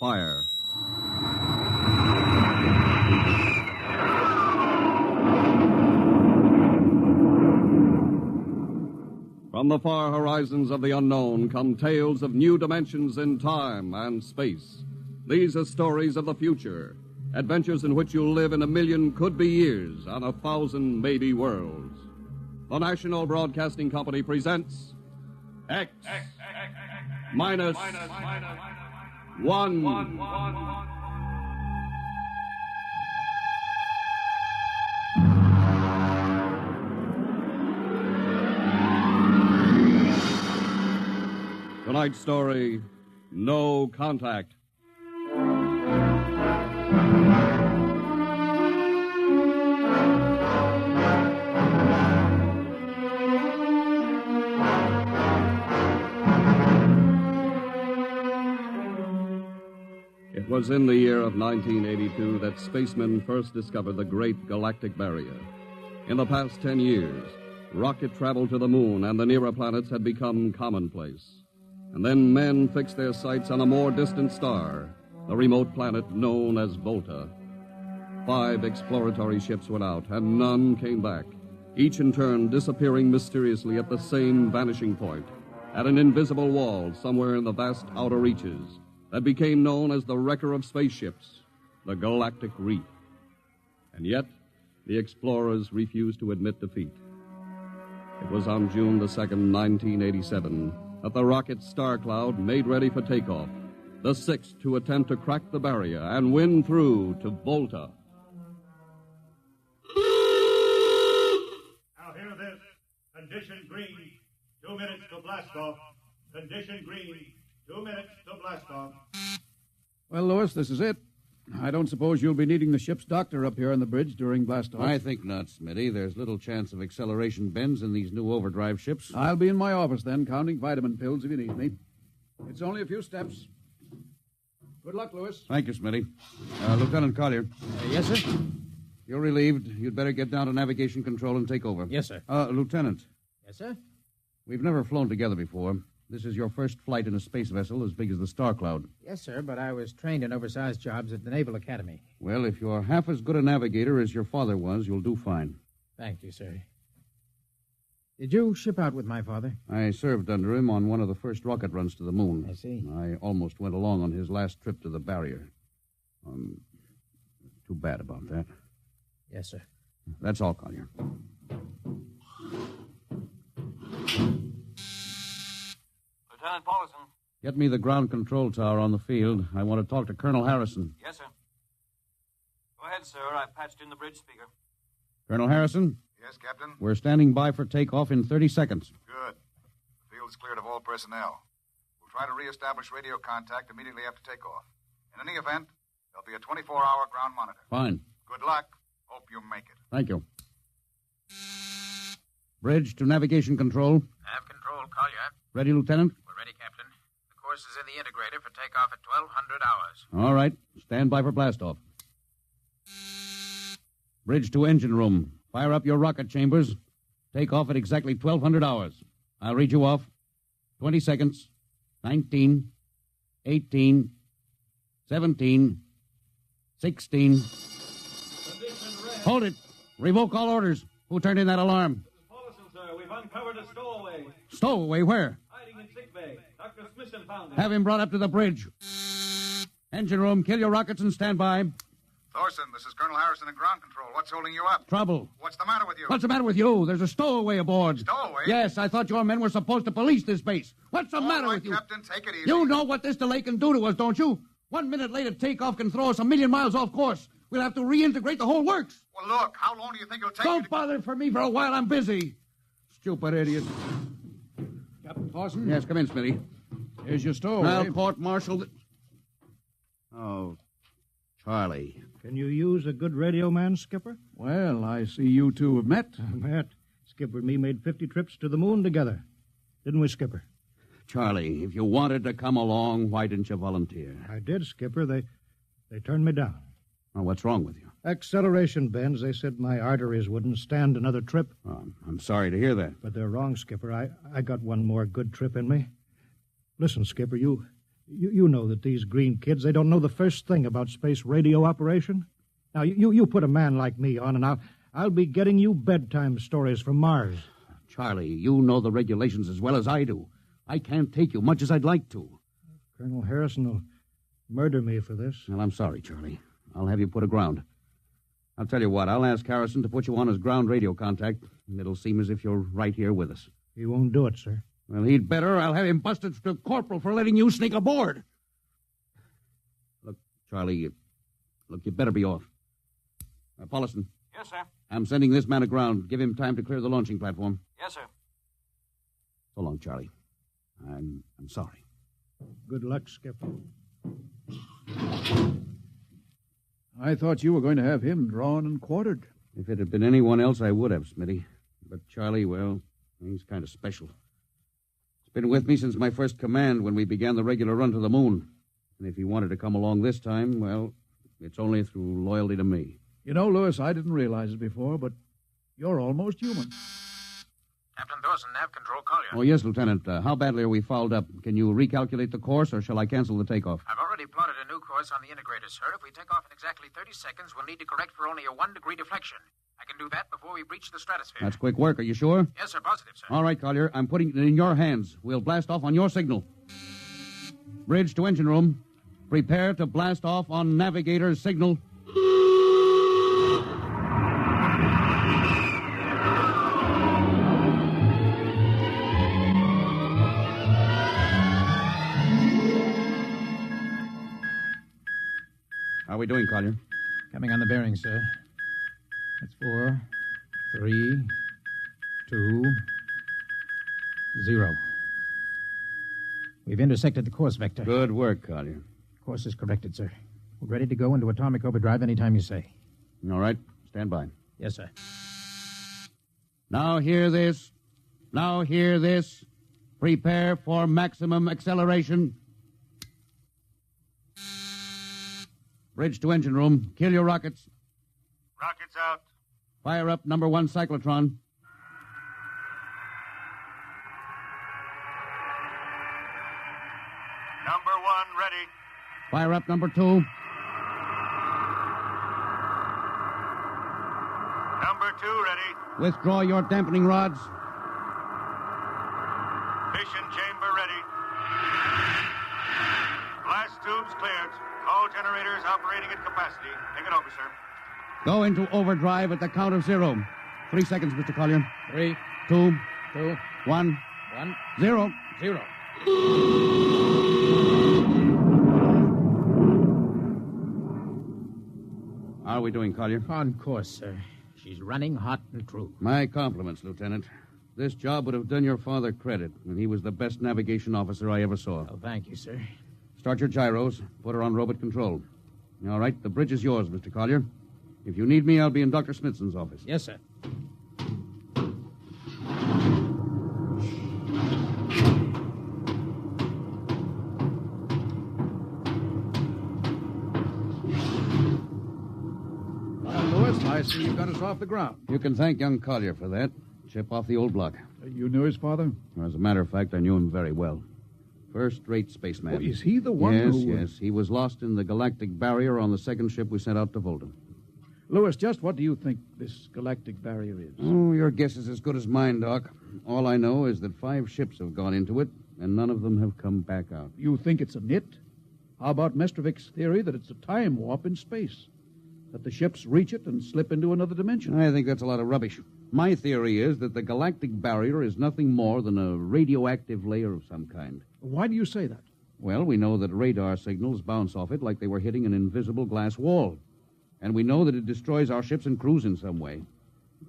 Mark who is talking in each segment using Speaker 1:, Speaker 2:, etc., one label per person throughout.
Speaker 1: fire. From the far horizons of the unknown come tales of new dimensions in time and space. These are stories of the future, adventures in which you'll live in a million could-be years on 1,000 maybe worlds. The National Broadcasting Company presents X minus one. Tonight's story, No Contact. It was in the year of 1982 that spacemen first discovered the Great Galactic Barrier. In the past 10 years, rocket travel to the moon and the nearer planets had become commonplace. And then men fixed their sights on a more distant star, the remote planet known as Volta. 5 exploratory ships went out, and none came back, each in turn disappearing mysteriously at the same vanishing point, at an invisible wall somewhere in the vast outer reaches that became known as the wrecker of spaceships, the Galactic Reef. And yet, the explorers refused to admit defeat. It was on June the 2nd, 1987, that the rocket Star Cloud made ready for takeoff, the 6th to attempt to crack the barrier and win through to Volta.
Speaker 2: Now hear this. Condition green. 2 minutes to blast off. Condition green. 2 minutes to blast off.
Speaker 3: Well, Lewis, this is it. I don't suppose you'll be needing the ship's doctor up here on the bridge during blast-off.
Speaker 4: I think not, Smitty. There's little chance of acceleration bends in these new overdrive ships.
Speaker 3: I'll be in my office then, counting vitamin pills if you need me. It's only a few steps. Good luck, Lewis.
Speaker 4: Thank you, Smitty. Lieutenant Collier.
Speaker 5: Yes, sir?
Speaker 4: You're relieved. You'd better get down to navigation control and take over.
Speaker 5: Yes, sir.
Speaker 4: Lieutenant.
Speaker 5: Yes, sir?
Speaker 4: We've never flown together before. This is your first flight in a space vessel as big as the Star Cloud.
Speaker 5: Yes, sir, but I was trained in oversized jobs at the Naval Academy.
Speaker 4: Well, if you're half as good a navigator as your father was, you'll do fine.
Speaker 5: Thank you, sir. Did you ship out with my father?
Speaker 4: I served under him on one of the first rocket runs to the moon.
Speaker 5: I see.
Speaker 4: I almost went along on his last trip to the barrier. Too bad about that.
Speaker 5: Yes, sir.
Speaker 4: That's all, Collier.
Speaker 6: Lieutenant Paulson.
Speaker 4: Get me the ground control tower on the field. I want to talk to Colonel Harrison.
Speaker 6: Yes, sir. Go ahead, sir. I patched in the bridge speaker.
Speaker 4: Colonel Harrison?
Speaker 7: Yes, Captain?
Speaker 4: We're standing by for takeoff in 30 seconds.
Speaker 7: Good. The field is cleared of all personnel. We'll try to reestablish radio contact immediately after takeoff. In any event, there'll be a 24-hour ground monitor.
Speaker 4: Fine.
Speaker 7: Good luck. Hope you make it.
Speaker 4: Thank you. Bridge to navigation control.
Speaker 5: Nav control, Collier.
Speaker 4: Ready, Lieutenant?
Speaker 5: We're ready, Captain. The course is in the integrator for takeoff at 1200 hours.
Speaker 4: All right. Stand by for blastoff. Bridge to engine room. Fire up your rocket chambers. Take off at exactly 1200 hours. I'll read you off. 20 seconds. 19, 18, 17, 16. Hold it. Revoke all orders. Who turned in that alarm?
Speaker 6: Paulson, sir. We've uncovered a stowaway.
Speaker 4: Stowaway, where?
Speaker 6: Hiding in sickbay. Dr. Smithson found him.
Speaker 4: Have him brought up to the bridge. Engine room, kill your rockets and stand by.
Speaker 7: Thorson, this is Colonel Harrison in ground control. What's holding you up?
Speaker 4: Trouble.
Speaker 7: What's the matter with you?
Speaker 4: What's the matter with you? There's a stowaway aboard.
Speaker 7: Stowaway?
Speaker 4: Yes, I thought your men were supposed to police this base. What's the matter with you?
Speaker 7: Captain, take it easy.
Speaker 4: You know what this delay can do to us, don't you? 1 minute later takeoff can throw us a million miles off course. We'll have to reintegrate the whole works.
Speaker 7: Well, look, how long do you think it'll take
Speaker 4: Don't bother for me for a while. I'm busy. Stupid idiot.
Speaker 3: Captain Thorson?
Speaker 4: Yes, come in, Smitty.
Speaker 3: Here's your stowaway.
Speaker 4: I'll court-martial. Oh, Charlie.
Speaker 8: Can you use a good radio man, Skipper?
Speaker 3: Well, I see you two have met.
Speaker 8: Matt, Skipper and me made 50 trips to the moon together. Didn't we, Skipper?
Speaker 4: Charlie, if you wanted to come along, why didn't you volunteer?
Speaker 8: I did, Skipper. They turned me down.
Speaker 4: Oh, what's wrong with you?
Speaker 8: Acceleration bends. They said my arteries wouldn't stand another trip.
Speaker 4: Oh, I'm sorry to hear that.
Speaker 8: But they're wrong, Skipper. I got one more good trip in me. Listen, Skipper, you You know that these green kids, they don't know the first thing about space radio operation. Now, you put a man like me on, and I'll be getting you bedtime stories from Mars.
Speaker 4: Charlie, you know the regulations as well as I do. I can't take you much as I'd like to.
Speaker 8: Colonel Harrison will murder me for this.
Speaker 4: Well, I'm sorry, Charlie. I'll have you put aground. I'll tell you what, I'll ask Harrison to put you on as ground radio contact, and it'll seem as if you're right here with us.
Speaker 8: He won't do it, sir.
Speaker 4: Well, he'd better. I'll have him busted to corporal for letting you sneak aboard. Look, Charlie, you better be off. Paulison.
Speaker 6: Yes, sir.
Speaker 4: I'm sending this man aground. Give him time to clear the launching platform.
Speaker 6: Yes, sir.
Speaker 4: So long, Charlie. I'm sorry.
Speaker 8: Good luck, Skipper.
Speaker 3: I thought you were going to have him drawn and quartered.
Speaker 4: If it had been anyone else, I would have, Smitty. But Charlie, well, he's kind of special. He's been with me since my first command when we began the regular run to the moon. And if he wanted to come along this time, well, it's only through loyalty to me.
Speaker 3: You know, Lewis, I didn't realize it before, but you're almost human.
Speaker 5: Captain Dawson, nav control, Collier.
Speaker 4: Oh, yes, Lieutenant. How badly are we fouled up? Can you recalculate the course, or shall I cancel the takeoff?
Speaker 5: I've already plotted a new course on the integrator, sir. If we take off in exactly 30 seconds, we'll need to correct for only a 1-degree deflection. I can do that before we breach the stratosphere.
Speaker 4: That's quick work. Are you sure?
Speaker 5: Yes, sir. Positive, sir.
Speaker 4: All right, Collier. I'm putting it in your hands. We'll blast off on your signal. Bridge to engine room. Prepare to blast off on navigator's signal. How are we doing, Collier?
Speaker 5: Coming on the bearing, sir. That's 4, 3, 2, 0. We've intersected the course vector.
Speaker 4: Good work, Collier.
Speaker 5: Course is corrected, sir. We're ready to go into atomic overdrive anytime you say.
Speaker 4: All right. Stand by.
Speaker 5: Yes, sir.
Speaker 4: Now hear this. Now hear this. Prepare for maximum acceleration. Bridge to engine room. Kill your rockets.
Speaker 2: Rockets out.
Speaker 4: Fire up number 1 cyclotron.
Speaker 2: Number 1 ready.
Speaker 4: Fire up number 2.
Speaker 2: Number 2 ready.
Speaker 4: Withdraw your dampening rods.
Speaker 2: Fission chamber ready. Blast tubes cleared. All generators operating at capacity. Take it over, sir.
Speaker 4: Go into overdrive at the count of 0. 3 seconds, Mr. Collier.
Speaker 5: 3,
Speaker 4: 2,
Speaker 5: 2,
Speaker 4: 1,
Speaker 5: 1,
Speaker 4: 0.
Speaker 5: 0.
Speaker 4: How are we doing, Collier?
Speaker 5: On course, sir. She's running hot and true.
Speaker 4: My compliments, Lieutenant. This job would have done your father credit, and he was the best navigation officer I ever saw.
Speaker 5: Oh, thank you, sir.
Speaker 4: Start your gyros. Put her on robot control. All right, the bridge is yours, Mr. Collier. If you need me, I'll be in Dr. Smithson's office.
Speaker 5: Yes, sir.
Speaker 3: Lewis, I see you got us off the ground.
Speaker 4: You can thank young Collier for that. Chip off the old block.
Speaker 3: You knew his father?
Speaker 4: As a matter of fact, I knew him very well. First-rate spaceman.
Speaker 3: Oh, is he the one
Speaker 4: yes,
Speaker 3: who...
Speaker 4: Yes, he was lost in the galactic barrier on the second ship we sent out to Volta.
Speaker 3: Lewis, just what do you think this galactic barrier is?
Speaker 4: Oh, your guess is as good as mine, Doc. All I know is that 5 ships have gone into it, and none of them have come back out.
Speaker 3: You think it's a nit? How about Mestrovik's theory that it's a time warp in space? That the ships reach it and slip into another dimension?
Speaker 4: I think that's a lot of rubbish. My theory is that the galactic barrier is nothing more than a radioactive layer of some kind.
Speaker 3: Why do you say that?
Speaker 4: Well, we know that radar signals bounce off it like they were hitting an invisible glass wall. And we know that it destroys our ships and crews in some way.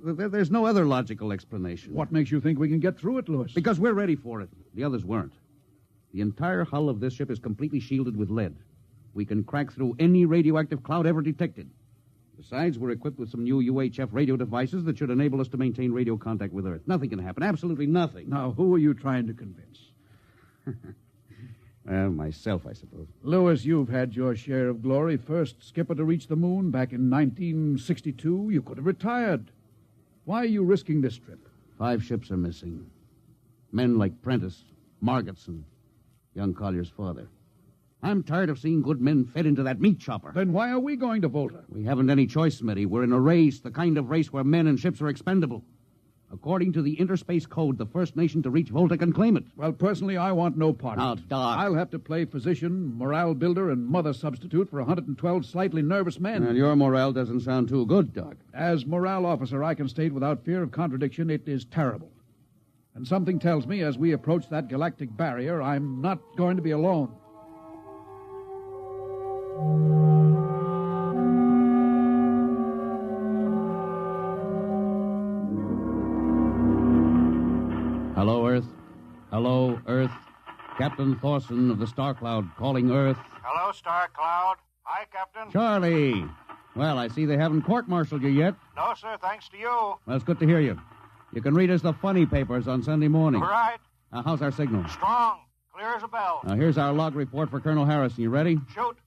Speaker 4: There's no other logical explanation.
Speaker 3: What makes you think we can get through it, Lewis?
Speaker 4: Because we're ready for it. The others weren't. The entire hull of this ship is completely shielded with lead. We can crack through any radioactive cloud ever detected. Besides, we're equipped with some new UHF radio devices that should enable us to maintain radio contact with Earth. Nothing can happen. Absolutely nothing.
Speaker 3: Now, who are you trying to convince?
Speaker 4: Myself, I suppose.
Speaker 3: Lewis, you've had your share of glory. First skipper to reach the moon back in 1962. You could have retired. Why are you risking this trip?
Speaker 4: 5 ships are missing. Men like Prentice, Margetson, young Collier's father. I'm tired of seeing good men fed into that meat chopper.
Speaker 3: Then why are we going to Volta?
Speaker 4: We haven't any choice, Smitty. We're in a race, the kind of race where men and ships are expendable. According to the Interspace Code, the first nation to reach Volta can claim it.
Speaker 3: Well, personally, I want no part
Speaker 4: Now,
Speaker 3: of it.
Speaker 4: Doc.
Speaker 3: I'll have to play physician, morale builder, and mother substitute for 112 slightly nervous men.
Speaker 4: And your morale doesn't sound too good, Doc.
Speaker 3: As morale officer, I can state without fear of contradiction, it is terrible. And something tells me as we approach that galactic barrier, I'm not going to be alone.
Speaker 4: Hello, Earth. Hello, Earth. Captain Thorson of the Star Cloud calling Earth.
Speaker 7: Hello, Star Cloud. Hi, Captain.
Speaker 4: Charlie. Well, I see they haven't court-martialed you yet.
Speaker 7: No, sir, thanks to you.
Speaker 4: Well, it's good to hear you. You can read us the funny papers on Sunday morning.
Speaker 7: Right.
Speaker 4: How's our signal?
Speaker 7: Strong. Clear as a bell.
Speaker 4: Now, here's our log report for Colonel Harrison. You ready?
Speaker 7: Shoot.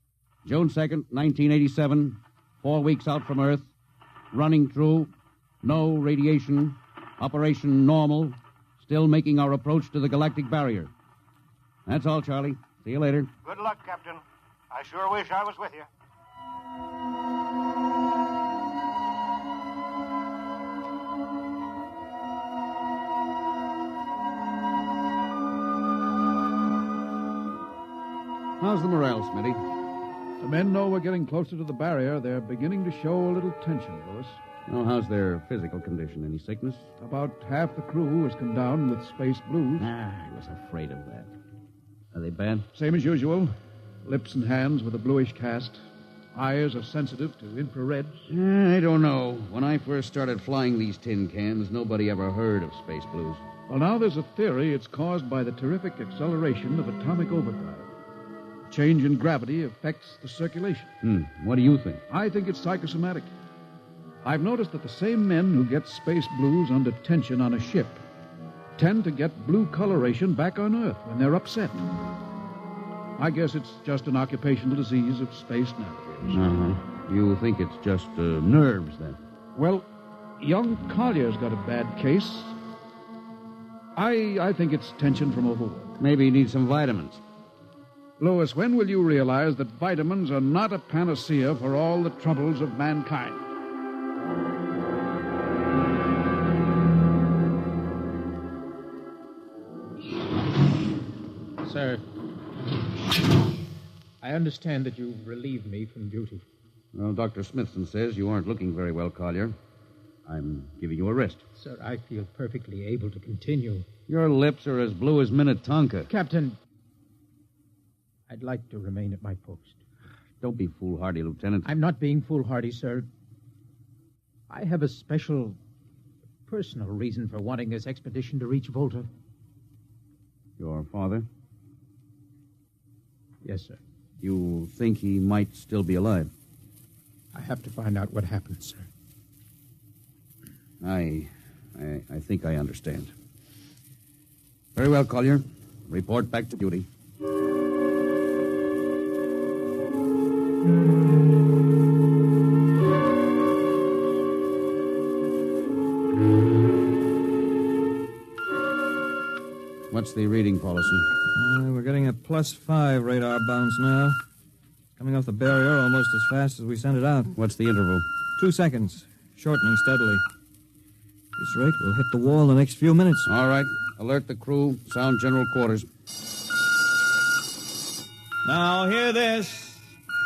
Speaker 4: June 2nd, 1987. 4 weeks out from Earth. Running true. No radiation. Operation normal. Still making our approach to the galactic barrier. That's all, Charlie. See you later.
Speaker 7: Good luck, Captain. I sure wish I was with you.
Speaker 4: How's the morale, Smitty?
Speaker 3: The men know we're getting closer to the barrier. They're beginning to show a little tension, Louis.
Speaker 4: Oh, how's their physical condition? Any sickness?
Speaker 3: About half the crew has come down with space blues.
Speaker 4: I was afraid of that. Are they bad?
Speaker 3: Same as usual. Lips and hands with a bluish cast. Eyes are sensitive to infrareds.
Speaker 4: I don't know. When I first started flying these tin cans, nobody ever heard of space blues.
Speaker 3: Well, now there's a theory it's caused by the terrific acceleration of atomic overdrive. Change in gravity affects the circulation.
Speaker 4: What do you think?
Speaker 3: I think it's psychosomatic. I've noticed that the same men who get space blues under tension on a ship tend to get blue coloration back on Earth when they're upset. I guess it's just an occupational disease of space navigators.
Speaker 4: You think it's just nerves, then?
Speaker 3: Well, young Collier's got a bad case. I think it's tension from overwork.
Speaker 4: Maybe he needs some vitamins.
Speaker 3: Louis, when will you realize that vitamins are not a panacea for all the troubles of mankind?
Speaker 9: Sir, I understand that you've relieved me from duty.
Speaker 4: Well, Dr. Smithson says you aren't looking very well, Collier. I'm giving you a rest.
Speaker 9: Sir, I feel perfectly able to continue.
Speaker 4: Your lips are as blue as Minnetonka.
Speaker 9: Captain, I'd like to remain at my post.
Speaker 4: Don't be foolhardy, Lieutenant.
Speaker 9: I'm not being foolhardy, sir. I have a special, personal reason for wanting this expedition to reach Volta.
Speaker 4: Your father?
Speaker 9: Yes, sir.
Speaker 4: You think he might still be alive?
Speaker 9: I have to find out what happened, sir.
Speaker 4: I think I understand. Very well, Collier. Report back to duty. What's the reading, Paulson?
Speaker 6: We're getting a +5 radar bounce now. Coming off the barrier almost as fast as we sent it out.
Speaker 4: What's the interval?
Speaker 6: 2 seconds. Shortening steadily. This rate will hit the wall in the next few minutes.
Speaker 4: All right. Alert the crew. Sound general quarters.
Speaker 10: Now, hear this.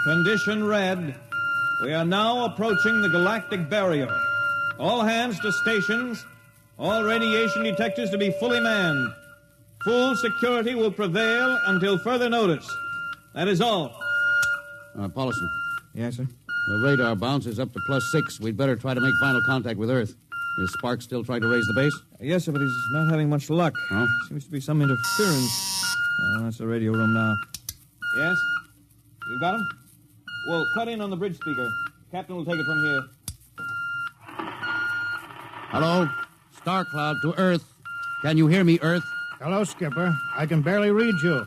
Speaker 10: Condition red. We are now approaching the galactic barrier. All hands to stations. All radiation detectors to be fully manned. Full security will prevail until further notice. That is all.
Speaker 4: Paulson.
Speaker 6: Yes, sir?
Speaker 4: The radar bounce is up to +6. We'd better try to make final contact with Earth. Is Sparks still trying to raise the base?
Speaker 6: Yes, sir, but he's not having much luck.
Speaker 4: Oh?
Speaker 6: Seems to be some interference. That's the radio room now.
Speaker 10: Yes? You got him? Well, cut in on the bridge speaker. Captain will take it from here.
Speaker 4: Hello? Star Cloud to Earth. Can you hear me, Earth?
Speaker 8: Hello, Skipper. I can barely read you.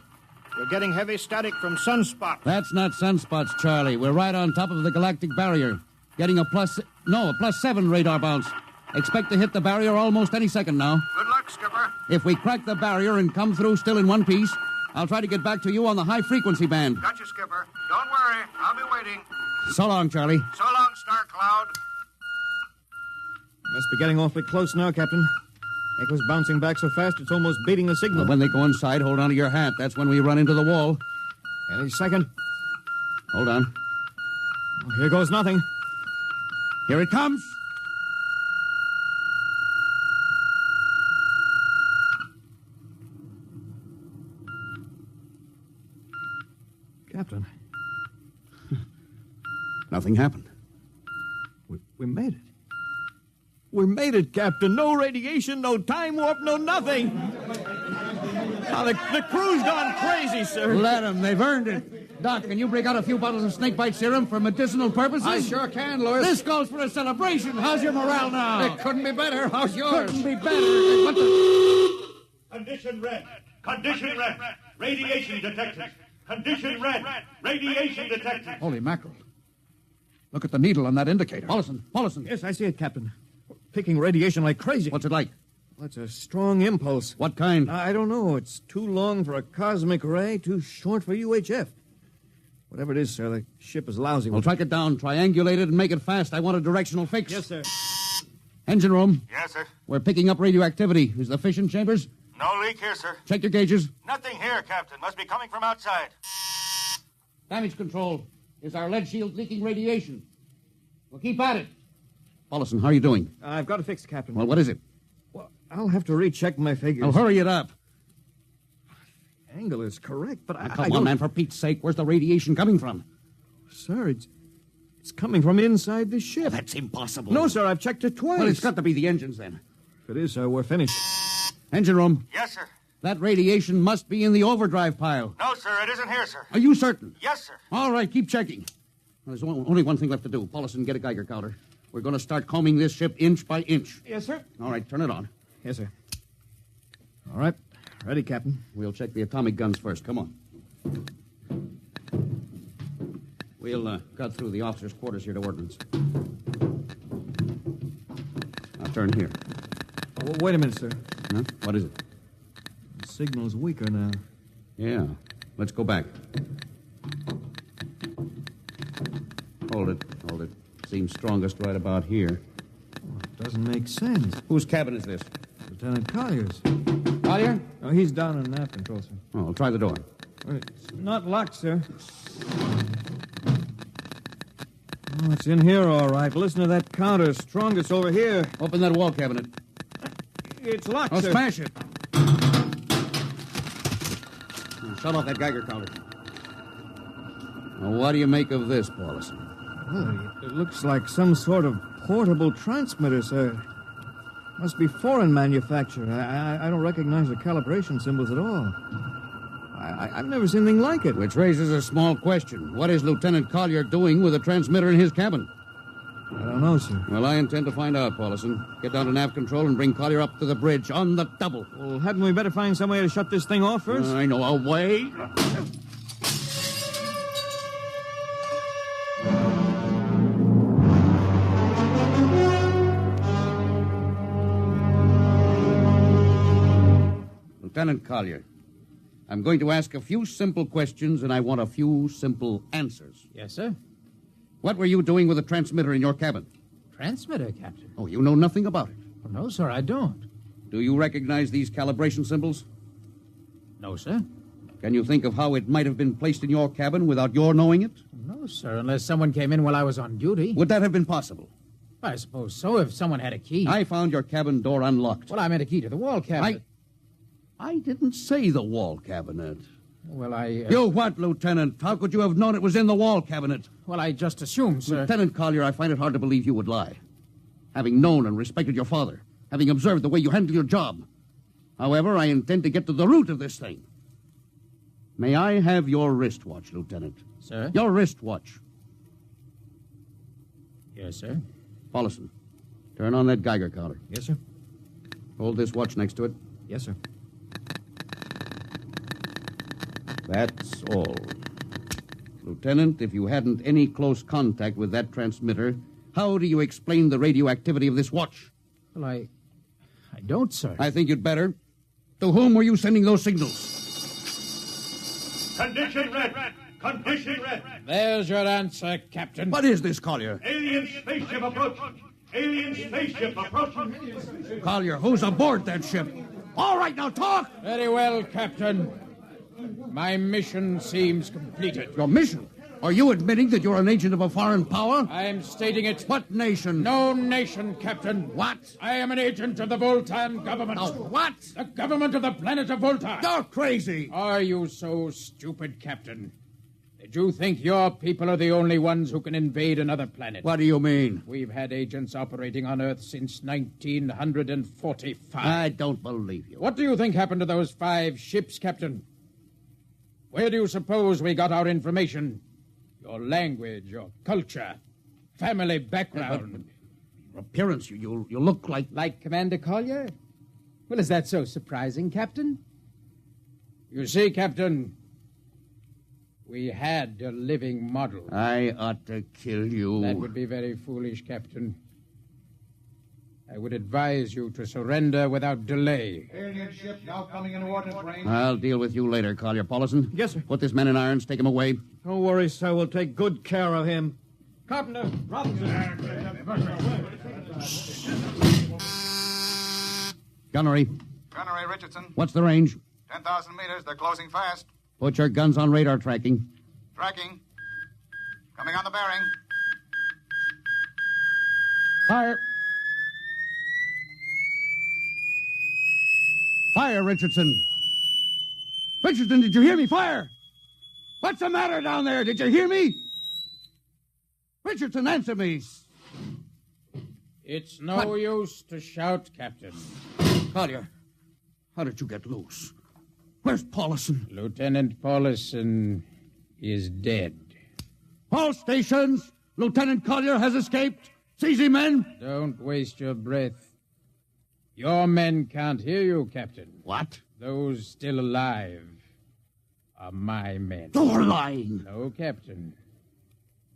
Speaker 8: You're getting heavy static from sunspots.
Speaker 4: That's not sunspots, Charlie. We're right on top of the galactic barrier. Getting a +7 radar bounce. Expect to hit the barrier almost any second now.
Speaker 7: Good luck, Skipper.
Speaker 4: If we crack the barrier and come through still in one piece, I'll try to get back to you on the high-frequency band.
Speaker 5: Gotcha, Skipper. Don't worry. I'll be waiting.
Speaker 4: So long, Charlie.
Speaker 5: So long, Star Cloud.
Speaker 6: Must be getting awfully close now, Captain. Echo's bouncing back so fast it's almost beating the signal.
Speaker 4: Well, when they go inside, hold on to your hat. That's when we run into the wall.
Speaker 6: Any second.
Speaker 4: Hold on.
Speaker 6: Oh, here goes nothing.
Speaker 4: Here it comes.
Speaker 6: Captain.
Speaker 4: Nothing happened.
Speaker 6: We made it. We made it, Captain. No radiation, no time warp, no nothing. Now, the crew's gone crazy, sir.
Speaker 4: Let them. They've earned it. Doc, can you break out a few bottles of snakebite serum for medicinal purposes?
Speaker 3: I sure can, Lewis.
Speaker 4: This calls for a celebration. How's your morale now?
Speaker 3: It couldn't be better. How's yours?
Speaker 4: Couldn't be better. What the...
Speaker 2: Condition red. Condition red. Radiation detected. Condition red. Radiation detected.
Speaker 3: Holy mackerel. Look at the needle on that indicator.
Speaker 4: Paulson.
Speaker 6: Yes, I see it, Captain. Picking radiation like crazy.
Speaker 4: What's it like?
Speaker 6: Well, it's a strong impulse.
Speaker 4: What kind?
Speaker 6: I don't know. It's too long for a cosmic ray, too short for UHF. Whatever it is, sir, the ship is lousy.
Speaker 4: Well, track it down, triangulate it, and make it fast. I want a directional fix.
Speaker 6: Yes, sir.
Speaker 4: Engine room.
Speaker 7: Yes, sir.
Speaker 4: We're picking up radioactivity. Is the fission chambers?
Speaker 7: No leak here, sir.
Speaker 4: Check your gauges.
Speaker 7: Nothing here, Captain. Must be coming from outside.
Speaker 4: Damage control. Is our lead shield leaking radiation? Well, keep at it. Paulson, how are you doing?
Speaker 6: I've got it fixed, Captain.
Speaker 4: Well, what is it?
Speaker 6: Well, I'll have to recheck my figures.
Speaker 4: Well, hurry it up.
Speaker 6: Angle is correct, but
Speaker 4: Now, come on, man, for Pete's sake. Where's the radiation coming from?
Speaker 6: Sir, it's coming from inside the ship.
Speaker 4: That's impossible.
Speaker 6: No, sir, I've checked it twice.
Speaker 4: Well, it's got to be the engines, then.
Speaker 6: If it is, sir, we're finished.
Speaker 4: Engine room.
Speaker 7: Yes, sir.
Speaker 4: That radiation must be in the overdrive pile.
Speaker 7: No, sir, it isn't here, sir.
Speaker 4: Are you certain?
Speaker 7: Yes, sir.
Speaker 4: All right, keep checking. Well, there's only one thing left to do. Paulson, get a Geiger counter. We're going to start combing this ship inch by inch.
Speaker 6: Yes, sir.
Speaker 4: All right, turn it on.
Speaker 6: Yes, sir. All right. Ready, Captain.
Speaker 4: We'll check the atomic guns first. Come on. We'll cut through the officers' quarters here to ordnance. Now turn here.
Speaker 6: Oh, wait a minute, sir.
Speaker 4: Huh? What is it?
Speaker 6: The signal's weaker now.
Speaker 4: Yeah. Let's go back. Hold it. Seems strongest right about here.
Speaker 6: Oh, it doesn't make sense.
Speaker 4: Whose cabin is this?
Speaker 6: Lieutenant Collier's.
Speaker 4: Collier?
Speaker 6: Oh, he's down in nav control, sir.
Speaker 4: Oh, I'll try the door.
Speaker 6: It's not locked, sir. Oh, it's in here, all right. Listen to that counter. Strongest over here.
Speaker 4: Open that wall cabinet.
Speaker 6: It's locked,
Speaker 4: Oh,
Speaker 6: sir.
Speaker 4: smash it. Shut off that Geiger counter. Now, what do you make of this, Paulson?
Speaker 6: Well, it looks like some sort of portable transmitter, sir. Must be foreign manufacture. I don't recognize the calibration symbols at all. I've never seen anything like it.
Speaker 4: Which raises a small question. What is Lieutenant Collier doing with a transmitter in his cabin?
Speaker 6: I don't know, sir.
Speaker 4: Well, I intend to find out, Paulson. Get down to nav control and bring Collier up to the bridge on the double.
Speaker 6: Well, hadn't we better find some way to shut this thing off first?
Speaker 4: I know a way. Lieutenant Collier, I'm going to ask a few simple questions, and I want a few simple answers.
Speaker 9: Yes, sir.
Speaker 4: What were you doing with a transmitter in your cabin?
Speaker 9: Transmitter, Captain?
Speaker 4: Oh, you know nothing about it.
Speaker 9: Oh, no, sir, I don't.
Speaker 4: Do you recognize these calibration symbols?
Speaker 9: No, sir.
Speaker 4: Can you think of how it might have been placed in your cabin without your knowing it?
Speaker 9: No, sir, unless someone came in while I was on duty.
Speaker 4: Would that have been possible?
Speaker 9: I suppose so, if someone had a key.
Speaker 4: I found your cabin door unlocked.
Speaker 9: Well, I meant a key to the wall cabinet.
Speaker 4: I didn't say the wall cabinet.
Speaker 9: Well, I...
Speaker 4: You what, Lieutenant? How could you have known it was in the wall cabinet?
Speaker 9: Well, I just assumed, sir.
Speaker 4: Lieutenant Collier, I find it hard to believe you would lie. Having known and respected your father, having observed the way you handle your job. However, I intend to get to the root of this thing. May I have your wristwatch, Lieutenant?
Speaker 9: Sir?
Speaker 4: Your wristwatch.
Speaker 9: Yes, sir.
Speaker 4: Paulson, turn on that Geiger counter.
Speaker 6: Yes, sir.
Speaker 4: Hold this watch next to it.
Speaker 6: Yes, sir.
Speaker 4: That's all. Lieutenant, if you hadn't any close contact with that transmitter, how do you explain the radioactivity of this watch?
Speaker 9: Well, I don't, sir.
Speaker 4: I think you'd better. To whom were you sending those signals?
Speaker 2: Condition red. Condition red.
Speaker 9: There's your answer, Captain.
Speaker 4: What is this, Collier?
Speaker 2: Alien spaceship approaching. Alien spaceship approaching.
Speaker 4: Collier, who's aboard that ship? All right, now talk!
Speaker 9: Very well, Captain. My mission seems completed.
Speaker 4: Your mission? Are you admitting that you're an agent of a foreign power?
Speaker 9: I am stating it.
Speaker 4: What nation?
Speaker 9: No nation, Captain.
Speaker 4: What?
Speaker 9: I am an agent of the Voltan government.
Speaker 4: Oh, what?
Speaker 9: The government of the planet of Voltan.
Speaker 4: You're crazy.
Speaker 9: Are you so stupid, Captain? Did you think your people are the only ones who can invade another planet?
Speaker 4: What do you mean?
Speaker 9: We've had agents operating on Earth since 1945.
Speaker 4: I don't believe you.
Speaker 9: What do you think happened to those 5 ships, Captain? Where do you suppose we got our information? Your language, your culture, family background.
Speaker 4: Your appearance, you look like...
Speaker 9: Like Commander Collier? Well, is that so surprising, Captain? You see, Captain, we had a living model.
Speaker 4: I ought to kill you.
Speaker 9: That would be very foolish, Captain. I would advise you to surrender without delay.
Speaker 2: Alien ship now coming in ordnance range.
Speaker 4: I'll deal with you later, Collier. Paulison?
Speaker 6: Yes, sir.
Speaker 4: Put this man in irons, take him away.
Speaker 6: Don't worry, sir. We'll take good care of him.
Speaker 9: Carpenter, Robinson.
Speaker 4: Gunnery,
Speaker 7: Gunnery Richardson.
Speaker 4: what's the range?
Speaker 7: 10,000 meters. They're closing fast.
Speaker 4: Put your guns on radar tracking.
Speaker 7: Tracking. Coming on the bearing.
Speaker 4: Fire. Fire, Richardson. Richardson, did you hear me? Fire! What's the matter down there? Did you hear me? Richardson, answer me.
Speaker 9: It's no use to shout, Captain.
Speaker 4: Collier, how did you get loose? Where's Paulison?
Speaker 9: Lieutenant Paulison is dead.
Speaker 4: All stations! Lieutenant Collier has escaped. Seize him, men!
Speaker 9: Don't waste your breath. Your men can't hear you, Captain.
Speaker 4: What?
Speaker 9: Those still alive are my men.
Speaker 4: You're lying.
Speaker 9: No, Captain.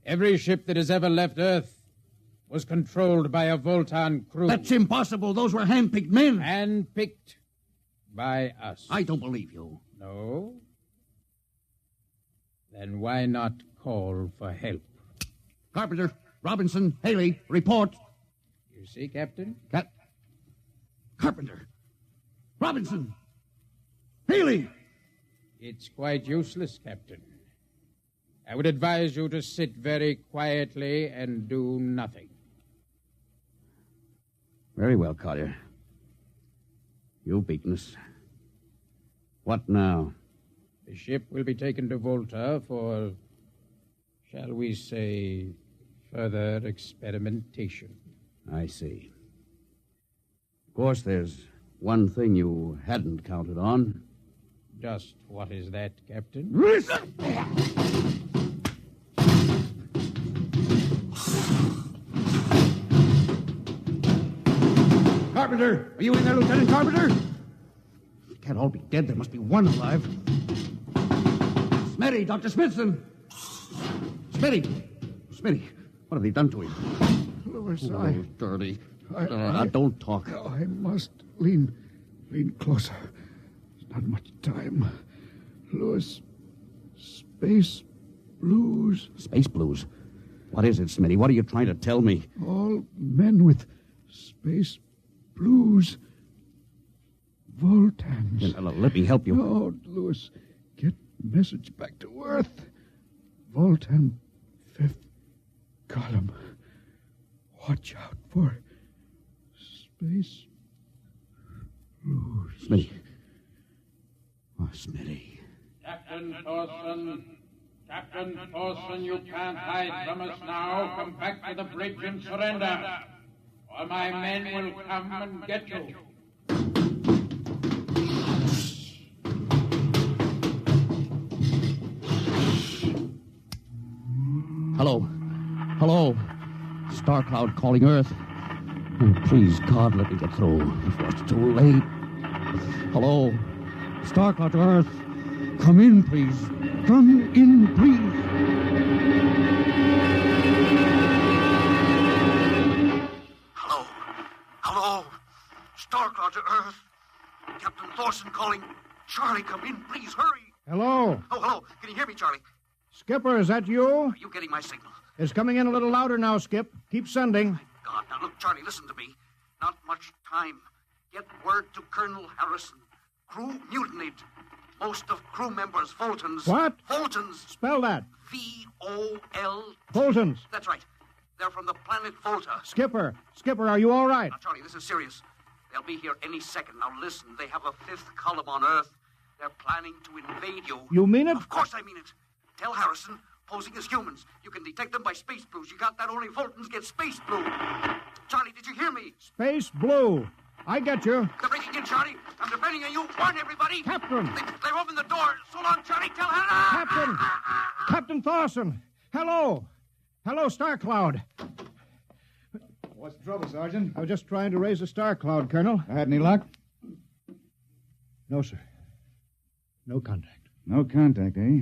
Speaker 9: Every ship that has ever left Earth was controlled by a Voltan crew.
Speaker 4: That's impossible. Those were hand-picked men.
Speaker 9: Handpicked by us.
Speaker 4: I don't believe you.
Speaker 9: No? Then why not call for help?
Speaker 4: Carpenter, Robinson, Haley, report.
Speaker 9: You see, Captain?
Speaker 4: Carpenter, Robinson, Haley.
Speaker 9: It's quite useless, Captain. I would advise you to sit very quietly and do nothing.
Speaker 4: Very well, Collier. You've beaten us. What now?
Speaker 9: The ship will be taken to Volta for, shall we say, further experimentation.
Speaker 4: I see. Of course, there's one thing you hadn't counted on.
Speaker 9: Just what is that, Captain?
Speaker 4: Carpenter! Are you in there, Lieutenant Carpenter? They can't all be dead. There must be one alive. Smitty, Dr. Smithson! Smitty, what have they done to him?
Speaker 3: Louis,
Speaker 4: Oh, dirty.
Speaker 3: I
Speaker 4: Don't talk.
Speaker 3: I must lean closer. There's not much time. Louis, space blues.
Speaker 4: Space blues? What is it, Smitty? What are you trying to tell me?
Speaker 3: All men with space blues. Voltans.
Speaker 4: Let me help you.
Speaker 3: No, Louis, get message back to Earth. Voltan, 5th column. Watch out for space blues.
Speaker 4: Smitty. Oh, Smitty.
Speaker 9: Captain Thorson, you can't hide from us now. Come back to the bridge and surrender, or my men will come and get you.
Speaker 4: Hello. Star Cloud calling Earth. Oh, please, God, let me get through before it's too late. Hello. Star Cloud to Earth. Come in, please. Come in, please.
Speaker 11: Hello. Star Cloud to Earth. Captain Thorson calling. Charlie, come in, please, hurry.
Speaker 8: Hello?
Speaker 5: Oh, hello. Can you hear me, Charlie?
Speaker 8: Skipper, is that you?
Speaker 5: Are you getting my signal?
Speaker 8: It's coming in a little louder now, Skip. Keep sending.
Speaker 5: God, now look, Charlie, listen to me. Not much time. Get word to Colonel Harrison. Crew mutinied. Most of crew members, Fultons.
Speaker 8: What?
Speaker 5: Fultons.
Speaker 8: Spell that.
Speaker 5: V-O-L.
Speaker 8: Fultons.
Speaker 5: That's right. They're from the planet Volta.
Speaker 8: Skipper, are you all right?
Speaker 5: Now, Charlie, this is serious. They'll be here any second. Now, listen, they have a fifth column on Earth. They're planning to invade you.
Speaker 8: You mean it?
Speaker 5: Of course I mean it. Tell Harrison, posing as humans. You can detect them by space blues. You got that? Only Fultons get space blue. Charlie, did you hear me?
Speaker 8: Space blue. I get you.
Speaker 5: They're breaking in, Charlie. I'm depending on you. Warn everybody.
Speaker 8: Captain.
Speaker 5: They've opened the door. So long, Charlie. Tell Harrison.
Speaker 8: Captain Thorson. Hello. Hello, Star Cloud.
Speaker 11: What's the trouble, Sergeant?
Speaker 8: I was just trying to raise a Star Cloud, Colonel.
Speaker 11: I had any luck?
Speaker 8: No, sir. No contact.
Speaker 11: No contact, eh?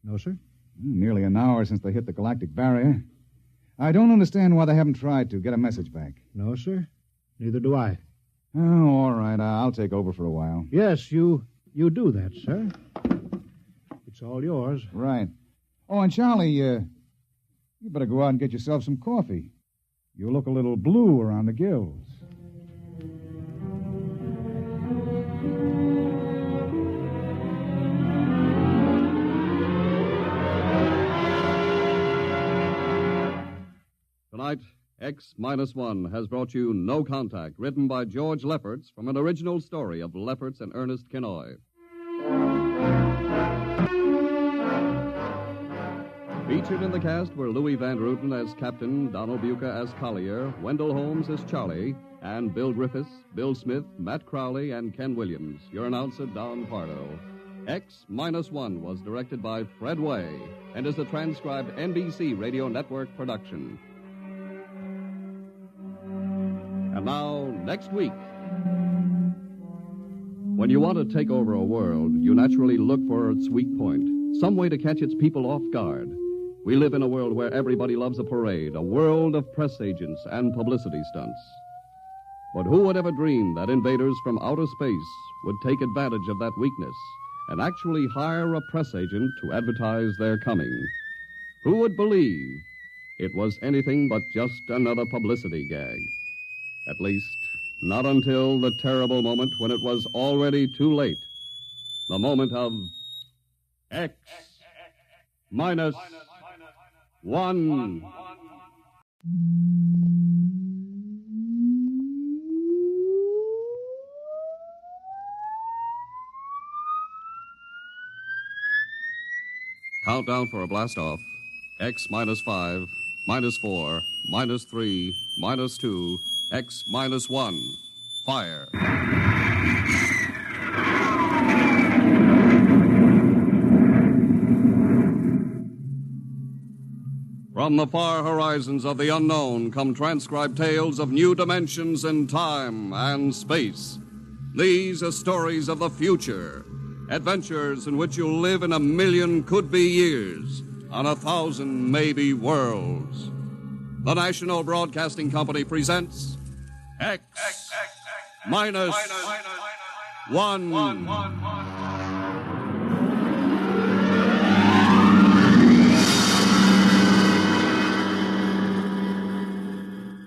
Speaker 8: No, sir.
Speaker 11: Nearly an hour since they hit the galactic barrier. I don't understand why they haven't tried to get a message back.
Speaker 8: No, sir. Neither do I.
Speaker 11: Oh, all right. I'll take over for a while.
Speaker 8: Yes, you do that, sir. It's all yours.
Speaker 11: Right. Oh, and Charlie, you better go out and get yourself some coffee. You look a little blue around the gills.
Speaker 1: Tonight, X-1 has brought you No Contact, written by George Lefferts from an original story of Lefferts and Ernest Kinoy. Featured in the cast were Louis Van Ruten as Captain, Donald Buca as Collier, Wendell Holmes as Charlie, and Bill Griffiths, Bill Smith, Matt Crowley, and Ken Williams. Your announcer, Don Pardo. X-1 was directed by Fred Way and is a transcribed NBC Radio Network production. And now, next week. When you want to take over a world, you naturally look for its weak point, some way to catch its people off guard. We live in a world where everybody loves a parade, a world of press agents and publicity stunts. But who would ever dream that invaders from outer space would take advantage of that weakness and actually hire a press agent to advertise their coming? Who would believe it was anything but just another publicity gag? At least, not until the terrible moment when it was already too late. The moment of X-1. Countdown for a blast-off. X-5, -4, -3, -2, X-1. Fire. From the far horizons of the unknown come transcribed tales of new dimensions in time and space. These are stories of the future, adventures in which you'll live in 1,000,000 could-be years on 1,000 maybe worlds. The National Broadcasting Company presents X-1.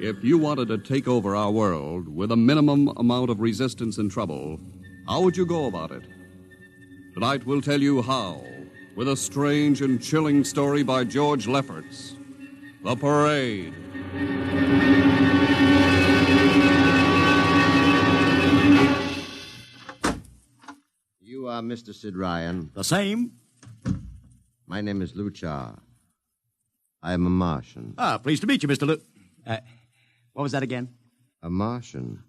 Speaker 1: If you wanted to take over our world with a minimum amount of resistance and trouble, how would you go about it? Tonight we'll tell you how, with a strange and chilling story by George Lefferts. The Parade.
Speaker 12: You are Mr. Sid Ryan.
Speaker 13: The same.
Speaker 12: My name is Luchar. I am a Martian.
Speaker 13: Pleased to meet you, Mr. What was that again?
Speaker 12: A Martian.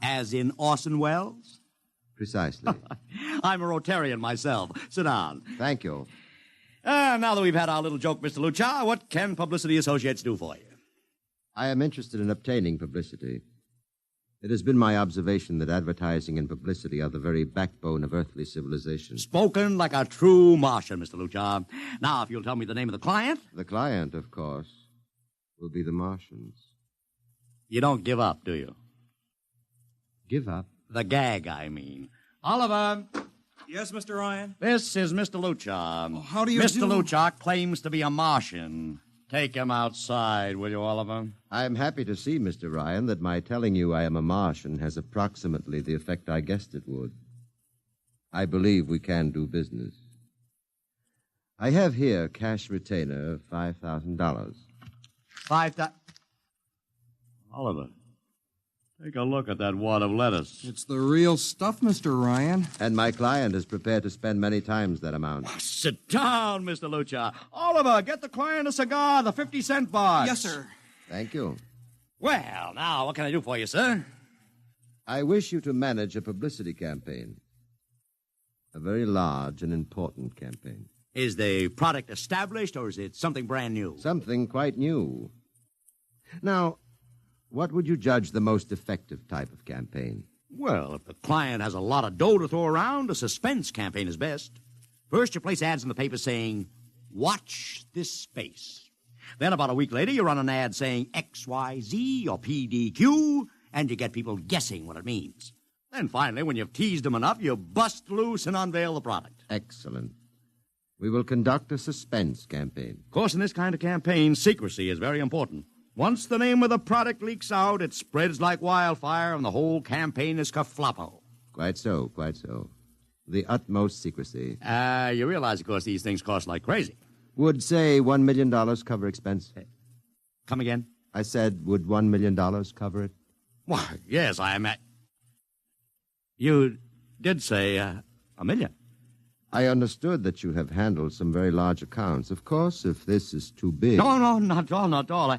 Speaker 13: As in Orson Welles?
Speaker 12: Precisely.
Speaker 13: I'm a Rotarian myself. Sit down.
Speaker 12: Thank you.
Speaker 13: Now that we've had our little joke, Mr. Luchar, what can Publicity Associates do for you?
Speaker 12: I am interested in obtaining publicity. It has been my observation that advertising and publicity are the very backbone of earthly civilization.
Speaker 13: Spoken like a true Martian, Mr. Luchar. Now, if you'll tell me the name of the client.
Speaker 12: The client, of course, will be the Martians.
Speaker 13: You don't give up, do you?
Speaker 12: Give up?
Speaker 13: The gag, I mean. Oliver!
Speaker 10: Yes, Mr. Ryan?
Speaker 13: This is Mr. Lucha.
Speaker 6: how do you
Speaker 13: Mr.
Speaker 6: do?
Speaker 13: Lucha claims to be a Martian. Take him outside, will you, Oliver?
Speaker 12: I am happy to see, Mr. Ryan, that my telling you I am a Martian has approximately the effect I guessed it would. I believe we can do business. I have here cash retainer of $5,000.
Speaker 13: Oliver, take a look at that wad of lettuce.
Speaker 14: It's the real stuff, Mr. Ryan.
Speaker 12: And my client is prepared to spend many times that amount.
Speaker 13: Sit down, Mr. Lucha. Oliver, get the client a cigar, the 50-cent box.
Speaker 14: Yes, sir.
Speaker 12: Thank you.
Speaker 13: Well, now, what can I do for you, sir?
Speaker 12: I wish you to manage a publicity campaign. A very large and important campaign.
Speaker 13: Is the product established, or is it something brand new?
Speaker 12: Something quite new. Now, what would you judge the most effective type of campaign?
Speaker 13: Well, if the client has a lot of dough to throw around, a suspense campaign is best. First, you place ads in the paper saying, "Watch this space." Then about a week later, you run an ad saying XYZ or PDQ, and you get people guessing what it means. Then finally, when you've teased them enough, you bust loose and unveil the product.
Speaker 12: Excellent. We will conduct a suspense campaign.
Speaker 13: Of course, in this kind of campaign, secrecy is very important. Once the name of the product leaks out, it spreads like wildfire, and the whole campaign is kerfloppo.
Speaker 12: Quite so, quite so. The utmost secrecy.
Speaker 13: You realize, of course, these things cost like crazy.
Speaker 12: Would, say, $1 million cover expense?
Speaker 13: Come again?
Speaker 12: I said, would $1 million cover it?
Speaker 13: Why, yes, I am. You did say $1 million.
Speaker 12: I understood that you have handled some very large accounts. Of course, if this is too big...
Speaker 13: No, not at all, not at all. As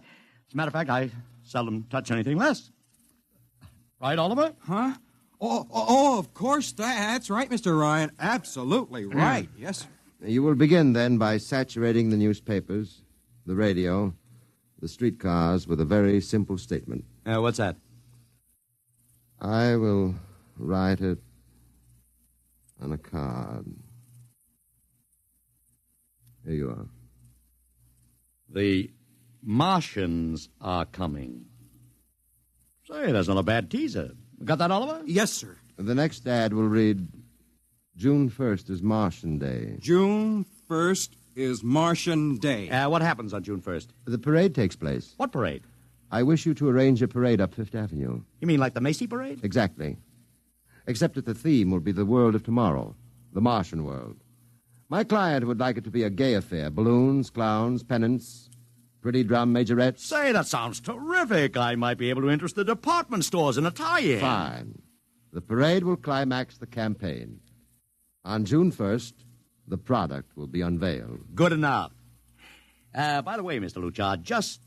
Speaker 13: a matter of fact, I seldom touch anything less. Right, Oliver?
Speaker 14: Huh? Oh, of course. That's right, Mr. Ryan. Absolutely right. Yes, sir.
Speaker 12: You will begin, then, by saturating the newspapers, the radio, the streetcars with a very simple statement.
Speaker 13: What's that?
Speaker 12: I will write it on a card. Here you are.
Speaker 13: The Martians are coming. Say, that's not a bad teaser. Got that, Oliver?
Speaker 14: Yes, sir.
Speaker 12: The next ad will read, June 1st is Martian Day.
Speaker 14: June 1st is Martian Day.
Speaker 13: What happens on June 1st?
Speaker 12: The parade takes place.
Speaker 13: What parade?
Speaker 12: I wish you to arrange a parade up Fifth Avenue.
Speaker 13: You mean like the Macy Parade?
Speaker 12: Exactly. Except that the theme will be the world of tomorrow, the Martian world. My client would like it to be a gay affair. Balloons, clowns, pennants, pretty drum majorettes.
Speaker 13: Say, that sounds terrific. I might be able to interest the department stores in a tie-in.
Speaker 12: Fine. The parade will climax the campaign. On June 1st, the product will be unveiled.
Speaker 13: Good enough. By the way, Mr. Lucha, just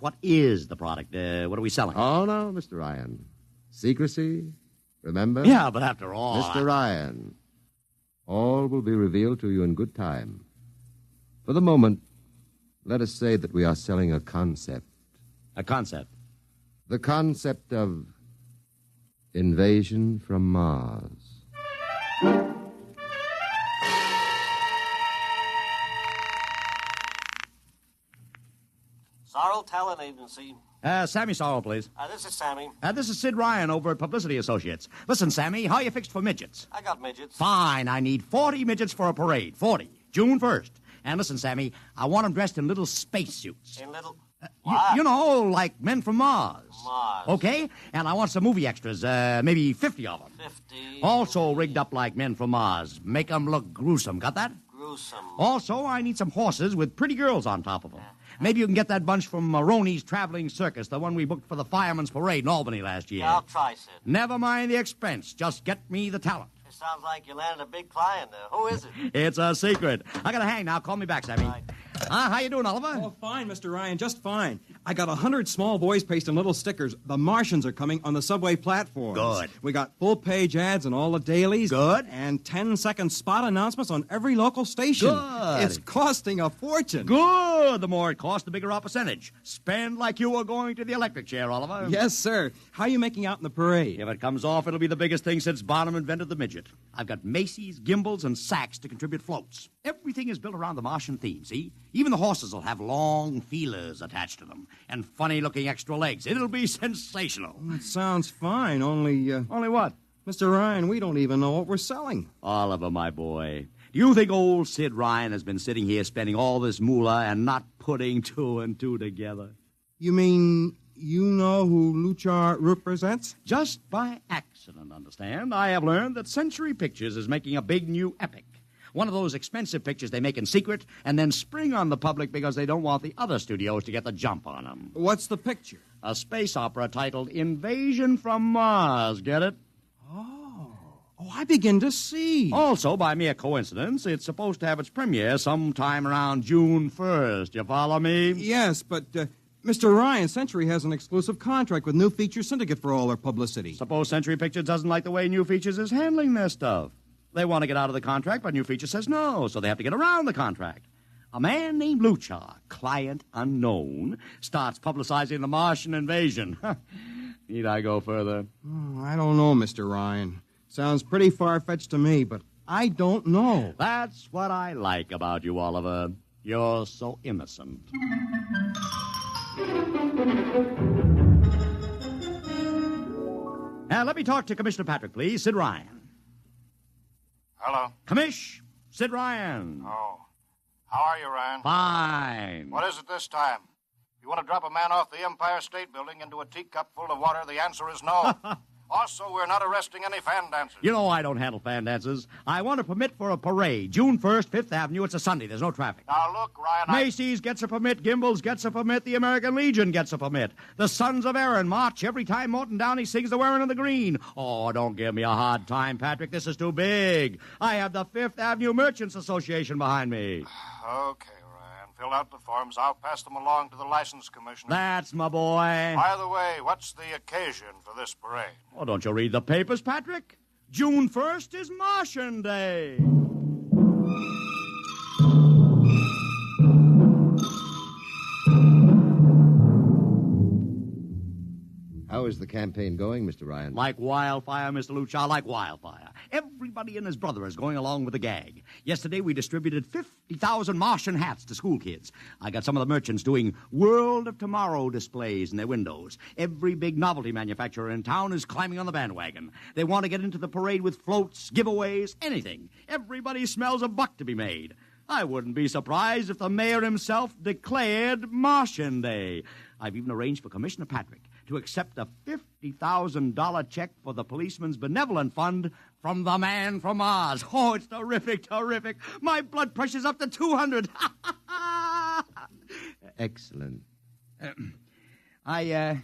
Speaker 13: what is the product? What are we selling?
Speaker 12: Oh, no, Mr. Ryan. Secrecy, remember?
Speaker 13: Yeah, but after all...
Speaker 12: Mr. Ryan, all will be revealed to you in good time. For the moment, let us say that we are selling a concept.
Speaker 13: A concept?
Speaker 12: The concept of invasion from Mars.
Speaker 15: Sorrel Talent Agency.
Speaker 13: Sammy Sorrell, please.
Speaker 15: This is Sammy.
Speaker 13: This is Sid Ryan over at Publicity Associates. Listen, Sammy, how are you fixed for midgets?
Speaker 15: I got midgets.
Speaker 13: Fine, I need 40 midgets for a parade. 40. June 1st. And listen, Sammy, I want them dressed in little spacesuits.
Speaker 15: In little...
Speaker 13: You know, like men from Mars.
Speaker 15: Mars.
Speaker 13: Okay? And I want some movie extras, maybe 50 of them.
Speaker 15: 50.
Speaker 13: Also rigged up like men from Mars. Make them look gruesome. Got that?
Speaker 15: Gruesome.
Speaker 13: Also, I need some horses with pretty girls on top of them. Maybe you can get that bunch from Maroney's Traveling Circus, the one we booked for the Fireman's Parade in Albany last year.
Speaker 15: Yeah, I'll try, Sid.
Speaker 13: Never mind the expense. Just get me the talent.
Speaker 15: It sounds like you landed a big client there. Who is it?
Speaker 13: It's a secret. I gotta hang now. Call me back, Sammy.
Speaker 15: Right.
Speaker 13: How you doing, Oliver?
Speaker 14: Oh, fine, Mr. Ryan, just fine. I got 100 small boys pasting little stickers. The Martians are coming on the subway platforms.
Speaker 13: Good.
Speaker 14: We got full-page ads in all the dailies.
Speaker 13: Good.
Speaker 14: And 10-second spot announcements on every local station.
Speaker 13: Good.
Speaker 14: It's costing a fortune.
Speaker 13: Good. The more it costs, the bigger our percentage. Spend like you were going to the electric chair, Oliver.
Speaker 14: Yes, sir. How are you making out in the parade?
Speaker 13: If it comes off, it'll be the biggest thing since Barnum invented the midget. I've got Macy's, Gimbals, and Saks to contribute floats. Everything is built around the Martian theme, see? Even the horses will have long feelers attached to them and funny-looking extra legs. It'll be sensational.
Speaker 14: That sounds fine, only...
Speaker 13: Only what?
Speaker 14: Mr. Ryan, we don't even know what we're selling.
Speaker 13: Oliver, my boy, do you think old Sid Ryan has been sitting here spending all this moolah and not putting two and two together?
Speaker 14: You mean you know who Luchar represents?
Speaker 13: Just by accident, understand. I have learned that Century Pictures is making a big new epic. One of those expensive pictures they make in secret and then spring on the public because they don't want the other studios to get the jump on them.
Speaker 14: What's the picture?
Speaker 13: A space opera titled Invasion from Mars. Get it?
Speaker 14: Oh, I begin to see.
Speaker 13: Also, by mere coincidence, it's supposed to have its premiere sometime around June 1st. You follow me?
Speaker 14: Yes, but Mr. Ryan, Century has an exclusive contract with New Feature Syndicate for all their publicity.
Speaker 13: Suppose Century Pictures doesn't like the way New Features is handling their stuff. They want to get out of the contract, but New Feature says no, so they have to get around the contract. A man named Luchar, client unknown, starts publicizing the Martian invasion. Need I go further?
Speaker 14: I don't know, Mr. Ryan. Sounds pretty far-fetched to me, but I don't know.
Speaker 13: That's what I like about you, Oliver. You're so innocent. Now, let me talk to Commissioner Patrick, please. Sid Ryan.
Speaker 2: Hello.
Speaker 13: Commish, Sid Ryan.
Speaker 2: Oh. How are you, Ryan?
Speaker 13: Fine.
Speaker 2: What is it this time? You want to drop a man off the Empire State Building into a teacup full of water? The answer is no. Also, we're not arresting any fan dancers.
Speaker 13: You know I don't handle fan dances. I want a permit for a parade. June 1st, 5th Avenue. It's a Sunday. There's no traffic.
Speaker 2: Now, look, Ryan,
Speaker 13: Macy's gets a permit. Gimbel's gets a permit. The American Legion gets a permit. The Sons of Erin march every time Morton Downey sings the Wearing of the Green. Oh, don't give me a hard time, Patrick. This is too big. I have the 5th Avenue Merchants Association behind me.
Speaker 2: Okay, Ryan. Fill out the forms. I'll pass them along to the license commissioner.
Speaker 13: That's my boy.
Speaker 2: By the way, what's the occasion for this parade?
Speaker 13: Oh, don't you read the papers, Patrick? June 1st is Martian Day.
Speaker 12: How is the campaign going, Mr. Ryan?
Speaker 13: Like wildfire, Mr. Luchar, like wildfire. Everybody and his brother is going along with the gag. Yesterday, we distributed 50,000 Martian hats to school kids. I got some of the merchants doing World of Tomorrow displays in their windows. Every big novelty manufacturer in town is climbing on the bandwagon. They want to get into the parade with floats, giveaways, anything. Everybody smells a buck to be made. I wouldn't be surprised if the mayor himself declared Martian Day. I've even arranged for Commissioner Patrick to accept a $50,000 check for the Policeman's Benevolent Fund from the man from Mars. Oh, it's terrific, terrific. My blood pressure's up to 200.
Speaker 12: Excellent.
Speaker 13: I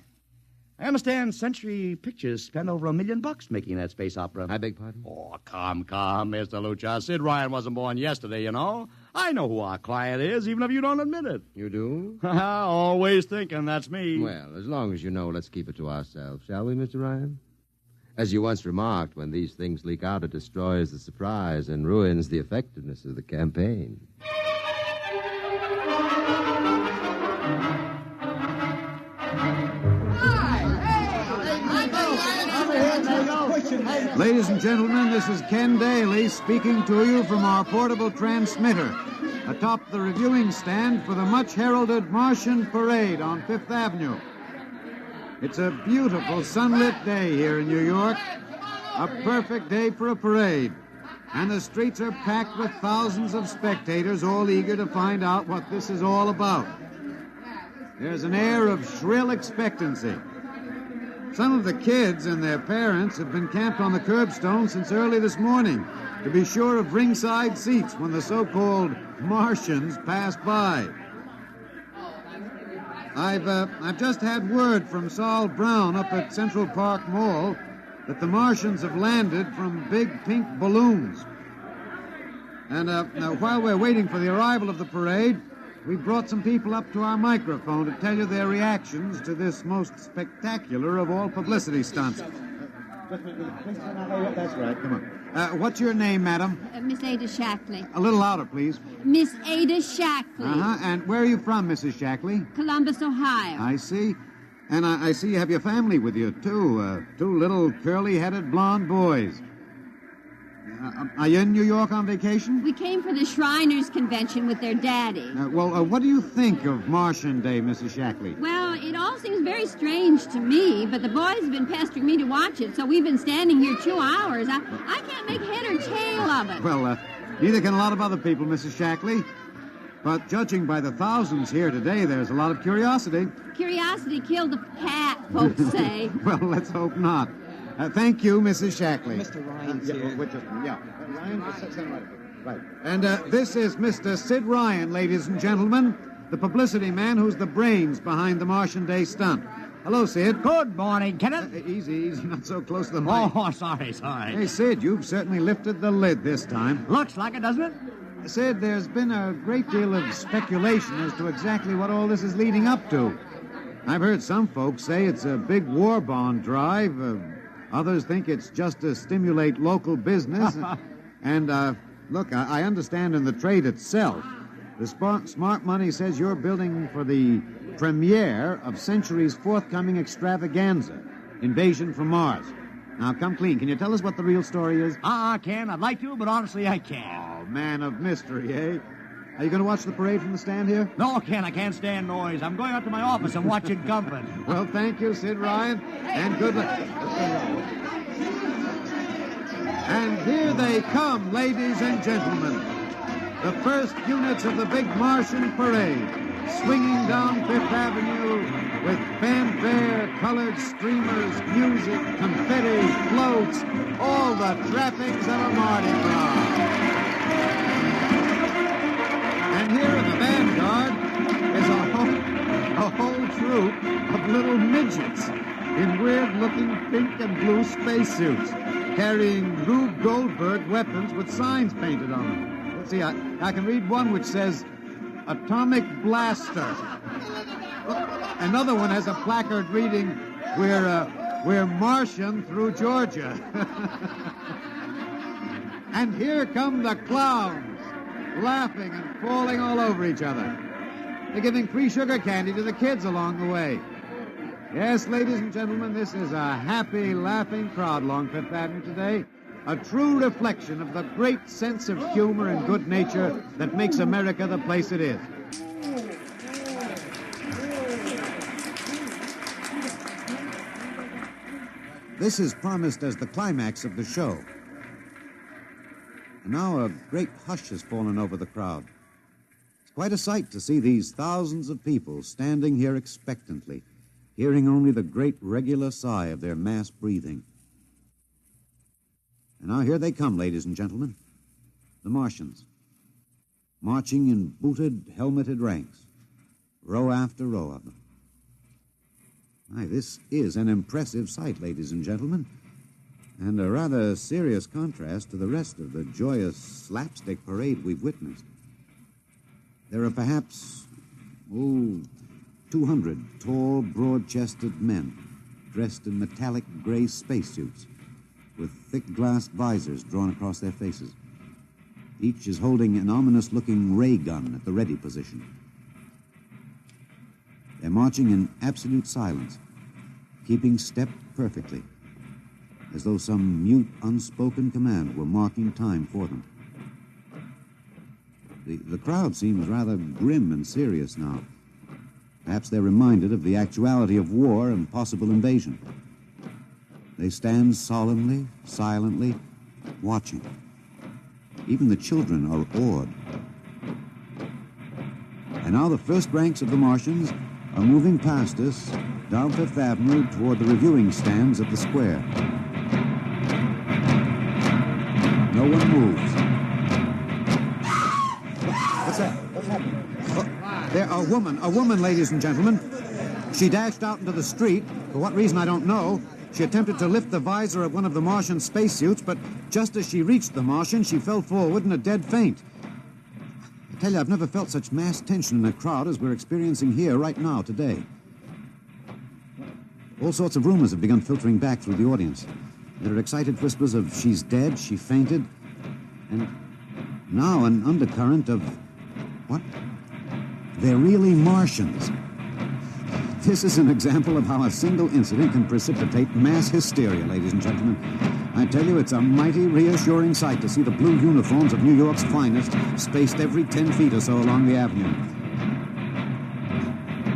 Speaker 13: understand Century Pictures spent over $1 million making that space opera.
Speaker 12: I beg pardon?
Speaker 13: Oh, come, Mr. Luchar. Sid Ryan wasn't born yesterday, you know. I know who our client is, even if you don't admit it.
Speaker 12: You do?
Speaker 13: Always thinking that's me.
Speaker 12: Well, as long as you know, let's keep it to ourselves, shall we, Mr. Ryan? As you once remarked, when these things leak out, it destroys the surprise and ruins the effectiveness of the campaign.
Speaker 11: Ladies and gentlemen, this is Ken Daly speaking to you from our portable transmitter atop the reviewing stand for the much-heralded Martian Parade on Fifth Avenue. It's a beautiful sunlit day here in New York, a perfect day for a parade, and the streets are packed with thousands of spectators all eager to find out what this is all about. There's an air of shrill expectancy. Some of the kids and their parents have been camped on the curbstone since early this morning to be sure of ringside seats when the so-called Martians pass by. I've just had word from Saul Brown up at Central Park Mall that the Martians have landed from big pink balloons. And now, while we're waiting for the arrival of the parade, we've brought some people up to our microphone to tell you their reactions to this most spectacular of all publicity stunts. That's right, come on. What's your name, madam?
Speaker 16: Miss Ada Shackley.
Speaker 11: A little louder, please.
Speaker 16: Miss Ada Shackley.
Speaker 11: Uh-huh, and where are you from, Mrs. Shackley?
Speaker 16: Columbus, Ohio.
Speaker 11: I see. And I see you have your family with you, too. Two little curly-headed blonde boys. Are you in New York on vacation?
Speaker 16: We came for the Shriners Convention with their daddy.
Speaker 11: What do you think of Martian Day, Mrs. Shackley?
Speaker 16: Well, it all seems very strange to me, but the boys have been pestering me to watch it, so we've been standing here 2 hours. I can't make head or tail of it.
Speaker 11: Well, neither can a lot of other people, Mrs. Shackley. But judging by the thousands here today, there's a lot of curiosity.
Speaker 16: Curiosity killed the cat, folks say.
Speaker 11: Well, let's hope not. Thank you, Mrs. Shackley.
Speaker 14: Mr. Ryan's here.
Speaker 11: Ryan, just sit right. And this is Mr. Sid Ryan, ladies and gentlemen, the publicity man who's the brains behind the Martian Day stunt. Hello, Sid.
Speaker 17: Good morning, Kenneth.
Speaker 11: Easy, not so close to the mic.
Speaker 17: Oh, sorry.
Speaker 11: Hey, Sid, you've certainly lifted the lid this time.
Speaker 17: Looks like it, doesn't it?
Speaker 11: Sid, there's been a great deal of speculation as to exactly what all this is leading up to. I've heard some folks say it's a big war bond drive. Others think it's just to stimulate local business. And, look, I understand in the trade itself, the smart money says you're building for the premiere of Century's forthcoming extravaganza, Invasion from Mars. Now, come clean. Can you tell us what the real story is?
Speaker 17: Ken. I'd like to, but honestly, I can't.
Speaker 11: Oh, man of mystery, eh? Are you going to watch the parade from the stand here?
Speaker 17: No, Ken, I can't stand noise. I'm going out to my office and watching company.
Speaker 11: Well, thank you, Sid Ryan, and good luck. And here they come, ladies and gentlemen. The first units of the big Martian parade, swinging down Fifth Avenue with fanfare, colored streamers, music, confetti, floats, all the trappings of a Mardi Gras. And here in the vanguard is a whole troop of little midgets in weird-looking pink and blue spacesuits, carrying Rube Goldberg weapons with signs painted on them. Let's see, I can read one which says, Atomic Blaster. Another one has a placard reading, We're Martian through Georgia. And here come the clowns, laughing and falling all over each other. They're giving free sugar candy to the kids along the way. Yes, ladies and gentlemen, this is a happy, laughing crowd along Fifth Avenue today. A true reflection of the great sense of humor and good nature that makes America the place it is. This is promised as the climax of the show. And now a great hush has fallen over the crowd. It's quite a sight to see these thousands of people standing here expectantly, hearing only the great regular sigh of their mass breathing. And now here they come, ladies and gentlemen, the Martians, marching in booted, helmeted ranks, row after row of them. Aye, this is an impressive sight, ladies and gentlemen, and a rather serious contrast to the rest of the joyous slapstick parade we've witnessed. There are perhaps, 200 tall, broad-chested men dressed in metallic gray spacesuits with thick glass visors drawn across their faces. Each is holding an ominous-looking ray gun at the ready position. They're marching in absolute silence, keeping step perfectly, as though some mute, unspoken command were marking time for them. The crowd seems rather grim and serious now. Perhaps they're reminded of the actuality of war and possible invasion. They stand solemnly, silently, watching. Even the children are awed. And now the first ranks of the Martians are moving past us down Fifth Avenue toward the reviewing stands at the square. No one moves. What's that? What's happening? A woman, ladies and gentlemen. She dashed out into the street. For what reason, I don't know. She attempted to lift the visor of one of the Martian spacesuits, but just as she reached the Martian, she fell forward in a dead faint. I tell you, I've never felt such mass tension in a crowd as we're experiencing here right now, today. All sorts of rumors have begun filtering back through the audience. There are excited whispers of she's dead, she fainted, and now an undercurrent of, what? They're really Martians. This is an example of how a single incident can precipitate mass hysteria, ladies and gentlemen. I tell you, it's a mighty reassuring sight to see the blue uniforms of New York's finest spaced every 10 feet or so along the avenue.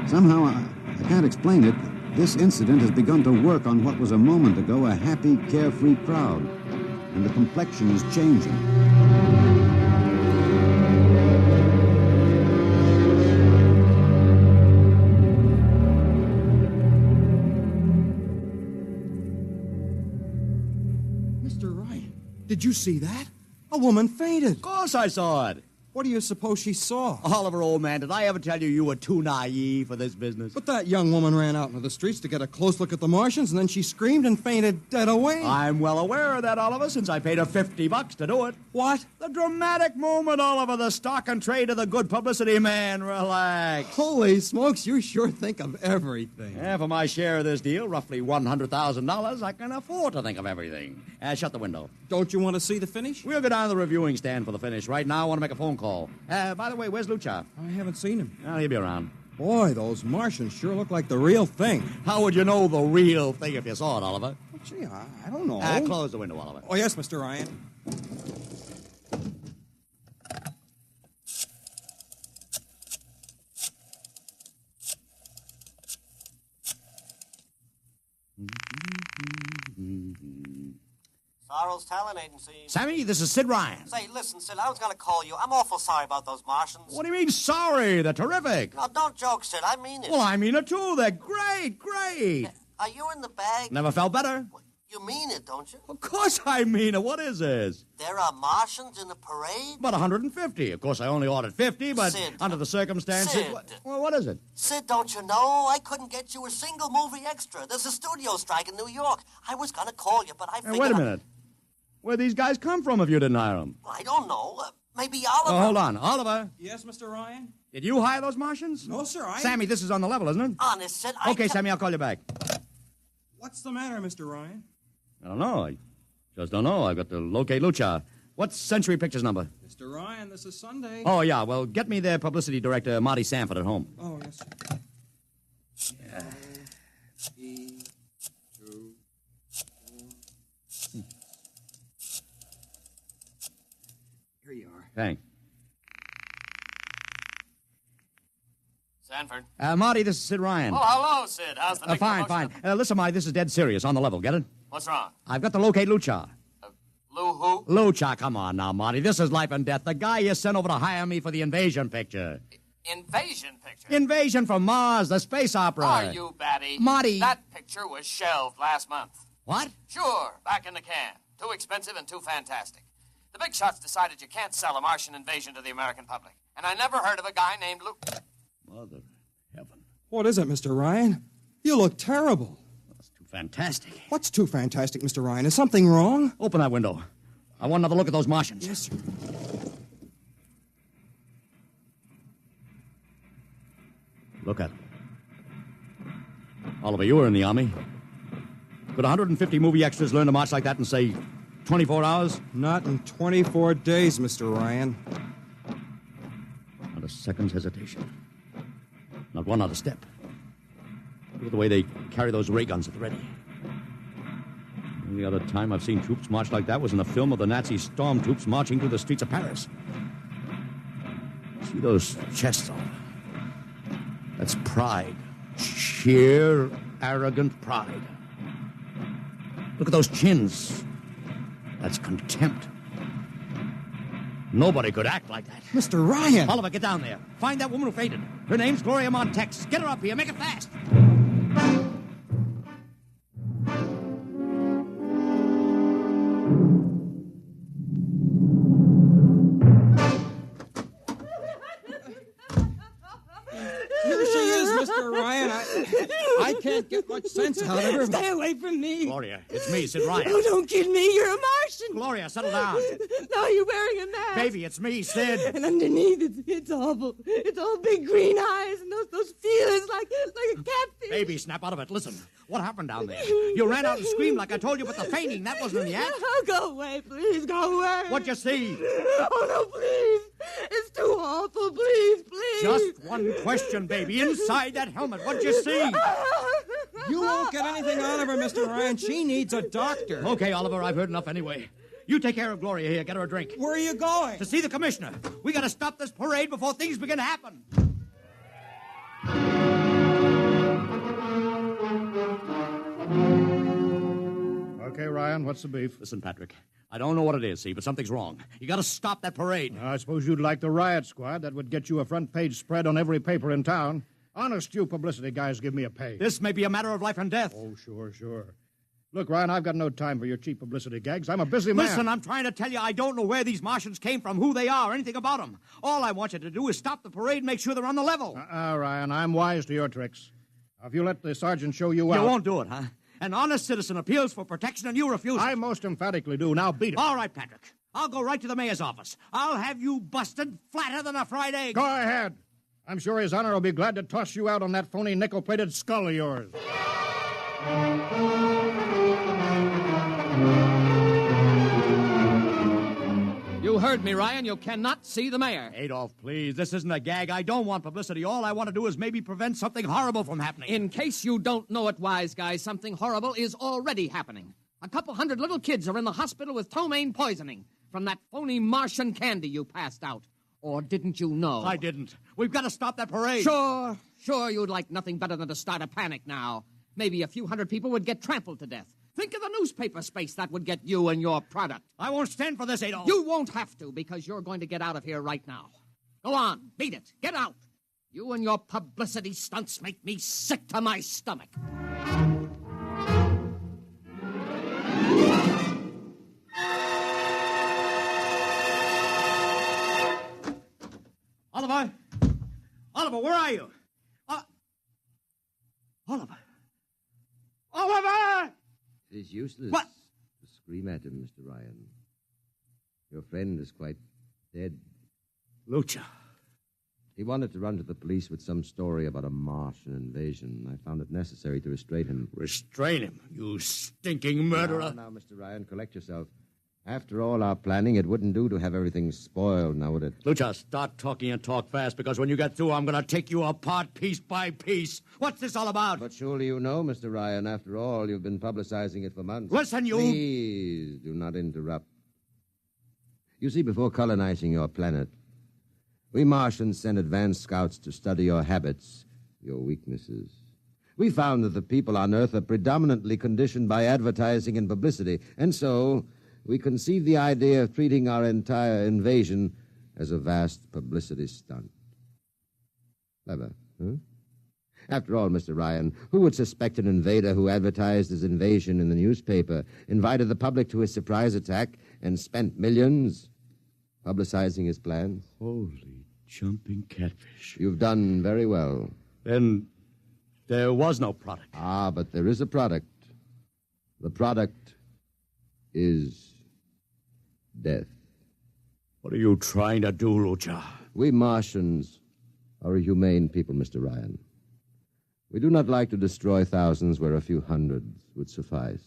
Speaker 11: Somehow, I can't explain it. This incident has begun to work on what was a moment ago a happy, carefree crowd. And the complexion is changing.
Speaker 14: Mr. Ryan, did you see that? A woman fainted.
Speaker 13: Of course I saw it.
Speaker 14: What do you suppose she saw?
Speaker 13: Oliver, old man, did I ever tell you you were too naive for this business?
Speaker 14: But that young woman ran out into the streets to get a close look at the Martians, and then she screamed and fainted dead away.
Speaker 13: I'm well aware of that, Oliver, since I paid her $50 to do it.
Speaker 14: What?
Speaker 13: The dramatic moment, Oliver, the stock and trade of the good publicity, man. Relax.
Speaker 14: Holy smokes, you sure think of everything.
Speaker 13: Yeah, for my share of this deal, roughly $100,000, I can afford to think of everything. Shut the window.
Speaker 14: Don't you want to see the finish?
Speaker 13: We'll go down to the reviewing stand for the finish. Right now, I want to make a phone call. By the way, where's Lucha?
Speaker 14: I haven't seen him.
Speaker 13: Well, he'll be around.
Speaker 14: Boy, those Martians sure look like the real thing.
Speaker 13: How would you know the real thing if you saw it, Oliver?
Speaker 14: Well, gee, I don't know.
Speaker 13: Close the window, Oliver.
Speaker 14: Oh, yes, Mr. Ryan.
Speaker 15: Sorrow's Talent Agency.
Speaker 13: Sammy, this is Sid Ryan.
Speaker 15: Say, listen, Sid, I was going to call you. I'm awful sorry about those Martians.
Speaker 13: What do you mean, sorry? They're terrific.
Speaker 15: No, don't joke, Sid. I mean it.
Speaker 13: Well, I mean it, too. They're great, great.
Speaker 15: Are you in the bag?
Speaker 13: Never felt better.
Speaker 15: You mean it, don't you?
Speaker 13: Of course I mean it. What is this?
Speaker 15: There are Martians in the parade?
Speaker 13: About 150. Of course, I only ordered 50, but
Speaker 15: Sid.
Speaker 13: under the circumstances...
Speaker 15: Sid.
Speaker 13: Well, what is it?
Speaker 15: Sid, don't you know? I couldn't get you a single movie extra. There's a studio strike in New York. I was going to call you, but I figured...
Speaker 13: Hey, wait a minute. Where'd these guys come from if you didn't hire them?
Speaker 15: I don't know. Maybe Oliver...
Speaker 13: Oh, hold on. Oliver?
Speaker 14: Yes, Mr. Ryan?
Speaker 13: Did you hire those Martians?
Speaker 14: No, sir,
Speaker 13: Sammy, this is on the level, isn't it?
Speaker 15: Honest, Sid,
Speaker 13: Okay, Sammy, I'll call you back.
Speaker 14: What's the matter, Mr. Ryan?
Speaker 13: I don't know. I just don't know. I've got to locate Lucha. What's Century Pictures number?
Speaker 14: Mr. Ryan, this is Sunday.
Speaker 13: Oh, yeah. Well, get me their publicity director, Marty Sanford, at home.
Speaker 14: Oh, yes, sir.
Speaker 13: Yeah.
Speaker 14: 3, 2, 4. Here you are.
Speaker 13: Thanks.
Speaker 15: Sanford.
Speaker 13: Marty, this is Sid Ryan.
Speaker 15: Oh, hello, Sid. How's the big
Speaker 13: Fine,
Speaker 15: promotion?
Speaker 13: fine. Listen, Marty, this is dead serious. On the level. Get it?
Speaker 15: What's wrong?
Speaker 13: I've got to locate Lucha.
Speaker 15: Lou who?
Speaker 13: Lucha, come on now, Marty. This is life and death. The guy you sent over to hire me for the invasion picture.
Speaker 15: Invasion picture?
Speaker 13: Invasion from Mars, the space opera.
Speaker 15: Are you batty?
Speaker 13: Marty.
Speaker 15: That picture was shelved last month.
Speaker 13: What?
Speaker 15: Sure, back in the can. Too expensive and too fantastic. The big shots decided you can't sell a Martian invasion to the American public. And I never heard of a guy named Lou.
Speaker 13: Mother heaven.
Speaker 14: What is it, Mr. Ryan? You look terrible.
Speaker 13: That's too fantastic.
Speaker 14: What's too fantastic, Mr. Ryan? Is something wrong?
Speaker 13: Open that window. I want another look at those Martians.
Speaker 14: Yes, sir.
Speaker 13: Look at them. Oliver, you were in the Army. Could 150 movie extras learn to march like that in, say, 24 hours?
Speaker 14: Not in 24 days, Mr. Ryan.
Speaker 13: Not a second's hesitation. Not one other step. Look at the way they carry those ray guns at the ready. The only other time I've seen troops march like that was in a film of the Nazi stormtroops marching through the streets of Paris. See those chests, Oliver? That's pride. Sheer, arrogant pride. Look at those chins. That's contempt. Nobody could act like that.
Speaker 14: Mr. Ryan!
Speaker 13: Oliver, get down there. Find that woman who fainted. Her name's Gloria Montex. Get her up here. Make it fast.
Speaker 14: Here she is, Mr. Ryan. I can't get much sense out of her.
Speaker 18: Stay away from me.
Speaker 13: Gloria, it's me, Sid Ryan.
Speaker 18: Oh, don't kid me. You're a Martian.
Speaker 13: Gloria, settle down.
Speaker 18: No, you're wearing a mask.
Speaker 13: Baby, it's me, Sid.
Speaker 18: And underneath, it's awful. It's all big green eyes and those feelers like a catfish.
Speaker 13: Baby, snap out of it. Listen, what happened down there? You ran out and screamed like I told you, but the fainting, that wasn't in the act.
Speaker 18: Oh, go away, please. Go away.
Speaker 13: What'd you see?
Speaker 18: Oh, no, please. It's too awful. Please, please.
Speaker 13: Just one question, baby. Inside that helmet, what'd you see?
Speaker 14: You won't get anything out of her, Mr. Ryan. She needs a doctor.
Speaker 13: Okay, Oliver, I've heard enough anyway. You take care of Gloria here. Get her a drink.
Speaker 14: Where are you going?
Speaker 13: To see the commissioner. We gotta stop this parade before things begin to happen.
Speaker 8: Okay, Ryan, what's the beef?
Speaker 13: Listen, Patrick, I don't know what it is, see, but something's wrong. You gotta stop that parade.
Speaker 8: I suppose you'd like the riot squad. That would get you a front-page spread on every paper in town. Honest, you publicity guys give me a pay.
Speaker 13: This may be a matter of life and death.
Speaker 8: Oh, sure. Look, Ryan, I've got no time for your cheap publicity gags. I'm a busy man.
Speaker 13: Listen, I'm trying to tell you I don't know where these Martians came from, who they are, anything about them. All I want you to do is stop the parade and make sure they're on the level.
Speaker 8: Ryan, I'm wise to your tricks. Now, if you let the sergeant show you out...
Speaker 13: You won't do it, huh? An honest citizen appeals for protection and you refuse it.
Speaker 8: I most emphatically do. Now beat it.
Speaker 13: All right, Patrick. I'll go right to the mayor's office. I'll have you busted flatter than a fried egg.
Speaker 8: Go ahead. I'm sure His Honor will be glad to toss you out on that phony nickel-plated skull of yours.
Speaker 19: You heard me, Ryan. You cannot see the mayor.
Speaker 13: Adolf, please. This isn't a gag. I don't want publicity. All I want to do is maybe prevent something horrible from happening.
Speaker 19: In case you don't know it, wise guy, something horrible is already happening. A couple hundred little kids are in the hospital with ptomaine poisoning from that phony Martian candy you passed out. Or didn't you know?
Speaker 13: I didn't. We've got to stop that parade.
Speaker 19: Sure, you'd like nothing better than to start a panic now. Maybe a few hundred people would get trampled to death. Think of the newspaper space that would get you and your product.
Speaker 13: I won't stand for this, Adolf.
Speaker 19: You won't have to, because you're going to get out of here right now. Go on, beat it. Get out. You and your publicity stunts make me sick to my stomach.
Speaker 13: Oliver! Oliver, where are you? Oliver! Oliver!
Speaker 12: It is useless
Speaker 13: What?
Speaker 12: to scream at him, Mr. Ryan. Your friend is quite dead.
Speaker 13: Lucha.
Speaker 12: He wanted to run to the police with some story about a Martian invasion. I found it necessary to restrain him.
Speaker 13: Restrain him, you stinking murderer.
Speaker 12: Now, Mr. Ryan, collect yourself. After all our planning, it wouldn't do to have everything spoiled, now would it?
Speaker 13: Lucha, start talking and talk fast, because when you get through, I'm going to take you apart piece by piece. What's this all about?
Speaker 12: But surely you know, Mr. Ryan. After all, you've been publicizing it for months.
Speaker 13: Listen, you...
Speaker 12: Please, do not interrupt. You see, before colonizing your planet, we Martians sent advanced scouts to study your habits, your weaknesses. We found that the people on Earth are predominantly conditioned by advertising and publicity, and so... we conceived the idea of treating our entire invasion as a vast publicity stunt. Clever, huh? After all, Mr. Ryan, who would suspect an invader who advertised his invasion in the newspaper, invited the public to his surprise attack, and spent millions publicizing his plans?
Speaker 13: Holy jumping catfish.
Speaker 12: You've done very well.
Speaker 13: Then there was no product.
Speaker 12: Ah, but there is a product. The product is death.
Speaker 13: What are you trying to do, Lucha?
Speaker 12: We Martians are a humane people, Mr. Ryan. We do not like to destroy thousands where a few hundreds would suffice.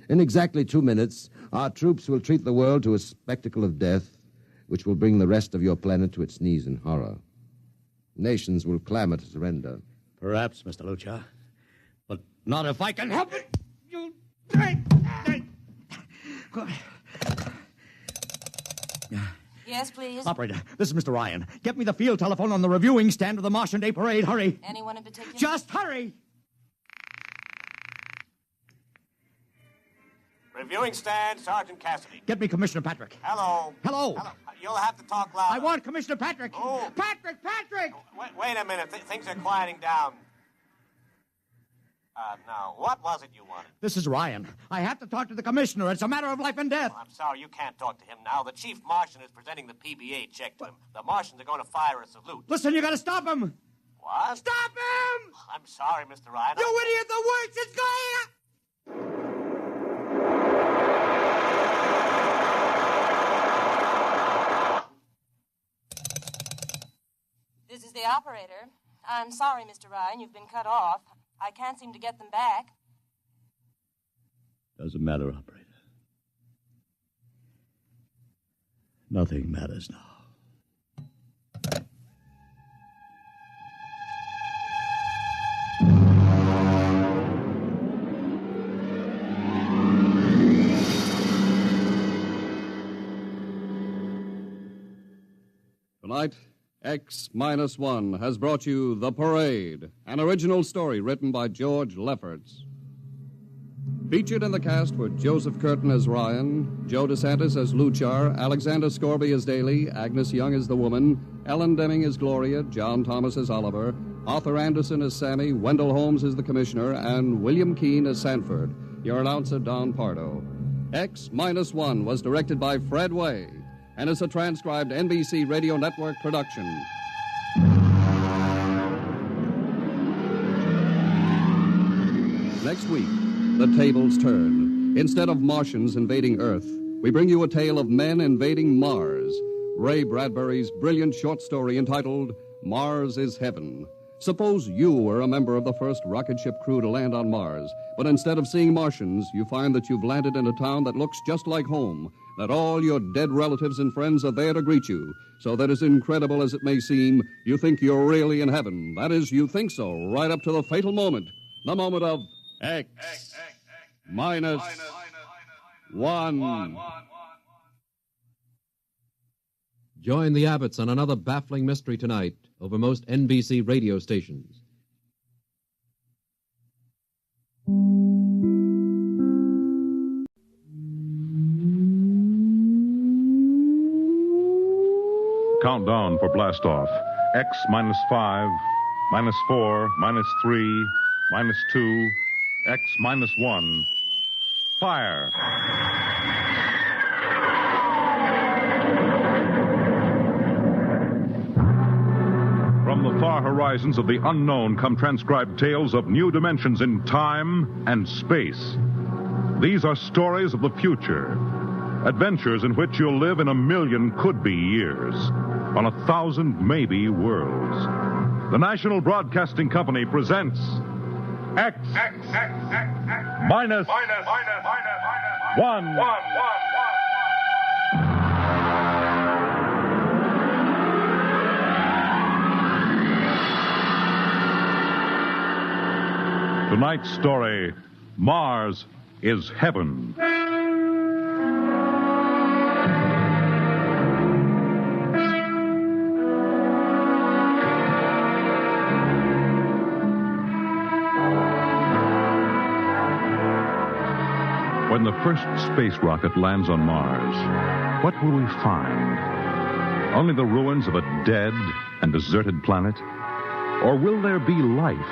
Speaker 12: In exactly 2 minutes, our troops will treat the world to a spectacle of death, which will bring the rest of your planet to its knees in horror. Nations will clamor to surrender.
Speaker 13: Perhaps, Mr. Lucha, but not if I can help it. You...
Speaker 20: Yes, please.
Speaker 13: Operator, this is Mr. Ryan. Get me the field telephone on the reviewing stand of the Martian Day Parade. Hurry.
Speaker 20: Anyone in particular?
Speaker 13: Just hurry.
Speaker 15: Reviewing stand, Sergeant Cassidy.
Speaker 13: Get me Commissioner Patrick.
Speaker 15: Hello.
Speaker 13: Hello.
Speaker 15: You'll have to talk louder.
Speaker 13: I want Commissioner Patrick.
Speaker 15: Oh.
Speaker 13: Patrick!
Speaker 15: Wait a minute. Things are quieting down. Now, what was it you wanted?
Speaker 13: This is Ryan. I have to talk to the commissioner. It's a matter of life and death.
Speaker 15: I'm sorry, you can't talk to him now. The chief Martian is presenting the PBA check to him. The Martians are going to fire a salute.
Speaker 13: Listen, you got to stop him.
Speaker 15: What?
Speaker 13: Stop him!
Speaker 15: I'm sorry, Mr. Ryan.
Speaker 13: You idiot! The worst is going...
Speaker 20: This is the operator. I'm sorry, Mr. Ryan, you've been cut off. I can't seem to get them back.
Speaker 13: Doesn't matter, operator. Nothing matters now.
Speaker 1: Tonight, X-1 has brought you The Parade, an original story written by George Lefferts. Featured in the cast were Joseph Curtin as Ryan, Joe DeSantis as Luchar, Alexander Scorby as Daly, Agnes Young as the woman, Ellen Deming as Gloria, John Thomas as Oliver, Arthur Anderson as Sammy, Wendell Holmes as the Commissioner, and William Keane as Sanford. Your announcer, Don Pardo. X-1 was directed by Fred Way and is a transcribed NBC Radio Network production. Next week, the tables turn. Instead of Martians invading Earth, we bring you a tale of men invading Mars. Ray Bradbury's brilliant short story entitled Mars is Heaven. Suppose you were a member of the first rocket ship crew to land on Mars, but instead of seeing Martians, you find that you've landed in a town that looks just like home, that all your dead relatives and friends are there to greet you, so that as incredible as it may seem, you think you're really in heaven. That is, you think so, right up to the fatal moment, the moment of X-1.
Speaker 21: Join the Abbotts on another baffling mystery tonight over most NBC radio stations.
Speaker 22: Countdown for blastoff. X-5, -4, -3, -2, X-1. Fire! From the far horizons of the unknown come transcribed tales of new dimensions in time and space. These are stories of the future, adventures in which you'll live in 1,000,000 could-be years, on 1,000 maybe worlds. The National Broadcasting Company presents X-1. Tonight's story, Mars is Heaven. When the first space rocket lands on Mars, what will we find? Only the ruins of a dead and deserted planet? Or will there be life?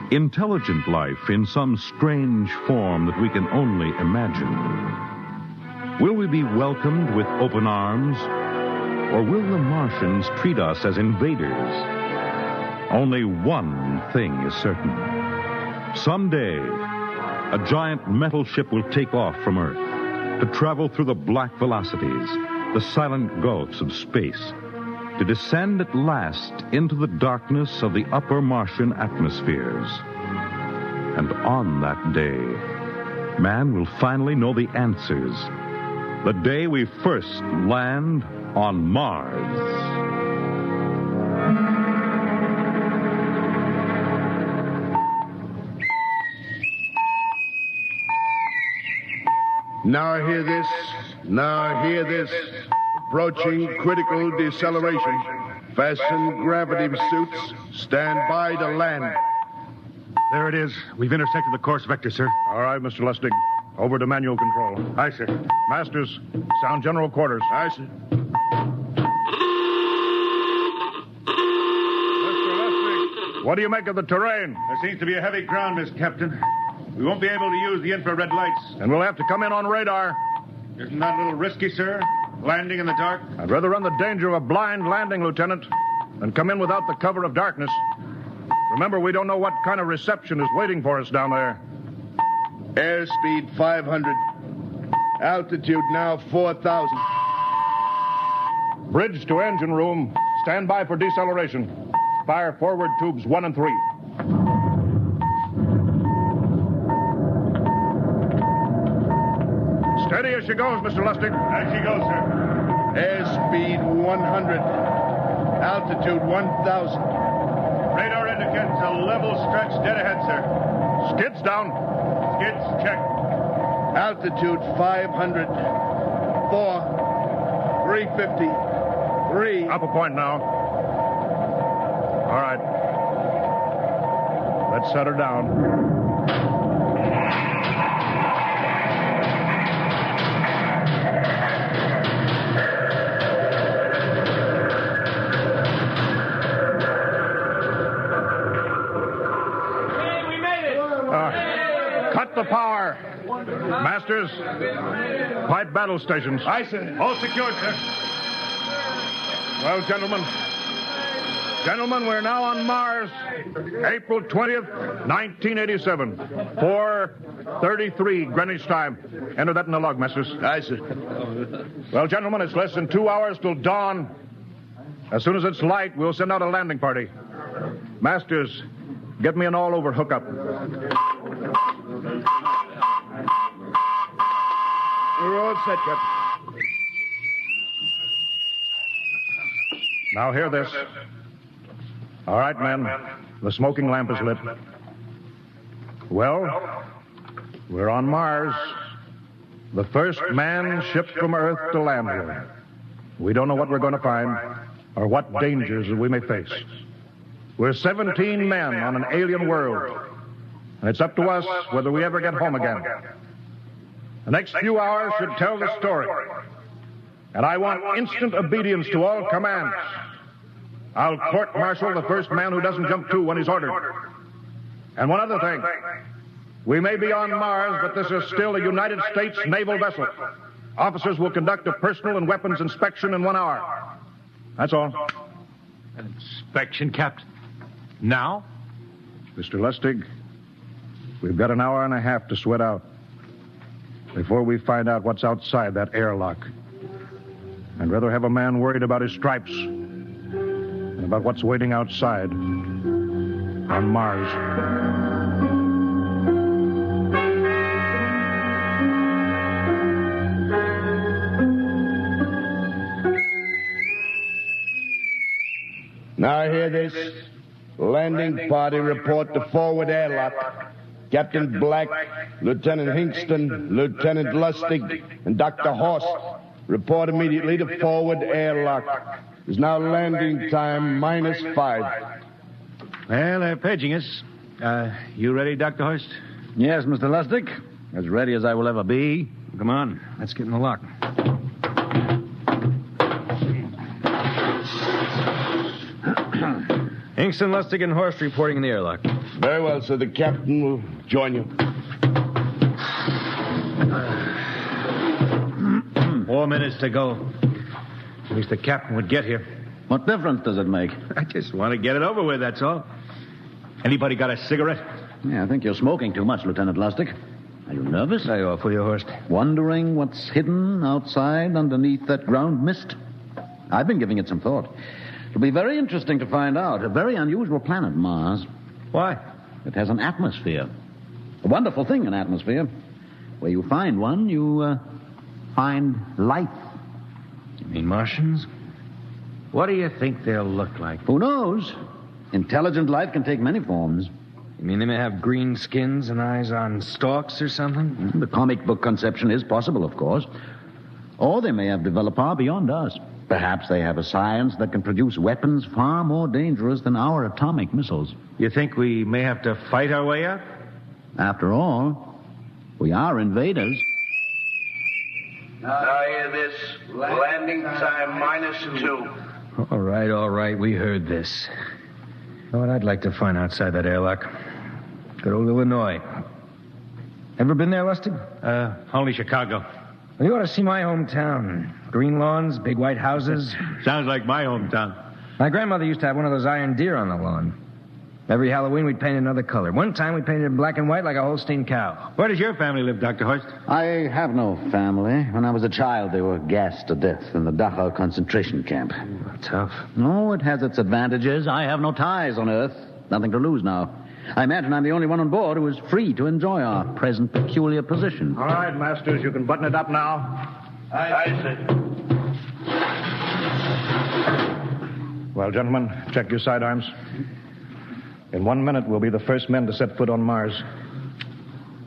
Speaker 22: Intelligent life in some strange form that we can only imagine. Will we be welcomed with open arms, or will the Martians treat us as invaders? Only one thing is certain. Someday, a giant metal ship will take off from Earth to travel through the black velocities, the silent gulfs of space, to descend at last into the darkness of the upper Martian atmospheres. And on that day, man will finally know the answers. The day we first land on Mars.
Speaker 23: Now hear this. Now hear this. Approaching critical deceleration. Fasten gravity suits. Stand by to land.
Speaker 24: There it is. We've intersected the course vector, sir.
Speaker 23: All right, Mr. Lustig. Over to manual control.
Speaker 24: Aye, sir.
Speaker 23: Masters, sound general quarters. Aye, sir. Mr. Lustig, what do you make of the terrain?
Speaker 24: There seems to be a heavy ground, Miss Captain. We won't be able to use the infrared lights.
Speaker 23: And we'll have to come in on radar.
Speaker 24: Isn't that a little risky, sir? Landing in the dark?
Speaker 23: I'd rather run the danger of a blind landing, Lieutenant, than come in without the cover of darkness. Remember, we don't know what kind of reception is waiting for us down there. Airspeed 500. Altitude now 4,000. Bridge to engine room. Stand by for deceleration. Fire forward tubes 1 and 3. Steady as she goes, Mr. Lustig.
Speaker 24: As she goes, sir.
Speaker 23: Airspeed 100. Altitude 1,000.
Speaker 24: Radar indicates a level stretch dead ahead, sir.
Speaker 23: Skids down.
Speaker 24: Skids check.
Speaker 23: Altitude 500. 4. 350. 3. Up a point now. All right. Let's set her down. Cut the power. Masters, pipe battle stations.
Speaker 24: Aye, sir. All secured, sir.
Speaker 23: Well, gentlemen, we're now on Mars, April 20th, 1987, 4:33 Greenwich time. Enter that in the log, Masters.
Speaker 24: Aye, sir.
Speaker 23: Well, gentlemen, it's less than 2 hours till dawn. As soon as it's light, we'll send out a landing party. Masters, get me an all-over hookup.
Speaker 24: We're all set, Captain.
Speaker 23: Now hear this. All right, men. The smoking lamp is lit. Well, we're on Mars. The first man shipped from Earth to land here. We don't know what we're going to find or what dangers we may face. We're 17 men on an alien world, and it's up to us whether we ever get home again. The next few hours should tell the story, and I want instant obedience to all commands. I'll court-martial the first man who doesn't jump to when he's ordered. And one other thing. We may be on Mars, but this is still a United States naval vessel. Officers will conduct a personal and weapons inspection in 1 hour. That's all.
Speaker 24: An inspection, Captain? Now?
Speaker 23: Mr. Lustig, we've got an hour and a half to sweat out before we find out what's outside that airlock. I'd rather have a man worried about his stripes than about what's waiting outside on Mars.
Speaker 3: Now hear this. Landing party report to forward airlock. Captain Black, Lieutenant Hingston, Lieutenant Lustig, and Dr. Horst report immediately to forward airlock. There's now landing time -5.
Speaker 24: Well, they're paging us. You ready, Dr. Horst?
Speaker 4: Yes, Mr. Lustig. As ready as I will ever be.
Speaker 24: Come on, let's get in the lock.
Speaker 7: Hingston, Lustig, and Horst reporting in the airlock.
Speaker 3: Very well, sir. The captain will join you.
Speaker 24: 4 minutes to go. At least the captain would get here.
Speaker 4: What difference does it make?
Speaker 24: I just want to get it over with, that's all. Anybody got a cigarette?
Speaker 4: Yeah, I think you're smoking too much, Lieutenant Lustig. Are you nervous?
Speaker 24: I offer you, Horst.
Speaker 4: Wondering what's hidden outside underneath that ground mist? I've been giving it some thought. It'll be very interesting to find out. A very unusual planet, Mars.
Speaker 24: Why?
Speaker 4: It has an atmosphere. A wonderful thing, an atmosphere. Where you find one, you find life.
Speaker 24: You mean Martians? What do you think they'll look like?
Speaker 4: Who knows? Intelligent life can take many forms.
Speaker 7: You mean they may have green skins and eyes on stalks or something?
Speaker 4: The comic book conception is possible, of course. Or they may have developed far beyond us. Perhaps they have a science that can produce weapons far more dangerous than our atomic missiles.
Speaker 24: You think we may have to fight our way out?
Speaker 4: After all, we are invaders.
Speaker 3: Now hear this. Landing time -2.
Speaker 7: All right. We heard this. You know what I'd like to find outside that airlock? Good old Illinois. Ever been there, Lustig?
Speaker 24: Only Chicago.
Speaker 7: Well, you ought to see my hometown. Green lawns, big white houses.
Speaker 24: Sounds like my hometown.
Speaker 7: My grandmother used to have one of those iron deer on the lawn. Every Halloween, we'd paint another color. One time, we painted it black and white like a Holstein cow.
Speaker 24: Where does your family live, Dr. Horst?
Speaker 4: I have no family. When I was a child, they were gassed to death in the Dachau concentration camp.
Speaker 7: Tough.
Speaker 4: No, it has its advantages. I have no ties on Earth. Nothing to lose now. I imagine I'm the only one on board who is free to enjoy our present peculiar position.
Speaker 23: All right, Masters, you can button it up now.
Speaker 3: Aye, sir.
Speaker 23: Well, gentlemen, check your sidearms. In 1 minute, we'll be the first men to set foot on Mars.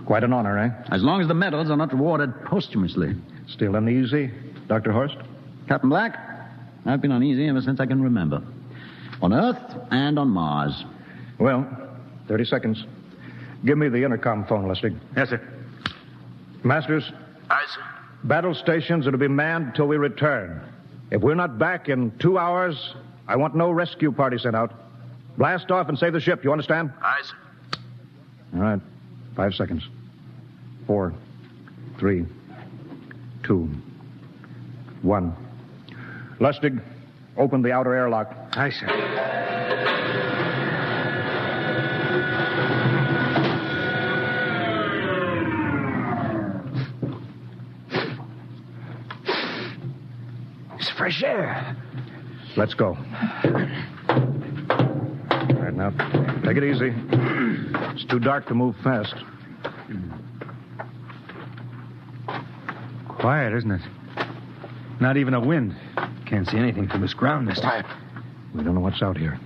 Speaker 23: Quite an honor, eh?
Speaker 4: As long as the medals are not rewarded posthumously.
Speaker 23: Still uneasy, Dr. Horst?
Speaker 4: Captain Black, I've been uneasy ever since I can remember. On Earth and on Mars.
Speaker 23: Well, 30 seconds. Give me the intercom phone, Lustig.
Speaker 24: Yes, sir.
Speaker 23: Masters?
Speaker 24: Aye, sir.
Speaker 23: Battle stations are to be manned till we return. If we're not back in 2 hours, I want no rescue party sent out. Blast off and save the ship, you understand?
Speaker 24: Aye, sir.
Speaker 23: All right. 5 seconds. 4, 3, 2, 1. Lustig, open the outer airlock.
Speaker 24: Aye, sir. It's fresh air.
Speaker 23: Let's go. All right, now, take it easy. It's too dark to move fast.
Speaker 7: Quiet, isn't it? Not even a wind. Can't see anything from this ground, mister.
Speaker 23: Quiet. We don't know what's out here.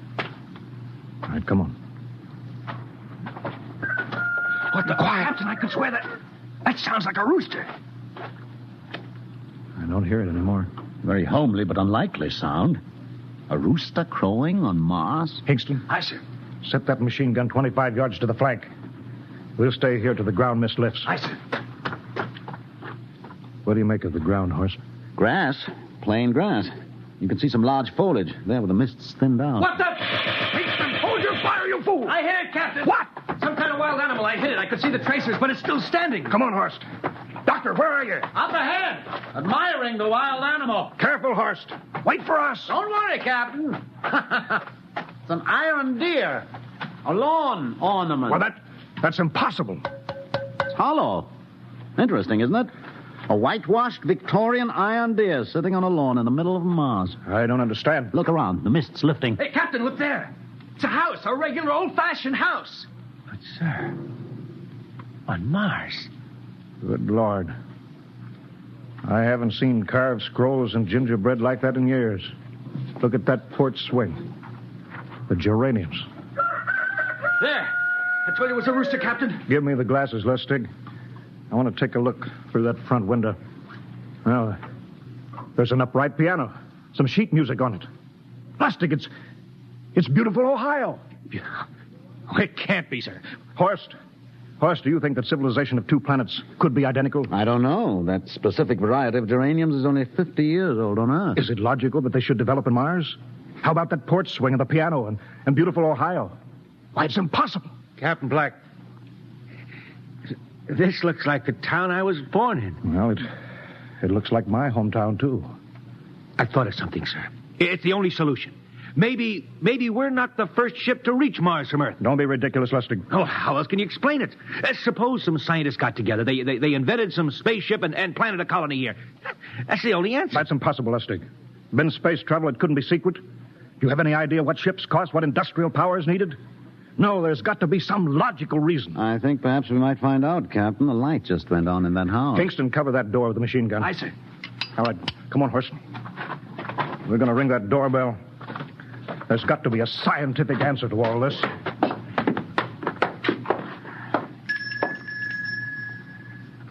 Speaker 23: All right, come on.
Speaker 24: What the quiet? Captain, I could swear that sounds like a rooster.
Speaker 23: I don't hear it anymore.
Speaker 4: Very homely but unlikely sound. A rooster crowing on Mars?
Speaker 23: Hingston.
Speaker 24: Aye, sir.
Speaker 23: Set that machine gun 25 yards to the flank. We'll stay here till the ground mist lifts.
Speaker 24: Aye, sir.
Speaker 23: What do you make of the ground, Horst?
Speaker 4: Grass. Plain grass. You can see some large foliage there where the mist's thinned out.
Speaker 24: What the? Hingston, hold your fire, you fool!
Speaker 14: I hit it, Captain.
Speaker 24: What?
Speaker 14: Some kind of wild animal. I hit it. I could see the tracers, but it's still standing.
Speaker 23: Come on, Horst. Doctor, where are you?
Speaker 19: Up ahead, admiring the wild animal.
Speaker 23: Careful, Horst. Wait for us.
Speaker 19: Don't worry, Captain. It's an iron deer. A lawn ornament.
Speaker 23: Well, that's impossible.
Speaker 4: It's hollow. Interesting, isn't it? A whitewashed Victorian iron deer sitting on a lawn in the middle of Mars.
Speaker 23: I don't understand.
Speaker 4: Look around. The mist's lifting.
Speaker 14: Hey, Captain, look there. It's a house, a regular old-fashioned house.
Speaker 24: But, sir, on Mars.
Speaker 23: Good Lord. I haven't seen carved scrolls and gingerbread like that in years. Look at that port swing. The geraniums.
Speaker 14: There. I told you it was a rooster, Captain.
Speaker 23: Give me the glasses, Lustig. I want to take a look through that front window. Well, there's an upright piano. Some sheet music on it. Lustig, it's beautiful Ohio.
Speaker 24: It can't be, sir.
Speaker 23: Horst, do you think that civilization of 2 planets could be identical?
Speaker 4: I don't know. That specific variety of geraniums is only 50 years old on Earth.
Speaker 23: Is it logical that they should develop in Mars? How about that porch swing and the piano and beautiful Ohio? Why, it's impossible.
Speaker 24: Captain Black, this looks like the town I was born in.
Speaker 23: Well, it looks like my hometown, too.
Speaker 24: I thought of something, sir. It's the only solution. Maybe we're not the first ship to reach Mars from Earth.
Speaker 23: Don't be ridiculous, Lustig.
Speaker 24: Oh, how else can you explain it? Suppose some scientists got together. They invented some spaceship and planted a colony here. That's the only answer.
Speaker 23: That's impossible, Lustig. Been space travel, it couldn't be secret. Do you have any idea what ships cost, what industrial power is needed? No, there's got to be some logical reason.
Speaker 4: I think perhaps we might find out, Captain. The light just went on in that house.
Speaker 23: Kingston, cover that door with the machine gun.
Speaker 24: Aye, sir.
Speaker 23: All right, come on, Horst. We're going to ring that doorbell. There's got to be a scientific answer to all this.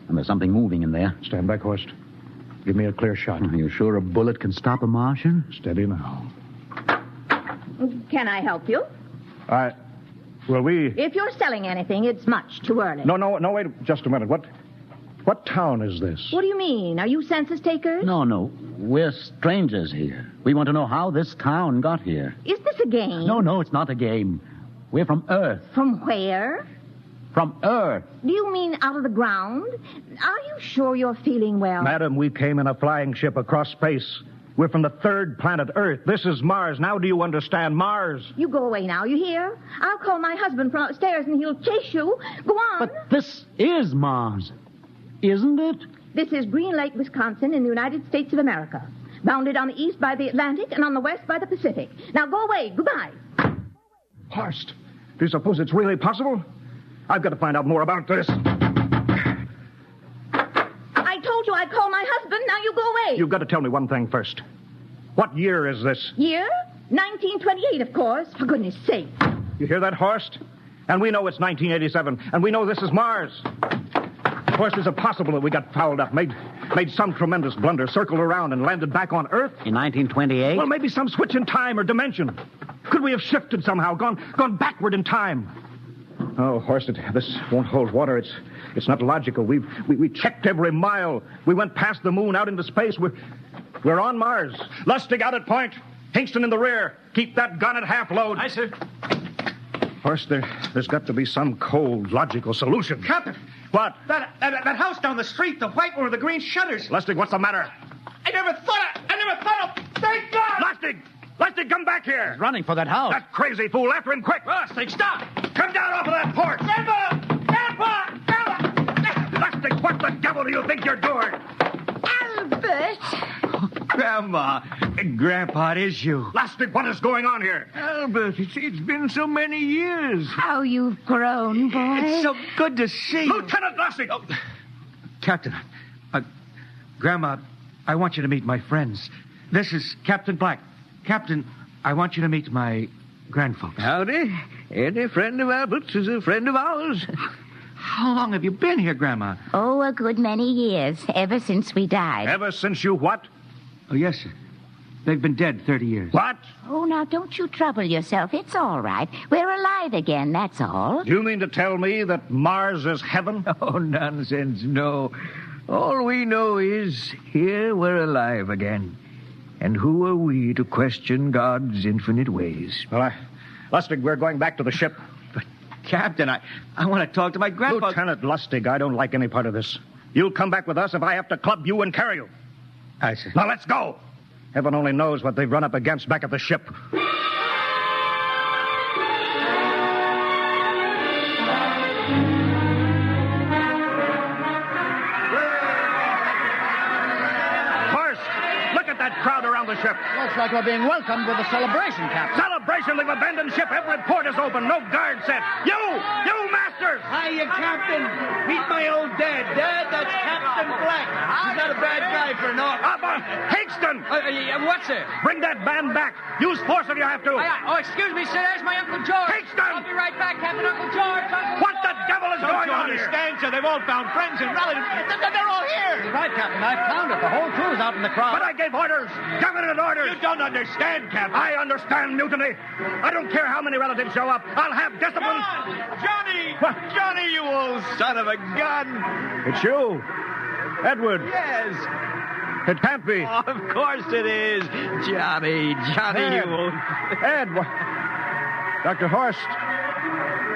Speaker 4: And there's something moving in there.
Speaker 23: Stand back, Horst. Give me a clear shot.
Speaker 4: Are you sure a bullet can stop a Martian?
Speaker 23: Steady now.
Speaker 5: Can I help you? If you're selling anything, it's much too early.
Speaker 23: No, wait just a minute. What town is this?
Speaker 5: What do you mean? Are you census takers?
Speaker 4: No. We're strangers here. We want to know how this town got here.
Speaker 5: Is this a game?
Speaker 4: No, it's not a game. We're from Earth.
Speaker 5: From where?
Speaker 4: From Earth.
Speaker 5: Do you mean out of the ground? Are you sure you're feeling well?
Speaker 23: Madam, we came in a flying ship across space. We're from the 3rd planet, Earth. This is Mars. Now do you understand? Mars.
Speaker 5: You go away now, you hear? I'll call my husband from upstairs and he'll chase you. Go on.
Speaker 4: But this is Mars, isn't it?
Speaker 5: This is Green Lake, Wisconsin, in the United States of America. Bounded on the east by the Atlantic and on the west by the Pacific. Now go away. Goodbye.
Speaker 23: Horst, do you suppose it's really possible? I've got to find out more about this.
Speaker 5: I told you I'd call my husband. Now you go away.
Speaker 23: You've got to tell me one thing first. What year is this?
Speaker 5: Year? 1928, of course. For goodness sake.
Speaker 23: You hear that, Horst? And we know it's 1987, and we know this is Mars. Of course, is it possible that we got fouled up, made some tremendous blunder, circled around, and landed back on Earth?
Speaker 4: In 1928?
Speaker 23: Well, maybe some switch in time or dimension. Could we have shifted somehow, gone backward in time? Oh, Horst, this won't hold water. It's not logical. We checked every mile. We went past the moon, out into space. We're on Mars. Lustig out at point. Hingston in the rear. Keep that gun at half load.
Speaker 24: Aye, sir.
Speaker 23: Horst, there's got to be some cold, logical solution.
Speaker 24: Captain!
Speaker 23: What?
Speaker 24: That house down the street, the white one with the green shutters.
Speaker 23: Lustig, what's the matter?
Speaker 24: I never thought of... Thank God!
Speaker 23: Lustig, come back here!
Speaker 4: He's running for that house.
Speaker 23: That crazy fool, after him, quick!
Speaker 24: Lustig, stop!
Speaker 23: Come down off of that porch!
Speaker 24: Grandpa!
Speaker 23: Lustig, what the devil do you think you're doing?
Speaker 5: Albert!
Speaker 24: Grandma, Grandpa, it is you.
Speaker 23: Lustig, what is going on here?
Speaker 24: Albert, it's been so many years.
Speaker 5: How you've grown, boy.
Speaker 24: It's so good to see you.
Speaker 23: Lieutenant Lustig! Oh.
Speaker 24: Captain, Grandma, I want you to meet my friends. This is Captain Black. Captain, I want you to meet my grandfolks.
Speaker 2: Howdy. Any friend of Albert's is a friend of ours.
Speaker 24: How long have you been here, Grandma?
Speaker 5: Oh, a good many years, ever since we died.
Speaker 23: Ever since you what?
Speaker 24: Oh, yes, sir. They've been dead 30 years.
Speaker 23: What?
Speaker 5: Oh, now, don't you trouble yourself. It's all right. We're alive again, that's all.
Speaker 23: Do you mean to tell me that Mars is heaven?
Speaker 2: Oh, nonsense, no. All we know is here we're alive again. And who are we to question God's infinite ways?
Speaker 23: Well, Lustig, we're going back to the ship.
Speaker 24: But, Captain, I want to talk to my grandpa.
Speaker 23: Lieutenant Lustig, I don't like any part of this. You'll come back with us if I have to club you and carry you.
Speaker 24: Aye, sir.
Speaker 23: Now, let's go. Heaven only knows what they've run up against back at the ship. Crowd around the ship.
Speaker 4: Looks like we're being welcomed with a celebration, Captain.
Speaker 23: Celebration? They've abandoned ship. Every port is open. No guard set. You masters!
Speaker 24: Hiya, Captain. Meet my old dad. Dad, that's Captain Black. He's not a bad guy for an officer.
Speaker 23: Hingston!
Speaker 24: What's it?
Speaker 23: Bring that band back. Use force if you have to.
Speaker 19: Oh, excuse me, sir. There's my Uncle George.
Speaker 23: Hingston!
Speaker 19: I'll be right back, Captain. Uncle George.
Speaker 23: What the devil is going on here?
Speaker 24: Understand, sir? They've all found friends and relatives. They're all here.
Speaker 4: You're right, Captain. I've found it. The whole crew's out in the crowd.
Speaker 23: But I gave orders. Definite orders.
Speaker 24: You don't understand, Captain.
Speaker 23: I understand mutiny. I don't care how many relatives show up. I'll have discipline.
Speaker 24: Johnny!
Speaker 23: What?
Speaker 24: Johnny, you old son of a gun!
Speaker 23: It's you. Edward.
Speaker 24: Yes.
Speaker 23: It can't be.
Speaker 24: Oh, of course it is. Johnny,
Speaker 23: Ed.
Speaker 24: you old...
Speaker 23: Ed. Dr. Horst.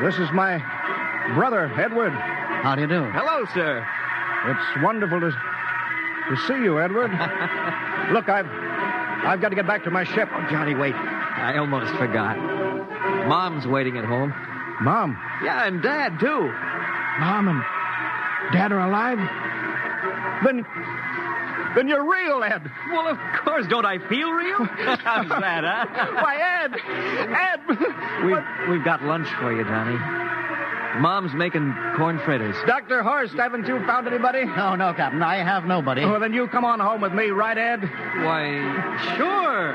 Speaker 23: This is my brother, Edward.
Speaker 4: How do you do?
Speaker 24: Hello, sir.
Speaker 23: It's wonderful to see you, Edward. Look, I've got to get back to my ship.
Speaker 2: Oh, Johnny, wait. I almost forgot. Mom's waiting at home.
Speaker 23: Mom?
Speaker 2: Yeah, and Dad, too.
Speaker 23: Mom and Dad are alive? Then you're real, Ed.
Speaker 2: Well, of course. Don't I feel real? How's that, huh?
Speaker 23: Why, Ed!
Speaker 2: We've got lunch for you, Johnny. Mom's making corn fritters.
Speaker 23: Dr. Horst, haven't you found anybody?
Speaker 4: No, Captain. I have nobody.
Speaker 23: Well, then you come on home with me, right, Ed?
Speaker 2: Why, sure.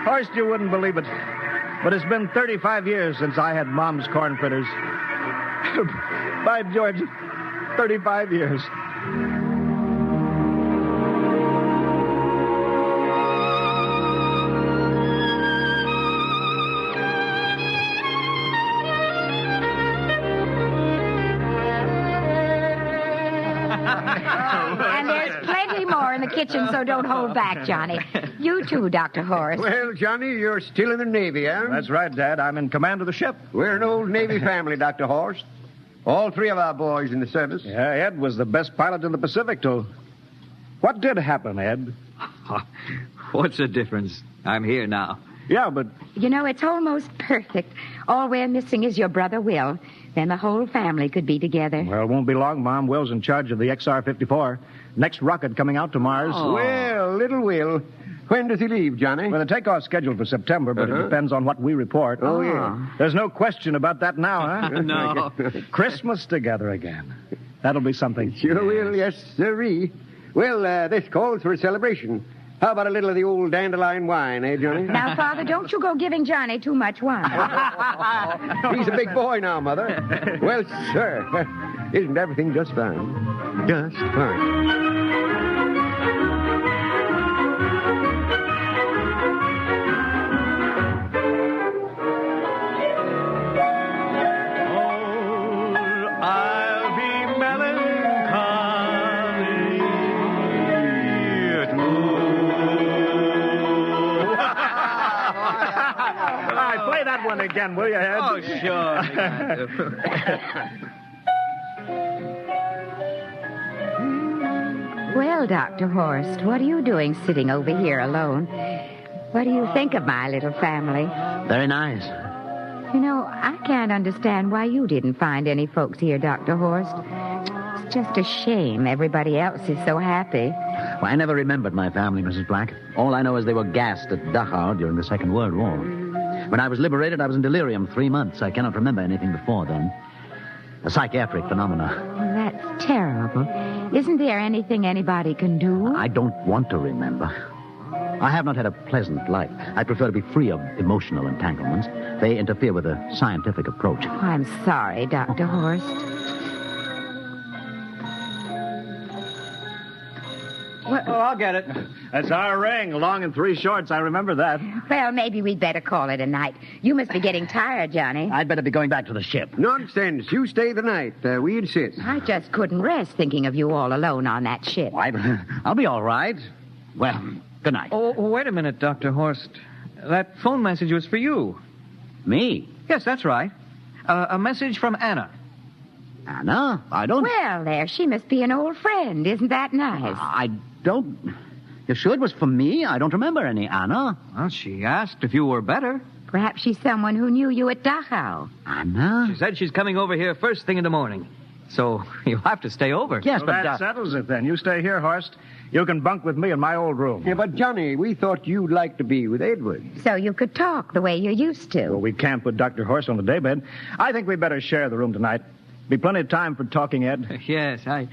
Speaker 23: Horst, you wouldn't believe it, but it's been 35 years since I had Mom's corn fritters. By George, 35 years.
Speaker 5: And there's plenty more in the kitchen, so don't hold back, Johnny. You too, Dr. Horst.
Speaker 6: Well, Johnny, you're still in the Navy, huh?
Speaker 23: That's right, Dad. I'm in command of the ship.
Speaker 6: We're an old Navy family, Dr. Horst. All three of our boys in the service.
Speaker 23: Yeah, Ed was the best pilot in the Pacific, too. What did happen, Ed?
Speaker 2: What's the difference? I'm here now.
Speaker 23: Yeah, but...
Speaker 5: You know, it's almost perfect. All we're missing is your brother, Will. Then the whole family could be together.
Speaker 23: Well, it won't be long, Mom. Will's in charge of the XR-54. Next rocket coming out to Mars.
Speaker 6: Oh. Well, little Will. When does he leave, Johnny?
Speaker 23: Well, the takeoff's scheduled for September, but it depends on what we report.
Speaker 6: Oh, yeah.
Speaker 23: There's no question about that now, huh?
Speaker 2: No.
Speaker 23: Christmas together again. That'll be something.
Speaker 6: Sure will, yes, sirree. Well, this calls for a celebration. How about a little of the old dandelion wine, eh, Johnny?
Speaker 5: Now, Father, don't you go giving Johnny too much wine.
Speaker 6: He's a big boy now, Mother. Well, sir, isn't everything just fine? Just fine.
Speaker 23: Play that one again, will you, Ed?
Speaker 24: Oh, sure.
Speaker 5: Well, Dr. Horst, what are you doing sitting over here alone? What do you think of my little family?
Speaker 4: Very nice.
Speaker 5: You know, I can't understand why you didn't find any folks here, Dr. Horst. It's just a shame everybody else is so happy.
Speaker 4: Well, I never remembered my family, Mrs. Black. All I know is they were gassed at Dachau during the Second World War. When I was liberated, I was in delirium 3 months. I cannot remember anything before then. A psychiatric phenomena.
Speaker 5: Well, that's terrible. Isn't there anything anybody can do?
Speaker 4: I don't want to remember. I have not had a pleasant life. I prefer to be free of emotional entanglements. They interfere with a scientific approach.
Speaker 5: Oh, I'm sorry, Dr. Horst.
Speaker 23: Oh, I'll get it. That's our ring, long and 3 shorts. I remember that.
Speaker 5: Well, maybe we'd better call it a night. You must be getting tired, Johnny.
Speaker 4: I'd better be going back to the ship.
Speaker 6: Nonsense. You stay the night. We insist.
Speaker 5: I just couldn't rest thinking of you all alone on that ship.
Speaker 4: I'll be all right. Well, good night.
Speaker 24: Oh, wait a minute, Dr. Horst. That phone message was for you.
Speaker 4: Me?
Speaker 24: Yes, that's right. A message from Anna.
Speaker 4: Anna? I don't...
Speaker 5: Well, there, she must be an old friend. Isn't that nice?
Speaker 4: I don't... You sure it was for me? I don't remember any Anna.
Speaker 24: Well, she asked if you were better.
Speaker 5: Perhaps she's someone who knew you at Dachau.
Speaker 4: Anna?
Speaker 24: She said she's coming over here first thing in the morning. So you'll have to stay over.
Speaker 23: Yes, well, but... that settles it, then. You stay here, Horst. You can bunk with me in my old room.
Speaker 6: Yeah, but, Johnny, we thought you'd like to be with Edward.
Speaker 5: So you could talk the way you used to.
Speaker 23: Well, we can't put Dr. Horst on the daybed. I think we better share the room tonight. Be plenty of time for talking, Ed.
Speaker 24: Yes, I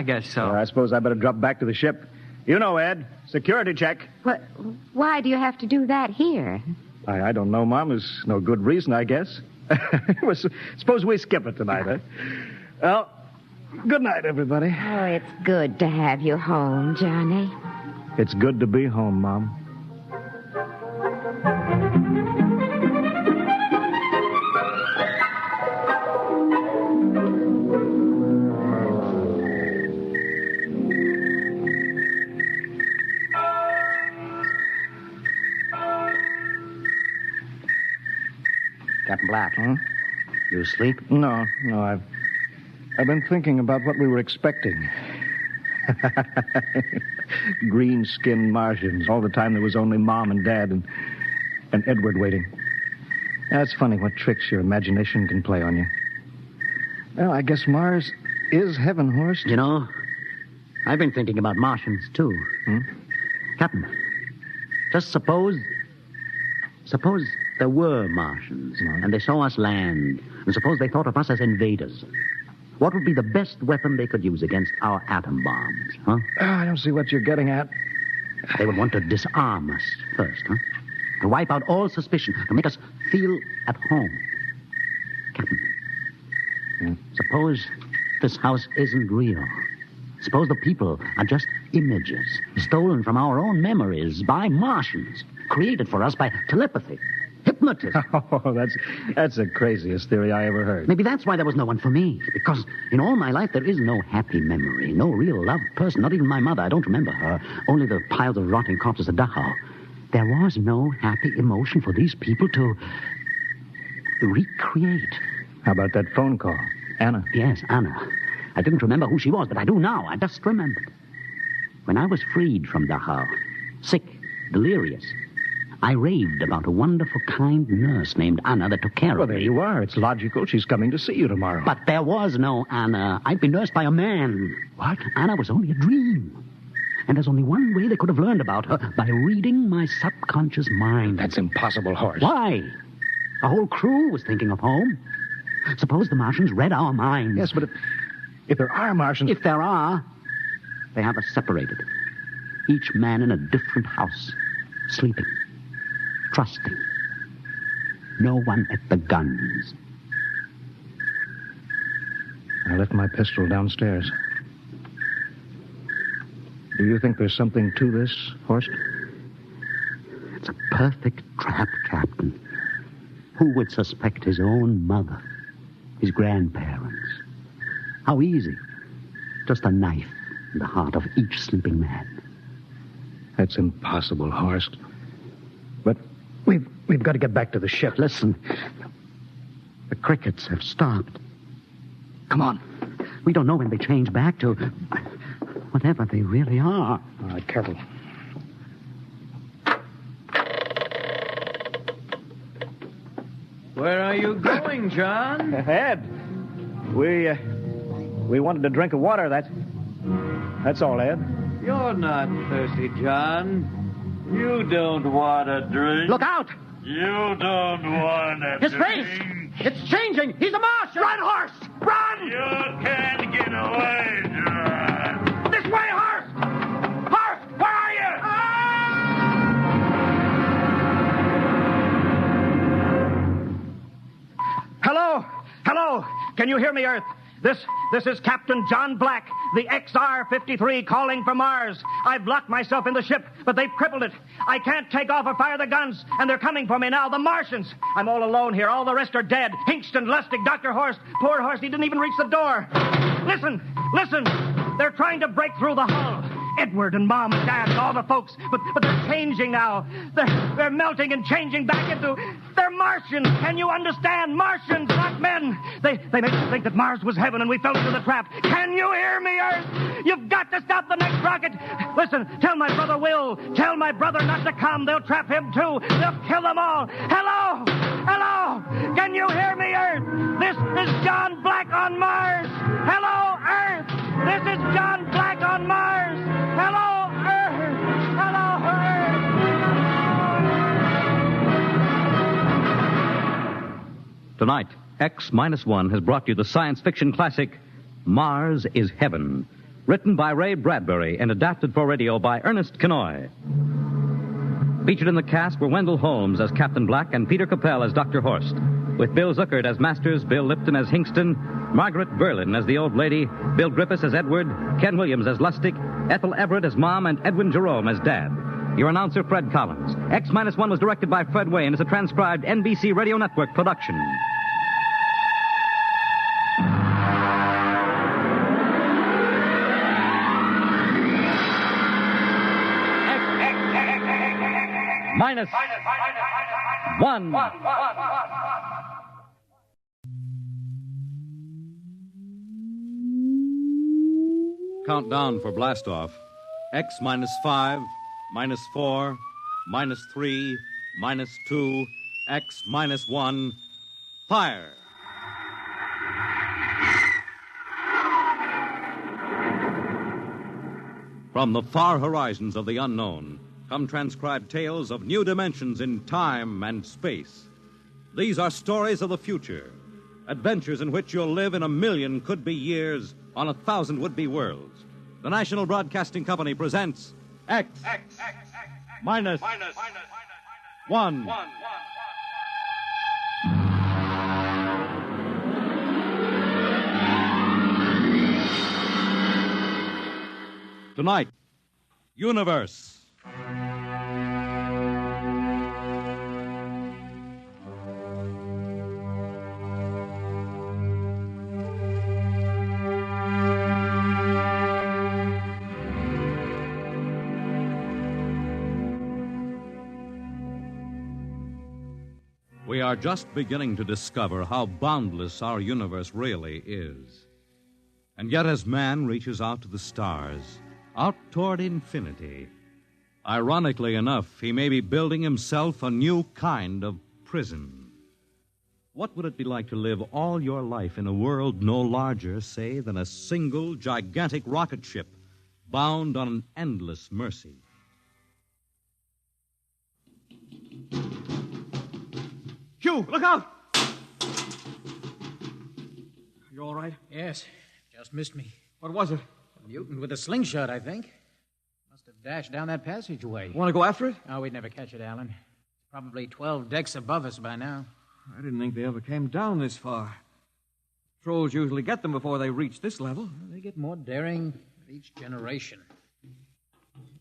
Speaker 24: guess so.
Speaker 23: I suppose I better drop back to the ship. You know, Ed, security check.
Speaker 5: What? Why do you have to do that here?
Speaker 23: I don't know, Mom. There's no good reason, I guess. Suppose we skip it tonight, eh? Well, good night, everybody.
Speaker 5: Oh, it's good to have you home, Johnny.
Speaker 23: It's good to be home, Mom.
Speaker 4: Captain Black.
Speaker 23: Huh?
Speaker 4: You asleep?
Speaker 23: No. I've been thinking about what we were expecting. Green-skinned Martians. All the time there was only Mom and Dad and Edward waiting. That's funny what tricks your imagination can play on you. Well, I guess Mars is heaven, Horst.
Speaker 4: You know, I've been thinking about Martians, too. Captain, just suppose there were Martians, and they saw us land, and suppose they thought of us as invaders. What would be the best weapon they could use against our atom bombs, huh?
Speaker 23: I don't see what you're getting at.
Speaker 4: They would want to disarm us first, huh? To wipe out all suspicion, to make us feel at home. Captain, suppose this house isn't real. Suppose the people are just images, stolen from our own memories by Martians, created for us by telepathy. Hypnotism.
Speaker 23: Oh, that's the craziest theory I ever heard.
Speaker 4: Maybe that's why there was no one for me. Because in all my life, there is no happy memory, no real loved person, not even my mother. I don't remember her. Only the piles of rotting corpses at Dachau. There was no happy emotion for these people to recreate.
Speaker 23: How about that phone call? Anna?
Speaker 4: Yes, Anna. I didn't remember who she was, but I do now. I just remembered. When I was freed from Dachau, sick, delirious, I raved about a wonderful, kind nurse named Anna that took care of me.
Speaker 23: Well, there you are. It's logical. She's coming to see you tomorrow.
Speaker 4: But there was no Anna. I'd been nursed by a man.
Speaker 23: What?
Speaker 4: Anna was only a dream. And there's only one way they could have learned about her, by reading my subconscious mind.
Speaker 23: That's impossible, Horst.
Speaker 4: Why? The whole crew was thinking of home. Suppose the Martians read our minds.
Speaker 23: Yes, but if there are Martians...
Speaker 4: If there are, they have us separated. Each man in a different house, sleeping, trusting. No one at the guns.
Speaker 8: I left my pistol downstairs. Do you think there's something to this, Horst?
Speaker 4: It's a perfect trap, Captain. Who would suspect his own mother, his grandparents? How easy. Just a knife in the heart of each sleeping man.
Speaker 8: That's impossible, Horst. But we've got to get back to the ship.
Speaker 4: Listen. The crickets have stopped. Come on. We don't know when they change back to whatever they really are.
Speaker 8: All right, careful.
Speaker 2: Where are you going, John?
Speaker 8: Ed, we wanted a drink of water. That's all, Ed.
Speaker 2: You're not thirsty, John. You don't want a drink.
Speaker 4: Look out!
Speaker 2: You don't want a
Speaker 4: His
Speaker 2: drink.
Speaker 4: face! It's changing! He's a Martian! Run, Horst! Run!
Speaker 2: You can't get away, John.
Speaker 4: This way, Horst! Horst, where are you?
Speaker 8: Hello? Hello? Can you hear me, Earth? This is Captain John Black, the XR-53 calling from Mars. I've locked myself in the ship, but they've crippled it. I can't take off or fire the guns, and they're coming for me now, the Martians. I'm all alone here. All the rest are dead. Hingston, Lustig, Dr. Horst. Poor Horst, he didn't even reach the door. Listen. They're trying to break through the hull. Edward and Mom and Dad and all the folks, but they're changing now. They're melting and changing back into... They're Martians. Can you understand? Martians, not men. They made us think that Mars was heaven and we fell into the trap. Can you hear me, Earth? You've got to stop the next rocket. Listen, tell my brother Will. Tell my brother not to come. They'll trap him too. They'll kill them all. Hello? Can you hear me, Earth? This is John Black on Mars. Hello, Earth. This is John Black on Mars. Hello, Earth. Hello, Earth.
Speaker 9: Tonight, X-1 has brought you the science fiction classic, Mars is Heaven, written by Ray Bradbury and adapted for radio by Ernest Kenoy. Featured in the cast were Wendell Holmes as Captain Black and Peter Capell as Dr. Horst, with Bill Zuckert as Masters, Bill Lipton as Hingston, Margaret Berlin as the old lady, Bill Griffiths as Edward, Ken Williams as Lustig, Ethel Everett as Mom, and Edwin Jerome as Dad. Your announcer, Fred Collins. X-1 was directed by Fred Wayne and is a transcribed NBC Radio Network production. Minus one.
Speaker 21: Countdown for blastoff. X -5, -4, -3, -2, X -1. Fire! From the far horizons of the unknown come transcribed tales of new dimensions in time and space. These are stories of the future, adventures in which you'll live in 1,000,000 could-be years on 1,000 would-be worlds. The National Broadcasting Company presents X minus one. Tonight, Universe. We are just beginning to discover how boundless our universe really is. And yet, as man reaches out to the stars, out toward infinity, ironically enough, he may be building himself a new kind of prison. What would it be like to live all your life in a world no larger, say, than a single gigantic rocket ship bound on an endless mercy?
Speaker 10: Hugh, look out! You all right?
Speaker 16: Yes, just missed me.
Speaker 10: What was it?
Speaker 16: A mutant with a slingshot, I think. Must have
Speaker 11: dash down that passageway.
Speaker 10: Want to go after it?
Speaker 11: Oh, we'd never catch it, Alan. It's probably 12 decks above us by now.
Speaker 10: I didn't think they ever came down this far. Trolls usually get them before they reach this level.
Speaker 11: Well, they get more daring with each generation.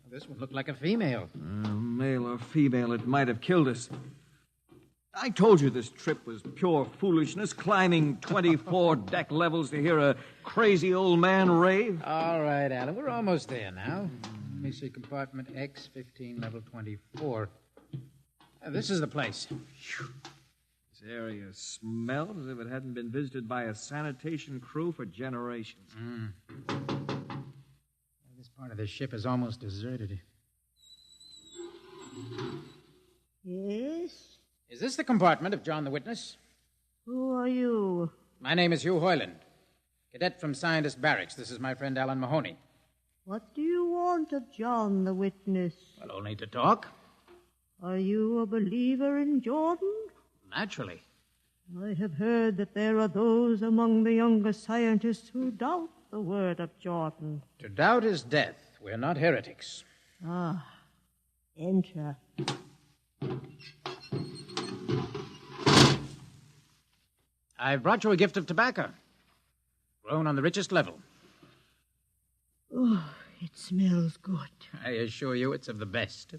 Speaker 11: This one looked like a female.
Speaker 10: Male or female, it might have killed us. I told you this trip was pure foolishness, climbing 24 deck levels to hear a crazy old man rave.
Speaker 11: All right, Alan, we're almost there now. Let me see, compartment X, 15, level 24. This is the place.
Speaker 10: This area smelled as if it hadn't been visited by a sanitation crew for generations.
Speaker 11: This part of the ship is almost deserted.
Speaker 16: Yes?
Speaker 11: Is this the compartment of John the Witness?
Speaker 16: Who are you?
Speaker 11: My name is Hugh Hoyland, cadet from Scientist Barracks. This is my friend Alan Mahoney.
Speaker 16: What do you want of John the Witness?
Speaker 11: Well, only to talk.
Speaker 16: Are you a believer in Jordan?
Speaker 11: Naturally.
Speaker 16: I have heard that there are those among the younger scientists who doubt the word of Jordan.
Speaker 11: To doubt is death. We're not heretics.
Speaker 16: Ah, enter.
Speaker 11: I've brought you a gift of tobacco, grown on the richest level.
Speaker 16: Oh, it smells good.
Speaker 11: I assure you it's of the best.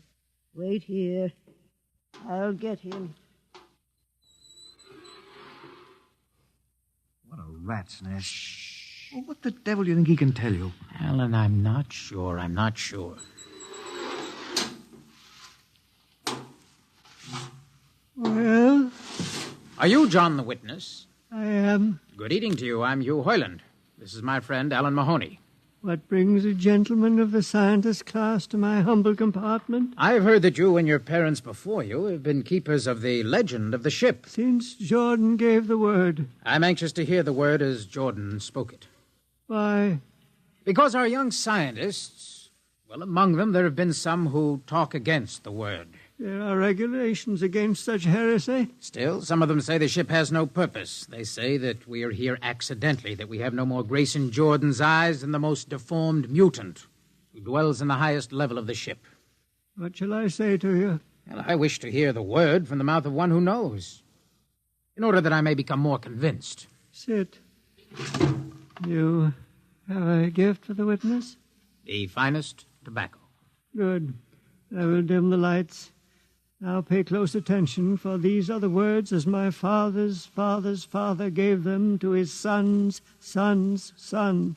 Speaker 16: Wait here. I'll get him.
Speaker 24: What a rat's nest. Well, what the devil do you think he can tell you?
Speaker 11: Alan, I'm not sure.
Speaker 16: Well?
Speaker 11: Are you John the Witness?
Speaker 16: I am.
Speaker 11: Good evening to you. I'm Hugh Hoyland. This is my friend, Alan Mahoney.
Speaker 16: What brings a gentleman of the scientist class to my humble compartment?
Speaker 11: I've heard that you and your parents before you have been keepers of the legend of the ship.
Speaker 16: Since Jordan gave the word.
Speaker 11: I'm anxious to hear the word as Jordan spoke it.
Speaker 16: Why?
Speaker 11: Because our young scientists, well, among them there have been some who talk against the word.
Speaker 16: There are regulations against such heresy.
Speaker 11: Still, some of them say the ship has no purpose. They say that we are here accidentally, that we have no more grace in Jordan's eyes than the most deformed mutant who dwells in the highest level of the ship.
Speaker 16: What shall I say to you?
Speaker 11: Well, I wish to hear the word from the mouth of one who knows, in order that I may become more convinced.
Speaker 16: Sit. You have a gift for the witness?
Speaker 11: The finest tobacco.
Speaker 16: Good. I will dim the lights. Now pay close attention, for these are the words as my father's father's father gave them to his son's son's son.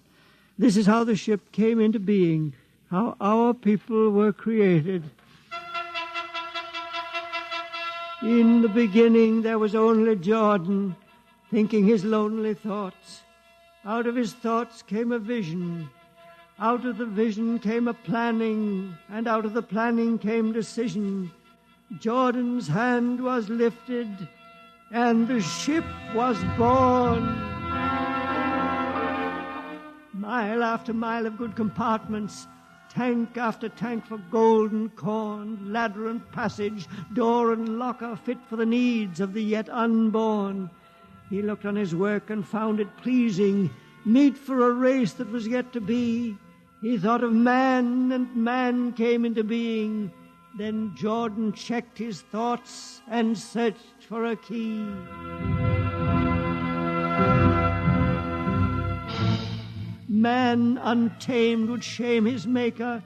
Speaker 16: This is how the ship came into being, how our people were created. In the beginning there was only Jordan, thinking his lonely thoughts. Out of his thoughts came a vision. Out of the vision came a planning, and out of the planning came decision. Jordan's hand was lifted, and the ship was born. Mile after mile of good compartments, tank after tank for gold and corn, ladder and passage, door and locker fit for the needs of the yet unborn. He looked on his work and found it pleasing, meet for a race that was yet to be. He thought of man, and man came into being. Then Jordan checked his thoughts and searched for a key. Man untamed would shame his maker.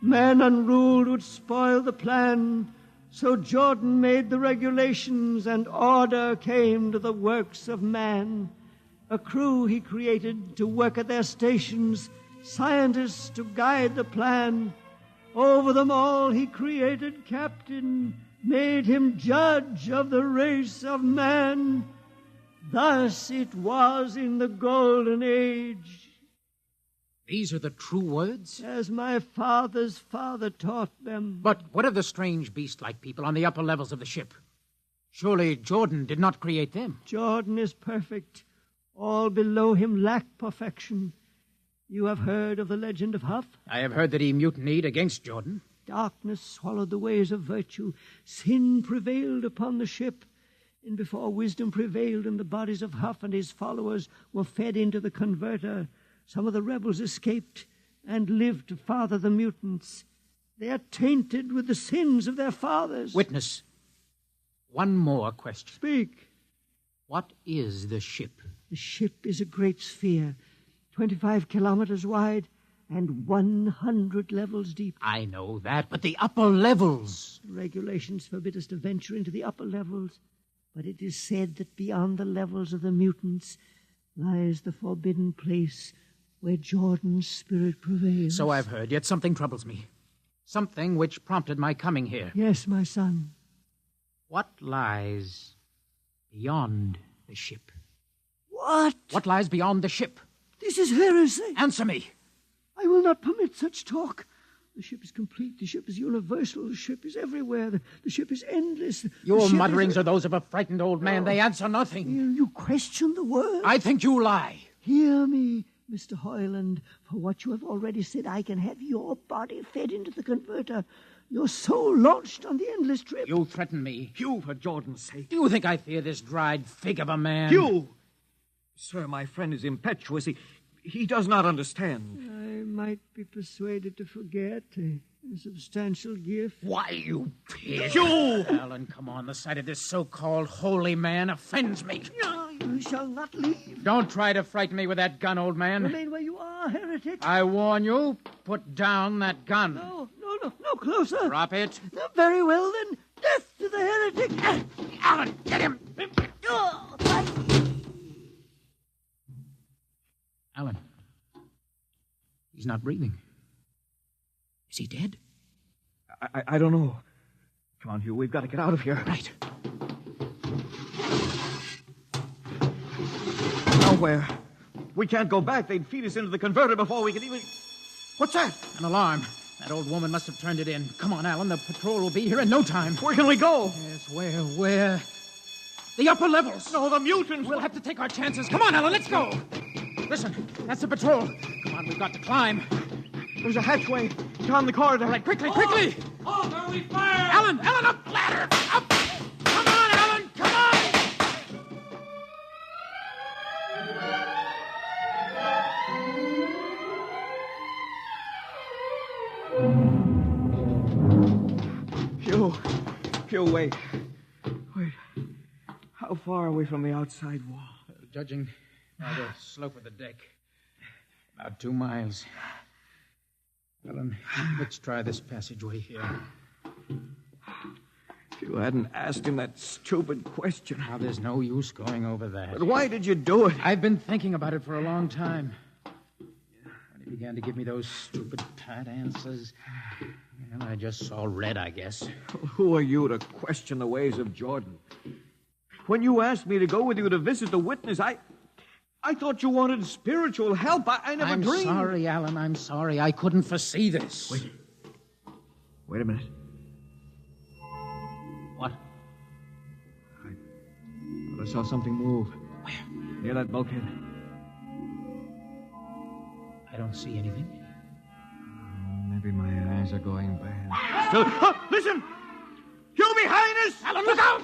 Speaker 16: Man unruled would spoil the plan. So Jordan made the regulations, and order came to the works of man. A crew he created to work at their stations, scientists to guide the plan. Over them all he created captain, made him judge of the race of man. Thus it was in the golden age.
Speaker 11: These are the true words?
Speaker 16: As my father's father taught them.
Speaker 11: But what of the strange beast-like people on the upper levels of the ship? Surely Jordan did not create them.
Speaker 16: Jordan is perfect. All below him lack perfection. You have heard of the legend of Huff?
Speaker 11: I have heard that he mutinied against Jordan.
Speaker 16: Darkness swallowed the ways of virtue. Sin prevailed upon the ship. And before wisdom prevailed and the bodies of Huff and his followers were fed into the converter, some of the rebels escaped and lived to father the mutants. They are tainted with the sins of their fathers.
Speaker 11: Witness. One more question.
Speaker 16: Speak.
Speaker 11: What is the ship?
Speaker 16: The ship is a great sphere, 25 kilometers wide and 100 levels deep.
Speaker 11: I know that, but the upper levels.
Speaker 16: The regulations forbid us to venture into the upper levels, but it is said that beyond the levels of the mutants lies the forbidden place where Jordan's spirit prevails.
Speaker 11: So I've heard, yet something troubles me. Something which prompted my coming here.
Speaker 16: Yes, my son.
Speaker 11: What lies beyond the ship?
Speaker 16: What?
Speaker 11: What lies beyond the ship?
Speaker 16: This is heresy.
Speaker 11: Answer me.
Speaker 16: I will not permit such talk. The ship is complete. The ship is universal. The ship is everywhere. The ship is endless.
Speaker 11: Your mutterings are those of a frightened old man. They answer nothing.
Speaker 16: You question the words.
Speaker 11: I think you lie.
Speaker 16: Hear me, Mr. Hoyland. For what you have already said, I can have your body fed into the converter. Your soul launched on the endless trip.
Speaker 11: You threaten me.
Speaker 10: Hugh, for Jordan's sake.
Speaker 11: Do you think I fear this dried fig of a man?
Speaker 10: Hugh! Sir, my friend is impetuous. He does not understand.
Speaker 16: I might be persuaded to forget a substantial gift.
Speaker 11: Why, you pig!
Speaker 10: Hugh!
Speaker 11: Alan, come on. The sight of this so-called holy man offends me.
Speaker 16: No, you shall not leave.
Speaker 11: Don't try to frighten me with that gun, old man.
Speaker 16: Remain where you are, heretic.
Speaker 11: I warn you, put down that gun.
Speaker 16: No, closer.
Speaker 11: Drop it.
Speaker 16: No, very well, then. Death to the heretic.
Speaker 11: Alan, get him. Alan. He's not breathing. Is he dead?
Speaker 10: I don't know. Come on, Hugh. We've got to get out of here.
Speaker 11: Right.
Speaker 10: Now where? We can't go back. They'd feed us into the converter before we could even... What's that?
Speaker 11: An alarm. That old woman must have turned it in. Come on, Alan. The patrol will be here in no time.
Speaker 10: Where can we go?
Speaker 11: Yes, where? The upper levels.
Speaker 10: No, the mutants.
Speaker 11: We'll have to take our chances. Come on, Alan. Let's go. Listen, that's the patrol. Come on, we've got to climb.
Speaker 10: There's a hatchway down the corridor.
Speaker 11: All right, quickly.
Speaker 12: Oh, where we fire!
Speaker 11: Alan, up ladder. Up. Come on, Alan. Come on.
Speaker 10: Hugh, wait. How far are we from the outside wall?
Speaker 11: Judging by the slope of the deck, about 2 miles. Alan, let's try this passageway here.
Speaker 10: If you hadn't asked him that stupid question.
Speaker 11: Now, there's no use going over that.
Speaker 10: But why did you do it?
Speaker 11: I've been thinking about it for a long time. When he began to give me those stupid pat answers, well, I just saw red, I guess.
Speaker 10: Who are you to question the ways of Jordan? When you asked me to go with you to visit the witness, I thought you wanted spiritual help. I never dreamed.
Speaker 11: I'm sorry, Alan. I'm sorry. I couldn't foresee this.
Speaker 10: Wait a minute.
Speaker 11: What?
Speaker 10: I saw something move.
Speaker 11: Where?
Speaker 10: Near that bulkhead.
Speaker 11: I don't see anything.
Speaker 10: Maybe my eyes are going bad. Still, listen! You behind us!
Speaker 11: Alan, look out!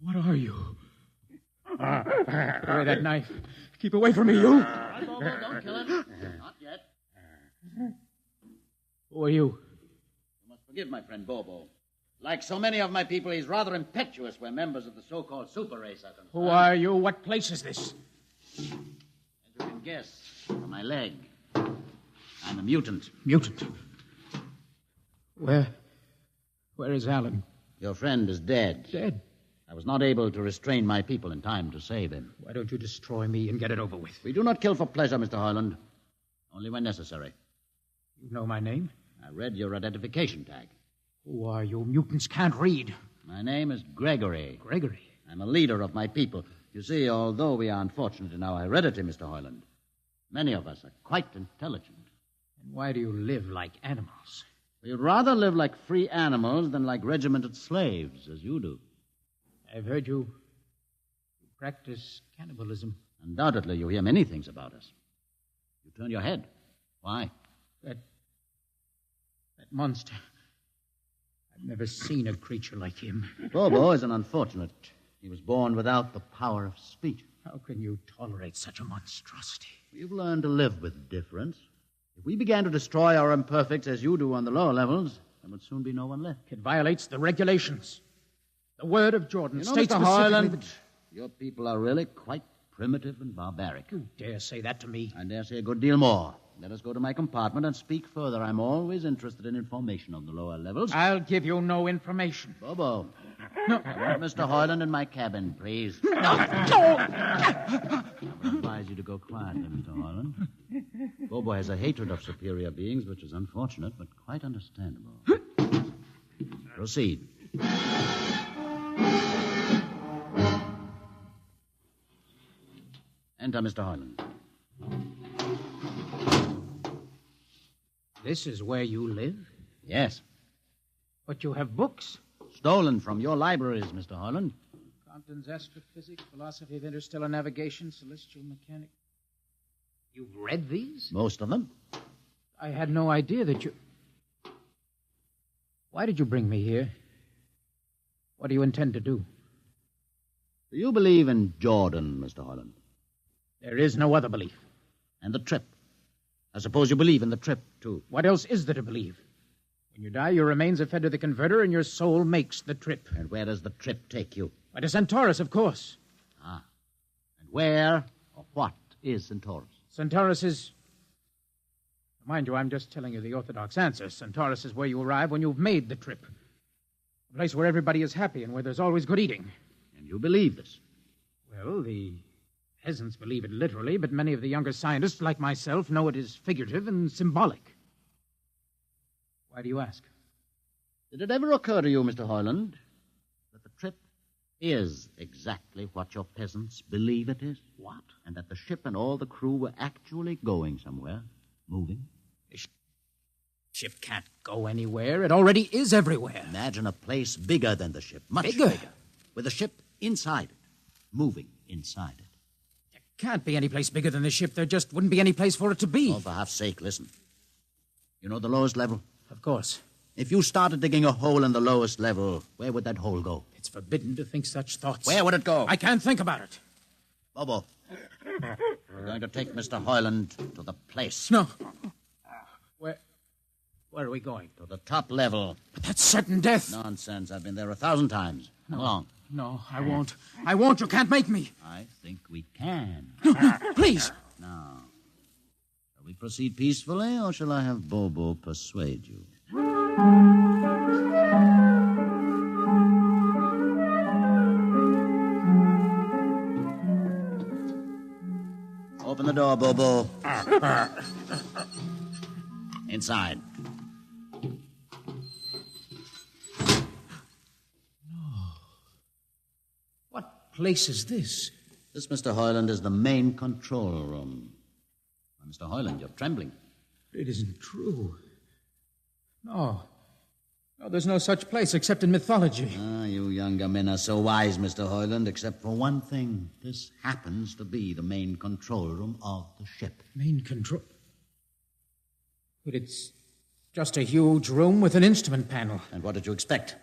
Speaker 11: What are you? Give away that knife. Keep away from me, you.
Speaker 13: Don't kill him. Not yet.
Speaker 11: Who are you?
Speaker 13: You must forgive my friend Bobo. Like so many of my people, he's rather impetuous where members of the so-called super race are concerned.
Speaker 11: Who are you? What place is this?
Speaker 13: As you can guess, from my leg, I'm a mutant.
Speaker 11: Mutant? Where is Alan?
Speaker 13: Your friend is dead.
Speaker 11: Dead?
Speaker 13: I was not able to restrain my people in time to save him.
Speaker 11: Why don't you destroy me and get it over with?
Speaker 13: We do not kill for pleasure, Mr. Hoyland. Only when necessary.
Speaker 11: You know my name?
Speaker 13: I read your identification tag.
Speaker 11: Who are you? Mutants can't read.
Speaker 13: My name is Gregory.
Speaker 11: Gregory?
Speaker 13: I'm a leader of my people. You see, although we are unfortunate in our heredity, Mr. Hoyland, many of us are quite intelligent.
Speaker 11: And why do you live like animals?
Speaker 13: We'd rather live like free animals than like regimented slaves, as you do.
Speaker 11: I've heard you practice cannibalism.
Speaker 4: Undoubtedly, you hear many things about us. You turn your head. Why?
Speaker 11: That monster. I've never seen a creature like him.
Speaker 4: Bobo is an unfortunate. He was born without the power of speech.
Speaker 11: How can you tolerate such a monstrosity?
Speaker 4: We've learned to live with difference. If we began to destroy our imperfects as you do on the lower levels, there would soon be no one left.
Speaker 11: It violates the regulations. The word of Jordan
Speaker 4: Mr.
Speaker 11: states specifically
Speaker 4: Hoyland,
Speaker 11: that...
Speaker 4: your people are really quite primitive and barbaric.
Speaker 11: You dare say that to me?
Speaker 4: I dare say a good deal more. Let us go to my compartment and speak further. I'm always interested in information on the lower levels.
Speaker 11: I'll give you no information.
Speaker 4: Bobo.
Speaker 11: No.
Speaker 4: I want Mr. Hoyland in my cabin, please.
Speaker 11: No.
Speaker 4: I would advise you to go quietly, Mr. Hoyland. Bobo has a hatred of superior beings, which is unfortunate, but quite understandable. Proceed. Enter, Mr. Hoyland.
Speaker 11: This is where you live?
Speaker 4: Yes.
Speaker 11: But you have books.
Speaker 4: Stolen from your libraries, Mr. Hoyland.
Speaker 11: Compton's Astrophysics, Philosophy of Interstellar Navigation, Celestial Mechanics. You've read these?
Speaker 4: Most of them.
Speaker 11: I had no idea that you... Why did you bring me here? What do you intend to do?
Speaker 4: Do you believe in Jordan, Mr. Hoyland?
Speaker 11: There is no other belief.
Speaker 4: And the trip? I suppose you believe in the trip, too.
Speaker 11: What else is there to believe? When you die, your remains are fed to the converter, and your soul makes the trip.
Speaker 4: And where does the trip take you?
Speaker 11: Why, to Centaurus, of course.
Speaker 4: Ah. And where or what is Centaurus?
Speaker 11: Centaurus is... Mind you, I'm just telling you the orthodox answer. Centaurus is where you arrive when you've made the trip. A place where everybody is happy and where there's always good eating.
Speaker 4: And you believe this?
Speaker 11: Well, the peasants believe it literally, but many of the younger scientists, like myself, know it is figurative and symbolic. Why do you ask?
Speaker 4: Did it ever occur to you, Mr. Hoyland, that the trip is exactly what your peasants believe it is?
Speaker 11: What?
Speaker 4: And that the ship and all the crew were actually going somewhere, moving?
Speaker 11: The ship can't go anywhere. It already is everywhere.
Speaker 4: Imagine a place bigger than the ship, much
Speaker 11: bigger,
Speaker 4: with the ship inside it, moving inside it.
Speaker 11: Can't be any place bigger than the ship. There just wouldn't be any place for it to be.
Speaker 4: Oh, for half's sake, listen. You know the lowest level?
Speaker 11: Of course.
Speaker 4: If you started digging a hole in the lowest level, where would that hole go?
Speaker 11: It's forbidden to think such thoughts.
Speaker 4: Where would it go?
Speaker 11: I can't think about it.
Speaker 4: Bobo, we're going to take Mr. Hoyland to the place.
Speaker 11: No. Where are we going?
Speaker 4: To the top level.
Speaker 11: But that's certain death.
Speaker 4: Nonsense. I've been there 1,000 times.
Speaker 11: No.
Speaker 4: Come along.
Speaker 11: No, I won't. I won't. You can't make me.
Speaker 4: I think we can.
Speaker 11: No, please.
Speaker 4: Now, shall we proceed peacefully, or shall I have Bobo persuade you? Open the door, Bobo. Inside.
Speaker 11: Place is this?
Speaker 4: This, Mr. Hoyland, is the main control room. Why, Mr. Hoyland, you're trembling.
Speaker 11: It isn't true. No, there's no such place except in mythology.
Speaker 4: Ah, you younger men are so wise, Mr. Hoyland, except for one thing. This happens to be the main control room of the ship.
Speaker 11: Main control? But it's just a huge room with an instrument panel.
Speaker 4: And what did you expect?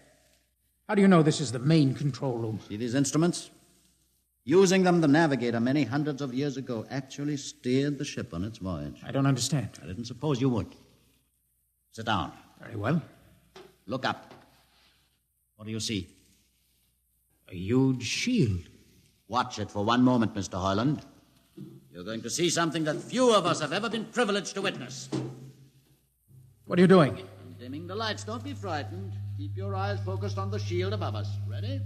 Speaker 11: How do you know this is the main control room?
Speaker 4: See these instruments? Using them, the navigator many hundreds of years ago actually steered the ship on its voyage.
Speaker 11: I don't understand.
Speaker 4: I didn't suppose you would. Sit down.
Speaker 11: Very well.
Speaker 4: Look up. What do you see?
Speaker 11: A huge shield.
Speaker 4: Watch it for one moment, Mr. Hoyland. You're going to see something that few of us have ever been privileged to witness.
Speaker 11: What are you doing?
Speaker 4: I'm dimming the lights. Don't be frightened. Keep your eyes focused on the shield above us. Ready?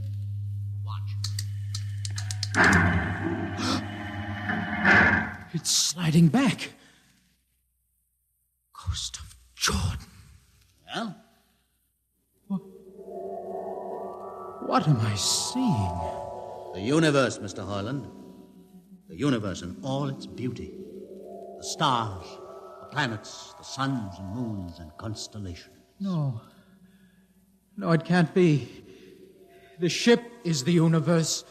Speaker 4: Watch.
Speaker 11: It's sliding back. Ghost of Jordan.
Speaker 4: Well?
Speaker 11: What am I seeing?
Speaker 4: The universe, Mr. Hoyland. The universe in all its beauty. The stars, the planets, the suns and moons and constellations.
Speaker 11: No, it can't be. The ship is the universe.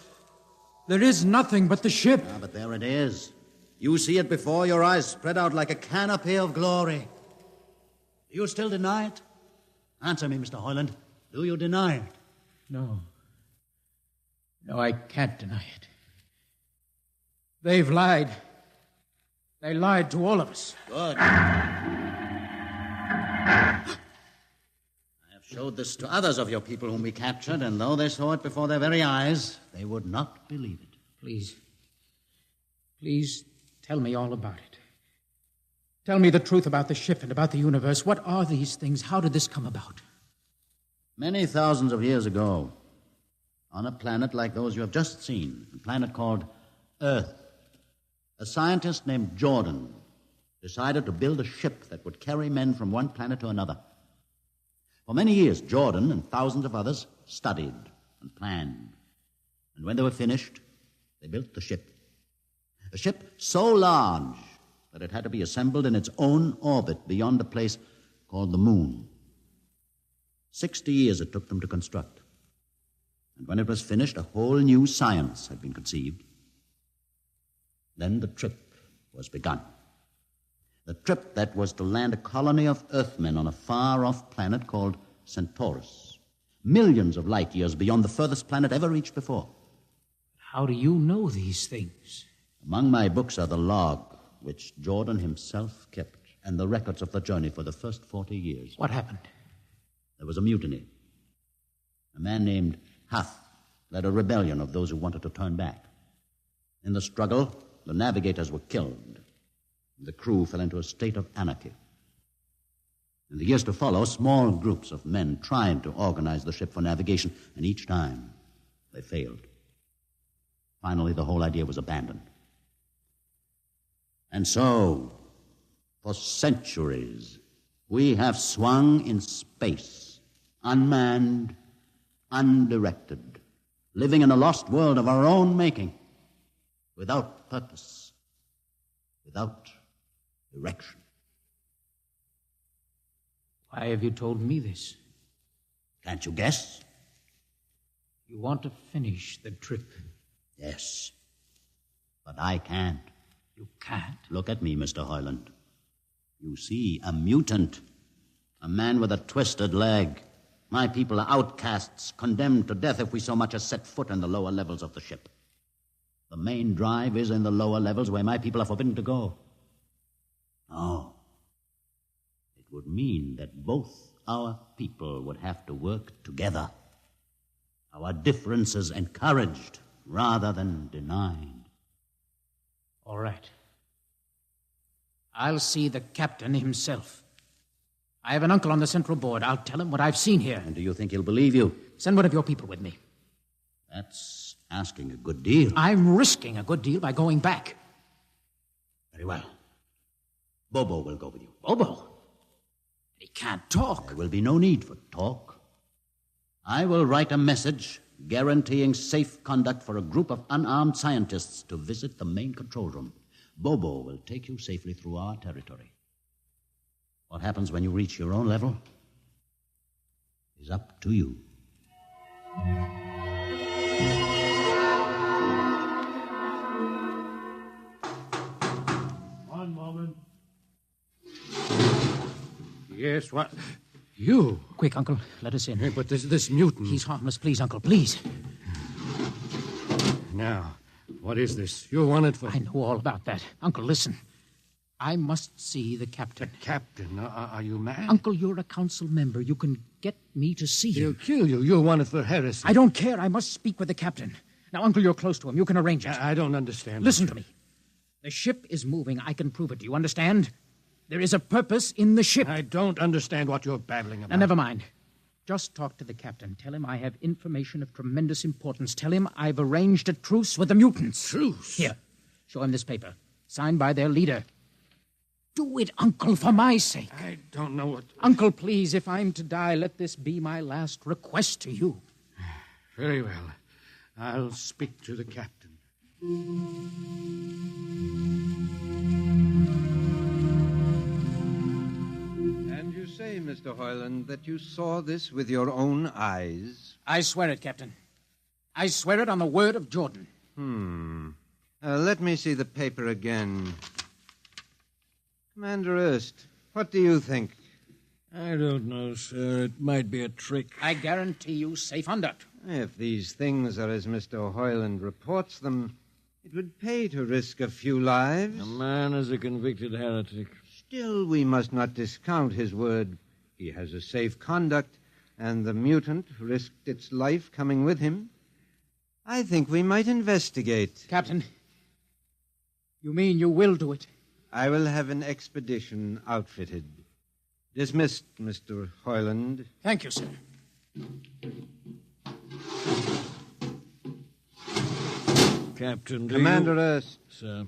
Speaker 11: There is nothing but the ship.
Speaker 13: Ah, but there it is. You see it before your eyes, spread out like a canopy of glory. Do you still deny it? Answer me, Mr. Hoyland. Do you deny it?
Speaker 11: No. No, I can't deny it. They've lied. They lied to all of us.
Speaker 13: Good. I have showed this to others of your people whom we captured, and though they saw it before their very eyes, they would not believe it.
Speaker 11: Please. Please tell me all about it. Tell me the truth about the ship and about the universe. What are these things? How did this come about?
Speaker 13: Many thousands of years ago, on a planet like those you have just seen, a planet called Earth, a scientist named Jordan decided to build a ship that would carry men from one planet to another. For many years, Jordan and thousands of others studied and planned. And when they were finished, they built the ship. A ship so large that it had to be assembled in its own orbit beyond a place called the Moon. 60 years it took them to construct. And when it was finished, a whole new science had been conceived. Then the trip was begun. The trip that was to land a colony of Earthmen on a far-off planet called Centaurus, millions of light years beyond the furthest planet ever reached before.
Speaker 11: How do you know these things?
Speaker 13: Among my books are the log, which Jordan himself kept, and the records of the journey for the first 40 years.
Speaker 11: What happened?
Speaker 13: There was a mutiny. A man named Huth led a rebellion of those who wanted to turn back. In the struggle, the navigators were killed. The crew fell into a state of anarchy. In the years to follow, small groups of men tried to organize the ship for navigation, and each time they failed. Finally, the whole idea was abandoned. And so, for centuries, we have swung in space, unmanned, undirected, living in a lost world of our own making, without purpose, without direction.
Speaker 11: Why have you told me this?
Speaker 13: Can't you guess?
Speaker 11: You want to finish the trip.
Speaker 13: Yes, but I can't.
Speaker 11: You can't?
Speaker 13: Look at me, Mr. Hoyland. You see, a mutant, a man with a twisted leg. My people are outcasts, condemned to death if we so much as set foot in the lower levels of the ship. The main drive is in the lower levels where my people are forbidden to go. No. It would mean that both our people would have to work together. Our differences encouraged rather than denied.
Speaker 11: All right. I'll see the captain himself. I have an uncle on the Central Board. I'll tell him what I've seen here.
Speaker 13: And do you think he'll believe you?
Speaker 11: Send one of your people with me.
Speaker 13: That's asking a good deal.
Speaker 11: I'm risking a good deal by going back.
Speaker 13: Very well. Bobo will go with you.
Speaker 11: Bobo? He can't talk.
Speaker 13: There will be no need for talk. I will write a message guaranteeing safe conduct for a group of unarmed scientists to visit the main control room. Bobo will take you safely through our territory. What happens when you reach your own level is up to you.
Speaker 16: One moment.
Speaker 11: Yes, what? You? Quick, Uncle. Let us in.
Speaker 16: Hey, but this mutant...
Speaker 11: He's harmless. Please, Uncle, please.
Speaker 16: Now, what is this? You're wanted for...
Speaker 11: I know all about that. Uncle, listen. I must see the captain.
Speaker 16: The captain? Are you mad?
Speaker 11: Uncle, you're a council member. You can get me to see him.
Speaker 16: He'll kill you. You're wanted for heresy.
Speaker 11: I don't care. I must speak with the captain. Now, Uncle, you're close to him. You can arrange it.
Speaker 16: I don't understand.
Speaker 11: Listen to me. The ship is moving. I can prove it. Do you understand? There is a purpose in the ship.
Speaker 16: I don't understand what you're babbling about.
Speaker 11: Now, never mind. Just talk to the captain. Tell him I have information of tremendous importance. Tell him I've arranged a truce with the mutants.
Speaker 16: Truce?
Speaker 11: Here, show him this paper. Signed by their leader. Do it, Uncle, for my sake.
Speaker 16: I don't know what...
Speaker 11: Uncle, please, if I'm to die, let this be my last request to you.
Speaker 16: Very well. I'll speak to the captain.
Speaker 6: And you say, Mr. Hoyland, that you saw this with your own eyes?
Speaker 11: I swear it, Captain. I swear it on the word of Jordan.
Speaker 15: Let me see the paper again. Commander Erst, what do you think?
Speaker 10: I don't know, sir. It might be a trick.
Speaker 11: I guarantee you safe conduct.
Speaker 15: If these things are as Mr. Hoyland reports them, it would pay to risk a few lives.
Speaker 10: The man is a convicted heretic.
Speaker 15: Still, we must not discount his word. He has a safe conduct, and the mutant risked its life coming with him. I think we might investigate.
Speaker 11: Captain, you mean you will do it?
Speaker 15: I will have an expedition outfitted. Dismissed, Mr. Hoyland.
Speaker 11: Thank you, sir.
Speaker 10: Captain,
Speaker 15: Commander Erst.
Speaker 10: Sir.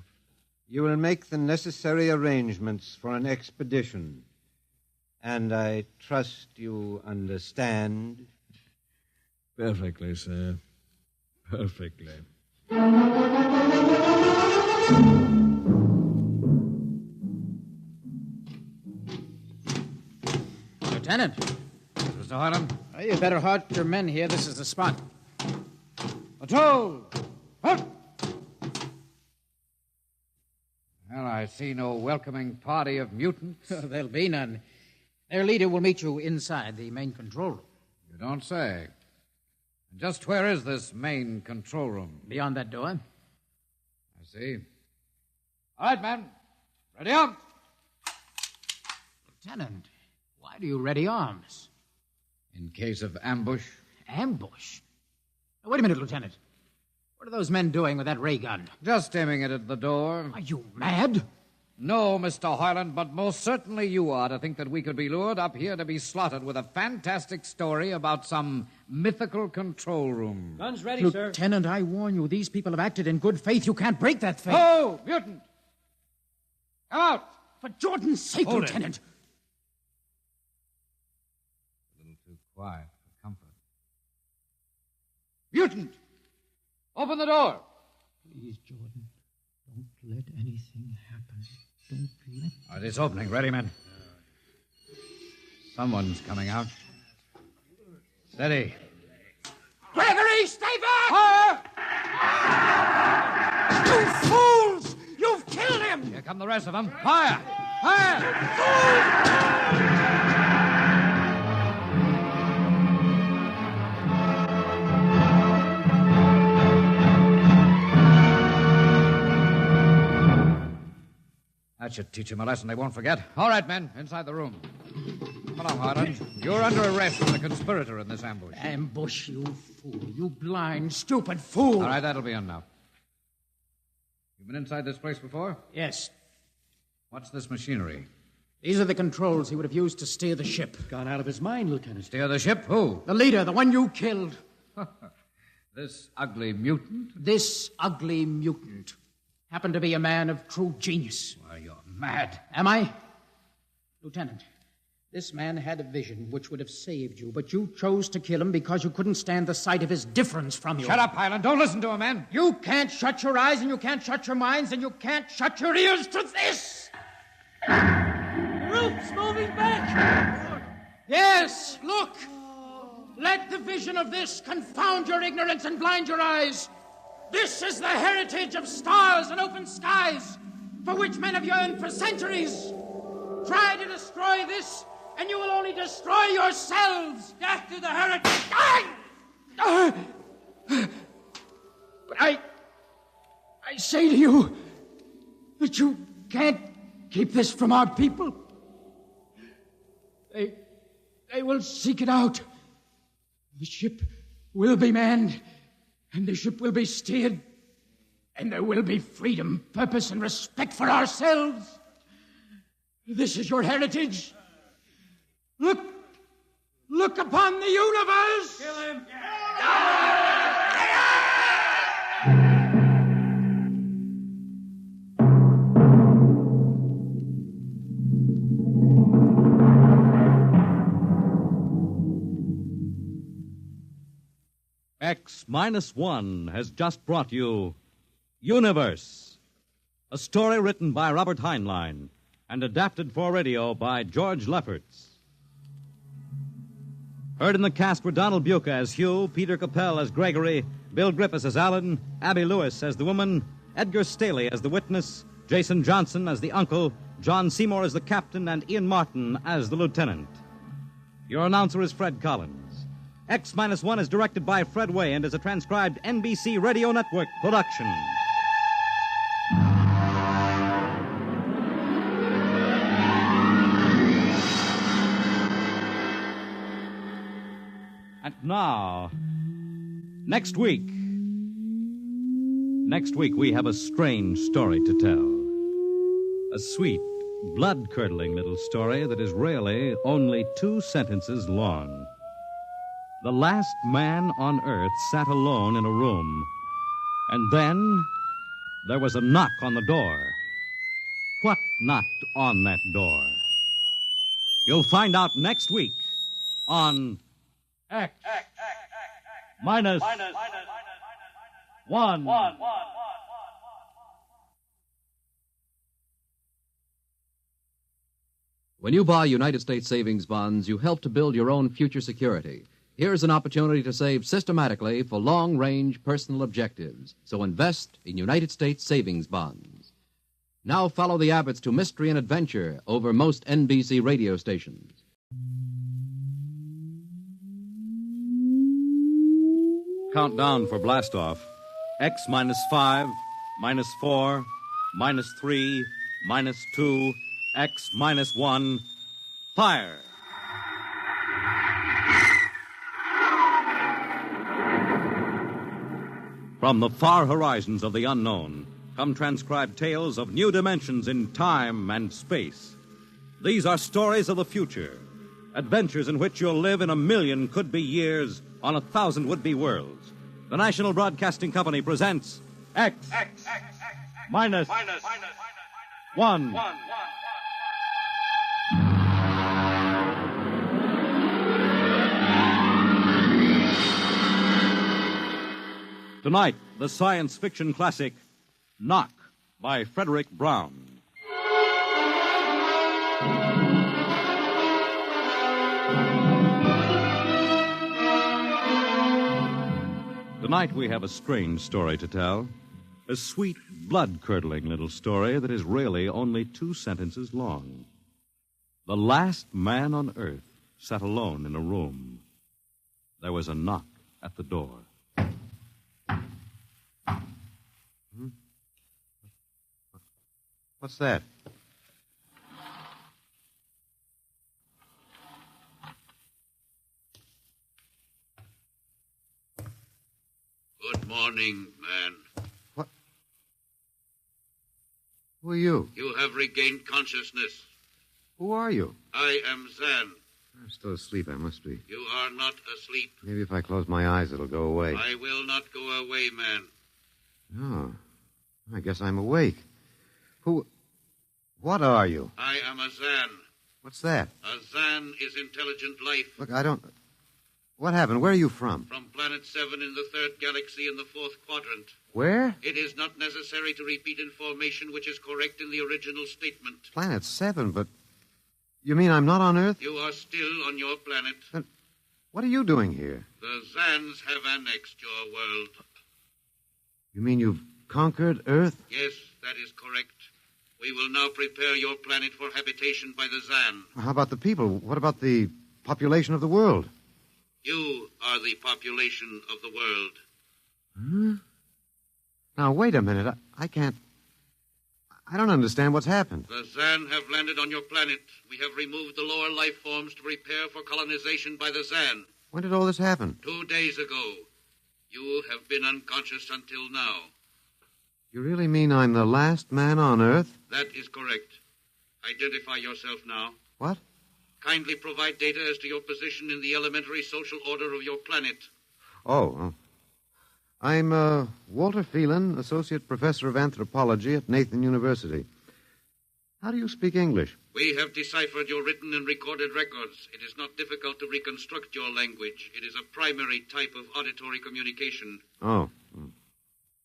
Speaker 15: You will make the necessary arrangements for an expedition. And I trust you understand.
Speaker 10: Perfectly, sir. Perfectly.
Speaker 11: Lieutenant.
Speaker 7: Mr. Hoyland?
Speaker 11: You better halt your men here. This is the spot.
Speaker 7: Patrol! Halt! Well, I see no welcoming party of mutants.
Speaker 11: There'll be none. Their leader will meet you inside the main control room.
Speaker 7: You don't say. Just where is this main control room?
Speaker 11: Beyond that door.
Speaker 7: I see. All right, men. Ready up.
Speaker 11: Lieutenant, why do you ready arms?
Speaker 7: In case of ambush.
Speaker 11: Ambush? Now, wait a minute, Lieutenant. What are those men doing with that ray gun?
Speaker 7: Just aiming it at the door.
Speaker 11: Are you mad?
Speaker 7: No, Mr. Hoyland, but most certainly you are to think that we could be lured up here to be slaughtered with a fantastic story about some mythical control room.
Speaker 14: Guns ready, sir.
Speaker 11: Lieutenant, I warn you, these people have acted in good faith. You can't break that faith.
Speaker 7: Oh, mutant! Come out!
Speaker 11: For Jordan's sake,
Speaker 7: Hold it.
Speaker 11: Lieutenant.
Speaker 7: A little too quiet for comfort. Mutant! Open the door!
Speaker 11: Please, Jordan, don't let anything happen. Don't let...
Speaker 7: All right, it's opening. Ready, men? Someone's coming out. Steady.
Speaker 11: Gregory, stay back! You fools! You've killed him!
Speaker 7: Here come the rest of them. Fire! Fire! That should teach them a lesson they won't forget. All right, men, inside the room. Come along, Harlan. You're under arrest as a conspirator in this ambush.
Speaker 11: Ambush, you fool. You blind, stupid fool.
Speaker 7: All right, that'll be enough. You've been inside this place before?
Speaker 11: Yes.
Speaker 7: What's this machinery?
Speaker 11: These are the controls he would have used to steer the ship.
Speaker 14: Gone out of his mind, Lieutenant.
Speaker 7: Steer the ship? Who?
Speaker 11: The leader, the one you killed.
Speaker 7: This ugly mutant?
Speaker 11: This ugly mutant happened to be a man of true genius.
Speaker 7: Why, you're mad.
Speaker 11: Am I? Lieutenant, this man had a vision which would have saved you, but you chose to kill him because you couldn't stand the sight of his difference from you.
Speaker 7: Shut up, Highland. Don't listen to him, man.
Speaker 11: You can't shut your eyes, and you can't shut your minds, and you can't shut your ears to this.
Speaker 12: The roof's moving back.
Speaker 11: Yes, look. Let the vision of this confound your ignorance and blind your eyes. This is the heritage of stars and open skies, for which men have yearned for centuries. Try to destroy this, and you will only destroy yourselves.
Speaker 12: Death to the heritage.
Speaker 11: But I say to you that you can't keep this from our people. They will seek it out. The ship will be manned, and the ship will be steered, and there will be freedom, purpose, and respect for ourselves. This is your heritage. Look upon the universe.
Speaker 12: Kill him.
Speaker 21: X-1 has just brought you Universe, a story written by Robert Heinlein and adapted for radio by George Lefferts.
Speaker 9: Heard in the cast were Donald Buca as Hugh, Peter Capell as Gregory, Bill Griffiths as Alan, Abby Lewis as the woman, Edgar Staley as the witness, Jason Johnson as the uncle, John Seymour as the captain, and Ian Martin as the lieutenant. Your announcer is Fred Collins. X-1 is directed by Fred Way and is a transcribed NBC Radio Network production. And now, next week we have a strange story to tell. A sweet, blood-curdling little story that is really only 2 sentences long. The last man on Earth sat alone in a room, and then there was a knock on the door. What knocked on that door? You'll find out next week on X minus 1.
Speaker 1: When you buy United States savings bonds, you help to build your own future security. Here's an opportunity to save systematically for long-range personal objectives. So invest in United States savings bonds. Now follow the Abbotts to mystery and adventure over most NBC radio stations.
Speaker 9: Countdown for blastoff. X minus 5, minus 4, minus 3, minus 2, X minus 1. Fire! From the far horizons of the unknown come transcribed tales of new dimensions in time and space. These are stories of the future, adventures in which you'll live in 1,000,000 could-be years on 1,000 would-be worlds. The National Broadcasting Company presents X minus 1. Tonight, the science fiction classic, Knock, by Frederick Brown. Tonight we have a strange story to tell. A sweet, blood-curdling little story that is really only 2 sentences long. The last man on Earth sat alone in a room. There was a knock at the door.
Speaker 15: What's that?
Speaker 17: Good morning, man.
Speaker 15: What? Who are you?
Speaker 17: You have regained consciousness.
Speaker 15: Who are you?
Speaker 17: I am Zan.
Speaker 15: I'm still asleep, I must be.
Speaker 17: You are not asleep.
Speaker 15: Maybe if I close my eyes, it'll go away.
Speaker 17: I will not go away, man.
Speaker 15: Oh, I guess I'm awake. What are you?
Speaker 17: I am a Zan.
Speaker 15: What's that?
Speaker 17: A Zan is intelligent life.
Speaker 15: Look, I don't... What happened? Where are you from?
Speaker 17: From Planet 7 in the 3rd galaxy in the 4th quadrant.
Speaker 15: Where?
Speaker 17: It is not necessary to repeat information which is correct in the original statement.
Speaker 15: Planet 7, but... You mean I'm not on Earth?
Speaker 17: You are still on your planet.
Speaker 15: Then what are you doing here?
Speaker 17: The Zans have annexed your world.
Speaker 15: You mean you've conquered Earth?
Speaker 17: Yes, that is correct. We will now prepare your planet for habitation by the Zan.
Speaker 15: How about the people? What about the population of the world?
Speaker 17: You are the population of the world.
Speaker 15: Hmm? Now, wait a minute. I can't... I don't understand what's happened.
Speaker 17: The Zan have landed on your planet. We have removed the lower life forms to prepare for colonization by the Zan.
Speaker 15: When did all this happen?
Speaker 17: 2 days ago. You have been unconscious until now.
Speaker 15: You really mean I'm the last man on Earth?
Speaker 17: That is correct. Identify yourself now.
Speaker 15: What?
Speaker 17: Kindly provide data as to your position in the elementary social order of your planet.
Speaker 15: Oh. I'm Walter Phelan, Associate Professor of Anthropology at Nathan University. How do you speak English?
Speaker 17: We have deciphered your written and recorded records. It is not difficult to reconstruct your language. It is a primary type of auditory communication.
Speaker 15: Oh.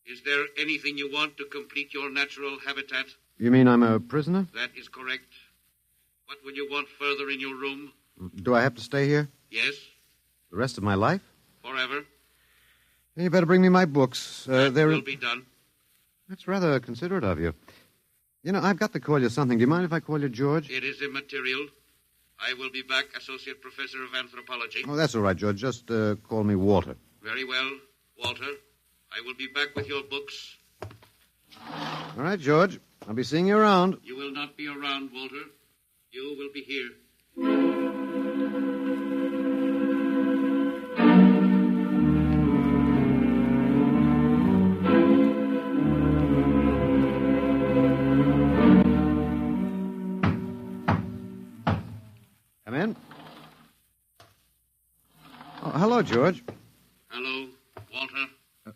Speaker 17: Is there anything you want to complete your natural habitat?
Speaker 15: You mean I'm a prisoner?
Speaker 17: That is correct. What will you want further in your room?
Speaker 15: Do I have to stay here?
Speaker 17: Yes.
Speaker 3: The rest of my life?
Speaker 17: Forever.
Speaker 3: You better bring me my books.
Speaker 17: That will be done.
Speaker 3: That's rather considerate of you. You know, I've got to call you something. Do you mind if I call you George?
Speaker 17: It is immaterial. I will be back, Associate Professor of Anthropology.
Speaker 3: Oh, that's all right, George. Just call me Walter.
Speaker 17: Very well, Walter. I will be back with your books.
Speaker 3: All right, George. I'll be seeing you around.
Speaker 17: You will not be around, Walter. You will be here.
Speaker 3: Come in. Oh, hello, George.
Speaker 17: Hello, Walter.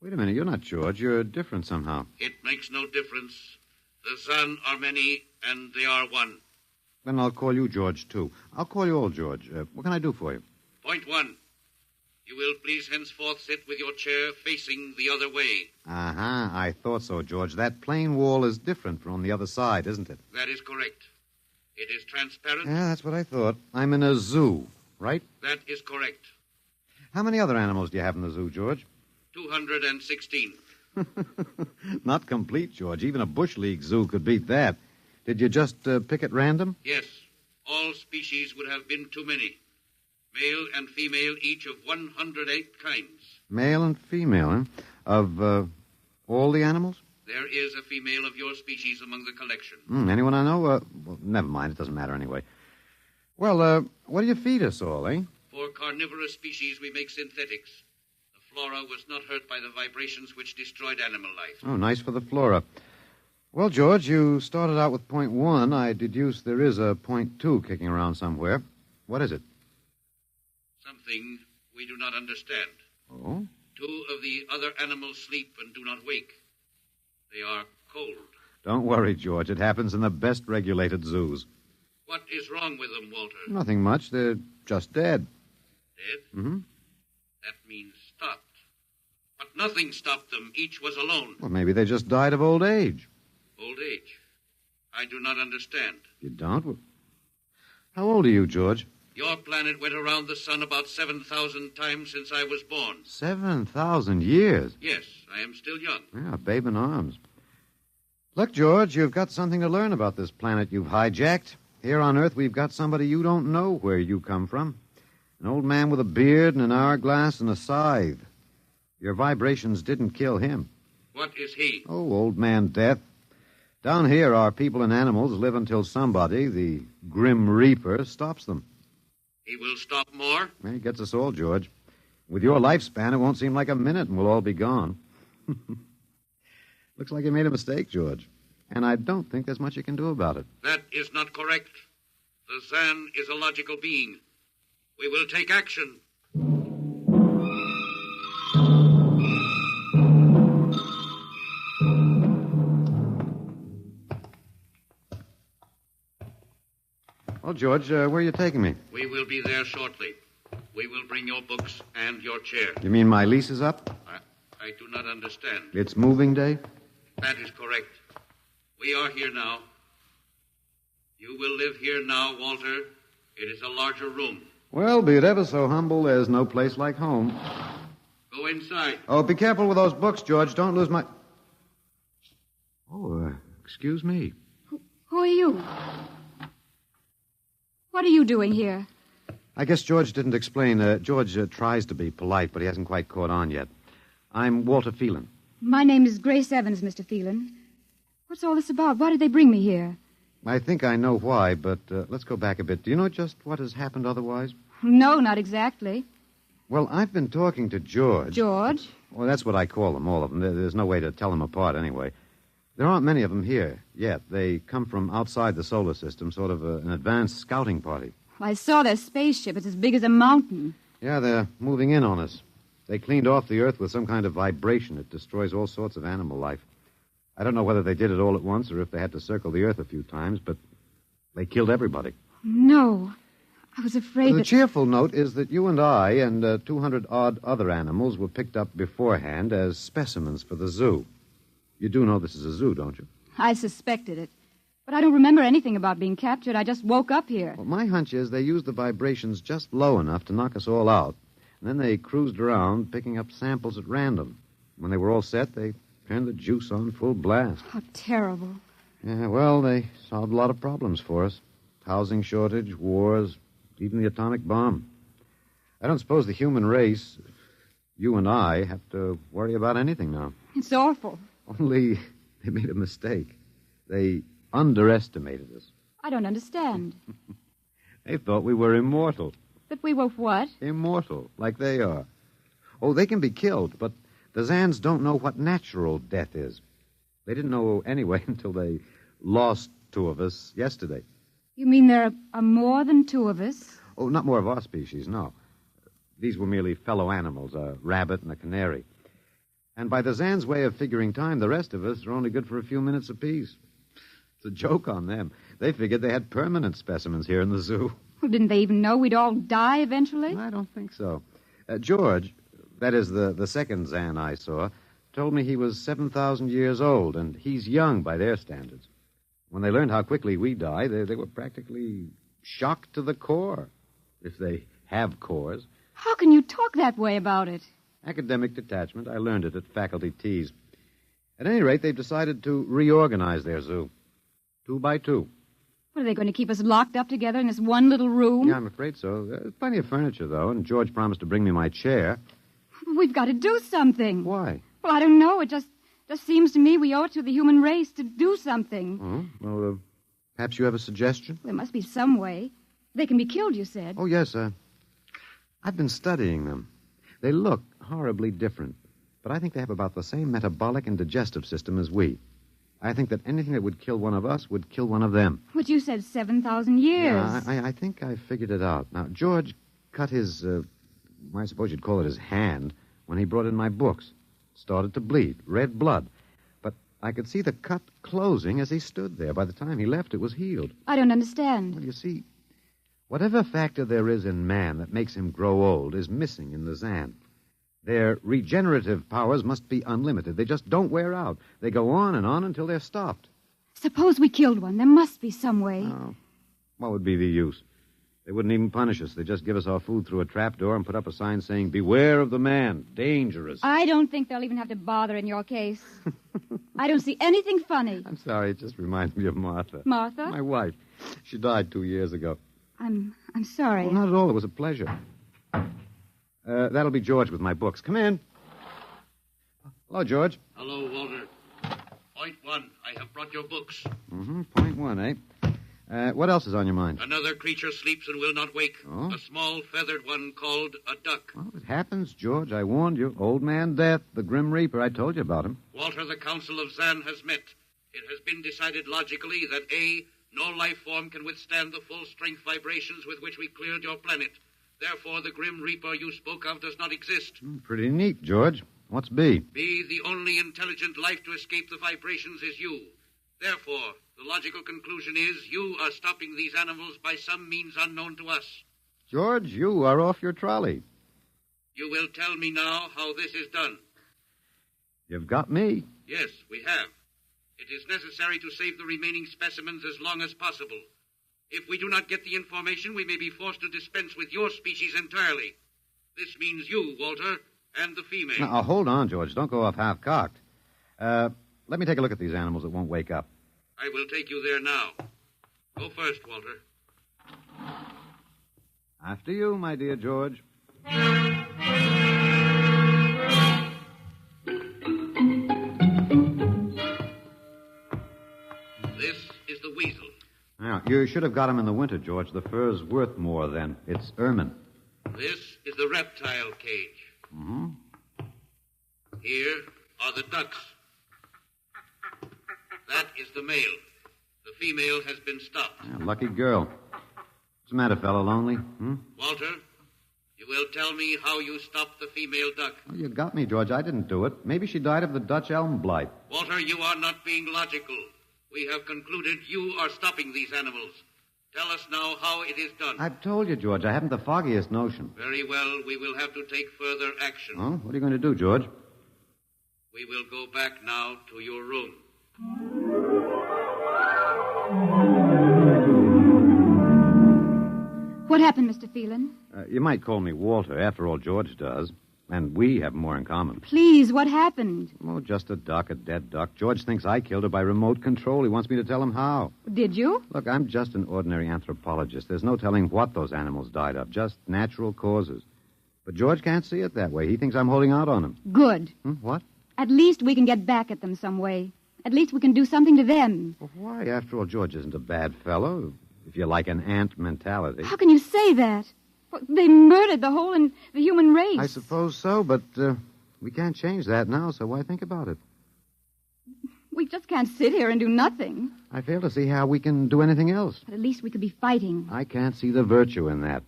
Speaker 3: Wait a minute. You're not George. You're different somehow.
Speaker 17: It makes no difference. The Zan are many, and they are one.
Speaker 3: Then I'll call you George, too. I'll call you old George. What can I do for you?
Speaker 17: Point 1. You will please henceforth sit with your chair facing the other way.
Speaker 3: Uh-huh. I thought so, George. That plain wall is different from the other side, isn't it?
Speaker 17: That is correct. It is transparent.
Speaker 3: Yeah, that's what I thought. I'm in a zoo, right?
Speaker 17: That is correct.
Speaker 3: How many other animals do you have in the zoo, George?
Speaker 17: 216.
Speaker 3: Not complete, George. Even a Bush League zoo could beat that. Did you just pick at random?
Speaker 17: Yes. All species would have been too many. Male and female, each of 108 kinds.
Speaker 3: Male and female, huh? Of all the animals?
Speaker 17: There is a female of your species among the collection.
Speaker 3: Anyone I know? Well, never mind. It doesn't matter anyway. Well, what do you feed us all, eh?
Speaker 17: For carnivorous species, we make synthetics. The flora was not hurt by the vibrations which destroyed animal life.
Speaker 3: Oh, nice for the flora. Well, George, you started out with point 1. I deduce there is a point 2 kicking around somewhere. What is it?
Speaker 17: Something we do not understand.
Speaker 3: Oh?
Speaker 17: 2 of the other animals sleep and do not wake. They are cold.
Speaker 3: Don't worry, George. It happens in the best regulated zoos.
Speaker 17: What is wrong with them, Walter?
Speaker 3: Nothing much. They're just dead.
Speaker 17: Dead?
Speaker 3: Mm-hmm.
Speaker 17: That means stopped. But nothing stopped them. Each was alone.
Speaker 3: Well, maybe they just died of old age.
Speaker 17: Old age? I do not understand.
Speaker 3: You don't? Well, how old are you, George?
Speaker 17: Your planet went around the sun about 7,000 times since I was born.
Speaker 3: 7,000 years?
Speaker 17: Yes, I am still young.
Speaker 3: Yeah, a babe in arms. Look, George, you've got something to learn about this planet you've hijacked. Here on Earth, we've got somebody you don't know where you come from. An old man with a beard and an hourglass and a scythe. Your vibrations didn't kill him.
Speaker 17: What is he?
Speaker 3: Oh, old man Death. Down here, our people and animals live until somebody, the Grim Reaper, stops them.
Speaker 17: He will stop more?
Speaker 3: Well, he gets us all, George. With your lifespan, it won't seem like a minute and we'll all be gone. Looks like you made a mistake, George. And I don't think there's much you can do about it.
Speaker 17: That is not correct. The Zan is a logical being. We will take action.
Speaker 3: Well, George, where are you taking me?
Speaker 17: We will be there shortly. We will bring your books and your chair.
Speaker 3: You mean my lease is up?
Speaker 17: I do not understand.
Speaker 3: It's moving day?
Speaker 17: That is correct. We are here now. You will live here now, Walter. It is a larger room.
Speaker 3: Well, be it ever so humble, there's no place like home.
Speaker 17: Go inside.
Speaker 3: Oh, be careful with those books, George. Don't lose my... Oh, excuse me.
Speaker 18: Who are you? What are you doing here?
Speaker 3: I guess George didn't explain. George tries to be polite, but he hasn't quite caught on yet. I'm Walter Phelan.
Speaker 18: My name is Grace Evans, Mr. Phelan. What's all this about? Why did they bring me here?
Speaker 3: I think I know why, but let's go back a bit. Do you know just what has happened otherwise?
Speaker 18: No, not exactly.
Speaker 3: Well, I've been talking to George.
Speaker 18: George?
Speaker 3: Well, that's what I call them, all of them. There's no way to tell them apart anyway. There aren't many of them here yet. They come from outside the solar system, sort of an advanced scouting party.
Speaker 18: I saw their spaceship. It's as big as a mountain.
Speaker 3: Yeah, they're moving in on us. They cleaned off the Earth with some kind of vibration. It destroys all sorts of animal life. I don't know whether they did it all at once or if they had to circle the Earth a few times, but they killed everybody.
Speaker 18: No. I was afraid
Speaker 3: The cheerful note is that you and I and 200-odd other animals were picked up beforehand as specimens for the zoo. You do know this is a zoo, don't you?
Speaker 18: I suspected it. But I don't remember anything about being captured. I just woke up here.
Speaker 3: Well, my hunch is they used the vibrations just low enough to knock us all out. And then they cruised around, picking up samples at random. When they were all set, they turned the juice on full blast.
Speaker 18: How terrible.
Speaker 3: Yeah, well, they solved a lot of problems for us. Housing shortage, wars, even the atomic bomb. I don't suppose the human race, you and I, have to worry about anything now.
Speaker 18: It's awful.
Speaker 3: Only they made a mistake. They underestimated us.
Speaker 18: I don't understand.
Speaker 3: They thought we were immortal.
Speaker 18: That we were what?
Speaker 3: Immortal, like they are. Oh, they can be killed, but the Zans don't know what natural death is. They didn't know anyway until they lost two of us yesterday.
Speaker 18: You mean there are more than two of us?
Speaker 3: Oh, not more of our species, no. These were merely fellow animals, a rabbit and a canary. And by the Zan's way of figuring time, the rest of us are only good for a few minutes apiece. It's a joke on them. They figured they had permanent specimens here in the zoo.
Speaker 18: Well, didn't they even know we'd all die eventually?
Speaker 3: I don't think so. George, that is the second Zan I saw, told me he was 7,000 years old, and he's young by their standards. When they learned how quickly we die, they were practically shocked to the core, if they have cores.
Speaker 18: How can you talk that way about it?
Speaker 3: Academic detachment. I learned it at faculty teas. At any rate, they've decided to reorganize their zoo. 2 by 2.
Speaker 18: What, are they going to keep us locked up together in this one little room?
Speaker 3: Yeah, I'm afraid so. There's plenty of furniture, though, and George promised to bring me my chair.
Speaker 18: We've got to do something.
Speaker 3: Why?
Speaker 18: Well, I don't know. It just seems to me we owe it to the human race to do something.
Speaker 3: Oh, well, perhaps you have a suggestion?
Speaker 18: There must be some way. They can be killed, you said.
Speaker 3: Oh, yes, I've been studying them. They look horribly different, but I think they have about the same metabolic and digestive system as we. I think that anything that would kill one of us would kill one of them.
Speaker 18: But you said 7,000 years.
Speaker 3: Yeah, I think I figured it out. Now, George cut his, I suppose you'd call it his hand, when he brought in my books. It started to bleed, red blood. But I could see the cut closing as he stood there. By the time he left, it was healed.
Speaker 18: I don't understand.
Speaker 3: Well, you see, whatever factor there is in man that makes him grow old is missing in the Zan. Their regenerative powers must be unlimited. They just don't wear out. They go on and on until they're stopped.
Speaker 18: Suppose we killed one. There must be some way.
Speaker 3: Oh, what would be the use? They wouldn't even punish us. They'd just give us our food through a trapdoor and put up a sign saying, "Beware of the man. Dangerous."
Speaker 18: I don't think they'll even have to bother in your case. I don't see anything funny.
Speaker 3: I'm sorry. It just reminds me of Martha.
Speaker 18: Martha?
Speaker 3: My wife. She died 2 years ago.
Speaker 18: I'm sorry.
Speaker 3: Well, not at all. It was a pleasure. That'll be George with my books. Come in. Hello, George.
Speaker 17: Hello, Walter. Point 1, I have brought your books.
Speaker 3: Mm-hmm. Point 1, eh? What else is on your mind?
Speaker 17: Another creature sleeps and will not wake.
Speaker 3: Oh?
Speaker 17: A small feathered one called a duck.
Speaker 3: Well, it happens, George. I warned you. Old Man Death, the Grim Reaper. I told you about him.
Speaker 17: Walter, the Council of Zan has met. It has been decided logically that A, no life form can withstand the full-strength vibrations with which we cleared your planet. Therefore, the Grim Reaper you spoke of does not exist.
Speaker 3: Pretty neat, George. What's B?
Speaker 17: B, the only intelligent life to escape the vibrations is you. Therefore, the logical conclusion is you are stopping these animals by some means unknown to us.
Speaker 3: George, you are off your trolley.
Speaker 17: You will tell me now how this is done.
Speaker 3: You've got me.
Speaker 17: Yes, we have. It is necessary to save the remaining specimens as long as possible. If we do not get the information, we may be forced to dispense with your species entirely. This means you, Walter, and the female.
Speaker 3: Now, hold on, George. Don't go off half-cocked. Let me take a look at these animals that won't wake up.
Speaker 17: I will take you there now. Go first, Walter.
Speaker 3: After you, my dear George.
Speaker 17: This is the weasel.
Speaker 3: Now, you should have got him in the winter, George. The fur's worth more then. It's ermine.
Speaker 17: This is the reptile cage.
Speaker 3: Mm-hmm.
Speaker 17: Here are the ducks. That is the male. The female has been stopped.
Speaker 3: Yeah, lucky girl. What's the matter, fellow? Lonely?
Speaker 17: Walter, you will tell me how you stopped the female duck.
Speaker 3: Oh, you got me, George. I didn't do it. Maybe she died of the Dutch elm blight.
Speaker 17: Walter, you are not being logical. We have concluded you are stopping these animals. Tell us now how it is done.
Speaker 3: I've told you, George. I haven't the foggiest notion.
Speaker 17: Very well. We will have to take further action.
Speaker 3: Oh, what are you going to do, George?
Speaker 17: We will go back now to your room.
Speaker 18: What happened, Mr. Phelan?
Speaker 3: You might call me Walter. After all, George does. And we have more in common.
Speaker 18: Please, what happened?
Speaker 3: Oh, just a dead duck. George thinks I killed her by remote control. He wants me to tell him how.
Speaker 18: Did you?
Speaker 3: Look, I'm just an ordinary anthropologist. There's no telling what those animals died of, just natural causes. But George can't see it that way. He thinks I'm holding out on him.
Speaker 18: Good.
Speaker 3: What?
Speaker 18: At least we can get back at them some way. At least we can do something to them.
Speaker 3: Well, why? After all, George isn't a bad fellow, if you like an ant mentality.
Speaker 18: How can you say that? Well, they murdered the human race.
Speaker 3: I suppose so, but we can't change that now, so why think about it?
Speaker 18: We just can't sit here and do nothing.
Speaker 3: I fail to see how we can do anything else.
Speaker 18: But at least we could be fighting.
Speaker 3: I can't see the virtue in that.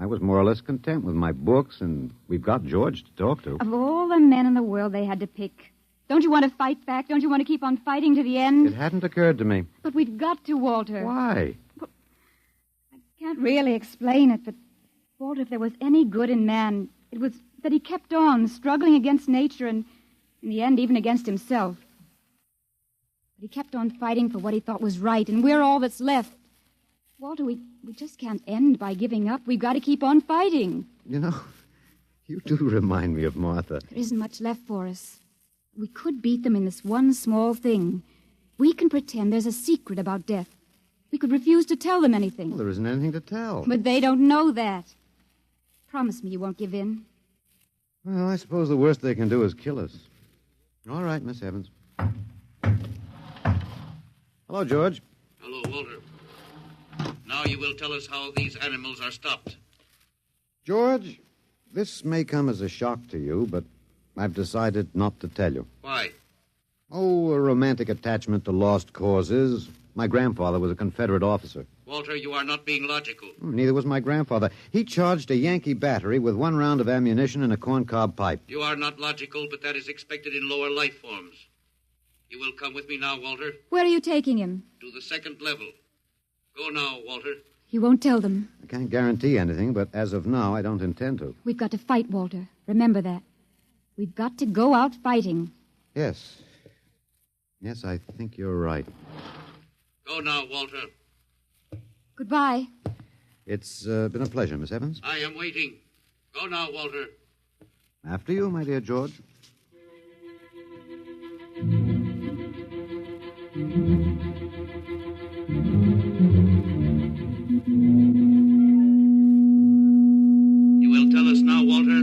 Speaker 3: I was more or less content with my books, and we've got George to talk to.
Speaker 18: Of all the men in the world they had to pick, don't you want to fight back? Don't you want to keep on fighting to the end?
Speaker 3: It hadn't occurred to me.
Speaker 18: But we've got to, Walter.
Speaker 3: Why?
Speaker 18: Well, I can't really explain it, but, Walter, if there was any good in man, it was that he kept on struggling against nature and, in the end, even against himself. But he kept on fighting for what he thought was right, and we're all that's left. Walter, we just can't end by giving up. We've got to keep on fighting.
Speaker 3: You know, you do remind me of Martha.
Speaker 18: There isn't much left for us. We could beat them in this one small thing. We can pretend there's a secret about death. We could refuse to tell them anything.
Speaker 3: Well, there isn't anything to tell.
Speaker 18: But they don't know that. Promise me you won't give in.
Speaker 3: Well, I suppose the worst they can do is kill us. All right, Miss Evans. Hello, George.
Speaker 17: Hello, Walter. Now you will tell us how these animals are stopped.
Speaker 3: George, this may come as a shock to you, but I've decided not to tell you.
Speaker 17: Why?
Speaker 3: Oh, a romantic attachment to lost causes. My grandfather was a Confederate officer.
Speaker 17: Walter, you are not being logical.
Speaker 3: Neither was my grandfather. He charged a Yankee battery with 1 round of ammunition and a corncob pipe.
Speaker 17: You are not logical, but that is expected in lower life forms. You will come with me now, Walter.
Speaker 18: Where are you taking him?
Speaker 17: To the 2nd level. Go now, Walter.
Speaker 18: You won't tell them.
Speaker 3: I can't guarantee anything, but as of now, I don't intend to.
Speaker 18: We've got to fight, Walter. Remember that. We've got to go out fighting.
Speaker 3: Yes. Yes, I think you're right.
Speaker 17: Go now, Walter.
Speaker 18: Goodbye.
Speaker 3: It's been a pleasure, Miss Evans.
Speaker 17: I am waiting. Go now, Walter.
Speaker 3: After you, my dear George.
Speaker 17: You will tell us now, Walter?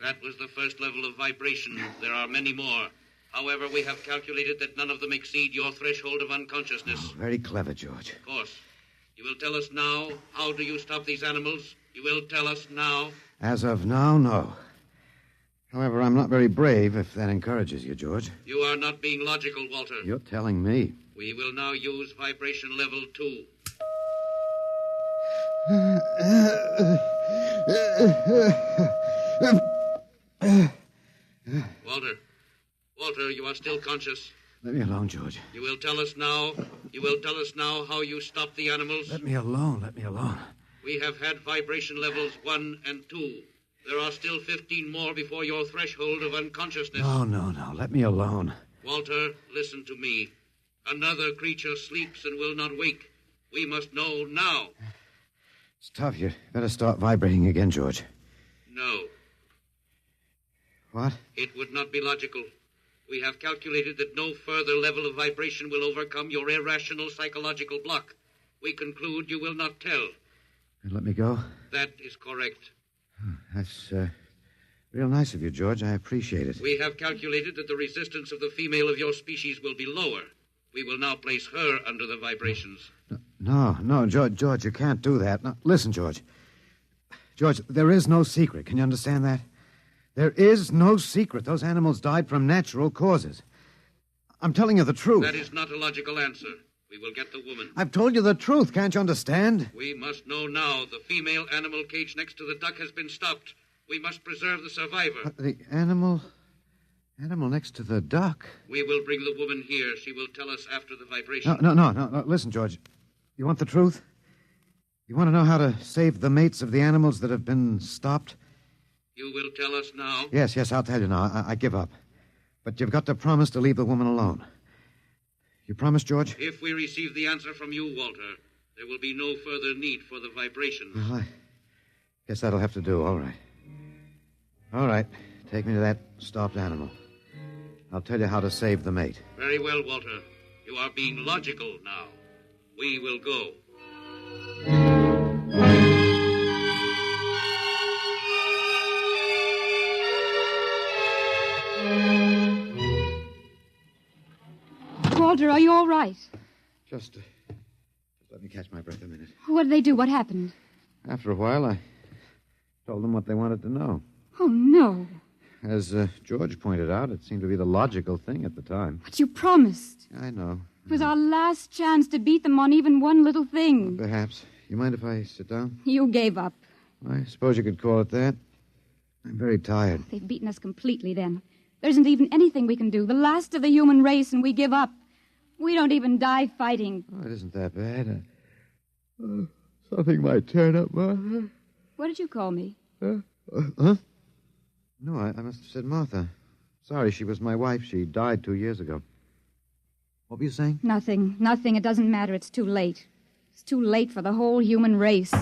Speaker 17: That was the first level of vibration. There are many more. However, we have calculated that none of them exceed your threshold of unconsciousness.
Speaker 3: Oh, very clever, George.
Speaker 17: Of course. You will tell us now, how do you stop these animals? You will tell us now?
Speaker 3: As of now, no. However, I'm not very brave, if that encourages you, George.
Speaker 17: You are not being logical, Walter.
Speaker 3: You're telling me.
Speaker 17: We will now use vibration level 2. Walter, you are still conscious.
Speaker 3: Let me alone, George.
Speaker 17: You will tell us now. You will tell us now how you stop the animals.
Speaker 3: Let me alone. Let me alone.
Speaker 17: We have had vibration levels 1 and 2. There are still 15 more before your threshold of unconsciousness.
Speaker 3: No. Let me alone.
Speaker 17: Walter, listen to me. Another creature sleeps and will not wake. We must know now.
Speaker 3: It's tough. You better start vibrating again, George.
Speaker 17: No.
Speaker 3: What?
Speaker 17: It would not be logical. We have calculated that no further level of vibration will overcome your irrational psychological block. We conclude you will not tell.
Speaker 3: Let me go?
Speaker 17: That is correct.
Speaker 3: That's real nice of you, George. I appreciate it.
Speaker 17: We have calculated that the resistance of the female of your species will be lower. We will now place her under the vibrations.
Speaker 3: No, George, you can't do that. No, listen, George. George, there is no secret. Can you understand that? There is no secret. Those animals died from natural causes. I'm telling you the truth.
Speaker 17: That is not a logical answer. We will get the woman.
Speaker 3: I've told you the truth. Can't you understand?
Speaker 17: We must know now. The female animal cage next to the duck has been stopped. We must preserve the survivor.
Speaker 3: The animal next to the duck?
Speaker 17: We will bring the woman here. She will tell us after the vibration.
Speaker 3: No. Listen, George. You want the truth? You want to know how to save the mates of the animals that have been stopped?
Speaker 17: You will tell us now?
Speaker 3: Yes, I'll tell you now. I give up. But you've got to promise to leave the woman alone. You promise, George?
Speaker 17: If we receive the answer from you, Walter, there will be no further need for the vibrations.
Speaker 3: Well, I guess that'll have to do. All right. All right. Take me to that stopped animal. I'll tell you how to save the mate.
Speaker 17: Very well, Walter. You are being logical now. We will go.
Speaker 18: Walter, are you all right?
Speaker 3: Just let me catch my breath a minute.
Speaker 18: What did they do? What happened?
Speaker 3: After a while, I told them what they wanted to know.
Speaker 18: Oh, no.
Speaker 3: As George pointed out, it seemed to be the logical thing at the time.
Speaker 18: But you promised.
Speaker 3: I know.
Speaker 18: It was our last chance to beat them on even one little thing.
Speaker 3: Perhaps. You mind if I sit down?
Speaker 18: You gave up.
Speaker 3: I suppose you could call it that. I'm very tired.
Speaker 18: They've beaten us completely then. There isn't even anything we can do. The last of the human race, and we give up. We don't even die fighting.
Speaker 3: Oh, it isn't that bad. Something might turn up, Martha.
Speaker 18: What did you call me?
Speaker 3: Huh? No, I must have said Martha. Sorry, she was my wife. She died 2 years ago. What were you saying?
Speaker 18: Nothing. It doesn't matter. It's too late. It's too late for the whole human race.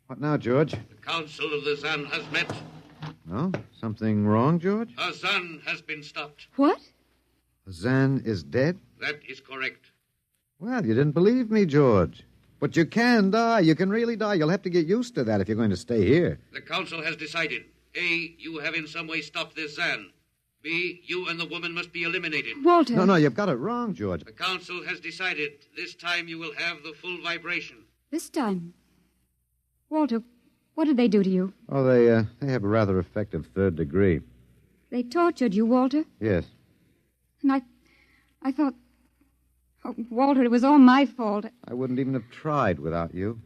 Speaker 3: What now, George?
Speaker 17: The Council of the Zan has met.
Speaker 3: No? Something wrong, George?
Speaker 17: A Zan has been stopped.
Speaker 18: What?
Speaker 3: Zan is dead?
Speaker 17: That is correct.
Speaker 3: Well, you didn't believe me, George. But you can die. You can really die. You'll have to get used to that if you're going to stay here.
Speaker 17: The Council has decided. A, you have in some way stopped this Zan. B, you and the woman must be eliminated.
Speaker 18: Walter.
Speaker 3: No, you've got it wrong, George.
Speaker 17: The Council has decided. This time you will have the full vibration.
Speaker 18: This time? Walter, what did they do to you?
Speaker 3: Oh, they have a rather effective third degree.
Speaker 18: They tortured you, Walter?
Speaker 3: Yes.
Speaker 18: And I thought... Oh, Walter, it was all my fault.
Speaker 3: I wouldn't even have tried without you.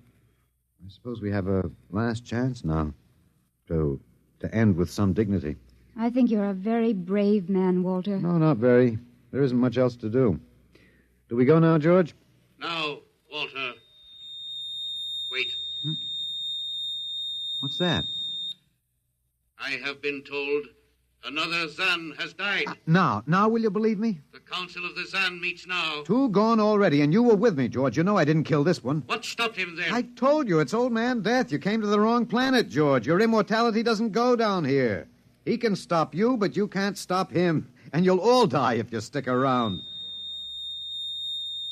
Speaker 3: I suppose we have a last chance now to end with some dignity.
Speaker 18: I think you're a very brave man, Walter.
Speaker 3: No, not very. There isn't much else to do. Do we go now, George?
Speaker 17: Now, Walter. Wait.
Speaker 3: What's that?
Speaker 17: I have been told another Zan has died.
Speaker 3: Now will you believe me?
Speaker 17: The Council of the Zan meets now.
Speaker 3: 2 gone already, and you were with me, George. You know I didn't kill this one.
Speaker 17: What stopped him then?
Speaker 3: I told you, it's Old Man Death. You came to the wrong planet, George. Your immortality doesn't go down here. He can stop you, but you can't stop him. And you'll all die if you stick around.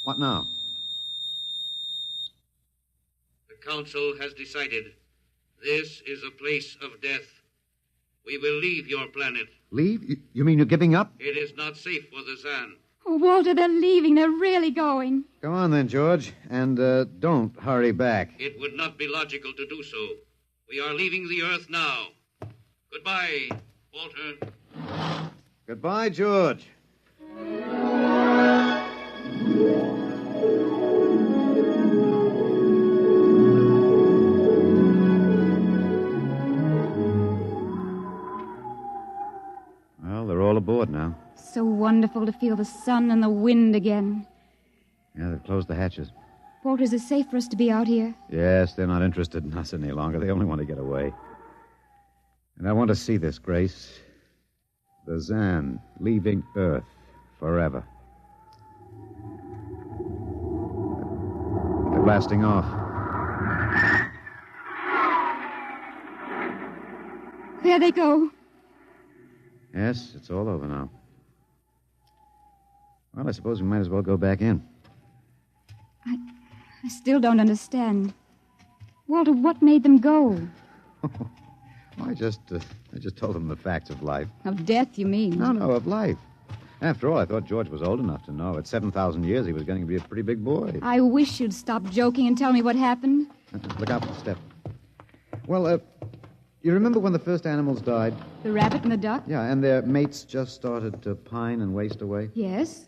Speaker 3: What now?
Speaker 17: The Council has decided. This is a place of death. We will leave your planet.
Speaker 3: Leave? You mean you're giving up?
Speaker 17: It is not safe for the Zan.
Speaker 18: Oh, Walter, they're leaving. They're really going.
Speaker 3: Go on then, George. And don't hurry back.
Speaker 17: It would not be logical to do so. We are leaving the Earth now. Goodbye, Walter.
Speaker 3: Goodbye, George. Well, they're all aboard now.
Speaker 18: So wonderful to feel the sun and the wind again.
Speaker 3: Yeah, they've closed the hatches.
Speaker 18: Walter, is it safe for us to be out here?
Speaker 3: Yes, they're not interested in us any longer. They only want to get away. And I want to see this, Grace. The Zan leaving Earth forever. They're blasting off.
Speaker 18: There they go.
Speaker 3: Yes, it's all over now. Well, I suppose we might as well go back in.
Speaker 18: I still don't understand. Walter, what made them go?
Speaker 3: I just told them the facts of life.
Speaker 18: Of death, you mean?
Speaker 3: No, of life. After all, I thought George was old enough to know. At 7,000 years, he was going to be a pretty big boy.
Speaker 18: I wish you'd stop joking and tell me what happened.
Speaker 3: Look out for the step. Well, you remember when the first animals died?
Speaker 18: The rabbit and the duck?
Speaker 3: Yeah, and their mates just started to pine and waste away?
Speaker 18: Yes.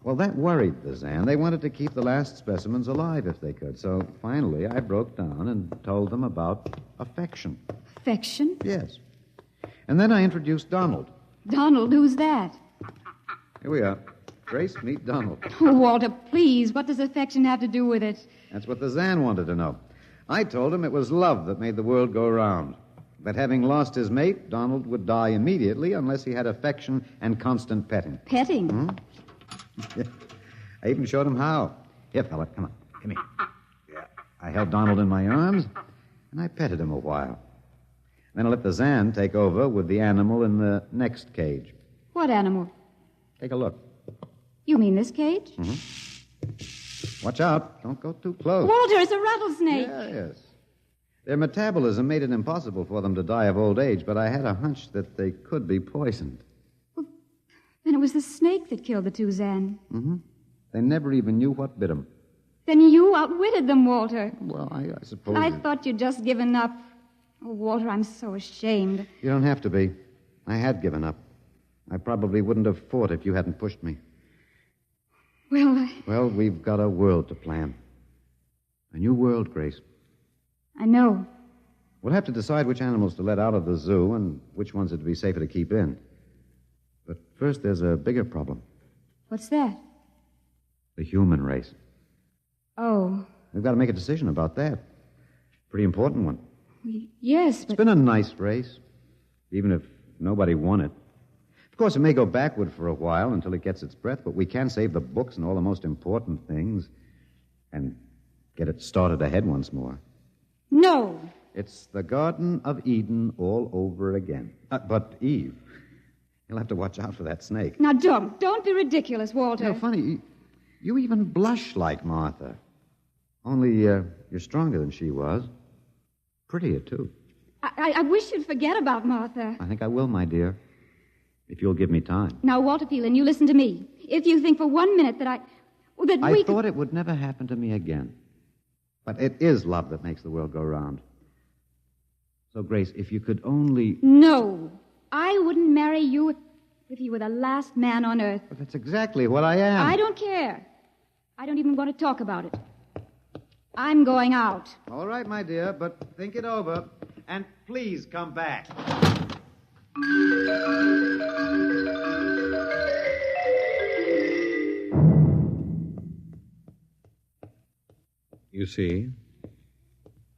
Speaker 3: Well, that worried the Zan. They wanted to keep the last specimens alive if they could. So finally, I broke down and told them about affection.
Speaker 18: Affection?
Speaker 3: Yes. And then I introduced Donald.
Speaker 18: Donald, who's that?
Speaker 3: Here we are. Grace, meet Donald.
Speaker 18: Oh, Walter, please. What does affection have to do with it?
Speaker 3: That's what the Zan wanted to know. I told him it was love that made the world go round. that having lost his mate, Donald would die immediately unless he had affection and constant petting.
Speaker 18: Petting?
Speaker 3: Hmm? I even showed him how. Here, fella, come on. Come here. Yeah. I held Donald in my arms, and I petted him a while. Then I let the Zan take over with the animal in the next cage.
Speaker 18: What animal?
Speaker 3: Take a look.
Speaker 18: You mean this cage?
Speaker 3: Mm-hmm. Watch out. Don't go too close.
Speaker 18: Walter, it's a rattlesnake.
Speaker 3: Yes. Their metabolism made it impossible for them to die of old age, but I had a hunch that they could be poisoned.
Speaker 18: Well, then it was the snake that killed the two Zan.
Speaker 3: Mm-hmm. They never even knew what bit them.
Speaker 18: Then you outwitted them, Walter.
Speaker 3: Well, I suppose...
Speaker 18: I thought you'd just given up. Oh, Walter, I'm so ashamed.
Speaker 3: You don't have to be. I had given up. I probably wouldn't have fought if you hadn't pushed me. Well, we've got a world to plan. A new world, Grace.
Speaker 18: I know.
Speaker 3: We'll have to decide which animals to let out of the zoo and which ones it'd be safer to keep in. But first, there's a bigger problem.
Speaker 18: What's that?
Speaker 3: The human race.
Speaker 18: Oh.
Speaker 3: We've got to make a decision about that. Pretty important one.
Speaker 18: Yes, but...
Speaker 3: It's been a nice race, even if nobody won it. Of course, it may go backward for a while until it gets its breath, but we can save the books and all the most important things and get it started ahead once more.
Speaker 18: No.
Speaker 3: It's the Garden of Eden all over again. But, Eve, you'll have to watch out for that snake.
Speaker 18: Now, don't be ridiculous, Walter.
Speaker 3: You know, funny, you even blush like Martha. Only you're stronger than she was. Prettier, too.
Speaker 18: I wish you'd forget about Martha.
Speaker 3: I think I will, my dear, if you'll give me time.
Speaker 18: Now, Walter Phelan, you listen to me. If you think for 1 minute that
Speaker 3: I thought it would never happen to me again. But it is love that makes the world go round. So, Grace, if you could only...
Speaker 18: No. I wouldn't marry you if you were the last man on earth.
Speaker 3: But that's exactly what I am.
Speaker 18: I don't care. I don't even want to talk about it. I'm going out.
Speaker 3: All right, my dear, but think it over. And please come back.
Speaker 21: You see,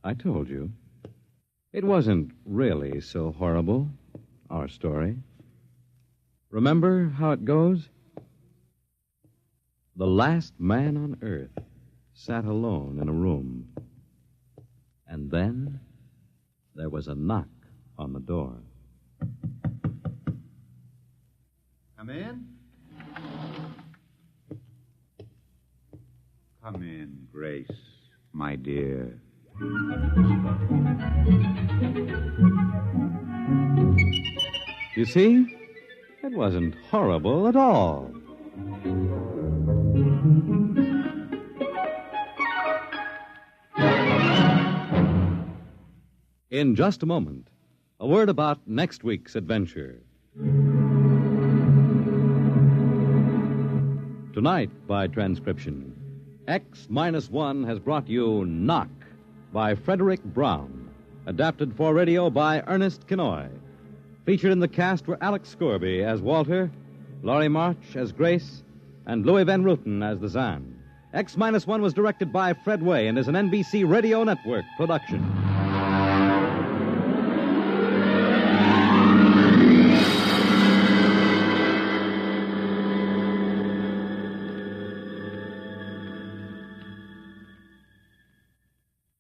Speaker 21: I told you. It wasn't really so horrible, our story. Remember how it goes? The last man on earth sat alone in a room. And then there was a knock on the door.
Speaker 3: Come in. Come in, Grace, my dear.
Speaker 21: You see, it wasn't horrible at all. In just a moment, a word about next week's adventure. Tonight, by transcription, X-1 has brought you Knock by Frederick Brown, adapted for radio by Ernest Kinoy. Featured in the cast were Alex Scorby as Walter, Laurie March as Grace, and Louis Van Ruten as the Zan. X-1 was directed by Fred Way and is an NBC Radio Network production.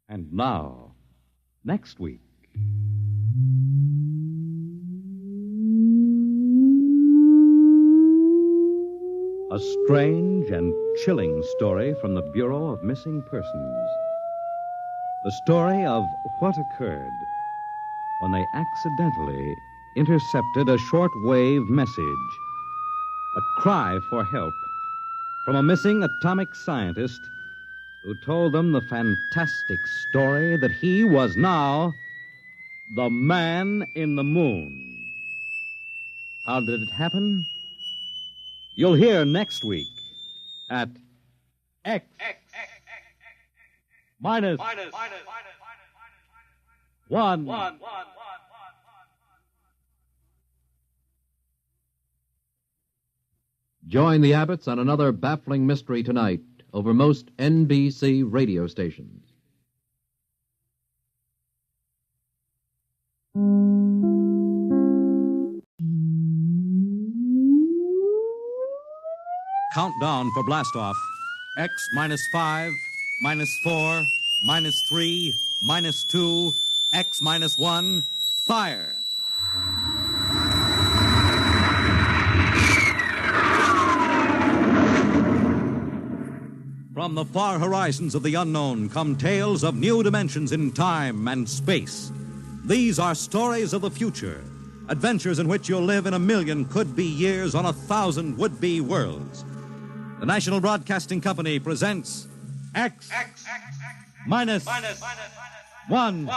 Speaker 21: And now, next week. A strange and chilling story from the Bureau of Missing Persons. The story of what occurred when they accidentally intercepted a short-wave message, a cry for help from a missing atomic scientist who told them the fantastic story that he was now the man in the moon. How did it happen? You'll hear next week at X minus 1.
Speaker 1: Join the Abbotts on another baffling mystery tonight over most NBC radio stations.
Speaker 21: count down for blastoff. X minus 5, minus 4, minus 3, minus 2, X minus 1, fire. From the far horizons of the unknown come tales of new dimensions in time and space. These are stories of the future, adventures in which you'll live in 1,000,000 could-be years on 1,000 would-be worlds. The National Broadcasting Company presents X minus 1.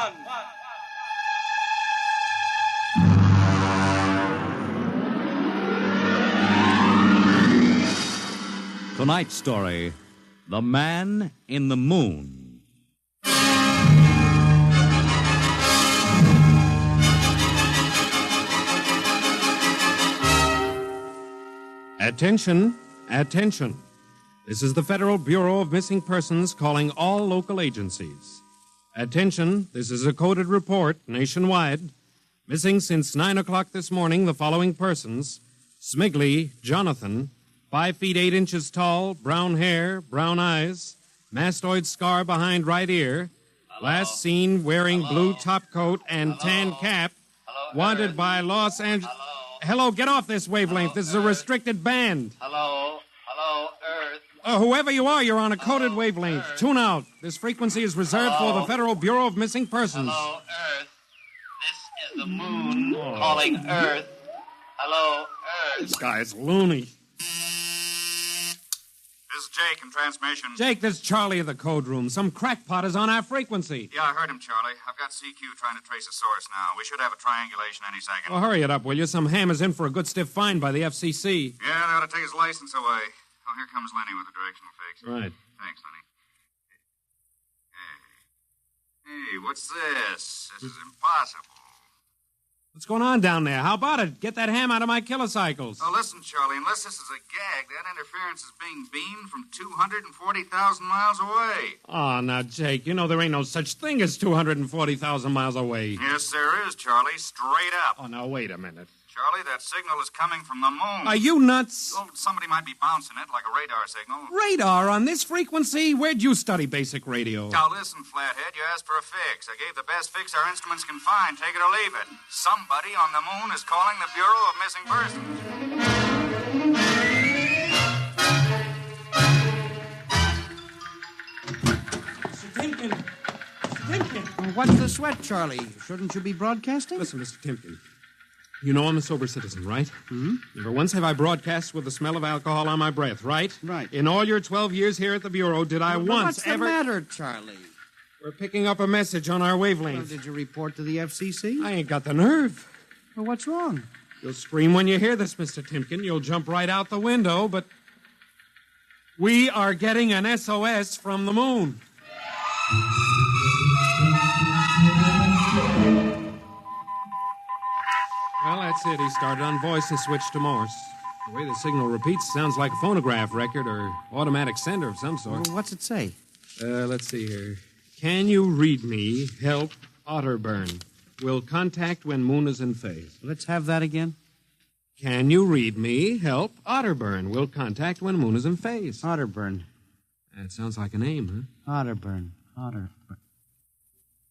Speaker 21: Tonight's story, The Man in the Moon.
Speaker 5: Attention, attention. This is the Federal Bureau of Missing Persons calling all local agencies. Attention, this is a coded report nationwide. Missing since 9 o'clock this morning the following persons: Smigley Jonathan, 5 feet 8 inches tall, brown hair, brown eyes, mastoid scar behind right ear, last seen wearing blue top coat and tan cap, wanted by Los Angeles. Hello, get off this wavelength. This is a restricted band.
Speaker 19: Hello, Earth.
Speaker 5: Whoever you are, you're on a coded wavelength. Tune out. This frequency is reserved for the Federal Bureau of Missing Persons.
Speaker 19: Hello, Earth. This is the moon calling Earth. Hello, Earth.
Speaker 5: This guy's loony.
Speaker 20: This is Jake in transmission.
Speaker 5: Jake, this is Charlie of the code room. Some crackpot is on our frequency.
Speaker 20: Yeah, I heard him, Charlie. I've got CQ trying to trace a source now. We should have a triangulation any second.
Speaker 5: Well, hurry it up, will you? Some ham is in for a good stiff fine by the FCC.
Speaker 20: Yeah, they ought to take his license away. Oh, here comes Lenny with the directional fix.
Speaker 5: Right.
Speaker 20: Thanks, Lenny. Hey, what's this? This is impossible.
Speaker 5: What's going on down there? How about it? Get that ham out of my kilocycles.
Speaker 20: Oh, listen, Charlie, unless this is a gag, that interference is being beamed from 240,000 miles away.
Speaker 5: Oh, now, Jake, you know there ain't no such thing as 240,000 miles away.
Speaker 20: Yes, there is, Charlie, straight up.
Speaker 5: Oh, now, wait a minute.
Speaker 20: Charlie, that signal is coming from the moon.
Speaker 5: Are you nuts?
Speaker 20: Oh, somebody might be bouncing it like a radar signal.
Speaker 5: Radar on this frequency? Where'd you study basic radio?
Speaker 20: Now, listen, Flathead, you asked for a fix. I gave the best fix our instruments can find. Take it or leave it. Somebody on the moon is calling the Bureau of Missing Persons.
Speaker 5: Mr. Timken! Mr. Timken!
Speaker 22: What's the sweat, Charlie? Shouldn't you be broadcasting?
Speaker 5: Listen, Mr. Timken. You know I'm a sober citizen, right?
Speaker 22: Hmm?
Speaker 5: Never once have I broadcast with the smell of alcohol on my breath, right?
Speaker 22: Right.
Speaker 5: In all your 12 years here at the Bureau, did I once
Speaker 22: what's
Speaker 5: ever...
Speaker 22: What's the matter, Charlie?
Speaker 5: We're picking up a message on our wavelength.
Speaker 22: Well, did you report to the FCC?
Speaker 5: I ain't got the nerve.
Speaker 22: Well, what's wrong?
Speaker 5: You'll scream when you hear this, Mr. Timken. You'll jump right out the window, but... we are getting an SOS from the moon. Well, that's it. He started on voice and switched to Morse. The way the signal repeats sounds like a phonograph record or automatic sender of some sort.
Speaker 22: Well, what's it say?
Speaker 5: Let's see here. Can you read me? Help, Otterburn. Will contact when moon is in phase.
Speaker 22: Let's have that again.
Speaker 5: Can you read me? Help, Otterburn. Will contact when moon is in phase.
Speaker 22: Otterburn.
Speaker 5: That sounds like a name, huh?
Speaker 22: Otterburn.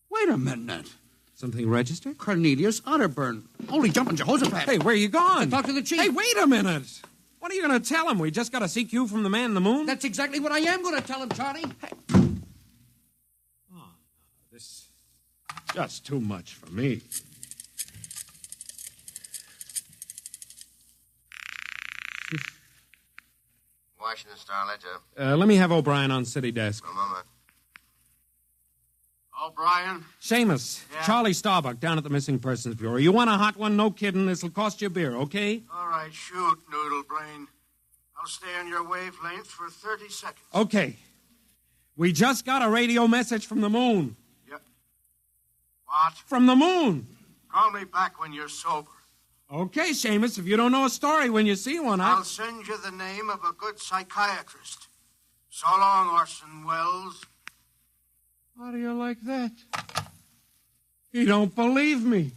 Speaker 22: Wait a minute.
Speaker 5: Something registered?
Speaker 22: Cornelius Otterburn. Holy jumping Jehoshaphat.
Speaker 5: Hey, where are you going?
Speaker 22: To talk to the chief.
Speaker 5: Hey, wait a minute. What are you going to tell him? We just got a CQ from the man in the moon?
Speaker 22: That's exactly what I am going to tell him, Charlie.
Speaker 5: Hey. Oh, this is just too much for me.
Speaker 6: Washington Star Ledger.
Speaker 5: Let me have O'Brien on city desk.
Speaker 6: A moment. O'Brien?
Speaker 5: Seamus,
Speaker 6: Yeah?
Speaker 5: Charlie Starbuck down at the Missing Persons Bureau. You want a hot one? No kidding. This'll cost you a beer, okay?
Speaker 6: All right, shoot, Noodle Brain. I'll stay on your wavelength for 30 seconds.
Speaker 5: Okay. We just got a radio message from the moon.
Speaker 6: Yep. What?
Speaker 5: From the moon.
Speaker 6: Call me back when you're sober.
Speaker 5: Okay, Seamus, if you don't know a story when you see one,
Speaker 6: I'll send you the name of a good psychiatrist. So long, Orson Welles.
Speaker 5: How do you like that? He don't believe me.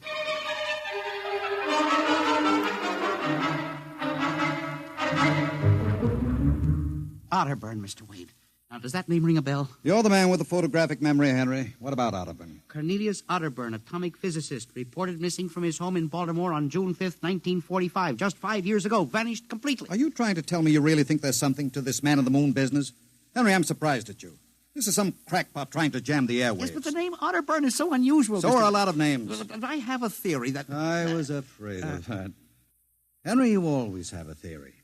Speaker 22: Otterburn, Mr. Wade. Now, does that name ring a bell?
Speaker 2: You're the man with the photographic memory, Henry. What about Otterburn?
Speaker 22: Cornelius Otterburn, atomic physicist, reported missing from his home in Baltimore on June 5th, 1945. Just 5 years ago. Vanished completely.
Speaker 2: Are you trying to tell me you really think there's something to this man-on-the-moon business? Henry, I'm surprised at you. This is some crackpot trying to jam the airwaves.
Speaker 22: Yes, but the name Otterburn is so unusual.
Speaker 2: So are a lot of names.
Speaker 22: But I have a theory that...
Speaker 2: I was afraid of that. Henry, you always have a theory.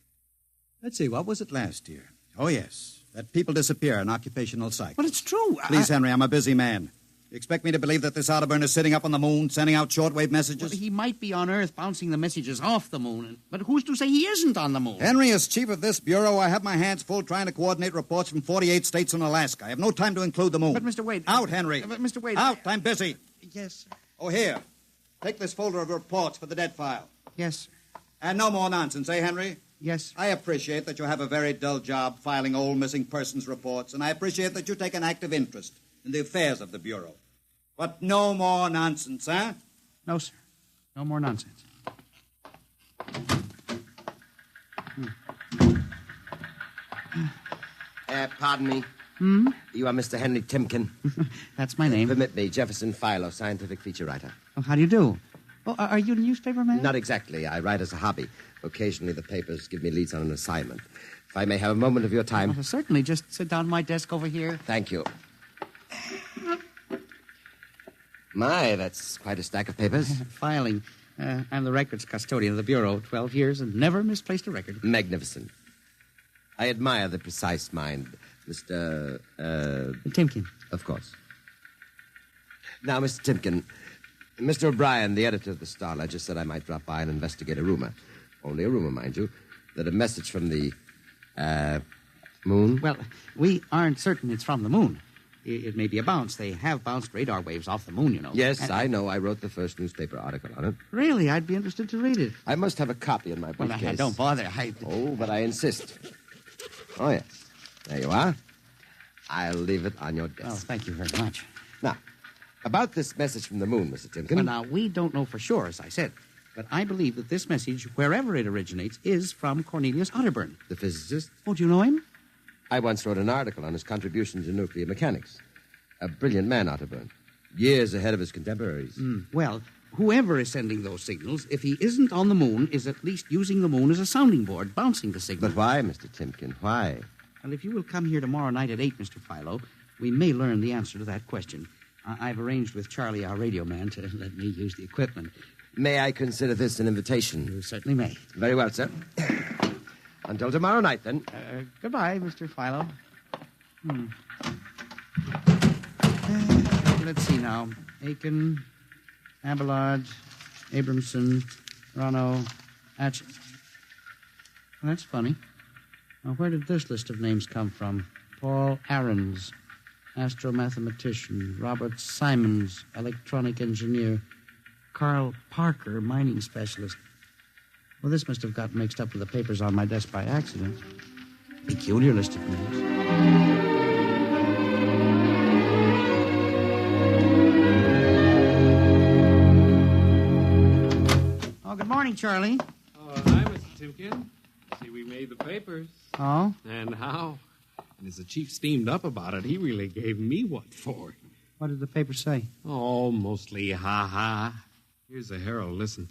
Speaker 2: Let's see, what was it last year? Oh, yes. That people disappear in occupational cycles.
Speaker 22: But it's true.
Speaker 2: Please, Henry, I'm a busy man. You expect me to believe that this Otterburn is sitting up on the moon, sending out shortwave messages?
Speaker 22: Well, he might be on Earth bouncing the messages off the moon. But who's to say he isn't on the moon?
Speaker 2: Henry, as chief of this bureau, I have my hands full trying to coordinate reports from 48 states and Alaska. I have no time to include the moon.
Speaker 22: But, Mr. Wade...
Speaker 2: Out, Henry.
Speaker 22: But, Mr. Wade...
Speaker 2: Out, I'm busy.
Speaker 22: Yes, sir.
Speaker 2: Oh, here. Take this folder of reports for the dead file.
Speaker 22: Yes, sir.
Speaker 2: And no more nonsense, eh, Henry?
Speaker 22: Yes, sir.
Speaker 2: I appreciate that you have a very dull job filing old missing persons reports, and I appreciate that you take an active interest in the affairs of the Bureau. But no more nonsense, huh?
Speaker 22: No, sir. No more nonsense.
Speaker 6: Pardon me.
Speaker 22: Hmm?
Speaker 6: You are Mr. Henry Timken.
Speaker 22: That's my name.
Speaker 6: Permit me, Jefferson Philo, scientific feature writer.
Speaker 22: Oh, how do you do? Oh, are you a newspaper man?
Speaker 6: Not exactly. I write as a hobby. Occasionally the papers give me leads on an assignment. If I may have a moment of your time.
Speaker 22: Oh, certainly. Just sit down at my desk over here.
Speaker 6: Thank you. My, that's quite a stack of papers.
Speaker 22: Filing. I'm the records custodian of the Bureau. 12 years and never misplaced a record.
Speaker 6: Magnificent. I admire the precise mind, Mr.
Speaker 22: Timken.
Speaker 6: Of course. Now, Mr. Timken, Mr. O'Brien, the editor of the Star Ledger, said I might drop by and investigate a rumor. Only a rumor, mind you, that a message from the, moon?
Speaker 22: Well, we aren't certain it's from the moon. It may be a bounce. They have bounced radar waves off the moon, you know.
Speaker 6: Yes, I know. I wrote the first newspaper article on it.
Speaker 22: Really? I'd be interested to read it.
Speaker 6: I must have a copy in my briefcase.
Speaker 22: Well, don't bother.
Speaker 6: Oh, but I insist. Oh, yes. There you are. I'll leave it on your desk.
Speaker 22: Oh, thank you very much.
Speaker 6: Now, about this message from the moon, Mr. Timken.
Speaker 22: Well, now, we don't know for sure, as I said. But I believe that this message, wherever it originates, is from Cornelius Otterburn.
Speaker 6: The physicist?
Speaker 22: Oh, do you know him?
Speaker 6: I once wrote an article on his contributions in nuclear mechanics. A brilliant man, Otterburn. Years ahead of his contemporaries.
Speaker 22: Well, whoever is sending those signals, if he isn't on the moon, is at least using the moon as a sounding board, bouncing the signal.
Speaker 6: But why, Mr. Timken? Why?
Speaker 22: Well, if you will come here tomorrow night at 8, Mr. Philo, we may learn the answer to that question. I've arranged with Charlie, our radio man, to let me use the equipment.
Speaker 6: May I consider this an invitation?
Speaker 22: You certainly may.
Speaker 6: Very well, sir. Until tomorrow night, then.
Speaker 22: Goodbye, Mr. Philo. Let's see now. Aiken, Abelard, Abramson, Rono, Atch... Well, that's funny. Now, where did this list of names come from? Paul Ahrens, astromathematician. Robert Simons, electronic engineer. Carl Parker, mining specialist. Well, this must have got mixed up with the papers on my desk by accident. Peculiar list of names. Oh, good morning, Charlie.
Speaker 5: Oh, hi, Mr. Timken. See, we made the papers.
Speaker 22: Oh?
Speaker 5: And how? And as the chief steamed up about it, he really gave me what for.
Speaker 22: What did the paper say?
Speaker 5: Oh, mostly ha-ha. Here's the Herald. Listen.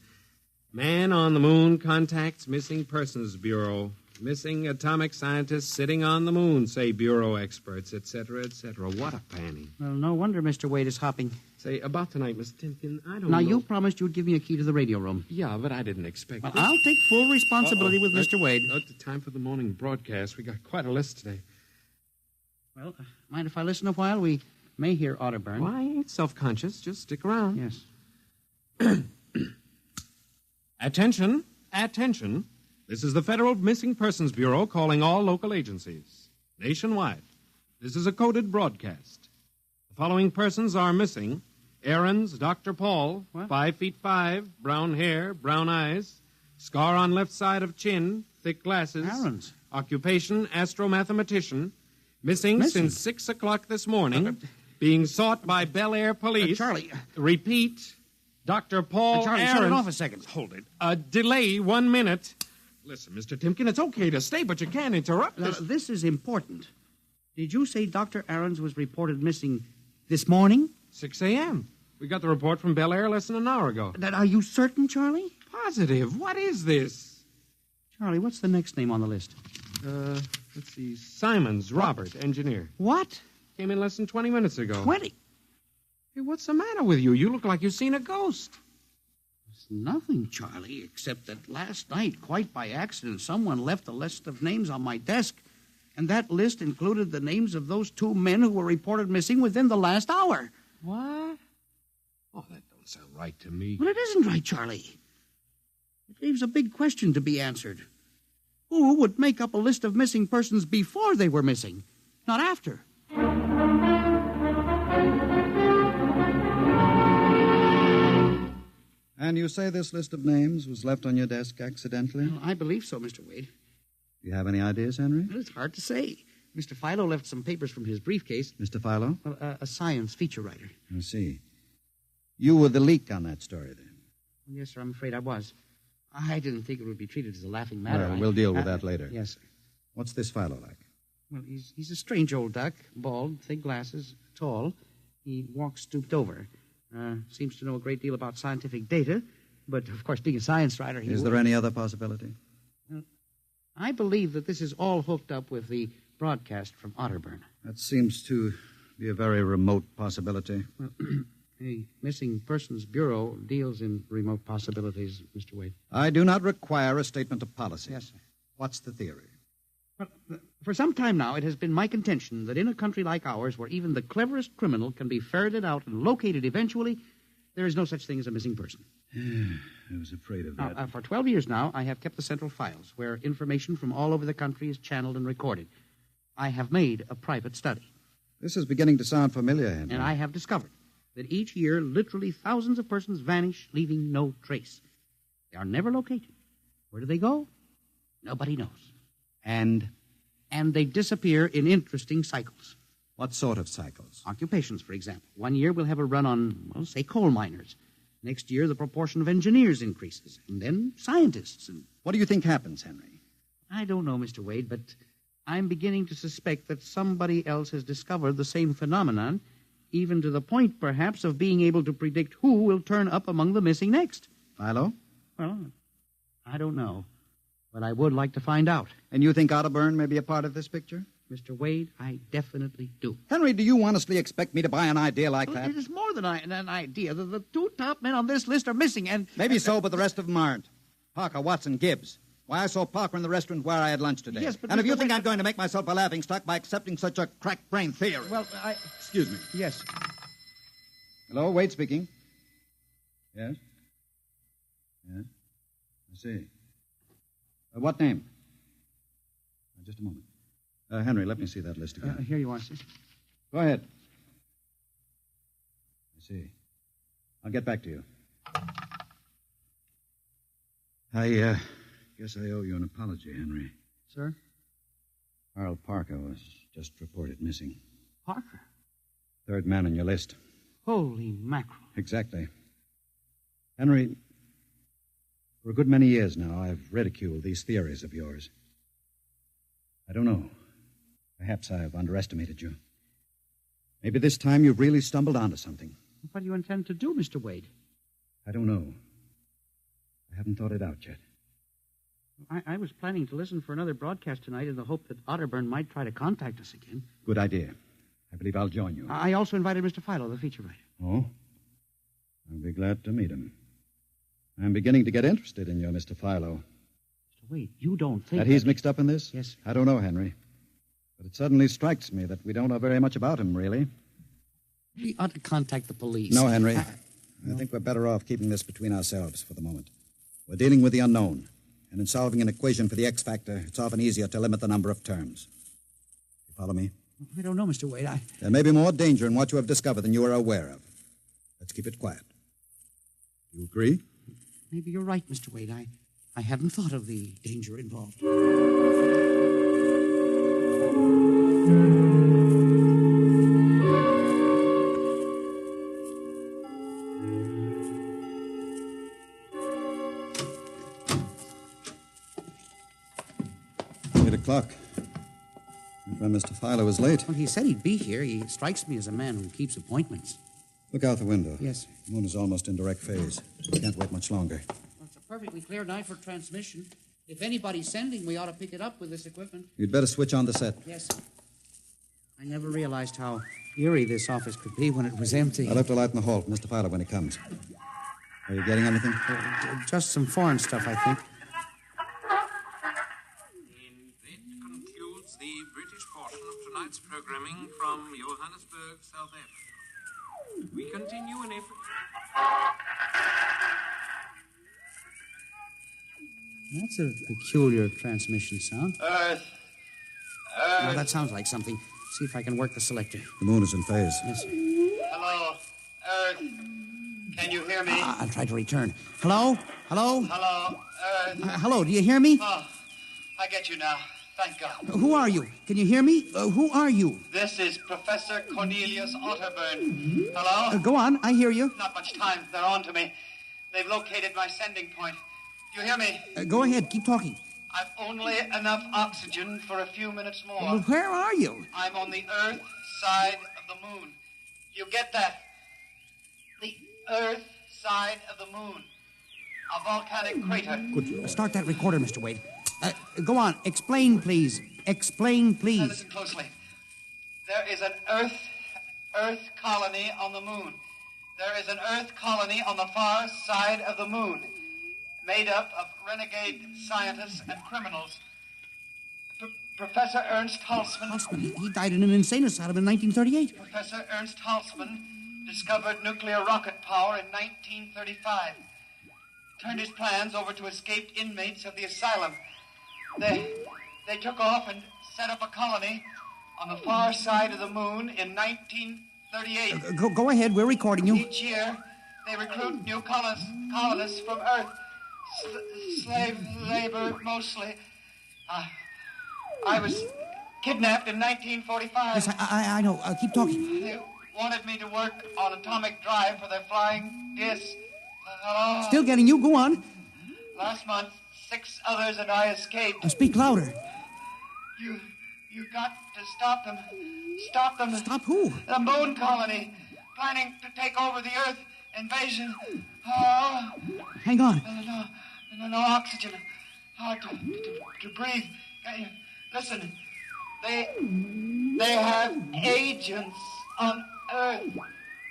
Speaker 5: Man on the moon contacts Missing Persons Bureau. Missing atomic scientists sitting on the moon, say Bureau experts, etc., etc. What a panning.
Speaker 22: Well, no wonder Mr. Wade is hopping.
Speaker 5: Say, about tonight, Mr. Timken, I don't
Speaker 22: Now,
Speaker 5: know.
Speaker 22: you promised you'd give me a key to the radio room.
Speaker 5: Yeah, but I didn't expect
Speaker 22: Well,
Speaker 5: this.
Speaker 22: I'll take full responsibility with Mr. Wade.
Speaker 5: At the time for the morning broadcast, we got quite a list today.
Speaker 22: Well, mind if I listen a while? We may hear Otterburn.
Speaker 5: Well, I ain't self-conscious. Just stick around.
Speaker 22: Yes.
Speaker 5: Attention, attention. This is the Federal Missing Persons Bureau calling all local agencies. Nationwide. This is a coded broadcast. The following persons are missing. Ahrens, Dr. Paul, 5'5", brown hair, brown eyes, scar on left side of chin, thick glasses.
Speaker 22: Ahrens.
Speaker 5: Occupation, astromathematician. Missing since 6 o'clock this morning. Being sought by Bel Air police.
Speaker 22: Charlie.
Speaker 5: Repeat. Dr. Paul
Speaker 22: Charlie,
Speaker 5: Ahrens.
Speaker 22: shut it off a second.
Speaker 5: Hold it. Delay 1 minute. Listen, Mr. Timken, it's okay to stay, but you can't interrupt
Speaker 22: Now,
Speaker 5: this.
Speaker 22: this is important. Did you say Dr. Aarons was reported missing this morning?
Speaker 5: 6 a.m. We got the report from Bel Air less than an hour ago.
Speaker 22: Are you certain, Charlie?
Speaker 5: Positive. What is this?
Speaker 22: Charlie, what's the next name on the list?
Speaker 5: Let's see. Simons, Robert, engineer.
Speaker 22: What?
Speaker 5: Came in less than 20 minutes ago.
Speaker 22: 20?
Speaker 5: Hey, what's the matter with you? You look like you've seen a ghost.
Speaker 22: It's nothing, Charlie, except that last night, quite by accident, someone left a list of names on my desk. And that list included the names of those 2 men who were reported missing within the last hour.
Speaker 5: What? Oh, that don't sound right to me.
Speaker 22: Well, it isn't right, Charlie. It leaves a big question to be answered. Who would make up a list of missing persons before they were missing, not after?
Speaker 2: And you say this list of names was left on your desk accidentally?
Speaker 22: Well, I believe so, Mr. Wade.
Speaker 2: Do you have any ideas, Henry?
Speaker 22: Well, it's hard to say. Mr. Philo left some papers from his briefcase.
Speaker 2: Mr. Philo?
Speaker 22: Well, a science feature writer.
Speaker 2: I see. You were the leak on that story, then?
Speaker 22: Yes, sir, I'm afraid I was. I didn't think it would be treated as a laughing matter.
Speaker 2: Well, we'll deal with that later.
Speaker 22: Yes, sir.
Speaker 2: What's this Philo like?
Speaker 22: Well, he's a strange old duck, bald, thick glasses, tall. He walks stooped over. Seems to know a great deal about scientific data, but, of course, being a science writer,
Speaker 2: Is there any other possibility?
Speaker 22: I believe that this is all hooked up with the broadcast from Otterburn.
Speaker 2: That seems to be a very remote possibility.
Speaker 22: Well, the Missing Persons Bureau deals in remote possibilities, Mr. Wade.
Speaker 2: I do not require a statement of policy.
Speaker 22: Yes, sir.
Speaker 2: What's the theory?
Speaker 22: Well, for some time now, it has been my contention that in a country like ours, where even the cleverest criminal can be ferreted out and located eventually, there is no such thing as a missing person.
Speaker 2: I was afraid of that.
Speaker 22: Now, for 12 years now, I have kept the central files, where information from all over the country is channeled and recorded. I have made a private study.
Speaker 2: This is beginning to sound familiar, Henry.
Speaker 22: And I have discovered that each year, literally thousands of persons vanish, leaving no trace. They are never located. Where do they go? Nobody knows.
Speaker 2: And
Speaker 22: they disappear in interesting cycles.
Speaker 2: What sort of cycles?
Speaker 22: Occupations, for example. One year we'll have a run on, well, say, coal miners. Next year, the proportion of engineers increases. And then scientists. And
Speaker 2: what do you think happens, Henry?
Speaker 22: I don't know, Mr. Wade, but I'm beginning to suspect that somebody else has discovered the same phenomenon, even to the point, perhaps, of being able to predict who will turn up among the missing next.
Speaker 2: Philo?
Speaker 22: Well, I don't know. But I would like to find out.
Speaker 2: And you think Otterburn may be a part of this picture?
Speaker 22: Mr. Wade, I definitely do.
Speaker 2: Henry, do you honestly expect me to buy an idea like that?
Speaker 22: It is more than an idea. The 2 top men on this list are missing, and...
Speaker 2: Maybe so, but the rest of them aren't. Parker, Watson, Gibbs. Why, I saw Parker in the restaurant where I had lunch today.
Speaker 22: Yes, but
Speaker 2: and if
Speaker 22: Mr.
Speaker 2: you think
Speaker 22: Wade...
Speaker 2: I'm going to make myself a laughingstock by accepting such a crack-brained theory...
Speaker 22: Well,
Speaker 2: Excuse me.
Speaker 22: Yes.
Speaker 2: Hello, Wade speaking. Yes? Yes? I see. What name? Just a moment. Henry, let me see that list again.
Speaker 22: Here you are, sir.
Speaker 2: Go ahead. I see. I'll get back to you. I guess I owe you an apology, Henry.
Speaker 22: Sir?
Speaker 2: Carl Parker was just reported missing.
Speaker 22: Parker?
Speaker 2: 3rd man on your list.
Speaker 22: Holy mackerel.
Speaker 2: Exactly. Henry, for a good many years now, I've ridiculed these theories of yours. I don't know. Perhaps I've underestimated you. Maybe this time you've really stumbled onto something.
Speaker 22: What do you intend to do, Mr. Wade?
Speaker 2: I don't know. I haven't thought it out yet.
Speaker 22: I was planning to listen for another broadcast tonight in the hope that Otterburn might try to contact us again.
Speaker 2: Good idea. I believe I'll join you.
Speaker 22: I also invited Mr. Philo, the feature writer.
Speaker 2: Oh? I'll be glad to meet him. I'm beginning to get interested in you, Mr. Philo.
Speaker 22: Mr. Wade, you don't think...
Speaker 2: That he's mixed up in this?
Speaker 22: Yes, sir.
Speaker 2: I don't know, Henry. But it suddenly strikes me that we don't know very much about him, really.
Speaker 22: We ought to contact the police.
Speaker 2: No, Henry. I think we're better off keeping this between ourselves for the moment. We're dealing with the unknown. And in solving an equation for the X factor, it's often easier to limit the number of terms. You follow me?
Speaker 22: I don't know, Mr. Wade.
Speaker 2: There may be more danger in what you have discovered than you are aware of. Let's keep it quiet. Do you agree?
Speaker 22: Maybe you're right, Mr. Wade. I hadn't thought of the danger involved.
Speaker 2: o'clock. My friend Mr. Philo is late.
Speaker 22: Well, he said he'd be here. He strikes me as a man who keeps appointments.
Speaker 2: Look out the window.
Speaker 22: Yes, sir.
Speaker 2: The moon is almost in direct phase. We can't wait much longer.
Speaker 22: Well, it's a perfectly clear night for transmission. If anybody's sending, we ought to pick it up with this equipment.
Speaker 2: You'd better switch on the set.
Speaker 22: Yes, sir. I never realized how eerie this office could be when it was empty.
Speaker 2: I left a light in the hall for Mr. Philo when he comes. Are you getting anything?
Speaker 22: Just some foreign stuff, I think.
Speaker 5: Concludes the British portion of tonight's programming from Johannesburg, South Africa. We continue in April.
Speaker 22: That's a peculiar transmission sound.
Speaker 19: Earth.
Speaker 22: Now, that sounds like something. See if I can work the selector.
Speaker 2: The moon is in phase.
Speaker 22: Yes, sir.
Speaker 19: Hello, Earth. Can you hear me?
Speaker 22: I'll try to return. Hello? Hello?
Speaker 19: Hello, Earth.
Speaker 22: Hello, do you hear me?
Speaker 19: Oh, I get you now. Thank God.
Speaker 22: Who are you? Can you hear me? Who are you?
Speaker 19: This is Professor Cornelius Otterburn. Hello?
Speaker 22: Go on, I hear you.
Speaker 19: Not much time. They're on to me. They've located my sending point. Do you hear me?
Speaker 22: Go ahead, keep talking.
Speaker 19: I've only enough oxygen for a few minutes more.
Speaker 22: Well, where are you?
Speaker 19: I'm on the Earth side of the moon. You get that? The Earth side of the moon. A volcanic crater.
Speaker 22: Good. Start that recorder, Mr. Wade. Go on. Explain, please. Explain,
Speaker 19: Now
Speaker 22: please.
Speaker 19: listen closely. There is an Earth colony on the moon. There is an Earth colony on the far side of the moon, made up of renegade scientists and criminals. Professor Ernst Halsman.
Speaker 22: He died in an insane asylum in 1938.
Speaker 19: Professor Ernst Halsman discovered nuclear rocket power in 1935. Turned his plans over to escaped inmates of the asylum. They took off and set up a colony on the far side of the moon in 1938.
Speaker 22: Go ahead, we're recording you.
Speaker 19: Each year, they recruit new colonists from Earth. Slave labor, mostly. I was kidnapped in 1945.
Speaker 22: Yes, I know. Keep talking.
Speaker 19: They wanted me to work on atomic drive for their flying disc. Hello?
Speaker 22: Still getting you. Go on.
Speaker 19: Last month, 6 others and I escaped.
Speaker 22: Speak louder.
Speaker 19: You got to stop them. Stop them.
Speaker 22: Stop who?
Speaker 19: The moon colony, planning to take over the Earth. Invasion. Oh.
Speaker 22: Hang on.
Speaker 19: No oxygen. Hard to breathe. Listen, they have agents on Earth.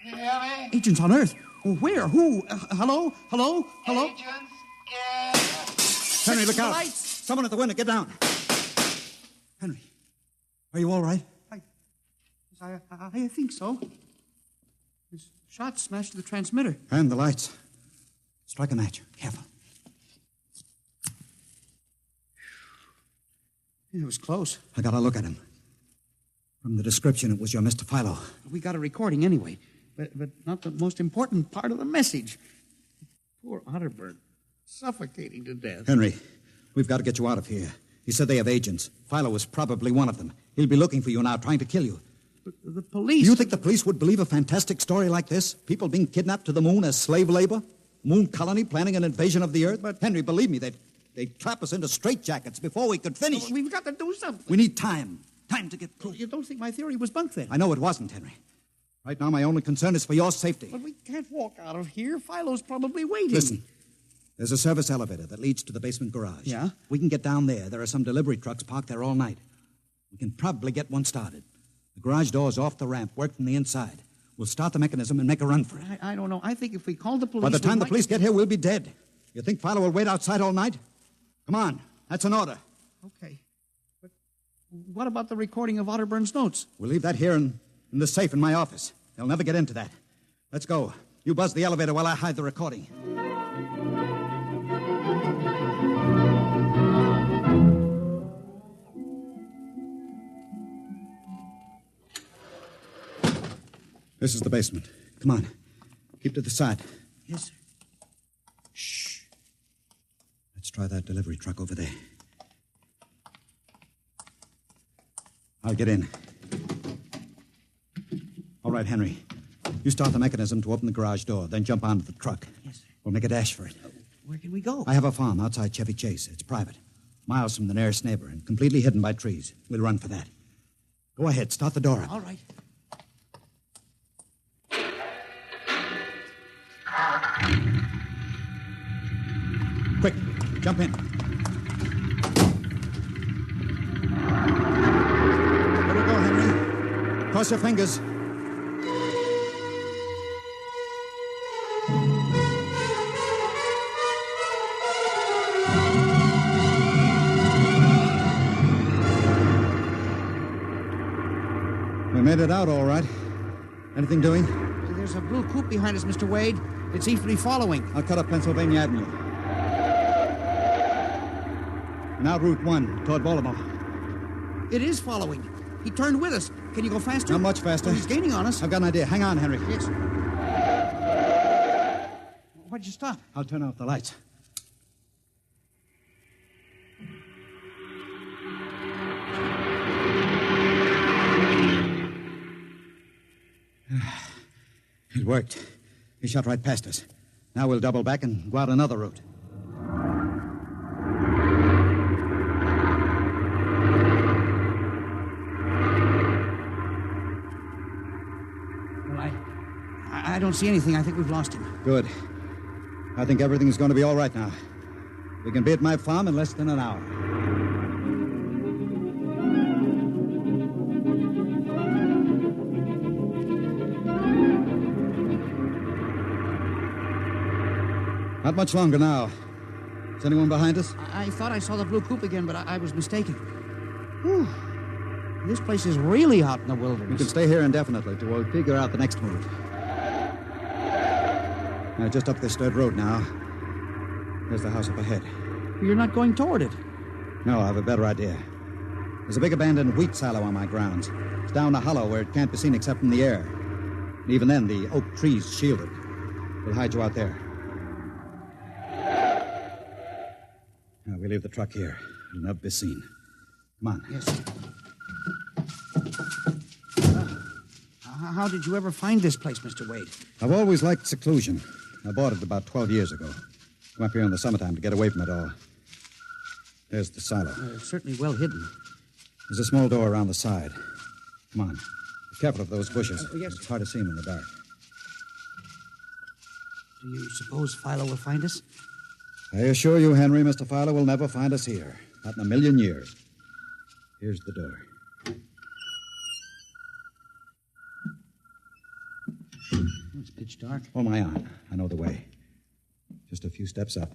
Speaker 19: You hear me?
Speaker 22: Agents on Earth? Where? Who? Hello? Hello? Hello?
Speaker 19: Agents
Speaker 2: Henry, look out.
Speaker 22: Lights.
Speaker 2: Someone at the window. Get down. Henry, are you all right?
Speaker 22: I think so. His shot smashed the transmitter.
Speaker 2: And the lights. Strike a match. Careful.
Speaker 22: It was close.
Speaker 2: I got a look at him. From the description, it was your Mr. Philo.
Speaker 22: We got a recording anyway, but not the most important part of the message. Poor Otterburn, suffocating to death.
Speaker 2: Henry, we've got to get you out of here. He said they have agents. Philo was probably one of them. He'll be looking for you now, trying to kill you.
Speaker 22: But the police...
Speaker 2: Do you think the police would believe a fantastic story like this? People being kidnapped to the moon as slave labor? Moon colony planning an invasion of the Earth? But Henry, believe me, they'd trap us into straitjackets before we could finish.
Speaker 22: We've got to do something.
Speaker 2: We need time. Time to get proof.
Speaker 22: You don't think my theory was bunk then?
Speaker 2: I know it wasn't, Henry. Right now, my only concern is for your safety.
Speaker 22: But we can't walk out of here. Philo's probably waiting.
Speaker 2: Listen, there's a service elevator that leads to the basement garage.
Speaker 22: Yeah?
Speaker 2: We can get down there. There are some delivery trucks parked there all night. We can probably get one started. The garage door's off the ramp, work from the inside. We'll start the mechanism and make a run for it.
Speaker 22: I don't know. I think if we call the police...
Speaker 2: By the time the police get here, we'll be dead. You think Philo will wait outside all night? Come on. That's an order.
Speaker 22: Okay. But what about the recording of Otterburn's notes?
Speaker 2: We'll leave that here in the safe in my office. They'll never get into that. Let's go. You buzz the elevator while I hide the recording. This is the basement. Come on. Keep to the side.
Speaker 22: Yes, sir.
Speaker 2: Shh. Let's try that delivery truck over there. I'll get in. All right, Henry. You start the mechanism to open the garage door, then jump onto the truck.
Speaker 22: Yes, sir.
Speaker 2: We'll make a dash for it.
Speaker 22: Where can we go?
Speaker 2: I have a farm outside Chevy Chase. It's private. Miles from the nearest neighbor and completely hidden by trees. We'll run for that. Go ahead. Start the door up.
Speaker 11: All right.
Speaker 2: Quick, jump in. Let her go, Henry. Cross your fingers. We made it out all right. Anything doing?
Speaker 22: There's a blue coupe behind us, Mr. Wade. It seems to be following.
Speaker 2: I'll cut up Pennsylvania Avenue. Now Route 1, toward Baltimore.
Speaker 22: It is following. He turned with us. Can you go faster?
Speaker 2: Not much faster.
Speaker 22: Well, he's gaining on us.
Speaker 2: I've got an idea. Hang on, Henry.
Speaker 22: Yes. Why'd you stop?
Speaker 2: I'll turn off the lights. It worked. He shot right past us. Now we'll double back and go out another route.
Speaker 22: Well, I don't see anything. I think we've lost him.
Speaker 2: Good. I think everything's going to be all right now. We can be at my farm in less than an hour. Not much longer now. Is anyone behind us?
Speaker 22: I thought I saw the blue coupe again, but I was mistaken. Whew. This place is really out in the wilderness.
Speaker 2: We can stay here indefinitely till we'll figure out the next move. Now, just up this dirt road now. There's the house up ahead.
Speaker 22: You're not going toward it.
Speaker 2: No, I have a better idea. There's a big abandoned wheat silo on my grounds. It's down a hollow where it can't be seen except from the air. And even then, the oak trees shield it. We'll hide you out there. Now, we leave the truck here. It'll never be seen. Come on.
Speaker 22: Yes. How did you ever find this place, Mr. Wade?
Speaker 2: I've always liked seclusion. I bought it about 12 years ago. Come up here in the summertime to get away from it all. There's the silo.
Speaker 22: Certainly well hidden.
Speaker 2: There's a small door around the side. Come on. Be careful of those bushes.
Speaker 22: Yes.
Speaker 2: It's hard to see them in the dark.
Speaker 22: Do you suppose Philo will find us?
Speaker 2: I assure you, Henry, Mr. Fowler will never find us here. Not in a million years. Here's the door.
Speaker 22: It's pitch dark.
Speaker 2: Hold my arm. I know the way. Just a few steps up,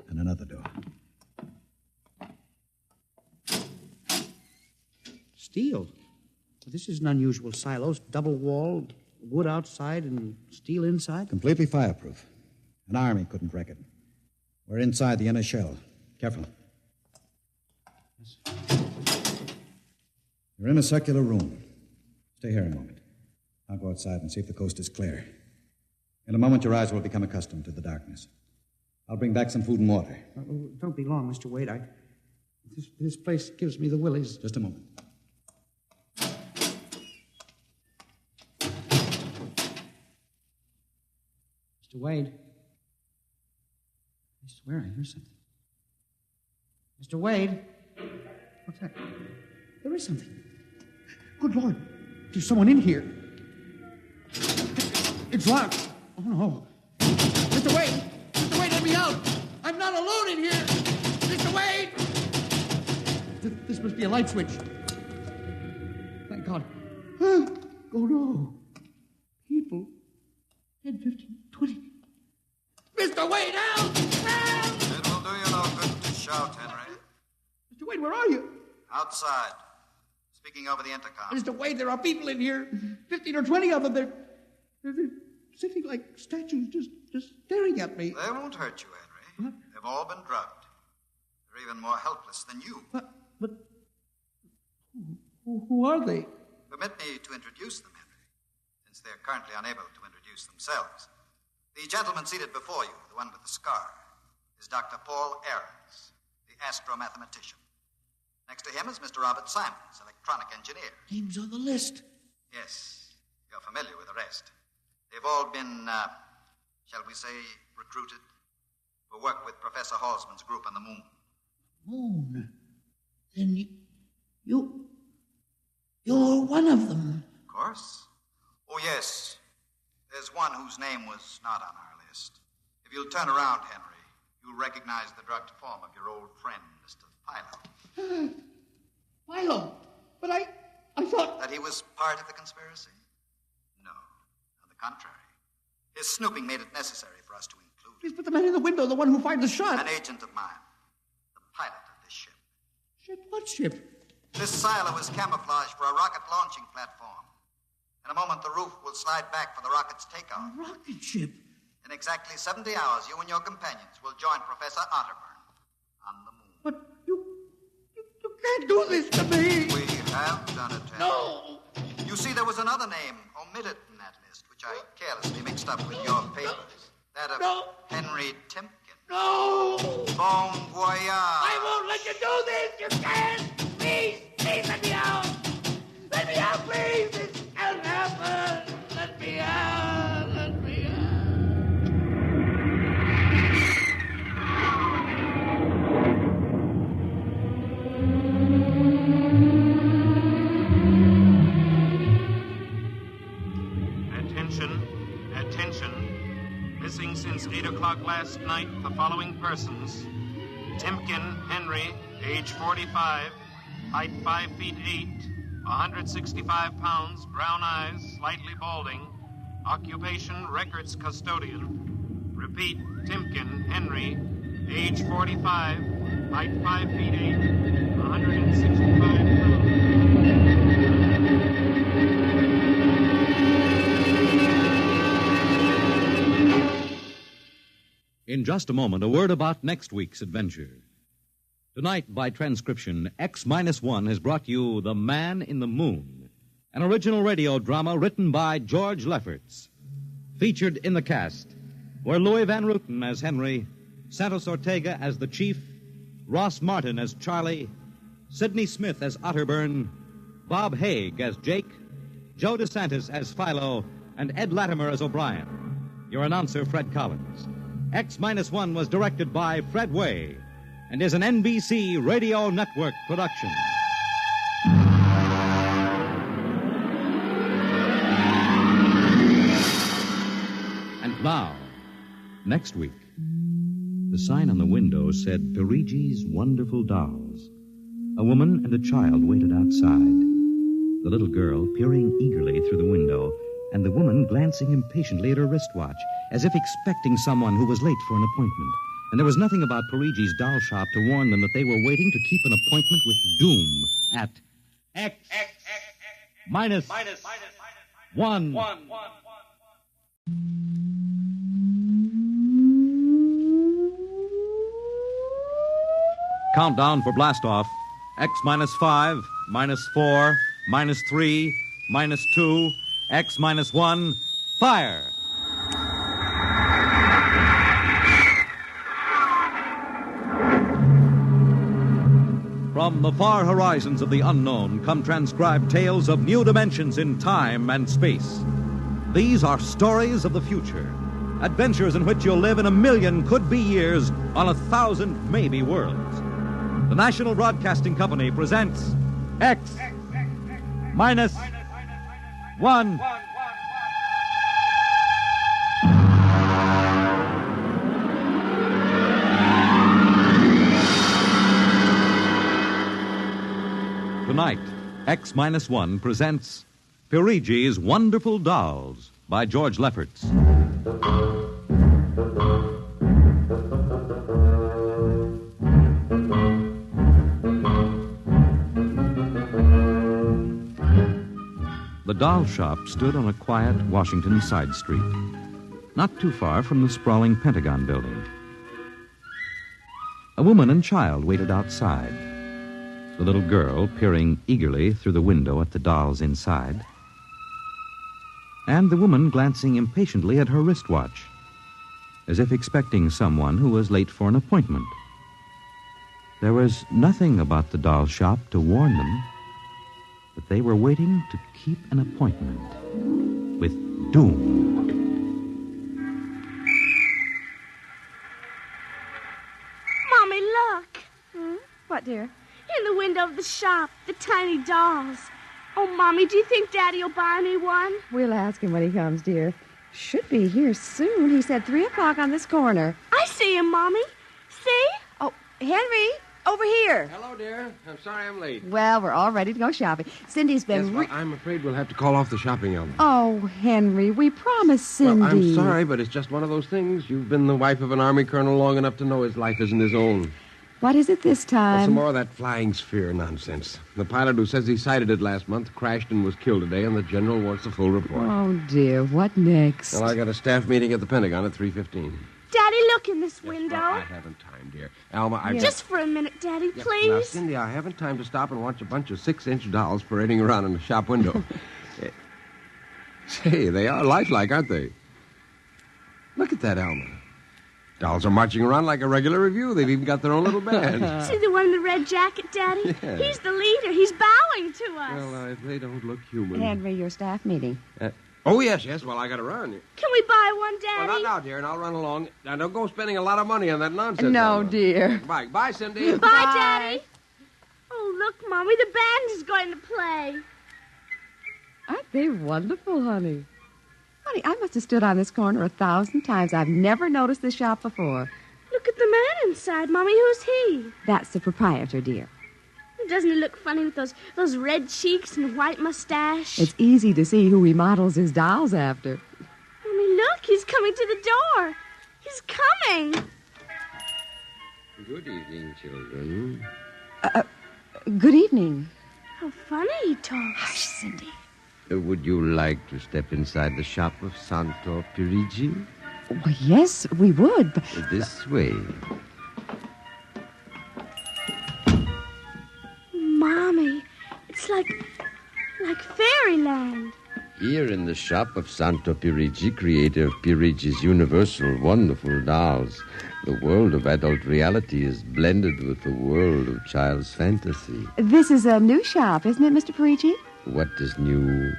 Speaker 2: and another door.
Speaker 22: Steel. This is an unusual silo. Double wall, wood outside and steel inside.
Speaker 2: Completely fireproof. An army couldn't wreck it. We're inside the inner shell. Careful.
Speaker 22: Yes.
Speaker 2: You're in a circular room. Stay here a moment. I'll go outside and see if the coast is clear. In a moment, your eyes will become accustomed to the darkness. I'll bring back some food and water.
Speaker 22: Don't be long, Mr. Wade. This place gives me the willies.
Speaker 2: Just a moment.
Speaker 22: Mr. Wade. I swear I hear something. Mr. Wade. What's that? There is something. Good Lord. There's someone in here. It's locked. Oh, no. Mr. Wade! Mr. Wade, let me out! I'm not alone in here! Mr. Wade! This must be a light switch. Thank God. Oh, no. People. 10, 15, 20. Mr. Wade, help! Help!
Speaker 20: It will do you no good to shout, Henry.
Speaker 22: Mr. Wade, where are you?
Speaker 20: Outside. Speaking over the intercom.
Speaker 22: Mr. Wade, there are people in here. 15 or 20 of them. They're sitting like statues, just staring at me.
Speaker 20: They won't hurt you, Henry. What? They've all been drugged. They're even more helpless than you.
Speaker 22: But who are they?
Speaker 20: Permit me to introduce them, Henry, since they're currently unable to introduce themselves. The gentleman seated before you, the one with the scar, is Dr. Paul Ahrens, the astromathematician. Next to him is Mr. Robert Simons, electronic engineer.
Speaker 22: Names on the list.
Speaker 20: Yes, you're familiar with the rest. They've all been, shall we say, recruited for work with Professor Halsman's group on the moon.
Speaker 4: Moon. Then you're one of them.
Speaker 20: Of course. Oh, yes. There's one whose name was not on our list. If you'll turn around, Henry, you'll recognize the drugged form of your old friend, Mr. Philo.
Speaker 4: Philo? But I thought...
Speaker 20: That he was part of the conspiracy? No. On the contrary. His snooping made it necessary for us to include him.
Speaker 4: Yes, but the man in the window, the one who fired the shot...
Speaker 20: An agent of mine. The pilot of this ship.
Speaker 4: Ship? What ship?
Speaker 20: This silo is camouflaged for a rocket launching platform. In a moment, the roof will slide back for the rocket's takeoff.
Speaker 4: A rocket ship?
Speaker 20: In exactly 70 hours, you and your companions will join Professor Otterburn on the moon.
Speaker 4: But you can't do this to me.
Speaker 20: We have done it, Henry.
Speaker 4: No.
Speaker 20: You see, there was another name omitted in that list, which I carelessly mixed up with your papers. That of Henry Timken.
Speaker 4: No.
Speaker 20: Bon voyage.
Speaker 4: I won't let you do this. You can't. Please, let me out. Let me out, please. This can't happen. Let me out. Let me out.
Speaker 5: Attention. Missing since 8 o'clock last night, the following persons. Timken Henry, age 45, height 5 feet 8, 165 pounds, brown eyes, slightly balding, occupation records custodian. Repeat, Timken Henry, age 45, height 5 feet 8, 165 pounds.
Speaker 21: In just a moment, a word about next week's adventure. Tonight, by transcription, X-1 has brought you The Man in the Moon, an original radio drama written by George Lefferts. Featured in the cast were Louis Van Rooten as Henry, Santos Ortega as the Chief, Ross Martin as Charlie, Sidney Smith as Otterburn, Bob Haig as Jake, Joe DeSantis as Philo, and Ed Latimer as O'Brien. Your announcer, Fred Collins. X-1 was directed by Fred Way and is an NBC Radio Network production. And now, next week, the sign on the window said Perigi's Wonderful Dolls. A woman and a child waited outside. The little girl peering eagerly through the window, and the woman glancing impatiently at her wristwatch, as if expecting someone who was late for an appointment. And there was nothing about Perigi's doll shop to warn them that they were waiting to keep an appointment with Doom at X-1. Countdown for blastoff. X-5, -4, -3, -2, X-1, fire! From the far horizons of the unknown come transcribed tales of new dimensions in time and space. These are stories of the future, adventures in which you'll live in 1,000,000 could-be years on 1,000 maybe worlds. The National Broadcasting Company presents X-1. Tonight, X-1 presents Perigi's Wonderful Dolls by George Lefferts. The doll shop stood on a quiet Washington side street, not too far from the sprawling Pentagon building. A woman and child waited outside. The little girl peering eagerly through the window at the dolls inside, and the woman glancing impatiently at her wristwatch, as if expecting someone who was late for an appointment. There was nothing about the doll shop to warn them that they were waiting to keep an appointment with Doom.
Speaker 8: Mommy, look.
Speaker 18: What, dear?
Speaker 8: In the window of the shop, the tiny dolls. Oh, Mommy, do you think Daddy will buy me one?
Speaker 13: We'll ask him when he comes, dear. Should be here soon. He said 3 o'clock on this corner.
Speaker 8: I see him, Mommy. See?
Speaker 13: Oh, Henry, over here.
Speaker 23: Hello, dear. I'm sorry I'm late.
Speaker 13: Well, we're all ready to go shopping. Cindy's been...
Speaker 23: Yes, well, I'm afraid we'll have to call off the shopping, Elma.
Speaker 13: Oh, Henry, we promised Cindy.
Speaker 23: Well, I'm sorry, but it's just one of those things. You've been the wife of an army colonel long enough to know his life isn't his own.
Speaker 13: What is it this time?
Speaker 23: Some more of that flying sphere nonsense. The pilot who says he sighted it last month crashed and was killed today, and the general wants a full report.
Speaker 13: Oh, dear. What next?
Speaker 23: Well, I got a staff meeting at the Pentagon at 3:15.
Speaker 8: Daddy, look in this window.
Speaker 23: Well, I haven't time, dear. Alma,
Speaker 8: Just for a minute, Daddy,
Speaker 23: Now,
Speaker 8: please.
Speaker 23: Cindy, I haven't time to stop and watch a bunch of 6-inch dolls parading around in the shop window. Say, they are lifelike, aren't they? Look at that, Alma. Dolls are marching around like a regular review. They've even got their own little band.
Speaker 8: See the one in the red jacket, Daddy?
Speaker 23: Yeah.
Speaker 8: He's the leader. He's bowing to us.
Speaker 23: Well, they don't look human.
Speaker 13: Henry, your staff meeting.
Speaker 23: Oh, yes. Well, I got to run.
Speaker 8: Can we buy one, Daddy?
Speaker 23: Well, not now, dear, and I'll run along. Now, don't go spending a lot of money on that nonsense.
Speaker 13: No,
Speaker 23: Alma.
Speaker 13: dear.
Speaker 23: Bye, Cindy.
Speaker 8: Bye, Daddy. Oh, look, Mommy, the band is going to play.
Speaker 13: Aren't they wonderful, honey? Honey, I must have stood on this corner 1,000 times. I've never noticed this shop before.
Speaker 8: Look at the man inside, Mommy. Who's he?
Speaker 13: That's the proprietor, dear.
Speaker 8: Doesn't he look funny with those red cheeks and white mustache?
Speaker 13: It's easy to see who he models his dolls after.
Speaker 8: Mommy, look. He's coming to the door. He's coming.
Speaker 23: Good evening, children.
Speaker 13: Good evening.
Speaker 8: How funny he talks.
Speaker 13: Hush, Cindy.
Speaker 6: Would you like to step inside the shop of Santo Pirigi?
Speaker 13: Well, yes, we would. But...
Speaker 6: This way.
Speaker 8: Mommy, it's like fairyland.
Speaker 6: Here in the shop of Santo Pirigi, creator of Pirigi's universal wonderful dolls, the world of adult reality is blended with the world of child's fantasy.
Speaker 13: This is a new shop, isn't it, Mr. Parigi?
Speaker 6: What is new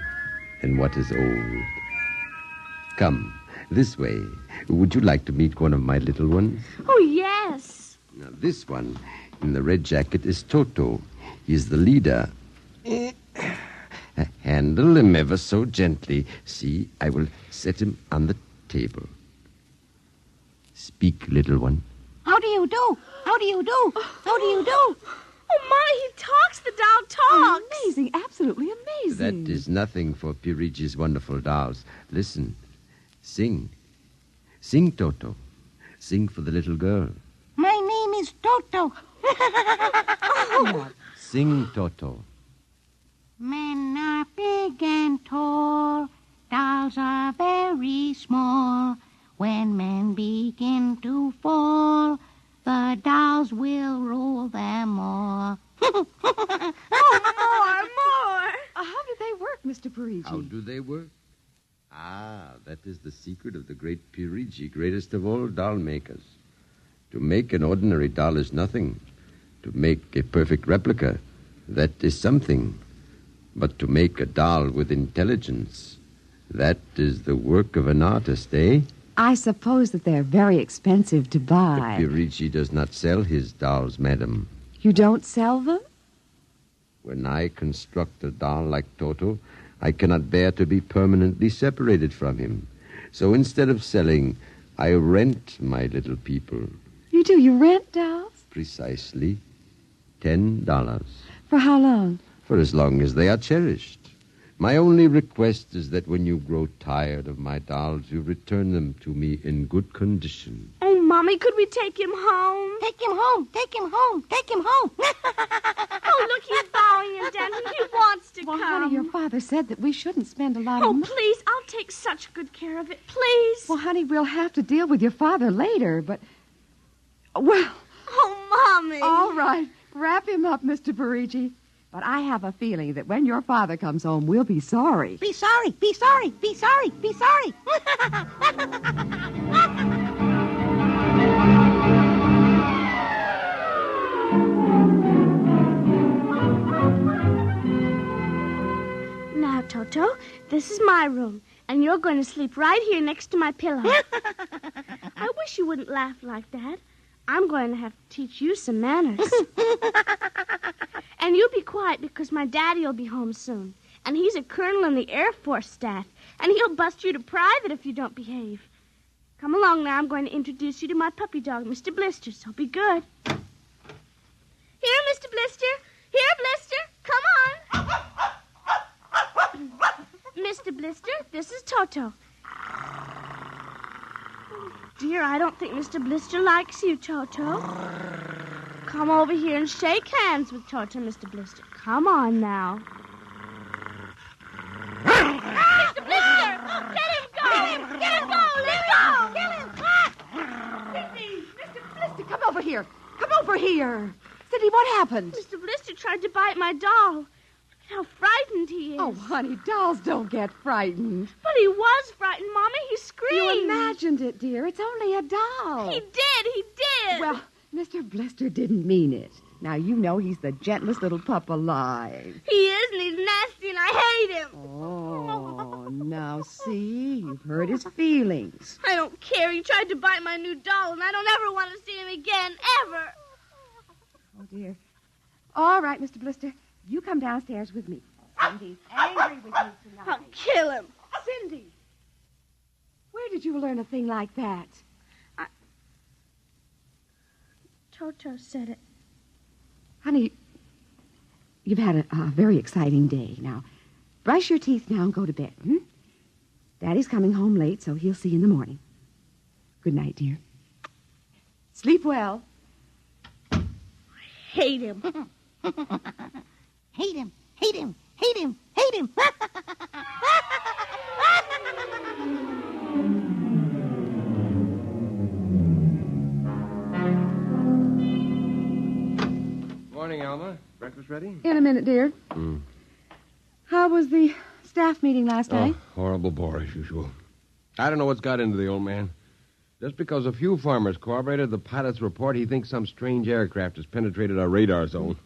Speaker 6: and what is old? Come, this way. Would you like to meet one of my little ones?
Speaker 8: Oh, yes.
Speaker 6: Now, this one in the red jacket is Toto. He's the leader. Handle him ever so gently. See, I will set him on the table. Speak, little one.
Speaker 24: How do you do? How do you do? How do you do?
Speaker 8: Oh, Mommy, he talks. The doll talks.
Speaker 13: Amazing, absolutely amazing.
Speaker 6: That is nothing for Pirigi's wonderful dolls. Listen. Sing. Sing, Toto. Sing for the little girl.
Speaker 24: My name is Toto.
Speaker 6: Sing, Toto.
Speaker 24: Men are big and tall. Dolls are very small. When men begin to fall, the dolls will rule them all.
Speaker 8: More.
Speaker 13: How do they work, Mr. Parigi?
Speaker 6: How do they work? That is the secret of the great Pirigi, greatest of all doll makers. To make an ordinary doll is nothing. To make a perfect replica, that is something. But to make a doll with intelligence, that is the work of an artist, eh?
Speaker 13: I suppose that they're very expensive to buy.
Speaker 6: Pirigi does not sell his dolls, madam.
Speaker 13: You don't sell them?
Speaker 6: When I construct a doll like Toto, I cannot bear to be permanently separated from him. So instead of selling, I rent my little people.
Speaker 13: You do? You rent dolls?
Speaker 6: Precisely. $10.
Speaker 13: For how long?
Speaker 6: For as long as they are cherished. My only request is that when you grow tired of my dolls, you return them to me in good condition.
Speaker 8: Oh, Mommy, could we take him home?
Speaker 24: Take him home. Take him home. Take him home.
Speaker 8: Oh, look, he's bowing and dancing. He wants to come.
Speaker 13: Honey, your father said that we shouldn't spend a lot of
Speaker 8: Oh,
Speaker 13: money.
Speaker 8: please, I'll take such good care of it. Please.
Speaker 13: Well, honey, we'll have to deal with your father later, but... Well...
Speaker 8: Oh, Mommy.
Speaker 13: All right. Wrap him up, Mr. Parigi. But I have a feeling that when your father comes home, we'll be sorry.
Speaker 24: Be sorry. Be sorry. Be sorry. Be sorry.
Speaker 8: Now, Toto, this is my room, and you're going to sleep right here next to my pillow. I wish you wouldn't laugh like that. I'm going to have to teach you some manners. And you be quiet because my daddy will be home soon. And he's a colonel in the Air Force staff. And he'll bust you to private if you don't behave. Come along now. I'm going to introduce you to my puppy dog, Mr. Blister, so be good. Here, Mr. Blister. Here, Blister. Come on. Mr. Blister, this is Toto. Dear, I don't think Mr. Blister likes you, Toto. Come over here and shake hands with Toto, Mr. Blister. Come on now. Mr. Blister! Let him go! Let him go! Let him go! Kill him!
Speaker 13: Cindy! Mr. Blister, come over here. Come over here. Cindy, what happened?
Speaker 8: Mr. Blister tried to bite my doll. Look at how frightened he is.
Speaker 13: Oh, honey, dolls don't get frightened.
Speaker 8: But he was frightened, Mommy. He screamed.
Speaker 13: You imagined it, dear. It's only a doll.
Speaker 8: He did.
Speaker 13: Well, Mr. Blister didn't mean it. Now, you know he's the gentlest little pup alive.
Speaker 8: He is, and he's nasty, and I hate him.
Speaker 13: Oh, now see, you've hurt his feelings.
Speaker 8: I don't care. He tried to bite my new doll, and I don't ever want to see him again, ever.
Speaker 13: Oh, dear. All right, Mr. Blister, you come downstairs with me. Cindy's angry with you tonight.
Speaker 8: I'll kill him.
Speaker 13: Cindy, where did you learn a thing like that?
Speaker 8: Toto said it.
Speaker 13: Honey, you've had a very exciting day. Now, brush your teeth now and go to bed, Daddy's coming home late, so he'll see you in the morning. Good night, dear. Sleep well.
Speaker 8: Hate him.
Speaker 24: Hate him. Hate him. Hate him. Hate him.
Speaker 23: Morning, Alma. Breakfast ready?
Speaker 13: In a minute, dear. How was the staff meeting last night?
Speaker 23: Horrible bore as usual. I don't know what's got into the old man. Just because a few farmers corroborated the pilot's report, he thinks some strange aircraft has penetrated our radar zone.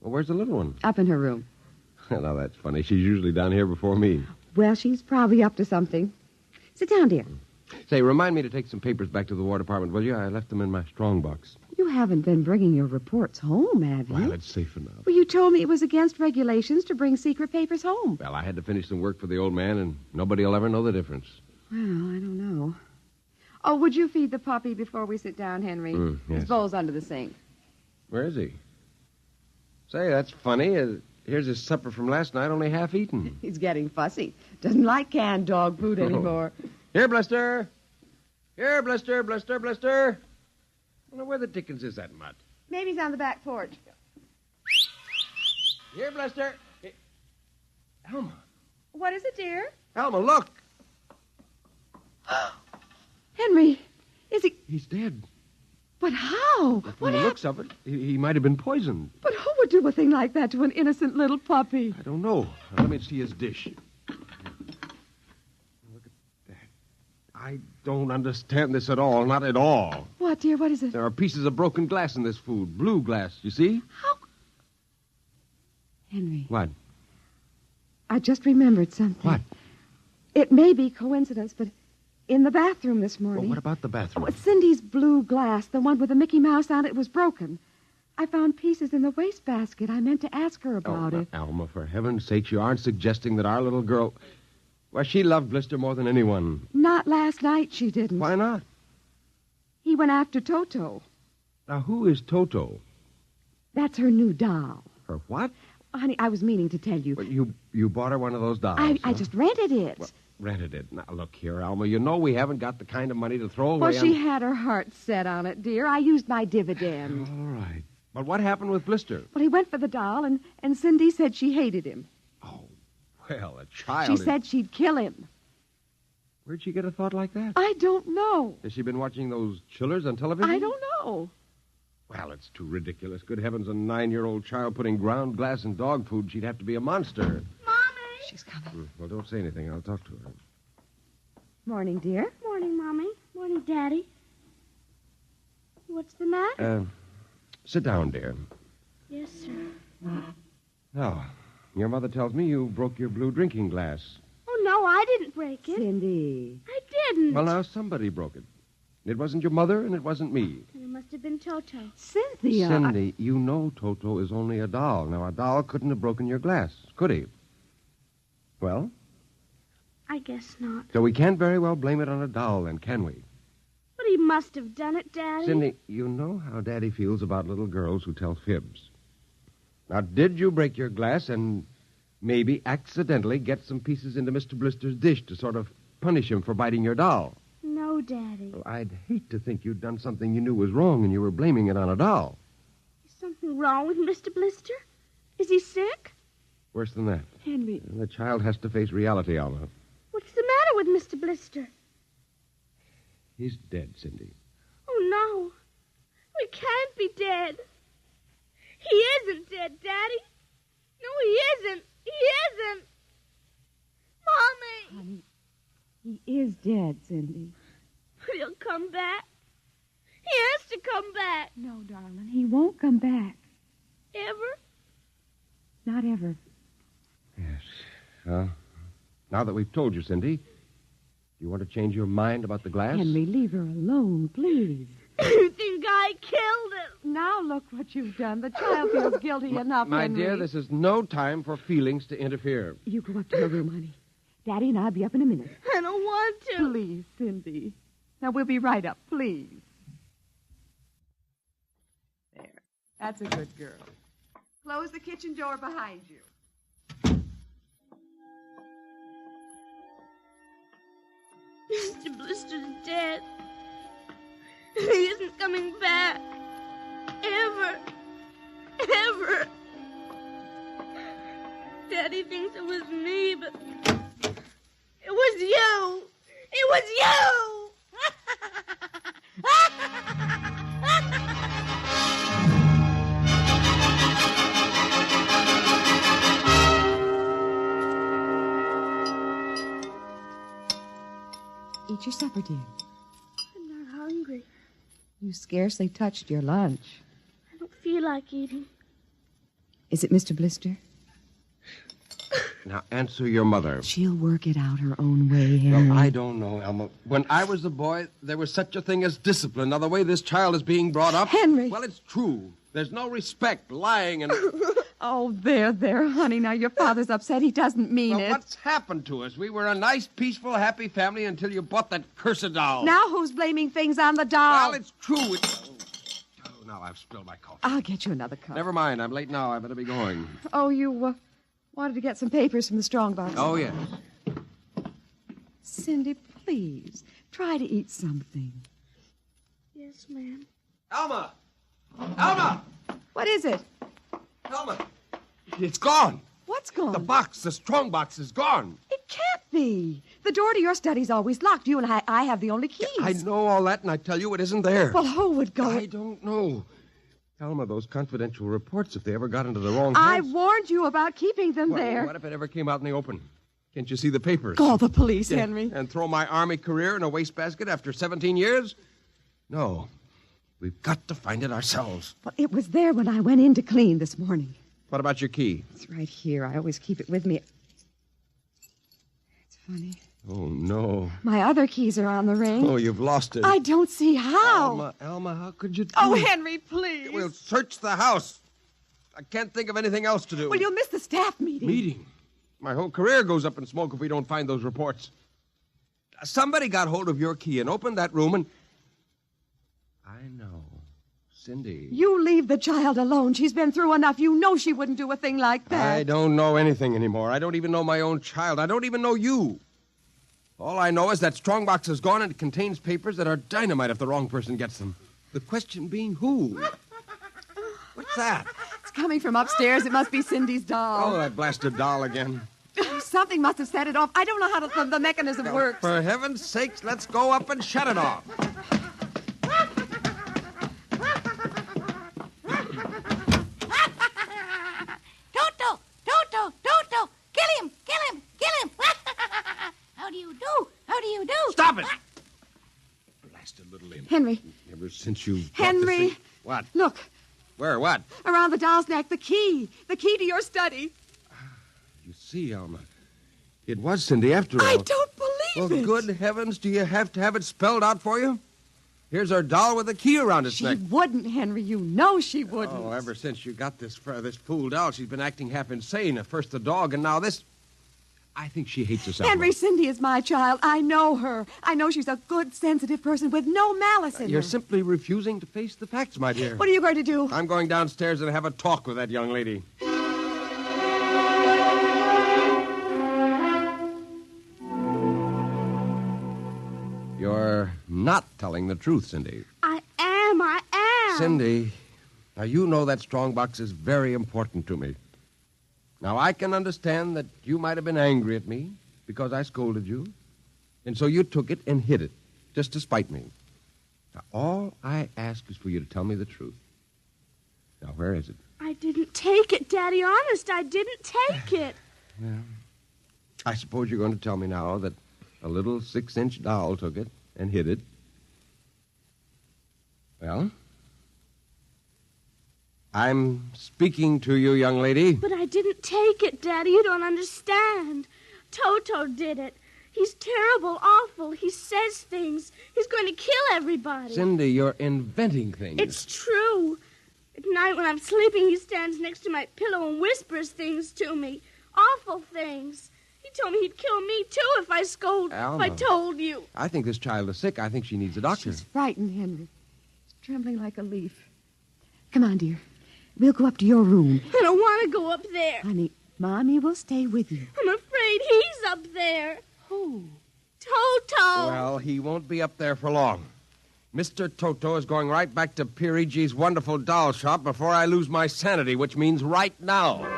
Speaker 23: Well, where's the little one?
Speaker 13: Up in her room.
Speaker 23: Now, that's funny. She's usually down here before me.
Speaker 13: Well, she's probably up to something. Sit down, dear.
Speaker 23: Say, remind me to take some papers back to the War Department, will you? I left them in my strong box.
Speaker 13: You haven't been bringing your reports home, have you?
Speaker 23: Well, it's safe enough.
Speaker 13: Well, you told me it was against regulations to bring secret papers home.
Speaker 23: Well, I had to finish some work for the old man, and nobody will ever know the difference.
Speaker 13: Well, I don't know. Oh, would you feed the puppy before we sit down, Henry?
Speaker 23: Yes.
Speaker 13: His bowl's under the sink.
Speaker 23: Where is he? Say, that's funny. Here's his supper from last night, only half eaten.
Speaker 13: He's getting fussy. Doesn't like canned dog food anymore.
Speaker 23: Here, Blister. Here, Blister, Blister, Blister. I wonder where the dickens is that mutt?
Speaker 13: Maybe he's on the back porch.
Speaker 23: Here, Blister. Hey. Alma.
Speaker 13: What is it, dear?
Speaker 23: Alma, look.
Speaker 13: Henry, is he...
Speaker 23: He's dead.
Speaker 13: But how?
Speaker 23: From the looks of it, he might have been poisoned.
Speaker 13: But who would do a thing like that to an innocent little puppy?
Speaker 23: I don't know. Now, let me see his dish. Look at that. I don't understand this at all. Not at all.
Speaker 13: What, dear? What is it?
Speaker 23: There are pieces of broken glass in this food. Blue glass, you see?
Speaker 13: How? Henry.
Speaker 23: What?
Speaker 13: I just remembered something.
Speaker 23: What?
Speaker 13: It may be coincidence, but in the bathroom this morning...
Speaker 23: Well, what about the bathroom?
Speaker 13: Cindy's blue glass, the one with the Mickey Mouse on it, was broken. I found pieces in the wastebasket. I meant to ask her about it.
Speaker 23: Alma, for heaven's sake, you aren't suggesting that our little girl... Well, she loved Blister more than anyone.
Speaker 13: Not last night, she didn't.
Speaker 23: Why not?
Speaker 13: He went after Toto.
Speaker 23: Now, who is Toto?
Speaker 13: That's her new doll.
Speaker 23: Her what?
Speaker 13: Honey, I was meaning to tell you.
Speaker 23: Well, you bought her one of those dolls.
Speaker 13: I just rented it.
Speaker 23: Well, rented it. Now, look here, Alma. You know we haven't got the kind of money to throw away.
Speaker 13: Well, she had her heart set on it, dear. I used my dividend.
Speaker 23: All right. But what happened with Blister?
Speaker 13: Well, he went for the doll, and Cindy said she hated him.
Speaker 23: Well, a child...
Speaker 13: She said she'd kill him.
Speaker 23: Where'd she get a thought like that?
Speaker 13: I don't know.
Speaker 23: Has she been watching those chillers on television?
Speaker 13: I don't know.
Speaker 23: Well, it's too ridiculous. Good heavens, a 9-year-old child putting ground glass in dog food. She'd have to be a monster.
Speaker 8: Mommy!
Speaker 13: She's coming.
Speaker 23: Well, don't say anything. I'll talk to her.
Speaker 13: Morning, dear.
Speaker 8: Morning, Mommy. Morning, Daddy. What's the matter?
Speaker 23: Sit down, dear.
Speaker 8: Yes, sir.
Speaker 23: Now, your mother tells me you broke your blue drinking glass.
Speaker 8: Oh, no, I didn't break it.
Speaker 13: Cindy.
Speaker 8: I didn't.
Speaker 23: Well, now, somebody broke it. It wasn't your mother, and it wasn't me.
Speaker 8: Then it must have been Toto.
Speaker 13: Cynthia.
Speaker 23: Cindy, you know Toto is only a doll. Now, a doll couldn't have broken your glass, could he? Well?
Speaker 8: I guess not.
Speaker 23: So we can't very well blame it on a doll, then, can we?
Speaker 8: But he must have done it, Daddy.
Speaker 23: Cindy, you know how Daddy feels about little girls who tell fibs. Now, did you break your glass and maybe accidentally get some pieces into Mr. Blister's dish to sort of punish him for biting your doll?
Speaker 8: No, Daddy.
Speaker 23: Well, I'd hate to think you'd done something you knew was wrong and you were blaming it on a doll.
Speaker 8: Is something wrong with Mr. Blister? Is he sick?
Speaker 23: Worse than that.
Speaker 13: Henry.
Speaker 23: The child has to face reality, Alma.
Speaker 8: What's the matter with Mr. Blister?
Speaker 23: He's dead, Cindy.
Speaker 8: Oh, no. We can't be dead. He isn't dead, Daddy. No, he isn't. He isn't. Mommy.
Speaker 13: Honey, he is dead, Cindy.
Speaker 8: But he'll come back. He has to come back.
Speaker 13: No, darling, he won't come back.
Speaker 8: Ever?
Speaker 13: Not ever.
Speaker 23: Yes. Well, now that we've told you, Cindy, do you want to change your mind about the glass?
Speaker 13: Henry, leave her alone, please.
Speaker 8: You think I killed him?
Speaker 13: Now look what you've done. The child feels guilty enough,
Speaker 23: My
Speaker 13: Henry.
Speaker 23: dear, this is no time for feelings to interfere.
Speaker 13: You go up to her room, honey. Daddy and I'll be up in a minute.
Speaker 8: I don't want to.
Speaker 13: Please, Cindy. Now, we'll be right up, please. There. That's a good girl. Close the kitchen door behind you.
Speaker 8: Mr. Blister's dead. He isn't coming back. Ever. Ever. Daddy thinks it was me, but it was you. It was you.
Speaker 13: Eat your supper, dear.
Speaker 8: I'm not hungry.
Speaker 13: You scarcely touched your lunch.
Speaker 8: I don't feel like eating.
Speaker 13: Is it Mr. Blister?
Speaker 23: Now, answer your mother.
Speaker 13: She'll work it out her own way, Henry.
Speaker 23: Well, I don't know, Elma. When I was a boy, there was such a thing as discipline. Now, the way this child is being brought up...
Speaker 13: Henry!
Speaker 23: Well, it's true. There's no respect, lying, and...
Speaker 13: Oh, there, honey. Now, your father's upset. He doesn't mean
Speaker 23: Well,
Speaker 13: it.
Speaker 23: what's happened to us? We were a nice, peaceful, happy family until you bought that cursed doll.
Speaker 13: Now who's blaming things on the doll?
Speaker 23: Well, it's true. Oh, now I've spilled my coffee.
Speaker 13: I'll get you another cup.
Speaker 23: Never mind. I'm late now. I better be going.
Speaker 13: Oh, you wanted to get some papers from the strongbox.
Speaker 23: Oh, yes.
Speaker 13: Cindy, please, try to eat something.
Speaker 8: Yes, ma'am.
Speaker 23: Alma! Alma!
Speaker 13: What is it?
Speaker 23: Alma! It's gone.
Speaker 13: What's gone?
Speaker 23: The box, the strong box, is gone.
Speaker 13: It can't be. The door to your study's always locked. You and I have the only keys.
Speaker 23: I know all that, and I tell you it isn't there.
Speaker 13: Well, who would go?
Speaker 23: I don't know. Alma, those confidential reports, if they ever got into the wrong
Speaker 13: I
Speaker 23: hands...
Speaker 13: warned you about keeping them there.
Speaker 23: What if it ever came out in the open? Can't you see the papers?
Speaker 13: Call the police, Henry.
Speaker 23: And throw my Army career in a wastebasket after 17 years? No. We've got to find it ourselves.
Speaker 13: Well, it was there when I went in to clean this morning.
Speaker 23: What about your key?
Speaker 13: It's right here. I always keep it with me. It's funny.
Speaker 23: Oh, no.
Speaker 13: My other keys are on the ring.
Speaker 23: Oh, you've lost it.
Speaker 13: I don't see how.
Speaker 23: Alma, how could you do
Speaker 13: Oh,
Speaker 23: it?
Speaker 13: Henry, please.
Speaker 23: We'll search the house. I can't think of anything else to do.
Speaker 13: Well, you'll miss the staff meeting.
Speaker 23: Meeting? My whole career goes up in smoke if we don't find those reports. Somebody got hold of your key and opened that room and... I know. Cindy.
Speaker 13: You leave the child alone. She's been through enough. You know she wouldn't do a thing like that.
Speaker 23: I don't know anything anymore. I don't even know my own child. I don't even know you. All I know is that strongbox is gone and it contains papers that are dynamite if the wrong person gets them. The question being who? What's that?
Speaker 13: It's coming from upstairs. It must be Cindy's doll.
Speaker 23: Oh, that blasted doll again.
Speaker 13: Something must have set it off. I don't know how the mechanism works.
Speaker 23: For heaven's sakes, let's go up and shut it off.
Speaker 24: Toto! Kill him! How do you do?
Speaker 23: Stop it! Blasted little imp.
Speaker 13: Henry.
Speaker 23: Ever since you...
Speaker 13: Henry.
Speaker 23: What?
Speaker 13: Look.
Speaker 23: Where? What?
Speaker 13: Around the doll's neck, the key. The key to your study.
Speaker 23: You see, Alma, it was Cindy after all.
Speaker 13: I don't believe
Speaker 23: Well,
Speaker 13: it.
Speaker 23: good heavens, do you have to have it spelled out for you? Here's her doll with a key around its neck.
Speaker 13: She wouldn't, Henry. You know she wouldn't.
Speaker 23: Oh, ever since you got this fool doll, she's been acting half insane. At first the dog, and now this. I think she hates herself.
Speaker 13: Henry, Cindy is my child. I know her. I know she's a good, sensitive person with no malice in
Speaker 23: You're
Speaker 13: her.
Speaker 23: simply refusing to face the facts, my dear.
Speaker 13: What are you going to do?
Speaker 23: I'm going downstairs and have a talk with that young lady. You're not telling the truth, Cindy.
Speaker 8: I am.
Speaker 23: Cindy, now you know that strongbox is very important to me. Now, I can understand that you might have been angry at me because I scolded you, and so you took it and hid it, just to spite me. Now, all I ask is for you to tell me the truth. Now, where is it?
Speaker 8: I didn't take it, Daddy. Honest, I didn't take it.
Speaker 23: Well, I suppose you're going to tell me now that a little 6-inch doll took it and hid it. Well, I'm speaking to you, young lady.
Speaker 8: But I didn't take it, Daddy. You don't understand. Toto did it. He's terrible, awful. He says things. He's going to kill everybody.
Speaker 23: Cindy, you're inventing things.
Speaker 8: It's true. At night when I'm sleeping, he stands next to my pillow and whispers things to me. Awful things. He told me he'd kill me, too, if I
Speaker 23: Alma.
Speaker 8: if I told you.
Speaker 23: I think this child is sick. I think she needs a doctor.
Speaker 13: She's frightened, Henry. She's trembling like a leaf. Come on, dear. We'll go up to your room.
Speaker 8: I don't want to go up there.
Speaker 13: Honey, Mommy will stay with you.
Speaker 8: I'm afraid he's up there.
Speaker 13: Who?
Speaker 8: Toto.
Speaker 23: Well, he won't be up there for long. Mr. Toto is going right back to Pirigi's wonderful doll shop before I lose my sanity, which means right now.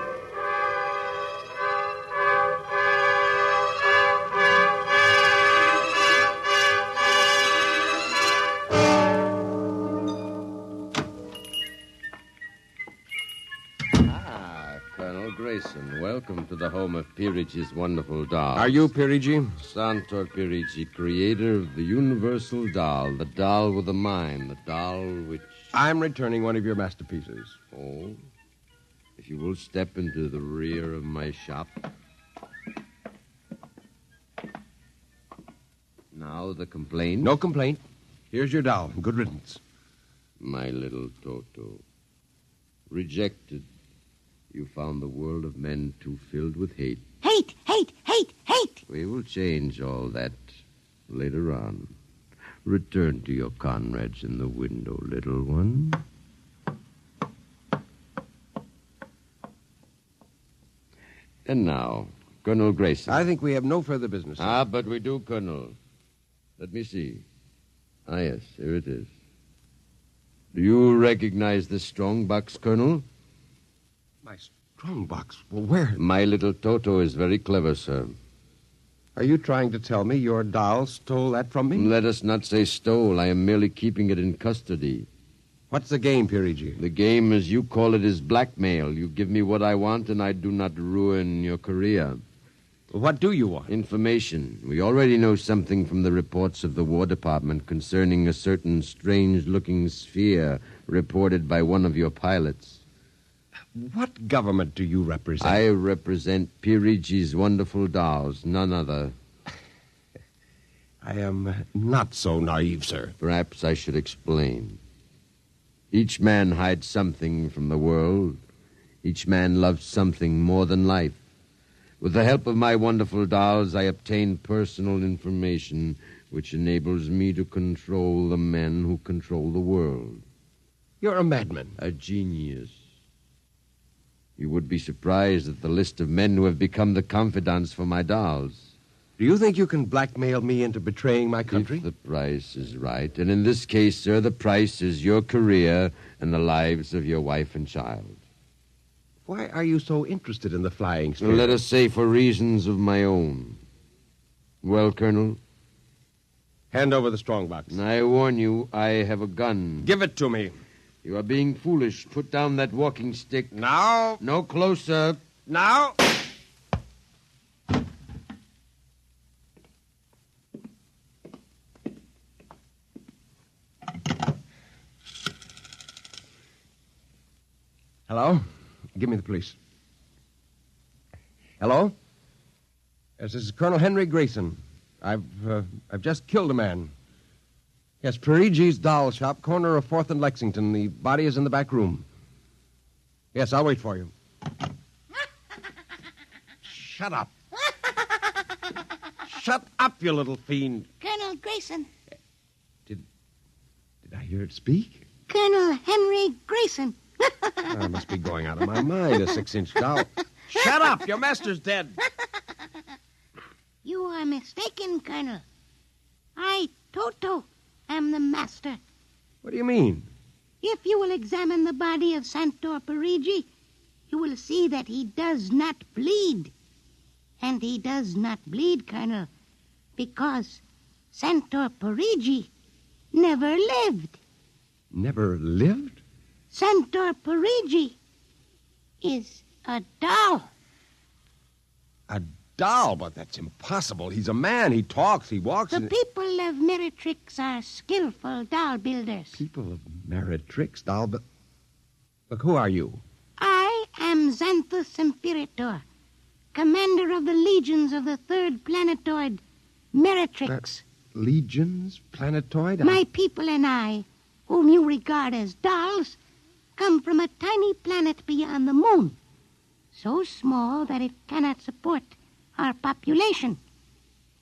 Speaker 6: Colonel Grayson, welcome to the home of Pirigi's wonderful doll.
Speaker 23: Are you Pirigi?
Speaker 6: Santor Pirigi, creator of the universal doll, the doll with a mind, the doll which...
Speaker 23: I'm returning one of your masterpieces.
Speaker 6: Oh? If you will step into the rear of my shop. Now the complaint?
Speaker 23: No complaint. Here's your doll. Good riddance.
Speaker 6: My little Toto. Rejected. You found the world of men too filled with hate.
Speaker 24: Hate, hate, hate, hate.
Speaker 6: We will change all that later on. Return to your comrades in the window, little one. And now, Colonel Grayson.
Speaker 23: I think we have no further business.
Speaker 6: Ah, but we do, Colonel. Let me see. Ah, yes, here it is. Do you recognize this strong box, Colonel?
Speaker 23: My strong box? Well, where?
Speaker 6: My little Toto is very clever, sir.
Speaker 23: Are you trying to tell me your doll stole that from me?
Speaker 6: Let us not say stole. I am merely keeping it in custody.
Speaker 23: What's the game, Pirigi?
Speaker 6: The game, as you call it, is blackmail. You give me what I want, and I do not ruin your career.
Speaker 23: What do you want?
Speaker 6: Information. We already know something from the reports of the War Department concerning a certain strange-looking sphere reported by one of your pilots.
Speaker 23: What government do you represent?
Speaker 6: I represent Pirigi's wonderful dolls, none other.
Speaker 23: I am not so naive, sir.
Speaker 6: Perhaps I should explain. Each man hides something from the world. Each man loves something more than life. With the help of my wonderful dolls, I obtain personal information which enables me to control the men who control the world.
Speaker 23: You're a madman.
Speaker 6: A genius. You would be surprised at the list of men who have become the confidants for my dolls.
Speaker 23: Do you think you can blackmail me into betraying my country?
Speaker 6: If the price is right. And in this case, sir, the price is your career and the lives of your wife and child.
Speaker 23: Why are you so interested in the flying sphere?
Speaker 6: Let us say for reasons of my own. Well, Colonel?
Speaker 23: Hand over the strongbox.
Speaker 6: I warn you, I have a gun.
Speaker 23: Give it to me.
Speaker 6: You are being foolish. Put down that walking stick.
Speaker 23: Now.
Speaker 6: No closer.
Speaker 23: Now. Hello? Give me the police. Hello? Yes, this is Colonel Henry Grayson. I've just killed a man. Yes, Perigi's doll shop, corner of 4th and Lexington. The body is in the back room. Yes, I'll wait for you. Shut up. Shut up, you little fiend.
Speaker 24: Colonel Grayson.
Speaker 23: Did I hear it speak?
Speaker 24: Colonel Henry Grayson.
Speaker 23: I must be going out of my mind, a 6-inch doll. Shut up! Your master's dead.
Speaker 24: You are mistaken, Colonel. I, Toto, am the master.
Speaker 23: What do you mean?
Speaker 24: If you will examine the body of Santor Parigi, you will see that he does not bleed. And he does not bleed, Colonel, because Santor Parigi never lived.
Speaker 23: Never lived?
Speaker 24: Santor Parigi is a doll.
Speaker 23: A doll? But that's impossible. He's a man. He talks. He walks.
Speaker 24: The people of Meretrix are skillful doll builders.
Speaker 23: People of Meretrix, doll. But look, who are you?
Speaker 24: I am Xanthus Imperator, commander of the legions of the 3rd planetoid, Meretrix.
Speaker 23: Legions? Planetoid?
Speaker 24: My people and I, whom you regard as dolls, come from a tiny planet beyond the moon, so small that it cannot support our population.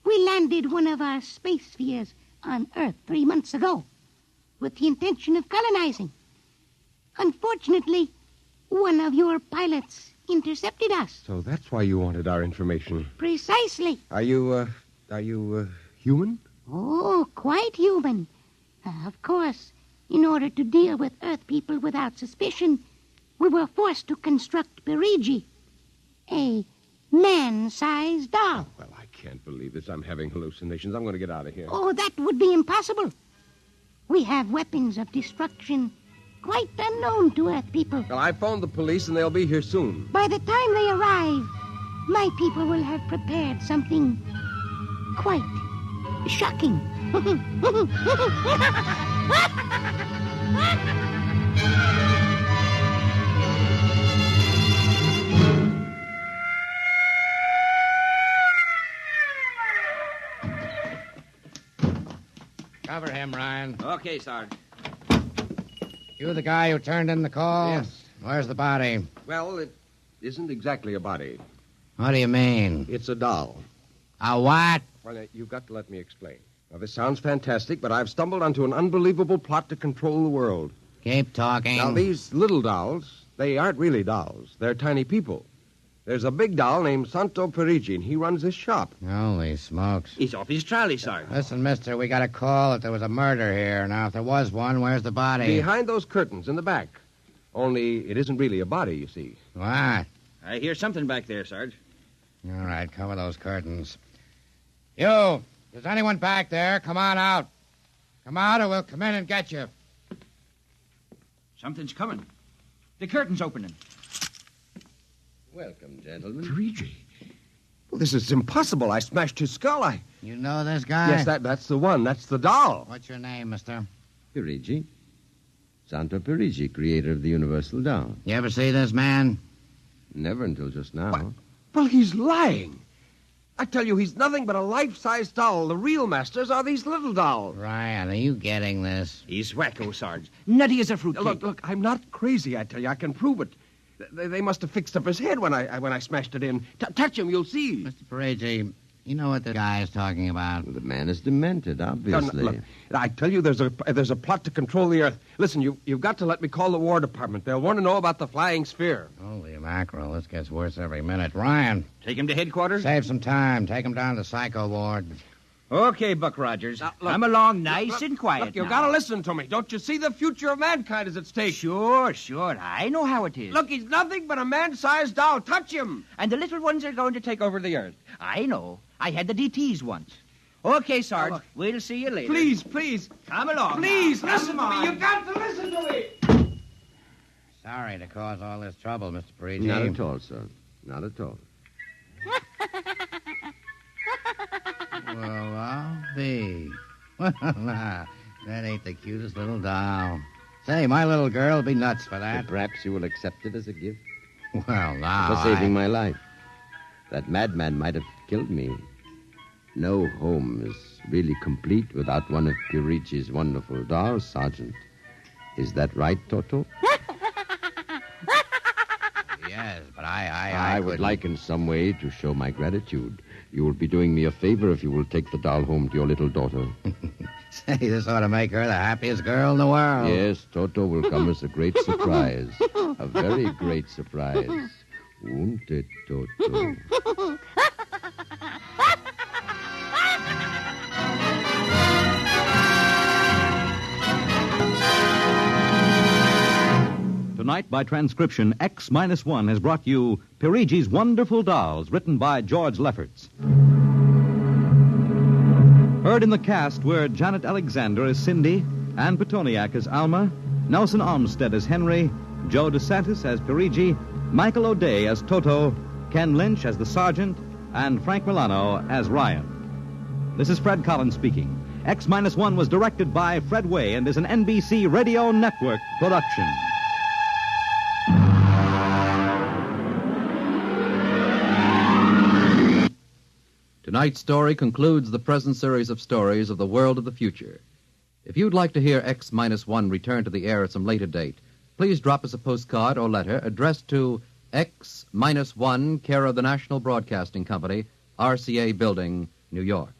Speaker 24: We landed one of our space spheres on Earth 3 months ago with the intention of colonizing. Unfortunately, one of your pilots intercepted us.
Speaker 23: So that's why you wanted our information.
Speaker 24: Precisely.
Speaker 23: Are you human?
Speaker 24: Oh, quite human. Of course, in order to deal with Earth people without suspicion, we were forced to construct Perigi, a man-sized doll.
Speaker 23: Well, I can't believe this. I'm having hallucinations. I'm going to get out of here.
Speaker 24: Oh, that would be impossible. We have weapons of destruction quite unknown to Earth people.
Speaker 23: Well, I phoned the police, and they'll be here soon.
Speaker 24: By the time they arrive, my people will have prepared something quite shocking.
Speaker 7: Cover him, Ryan.
Speaker 10: Okay, Sarge.
Speaker 7: You the guy who turned in the call?
Speaker 23: Yes.
Speaker 7: Where's the body?
Speaker 23: Well, it isn't exactly a body.
Speaker 7: What do you mean?
Speaker 23: It's a doll.
Speaker 7: A what?
Speaker 23: Well, you've got to let me explain. Now, this sounds fantastic, but I've stumbled onto an unbelievable plot to control the world.
Speaker 7: Keep talking.
Speaker 23: Now, these little dolls, they aren't really dolls. They're tiny people. There's a big doll named Santo Perigi, and he runs this shop.
Speaker 7: Holy smokes.
Speaker 10: He's off his trolley, Sarge.
Speaker 7: Listen, mister, we got a call that there was a murder here. Now, if there was one, where's the body?
Speaker 23: Behind those curtains in the back. Only it isn't really a body, you see.
Speaker 7: What?
Speaker 10: I hear something back there, Sarge.
Speaker 7: All right, cover those curtains. You, is anyone back there? Come on out. Come out or we'll come in and get you.
Speaker 10: Something's coming. The curtain's opening.
Speaker 6: Welcome, gentlemen.
Speaker 23: Perigi? Well, this is impossible. I smashed his skull.
Speaker 7: You know this guy?
Speaker 23: Yes, that's the one. That's the doll.
Speaker 7: What's your name, mister?
Speaker 6: Perigi. Santo Perigi, creator of the Universal Doll.
Speaker 7: You ever see this man?
Speaker 6: Never until just now.
Speaker 23: What? Well, he's lying. I tell you, he's nothing but a life-size doll. The real masters are these little dolls.
Speaker 7: Ryan, are you getting this?
Speaker 10: He's wacko, Sarge. Nutty as a fruitcake.
Speaker 23: Look, I'm not crazy, I tell you. I can prove it. They must have fixed up his head when I smashed it in. Touch him, you'll see.
Speaker 7: Mr. Perigi, you know what the guy is talking about.
Speaker 6: The man is demented, obviously.
Speaker 23: No, look, I tell you, there's a plot to control the Earth. Listen, you've got to let me call the War Department. They'll want to know about the flying sphere.
Speaker 7: Holy mackerel, this gets worse every minute. Ryan.
Speaker 10: Take him to headquarters?
Speaker 7: Save some time. Take him down to the psycho ward.
Speaker 10: Okay, Buck Rogers. Come along nice and quiet.
Speaker 23: Look, you've got to listen to me. Don't you see the future of mankind is at stake?
Speaker 10: Sure. I know how it is.
Speaker 23: Look, he's nothing but a man-sized doll. Touch him.
Speaker 10: And the little ones are going to take over the Earth. I know. I had the DTs once. Okay, Sarge. We'll see you later.
Speaker 23: Please.
Speaker 10: Come along.
Speaker 23: Please,
Speaker 10: now.
Speaker 23: listen to me. You've got to listen to me.
Speaker 7: Sorry to cause all this trouble, Mr. Perigi.
Speaker 6: Not at all, sir. Not at all.
Speaker 7: Well, I'll be. Well, that ain't the cutest little doll. Say, my little girl will be nuts for that.
Speaker 6: But perhaps you will accept it as a gift.
Speaker 7: Well, now
Speaker 6: For saving my life. That madman might have killed me. No home is really complete without one of Pirici's wonderful dolls, Sergeant. Is that right, Toto?
Speaker 7: Yes, but I
Speaker 6: would like in some way to show my gratitude. You will be doing me a favor if you will take the doll home to your little daughter.
Speaker 7: Say, this ought to make her the happiest girl in the world.
Speaker 6: Yes, Toto will come as a great surprise. A very great surprise. Won't it, Toto?
Speaker 21: Tonight, by transcription, X-1 has brought you Pirici's Wonderful Dolls, written by George Lefferts. Heard in the cast were Janet Alexander as Cindy, Ann Petoniak as Alma, Nelson Olmsted as Henry, Joe DeSantis as Pirici, Michael O'Day as Toto, Ken Lynch as the Sergeant, and Frank Milano as Ryan. This is Fred Collins speaking. X-1 was directed by Fred Way and is an NBC Radio Network production.
Speaker 1: Tonight's story concludes the present series of stories of the world of the future. If you'd like to hear X-1 return to the air at some later date, please drop us a postcard or letter addressed to X-1, care of the National Broadcasting Company, RCA Building, New York.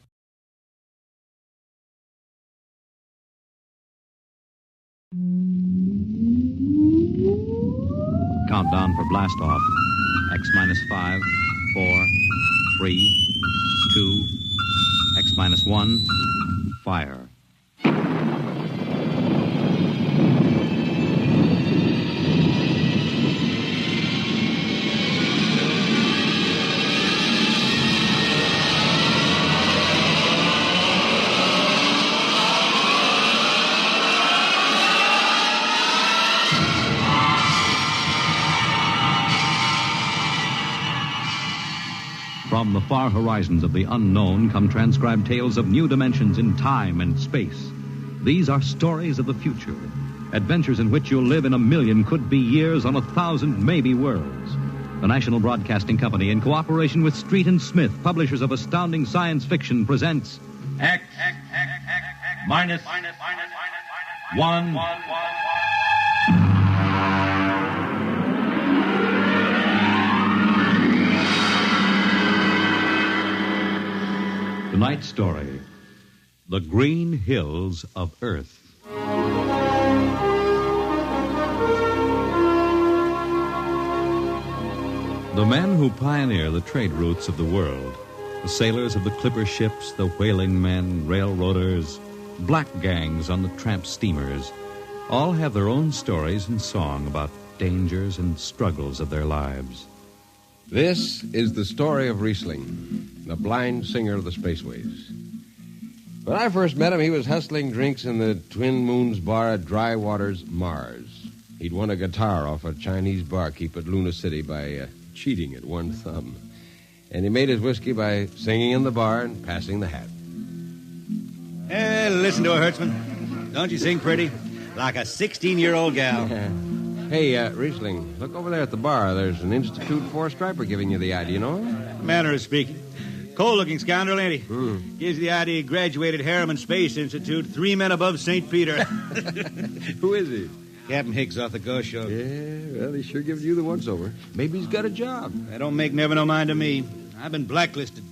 Speaker 21: Countdown for blast off. X-5, 4, 3, 2, X-1, fire. From the far horizons of the unknown come transcribed tales of new dimensions in time and space. These are stories of the future, adventures in which you'll live in 1,000,000 could-be years on 1,000 maybe worlds. The National Broadcasting Company, in cooperation with Street and Smith, publishers of astounding science fiction, presents X-1. Tonight's story, The Green Hills of Earth. The men who pioneer the trade routes of the world, the sailors of the clipper ships, the whaling men, railroaders, black gangs on the tramp steamers, all have their own stories and song about dangers and struggles of their lives.
Speaker 23: This is the story of Riesling, the blind singer of the spaceways. When I first met him, he was hustling drinks in the Twin Moons bar at Dry Waters, Mars. He'd won a guitar off a Chinese barkeep at Luna City by cheating at one thumb. And he made his whiskey by singing in the bar and passing the hat.
Speaker 2: Hey, listen to her, Hertzman. Don't you sing pretty? Like a 16-year-old gal.
Speaker 23: Hey, Riesling, look over there at the bar. There's an Institute 4 striper giving you the eye. Do you know him?
Speaker 2: Manner of speaking. Cold-looking scoundrel, ain't he? Gives the idea he graduated Harriman Space Institute 3 men above St. Peter.
Speaker 23: Who is he?
Speaker 2: Captain Hicks off the Ghost Show.
Speaker 23: Yeah, well, he sure gives you the once-over. Maybe he's got a job.
Speaker 2: That don't make never no mind to me. I've been blacklisted.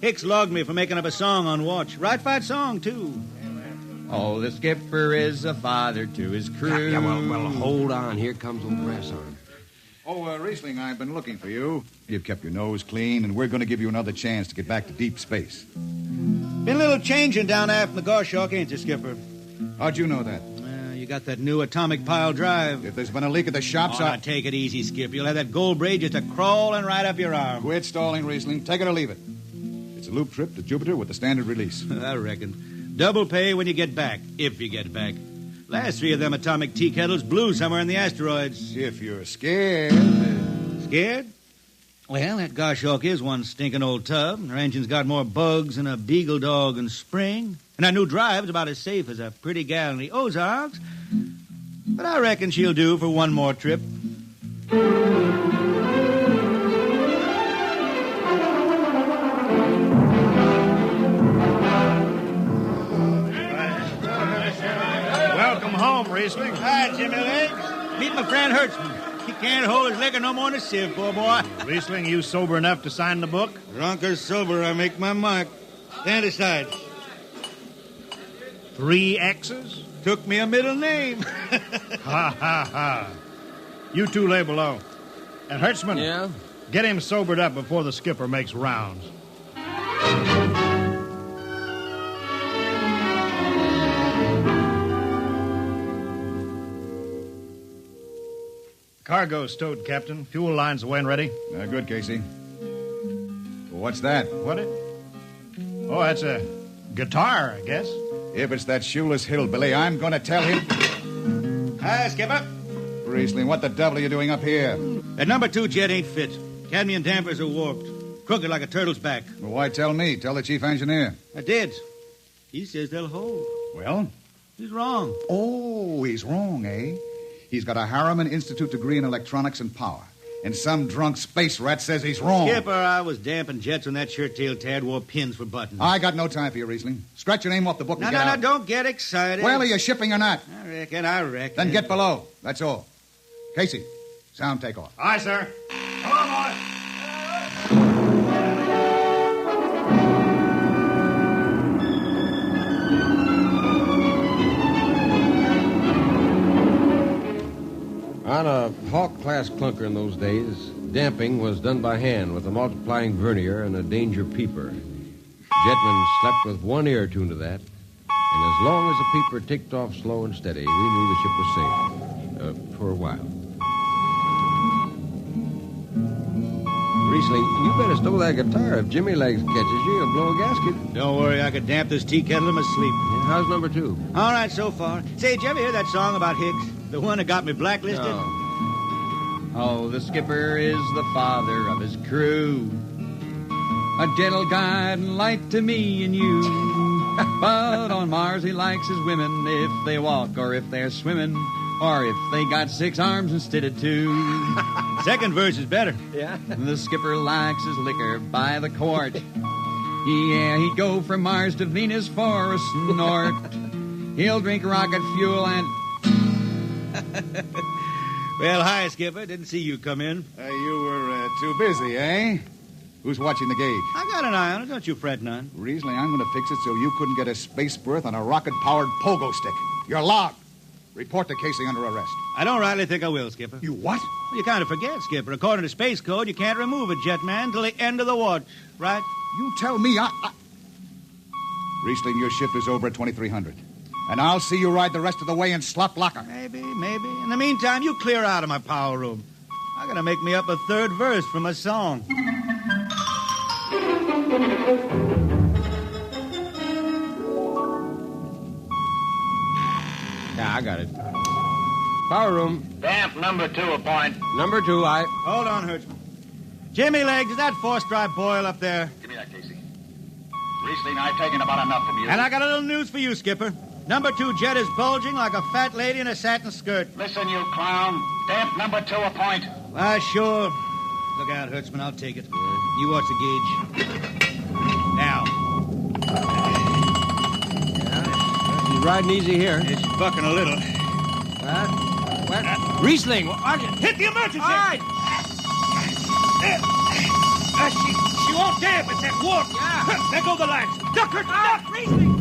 Speaker 2: Hicks logged me for making up a song on watch. Right fight song, too.
Speaker 23: Oh, the skipper is a father to his crew. Yeah, well, hold on. Here comes old Brass Arm.
Speaker 9: Oh, Riesling, I've been looking for you. You've kept your nose clean, and we're going to give you another chance to get back to deep space.
Speaker 2: Been a little changing down aft in the Goshawk, ain't you, Skipper?
Speaker 9: How'd you know that?
Speaker 2: You got that new atomic pile drive.
Speaker 9: If there's been a leak at the shops,
Speaker 2: now take it easy, Skip. You'll have that gold braid just a-crawling right up your arm.
Speaker 9: Quit stalling, Riesling. Take it or leave it. It's a loop trip to Jupiter with the standard release.
Speaker 2: I reckon. Double pay when you get back, if you get back. Last 3 of them atomic tea kettles blew somewhere in the asteroids.
Speaker 9: If you're scared.
Speaker 2: Scared? Well, that Goshawk is one stinking old tub. Her engine's got more bugs than a beagle dog in spring. And our new drive's about as safe as a pretty gal in the Ozarks. But I reckon she'll do for one more trip.
Speaker 12: Welcome, Riesling.
Speaker 14: Hi, Jimmy Legs. Meet my friend Hertzman. He can't hold his liquor no more than a sieve, poor boy.
Speaker 12: Riesling, you sober enough to sign the book?
Speaker 14: Drunk or sober, I make my mark. Stand aside.
Speaker 12: 3 X's?
Speaker 14: Took me a middle name.
Speaker 12: Ha, ha, ha. You two lay below. And Hertzman,
Speaker 23: Yeah?
Speaker 12: get him sobered up before the skipper makes rounds. Cargo stowed, Captain. Fuel lines away and ready.
Speaker 9: Good, Casey. Well, what's that?
Speaker 12: What it? Oh, that's a guitar, I guess.
Speaker 9: If it's that shoeless hillbilly, I'm going to tell him.
Speaker 14: Hi, Skipper.
Speaker 9: Riesling, what the devil are you doing up here?
Speaker 14: That number 2 jet ain't fit. Cadmium dampers are warped. Crooked like a turtle's back.
Speaker 9: Well, why tell me? Tell the chief engineer.
Speaker 14: I did. He says they'll hold.
Speaker 9: Well?
Speaker 14: He's wrong.
Speaker 9: Oh, he's wrong, eh? He's got a Harriman Institute degree in electronics and power. And some drunk space rat says he's wrong.
Speaker 14: Skipper, I was damping jets when that shirt-tailed tad wore pins for buttons.
Speaker 9: I got no time for you, Riesling. Scratch your name off the book and get out.
Speaker 14: No, don't get excited.
Speaker 9: Well, are you shipping or not?
Speaker 14: I reckon.
Speaker 9: Then get below. That's all. Casey, sound takeoff.
Speaker 12: Aye, sir.
Speaker 14: Come on, boy.
Speaker 23: On a Hawk-class clunker in those days, damping was done by hand with a multiplying vernier and a danger peeper. Jetmen slept with one ear tuned to that, and as long as the peeper ticked off slow and steady, we knew the ship was safe. For a while. Riesling, you better stow that guitar. If Jimmy Legs catches you, he'll blow a gasket.
Speaker 14: Don't worry, I could damp this tea kettle in my sleep.
Speaker 23: Yeah, how's number 2?
Speaker 14: All right, so far. Say, did you ever hear that song about Hicks? The one that got me blacklisted?
Speaker 15: Oh, the skipper is the father of his crew. A gentle guide and light to me and you. But on Mars he likes his women if they walk or if they're swimming or if they got 6 arms instead of 2.
Speaker 14: Second verse is better.
Speaker 15: Yeah. The skipper likes his liquor by the quart. Yeah, he'd go from Mars to Venus for a snort. He'll drink rocket fuel and...
Speaker 14: Well, hi, Skipper. Didn't see you come in.
Speaker 9: You were too busy, eh? Who's watching the gauge?
Speaker 14: I got an eye on it. Don't you fret none.
Speaker 9: Riesling, I'm going to fix it so you couldn't get a space berth on a rocket-powered pogo stick. You're logged. Report to Casey under arrest.
Speaker 14: I don't rightly think I will, Skipper.
Speaker 9: You what?
Speaker 14: Well, you kind of forget, Skipper. According to Space Code, you can't remove a jet man till the end of the watch, right?
Speaker 9: You tell me Riesling, your shift is over at 2300. And I'll see you ride the rest of the way in slot locker.
Speaker 14: Maybe. In the meantime, you clear out of my power room. I gotta make me up a third verse from a song.
Speaker 23: Yeah, I got it. Power room.
Speaker 17: Damp number 2 a point.
Speaker 23: Number 2, I...
Speaker 14: Hold on, Hertzman. Jimmy Legs, is that 4-stripe boil up there?
Speaker 17: Give me that, Casey. Riesling, I've taken about enough from you.
Speaker 14: And I got a little news for you, Skipper. Number 2 jet is bulging like a fat lady in a satin skirt.
Speaker 17: Listen, you clown. Damp number 2 a point.
Speaker 14: Why, sure. Look out, Hertzman. I'll take it. You watch the gauge. Now.
Speaker 23: Yeah, she's riding easy here.
Speaker 14: Yeah, she's bucking a little.
Speaker 23: What? Riesling,
Speaker 14: hit the emergency!
Speaker 4: All right.
Speaker 14: She won't damp. It's that warp.
Speaker 4: Yeah.
Speaker 14: There go the lights. Duck her. Duck.
Speaker 4: Riesling!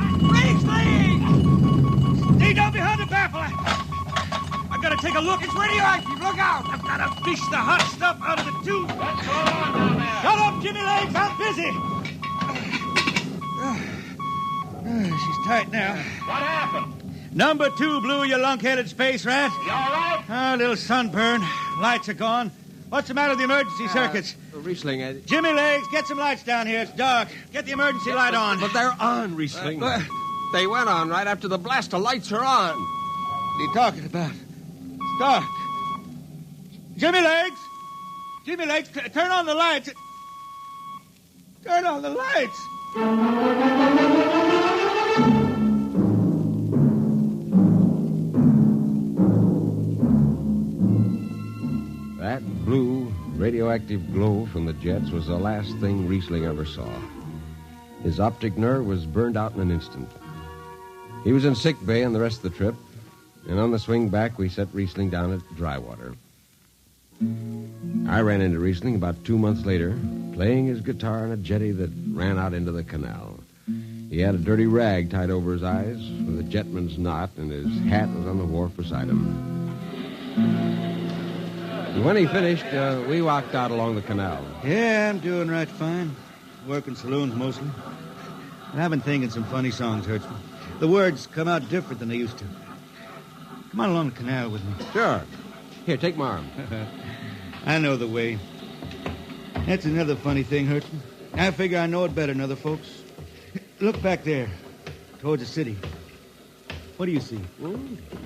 Speaker 14: Stay down behind the baffle. I gotta take a look. It's radioactive. Look out. I've gotta fish the hot stuff out of the tube.
Speaker 17: What's going on down there?
Speaker 14: Shut up, Jimmy Legs. I'm busy. She's tight now.
Speaker 17: What happened?
Speaker 14: Number 2 blew, you lunk-headed space rat.
Speaker 17: You all right?
Speaker 14: A little sunburn. Lights are gone. What's the matter with the emergency circuits?
Speaker 23: Riesling,
Speaker 14: Jimmy Legs, get some lights down here. It's dark. Get the emergency light on.
Speaker 23: But they're on, Riesling. They went on right after the blast. The lights are on.
Speaker 14: What are you talking about? It's dark. Jimmy Legs! Jimmy Legs, turn on the lights. Turn on the lights.
Speaker 23: That blue, radioactive glow from the jets was the last thing Riesling ever saw. His optic nerve was burned out in an instant. He was in sick bay on the rest of the trip, And on the swing back, we set Riesling down at Drywater. I ran into Riesling about 2 months later, playing his guitar on a jetty that ran out into the canal. He had a dirty rag tied over his eyes with a jetman's knot, and his hat was on the wharf beside him. And when he finished, we walked out along the canal.
Speaker 14: Yeah, I'm doing right fine. Working saloons mostly. And I've been thinking some funny songs, Hertzman. The words come out different than they used to. Come on along the canal with me.
Speaker 23: Sure. Here, take my arm.
Speaker 14: I know the way. That's another funny thing, Hertzman. I figure I know it better than other folks. Look back there, towards the city. What do you see?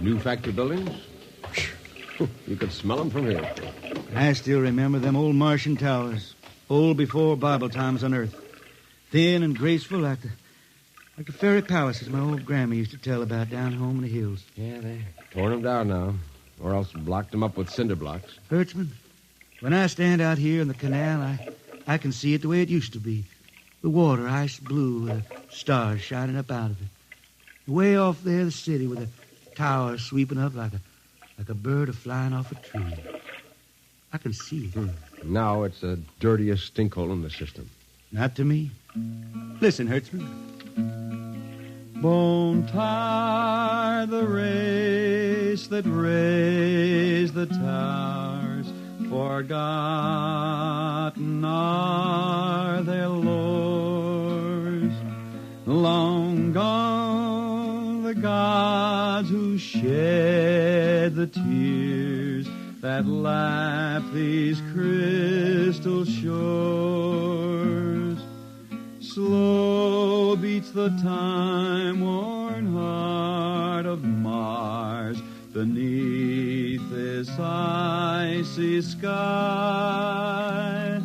Speaker 23: New factory buildings? You could smell them from here.
Speaker 14: I still remember them old Martian towers, old before Bible times on Earth. Thin and graceful like the fairy palaces my old grandma used to tell about down home in the hills.
Speaker 23: Yeah, they torn them down now, or else blocked them up with cinder blocks.
Speaker 14: Hertzman, when I stand out here in the canal, I can see it the way it used to be. The water ice blue with the stars shining up out of it. Way off there, the city with the towers sweeping up like a bird flying off a tree. I can see it.
Speaker 23: Now it's the dirtiest stinkhole in the system.
Speaker 14: Not to me. Listen, Hertzman.
Speaker 15: Bone tie the race that raised the towers, forgotten are their lores. Long gone the gods who shed the tears that lap these crystal shores. Slow beats the time-worn heart of Mars beneath this icy sky.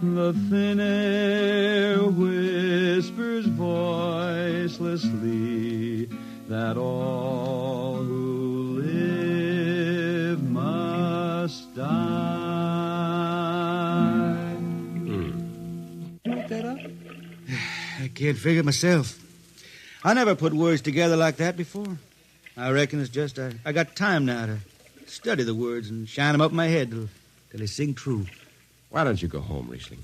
Speaker 15: The thin air whispers voicelessly that all who live must die.
Speaker 14: Look that up? I can't figure it myself. I never put words together like that before. I reckon it's just I got time now to study the words and shine them up in my head till they sing true.
Speaker 23: Why don't you go home, Riesling?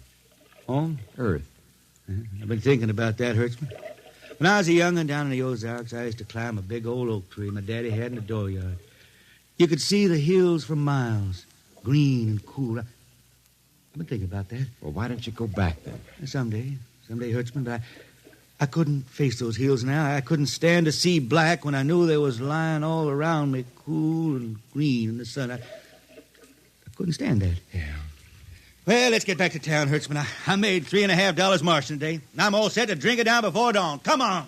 Speaker 14: Home?
Speaker 23: Earth.
Speaker 14: I've been thinking about that, Hertzman. When I was a young'un down in the Ozarks, I used to climb a big old oak tree my daddy had in the dooryard. You could see the hills for miles, green and cool. I've been thinking about that.
Speaker 23: Well, why don't you go back then?
Speaker 14: Someday, Hertzman, but I couldn't face those hills now. I couldn't stand to see black when I knew there was lying all around me, cool and green in the sun. I couldn't stand that.
Speaker 23: Yeah.
Speaker 14: Well, let's get back to town, Hertzman. I made $3.50 Martian today, and I'm all set to drink it down before dawn. Come on.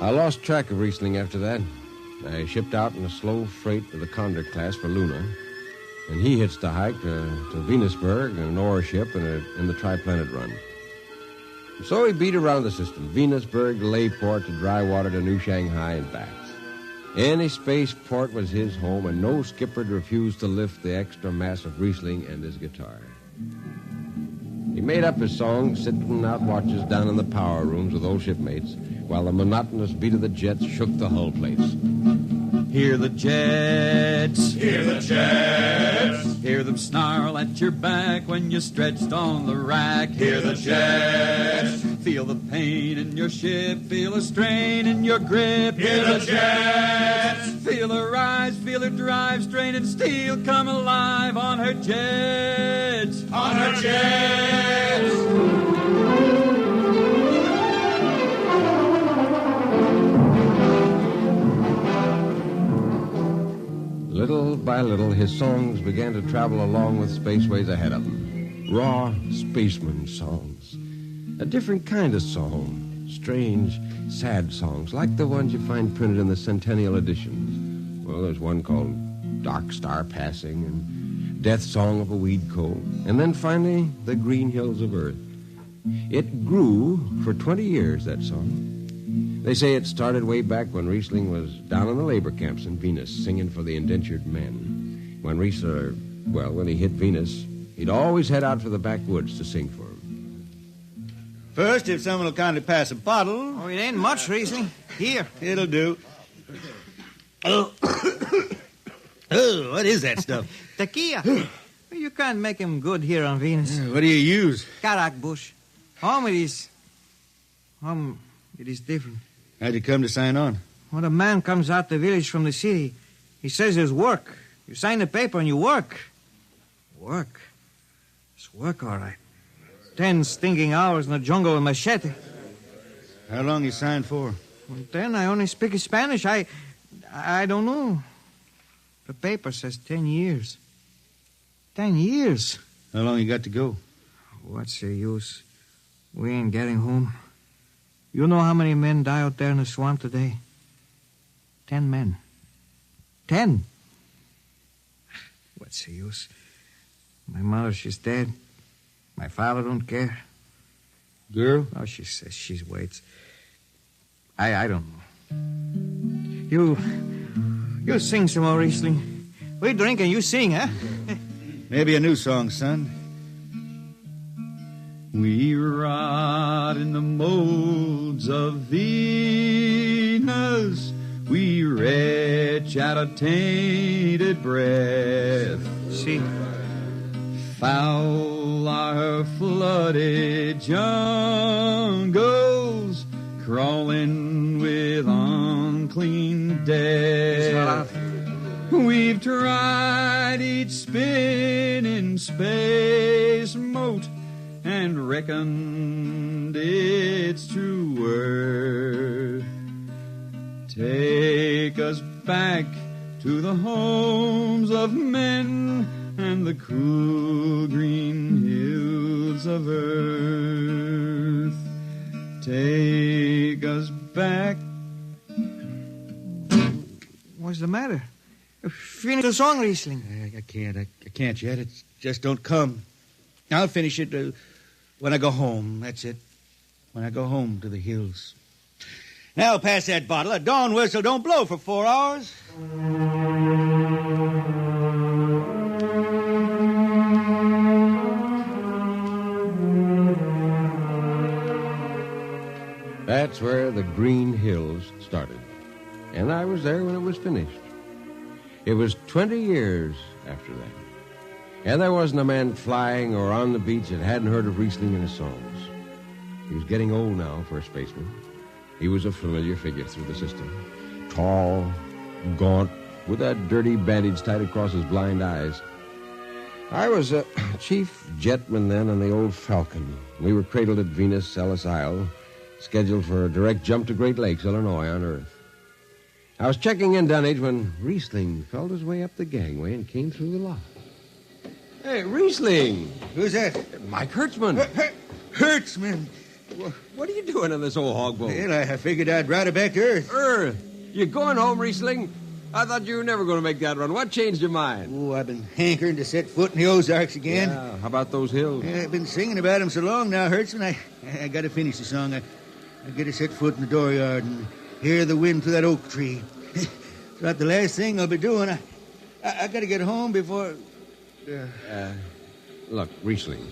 Speaker 23: I lost track of Riesling after that. I shipped out in a slow freight to the Condor class for Luna, and he hitched the hike to Venusberg in an ore ship in the Triplanet run. So he beat around the system, Venusberg to Layport to Drywater to New Shanghai and back. Any spaceport was his home, and no skipper'd refuse to lift the extra mass of Riesling and his guitar. He made up his song sitting out watches down in the power rooms with old shipmates, while the monotonous beat of the jets shook the hull plates.
Speaker 15: Hear the jets.
Speaker 4: Hear the jets.
Speaker 15: Hear them snarl at your back when you're stretched on the rack.
Speaker 4: Hear the jets.
Speaker 15: Feel the pain in your ship. Feel a strain in your grip.
Speaker 4: Hear the jets.
Speaker 15: Feel her rise, feel her drive, straining steel come alive on her jets.
Speaker 4: On her jets.
Speaker 23: Little by little, his songs began to travel along with spaceways ahead of him. Raw spaceman songs. A different kind of song. Strange, sad songs, like the ones you find printed in the Centennial editions. Well, there's one called Dark Star Passing and Death Song of a Weed Coal. And then finally, The Green Hills of Earth. It grew for 20 years, that song. They say it started way back when Riesling was down in the labor camps in Venus singing for the indentured men. When he hit Venus, he'd always head out for the backwoods to sing for him.
Speaker 14: First, if someone will kindly pass a bottle.
Speaker 3: Oh, it ain't much, Riesling. Here.
Speaker 14: It'll do. Oh, what is that stuff?
Speaker 3: Tequila. You can't make him good here on Venus.
Speaker 14: What do you use?
Speaker 3: Karak bush. Home it is different.
Speaker 14: How'd you come to sign on?
Speaker 3: When a man comes out the village from the city, he says there's work. You sign the paper and you work. Work? It's work, all right. 10 stinking hours in the jungle with machete.
Speaker 14: How long you signed for?
Speaker 3: Well, then I only speak Spanish. I don't know. The paper says 10 years. 10 years.
Speaker 14: How long you got to go?
Speaker 3: What's the use? We ain't getting home. You know how many men die out there in the swamp today? 10 men. 10. What's the use? My mother, she's dead. My father don't care.
Speaker 14: Girl?
Speaker 3: Oh, she says she waits. I don't know. You sing some more, Riesling. We drink and you sing, huh?
Speaker 14: Maybe a new song, son.
Speaker 15: We rot in the molds of Venus. We retch out a tainted breath.
Speaker 3: See.
Speaker 15: Foul are her flooded jungles, crawling with unclean death. We've tried each spinning space mote and reckoned its true worth. Take us back to the homes of men and the cool green hills of earth. Take us back.
Speaker 3: What's the matter? Finish the song, Riesling.
Speaker 14: I can't yet. It just don't come. I'll finish it when I go home. That's it. When I go home to the hills. Now pass that bottle. A dawn whistle don't blow for 4 hours.
Speaker 23: That's where the Green Hills started. And I was there when it was finished. It was 20 years after that. And there wasn't a man flying or on the beach that hadn't heard of Riesling and his songs. He was getting old now for a spaceman. He was a familiar figure through the system. Tall, gaunt, with that dirty bandage tied across his blind eyes. I was a chief jetman then on the old Falcon. We were cradled at Venus, Ellis Isle, scheduled for a direct jump to Great Lakes, Illinois, on Earth. I was checking in Dunwich when Riesling felt his way up the gangway and came through the lock. Hey, Riesling!
Speaker 14: Who's that?
Speaker 23: Mike Hertzman.
Speaker 14: Hertzman?
Speaker 23: What are you doing on this old hog boat?
Speaker 14: Well, I figured I'd ride it back to Earth.
Speaker 23: Earth? You going home, Riesling? I thought you were never going to make that run. What changed your mind?
Speaker 14: Oh, I've been hankering to set foot in the Ozarks again.
Speaker 23: Yeah, how about those hills?
Speaker 14: I've been singing about them so long now, Hertzman. I got to finish the song. I got to set foot in the dooryard and hear the wind through that oak tree. It's about the last thing I'll be doing. I got to get home before...
Speaker 23: Look, Riesling,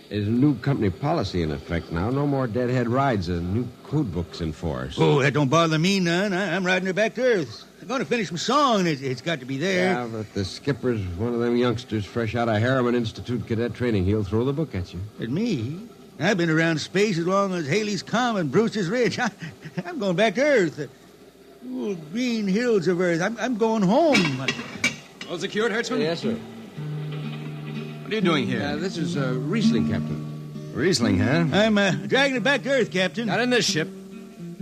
Speaker 23: there's a new company policy in effect now. No more deadhead rides. A new code book's in force.
Speaker 14: Oh, that don't bother me none. I'm riding her back to Earth. I'm going to finish my song. It's got to be there.
Speaker 23: Yeah, but the skipper's one of them youngsters fresh out of Harriman Institute cadet training. He'll throw the book at you.
Speaker 14: At me? I've been around space as long as Haley's Common, Brewster's Ridge. I'm going back to Earth. The cool green hills of Earth. I'm going home.
Speaker 11: All secured, Hertzman?
Speaker 23: Yes, sir.
Speaker 11: What are you doing here?
Speaker 23: This is Riesling, Captain.
Speaker 11: Riesling, huh?
Speaker 14: I'm dragging it back to Earth, Captain.
Speaker 11: Not in this ship.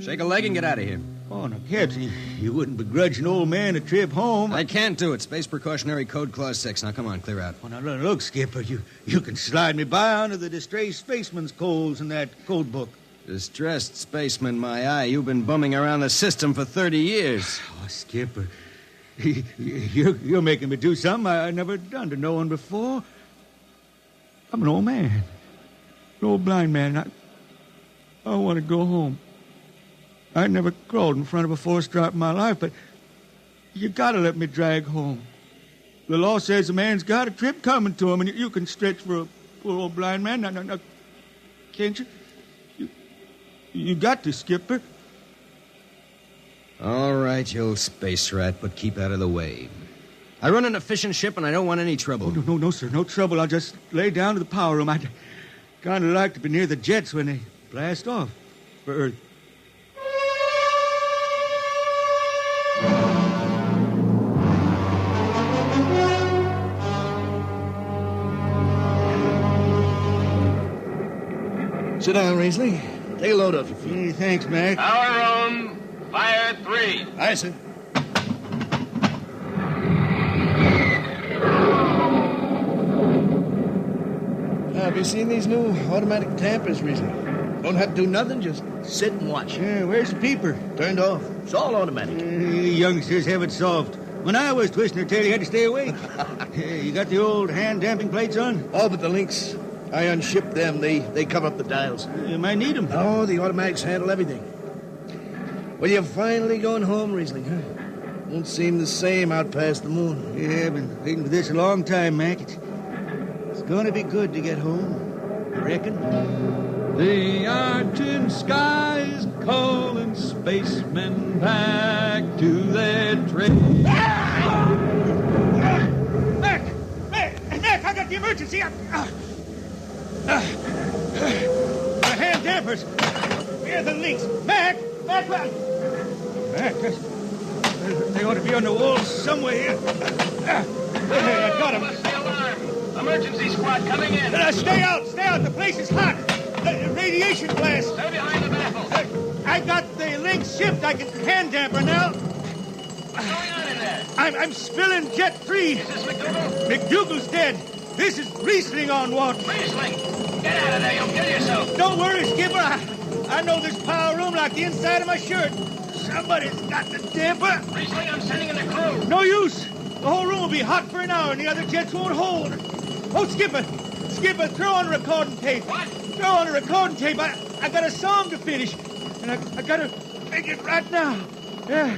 Speaker 11: Shake a leg and get out of here.
Speaker 14: Oh, no, Captain, you wouldn't begrudge an old man a trip home.
Speaker 11: I can't do it. Space Precautionary Code Clause 6. Now, come on, clear out.
Speaker 14: Oh, now, look, Skipper, you can slide me by onto the distressed spaceman's coals in that code book.
Speaker 11: Distressed spaceman, my eye. You've been bumming around the system for 30 years.
Speaker 14: Oh, Skipper, you're making me do something I never done to no one before. I'm an old man. An old blind man. I want to go home. I never crawled in front of a force drop in my life, but you gotta let me drag home. The law says a man's got a trip coming to him, and you can stretch for a poor old blind man. Now, can't you? You got to, Skipper.
Speaker 11: All right, you old space rat, but keep out of the way. I run an efficient ship, and I don't want any trouble.
Speaker 14: Oh, no, sir, no trouble. I'll just lay down to the power room. I'd kind of like to be near the jets when they blast off for Earth.
Speaker 16: Sit down, Riesling. Take a load off your feet.
Speaker 14: Hey, thanks, Mac.
Speaker 19: Power room, fire 3.
Speaker 16: Aye, sir. Have you seen these new automatic tampers, Riesling? Don't have to do nothing, just sit and watch.
Speaker 14: Yeah, where's the peeper?
Speaker 16: Turned off. It's all automatic.
Speaker 14: Youngsters have it solved. When I was twisting her tail, you had to stay awake. You got the old hand damping plates on?
Speaker 16: Oh, but the links, I unshipped them. They cover up the dials.
Speaker 14: You might need them.
Speaker 16: Oh, the automatics handle everything. Well, you're finally going home, Riesling, huh? Won't seem the same out past the moon.
Speaker 14: Yeah, I've been waiting for this a long time, Mac. It's going to be good to get home. You reckon?
Speaker 15: The argent skies calling spacemen back to their trade.
Speaker 14: Mac, I got the emergency. The hand dampers. Where are the links? Mac, they ought to be on the wall somewhere here. I got them.
Speaker 19: What's the alarm? Emergency squad coming in.
Speaker 14: Stay out. The place is hot. Radiation blast.
Speaker 19: Stay behind the baffle.
Speaker 14: I got the links shipped. I can hand damper now.
Speaker 19: What's going on in there?
Speaker 14: I'm spilling jet 3.
Speaker 19: Is this McDougal?
Speaker 14: McDougal's dead. This is Riesling on watch.
Speaker 19: Riesling! Get out of there. You'll kill yourself.
Speaker 14: Don't worry, Skipper. I know this power room like the inside of my shirt. Somebody's got the damper.
Speaker 19: Riesling, I'm sending in the crew.
Speaker 14: No use. The whole room will be hot for an hour, and the other jets won't hold. Oh, Skipper, throw on a recording tape.
Speaker 19: What?
Speaker 14: Throw on a recording tape. I got a song to finish, and I gotta make it right now. Yeah,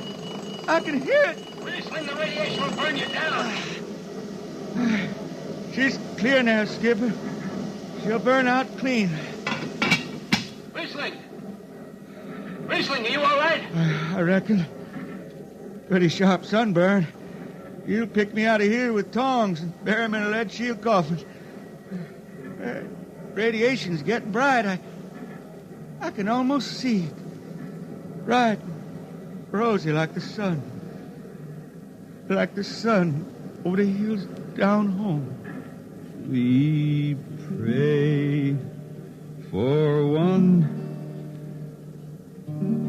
Speaker 14: I can hear it.
Speaker 19: Riesling, the radiation will burn you down.
Speaker 14: She's clear now, Skipper. She'll burn out clean.
Speaker 19: Riesling, are you all right?
Speaker 14: I reckon. Pretty sharp sunburn. You'll pick me out of here with tongs and bury me in a lead shield coffin. Radiation's getting bright. I can almost see it. Bright, rosy like the sun. Like the sun over the hills down home.
Speaker 15: We pray for one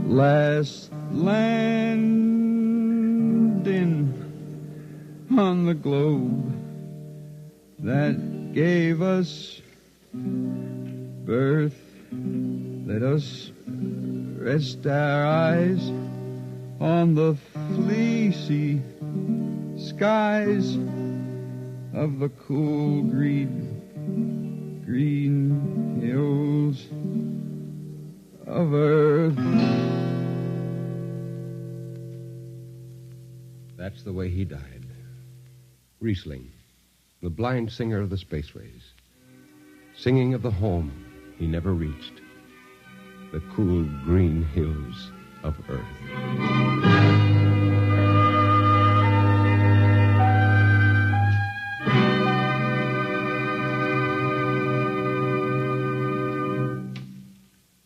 Speaker 15: last landing on the globe that gave us birth. Let us rest our eyes on the fleecy skies of the cool green hills of Earth.
Speaker 6: That's the way he died. Riesling, the blind singer of the spaceways, singing of the home he never reached, the cool green hills of Earth.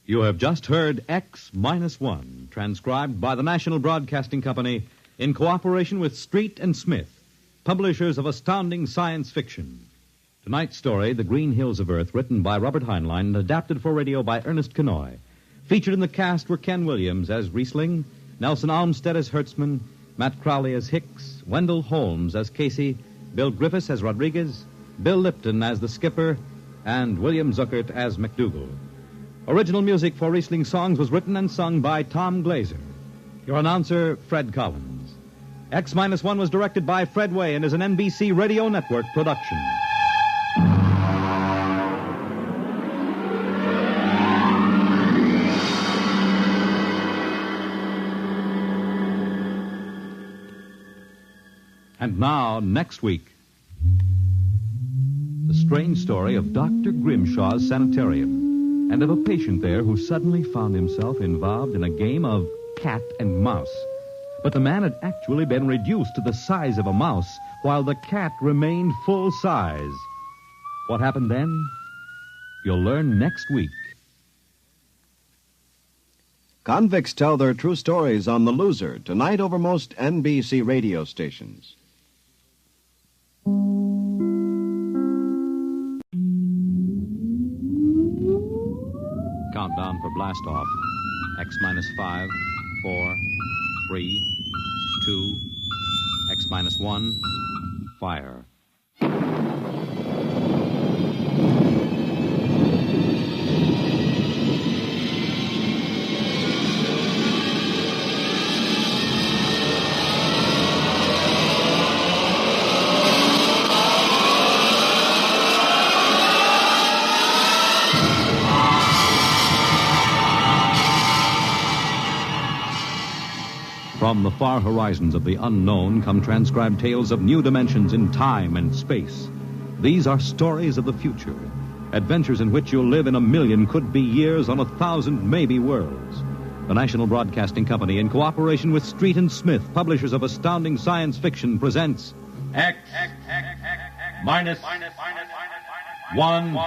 Speaker 21: You have just heard X-1, transcribed by the National Broadcasting Company in cooperation with Street and Smith, publishers of astounding science fiction. Tonight's story, The Green Hills of Earth, written by Robert Heinlein and adapted for radio by Ernest Kenoy. Featured in the cast were Ken Williams as Riesling, Nelson Olmsted as Hertzman, Matt Crowley as Hicks, Wendell Holmes as Casey, Bill Griffiths as Rodriguez, Bill Lipton as the skipper, and William Zuckert as McDougal. Original music for Riesling songs was written and sung by Tom Glazer. Your announcer, Fred Collins. X-1 was directed by Fred Way and is an NBC Radio Network production. And now, next week, the strange story of Dr. Grimshaw's sanitarium and of a patient there who suddenly found himself involved in a game of cat and mouse. But the man had actually been reduced to the size of a mouse, while the cat remained full size. What happened then? You'll learn next week.
Speaker 5: Convicts tell their true stories on The Loser, tonight over most NBC radio stations.
Speaker 21: Countdown for blast off. X minus 5, 4, 3, 2, X minus 1, fire. From the far horizons of the unknown come transcribed tales of new dimensions in time and space. These are stories of the future, adventures in which you'll live in 1,000,000 could-be years on 1,000 maybe worlds. The National Broadcasting Company, in cooperation with Street and Smith, publishers of astounding science fiction, presents
Speaker 18: X minus 1.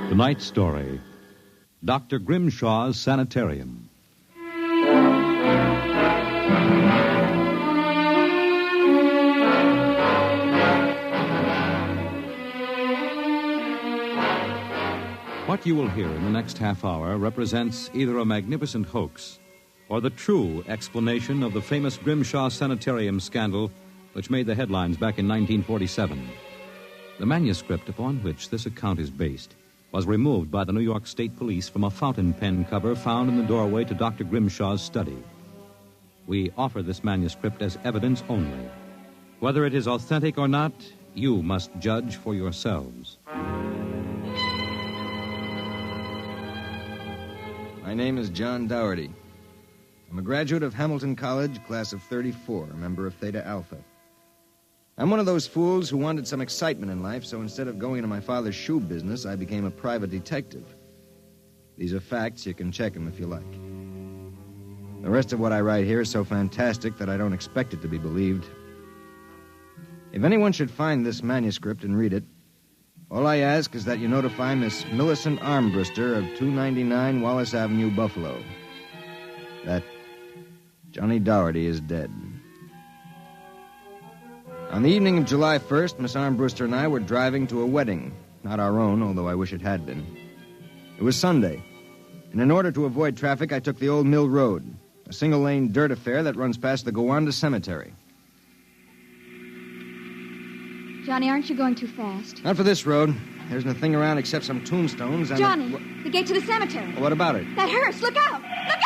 Speaker 21: Tonight's story, Dr. Grimshaw's Sanitarium. What you will hear in the next half hour represents either a magnificent hoax or the true explanation of the famous Grimshaw Sanitarium scandal which made the headlines back in 1947. The manuscript upon which this account is based was removed by the New York State Police from a fountain pen cover found in the doorway to Dr. Grimshaw's study. We offer this manuscript as evidence only. Whether it is authentic or not, you must judge for yourselves.
Speaker 11: My name is John Dougherty. I'm a graduate of Hamilton College, class of 34, a member of Theta Alpha. I'm one of those fools who wanted some excitement in life, so instead of going into my father's shoe business, I became a private detective. These are facts. You can check them if you like. The rest of what I write here is so fantastic that I don't expect it to be believed. If anyone should find this manuscript and read it, all I ask is that you notify Miss Millicent Armbruster of 299 Wallace Avenue, Buffalo, that Johnny Dougherty is dead. On the evening of July 1st, Miss Armbruster and I were driving to a wedding. Not our own, although I wish it had been. It was Sunday, and in order to avoid traffic, I took the Old Mill Road, a single-lane dirt affair that runs past the Gowanda Cemetery.
Speaker 20: Johnny, aren't you going too fast?
Speaker 11: Not for this road. There isn't a thing around except some tombstones and...
Speaker 20: Johnny, the gate to the cemetery.
Speaker 11: What about it?
Speaker 20: That hearse, look out! Look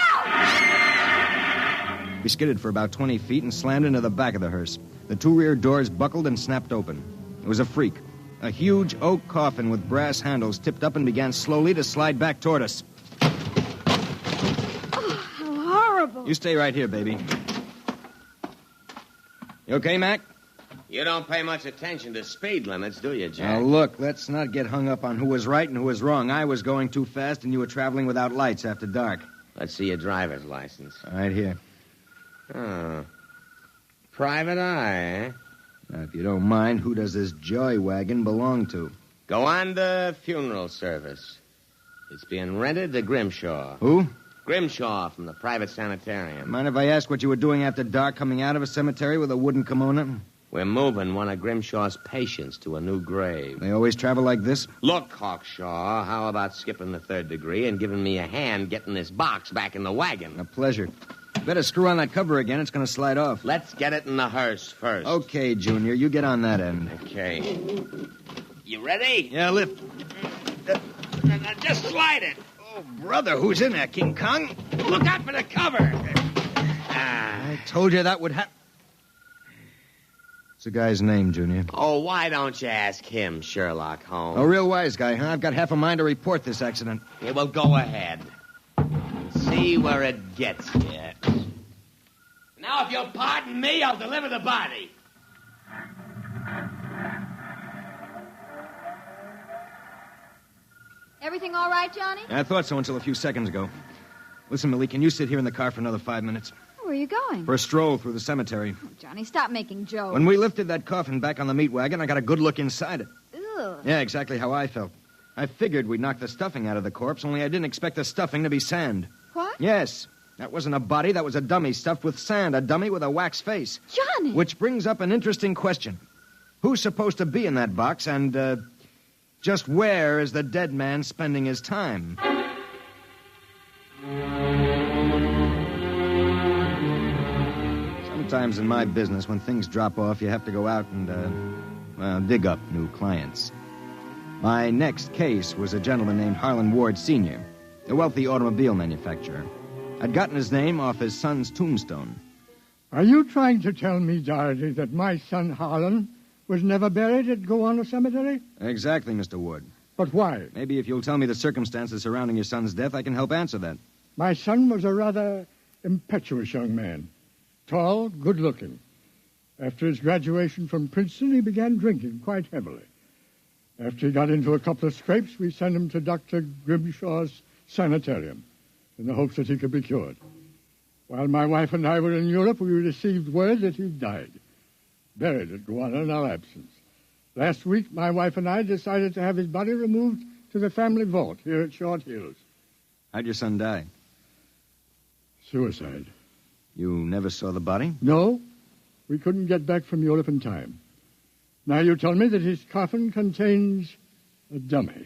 Speaker 20: out!
Speaker 11: We skidded for about 20 feet and slammed into the back of the hearse. The two rear doors buckled and snapped open. It was a freak. A huge oak coffin with brass handles tipped up and began slowly to slide back toward us.
Speaker 20: Oh, how horrible.
Speaker 11: You stay right here, baby. You okay, Mac?
Speaker 6: You don't pay much attention to speed limits, do you, Jack?
Speaker 11: Now, look, let's not get hung up on who was right and who was wrong. I was going too fast, and you were traveling without lights after dark.
Speaker 6: Let's see your driver's license.
Speaker 11: Right here.
Speaker 6: Oh. Private eye, eh?
Speaker 11: Now, if you don't mind, who does this joy wagon belong to?
Speaker 6: Gowanda Funeral Service. It's being rented to Grimshaw.
Speaker 11: Who?
Speaker 6: Grimshaw from the private sanitarium.
Speaker 11: Mind if I ask what you were doing after dark coming out of a cemetery with a wooden kimono?
Speaker 6: We're moving one of Grimshaw's patients to a new grave.
Speaker 11: They always travel like this?
Speaker 6: Look, Hawkshaw, how about skipping the third degree and giving me a hand getting this box back in the wagon?
Speaker 11: A pleasure. Better screw on that cover again. It's going to slide off.
Speaker 6: Let's get it in the hearse first.
Speaker 11: Okay, Junior. You get on that end.
Speaker 6: Okay. You ready?
Speaker 11: Yeah, lift.
Speaker 6: Now just slide it.
Speaker 11: Oh, brother, who's in there, King Kong?
Speaker 6: Look out for the cover.
Speaker 11: I told you that would happen. What's the guy's name, Junior?
Speaker 8: Oh, why don't you ask him, Sherlock Holmes?
Speaker 11: A real wise guy, huh? I've got half a mind to report this accident.
Speaker 8: Yeah, well, go ahead. See where it gets you. Now, if you'll pardon me, I'll deliver the body.
Speaker 20: Everything all right, Johnny?
Speaker 11: I thought so until a few seconds ago. Listen, Millie, can you sit here in the car for another 5 minutes?
Speaker 20: Where are you going?
Speaker 11: For a stroll through the cemetery.
Speaker 20: Oh, Johnny, stop making jokes.
Speaker 11: When we lifted that coffin back on the meat wagon, I got a good look inside it.
Speaker 20: Ugh.
Speaker 11: Yeah, exactly how I felt. I figured we'd knock the stuffing out of the corpse, only I didn't expect the stuffing to be sand.
Speaker 20: What?
Speaker 11: Yes. That wasn't a body, that was a dummy stuffed with sand, a dummy with a wax face.
Speaker 20: Johnny!
Speaker 11: Which brings up an interesting question. Who's supposed to be in that box, and, just where is the dead man spending his time? Sometimes in my business, when things drop off, you have to go out and, dig up new clients. My next case was a gentleman named Harlan Ward Sr., a wealthy automobile manufacturer. I'd gotten his name off his son's tombstone.
Speaker 13: Are you trying to tell me, Doherty, that my son Harlan was never buried at Gowanna Cemetery?
Speaker 11: Exactly, Mr. Ward.
Speaker 13: But why?
Speaker 11: Maybe if you'll tell me the circumstances surrounding your son's death, I can help answer that.
Speaker 13: My son was a rather impetuous young man. Tall, good-looking. After his graduation from Princeton, he began drinking quite heavily. After he got into a couple of scrapes, we sent him to Dr. Grimshaw's sanitarium in the hopes that he could be cured. While my wife and I were in Europe, we received word that he died, buried at Gowanna in our absence. Last week, my wife and I decided to have his body removed to the family vault here at Short Hills.
Speaker 11: How'd your son die?
Speaker 13: Suicide.
Speaker 11: You never saw the body?
Speaker 13: No. We couldn't get back from Europe in time. Now you tell me that his coffin contains a dummy.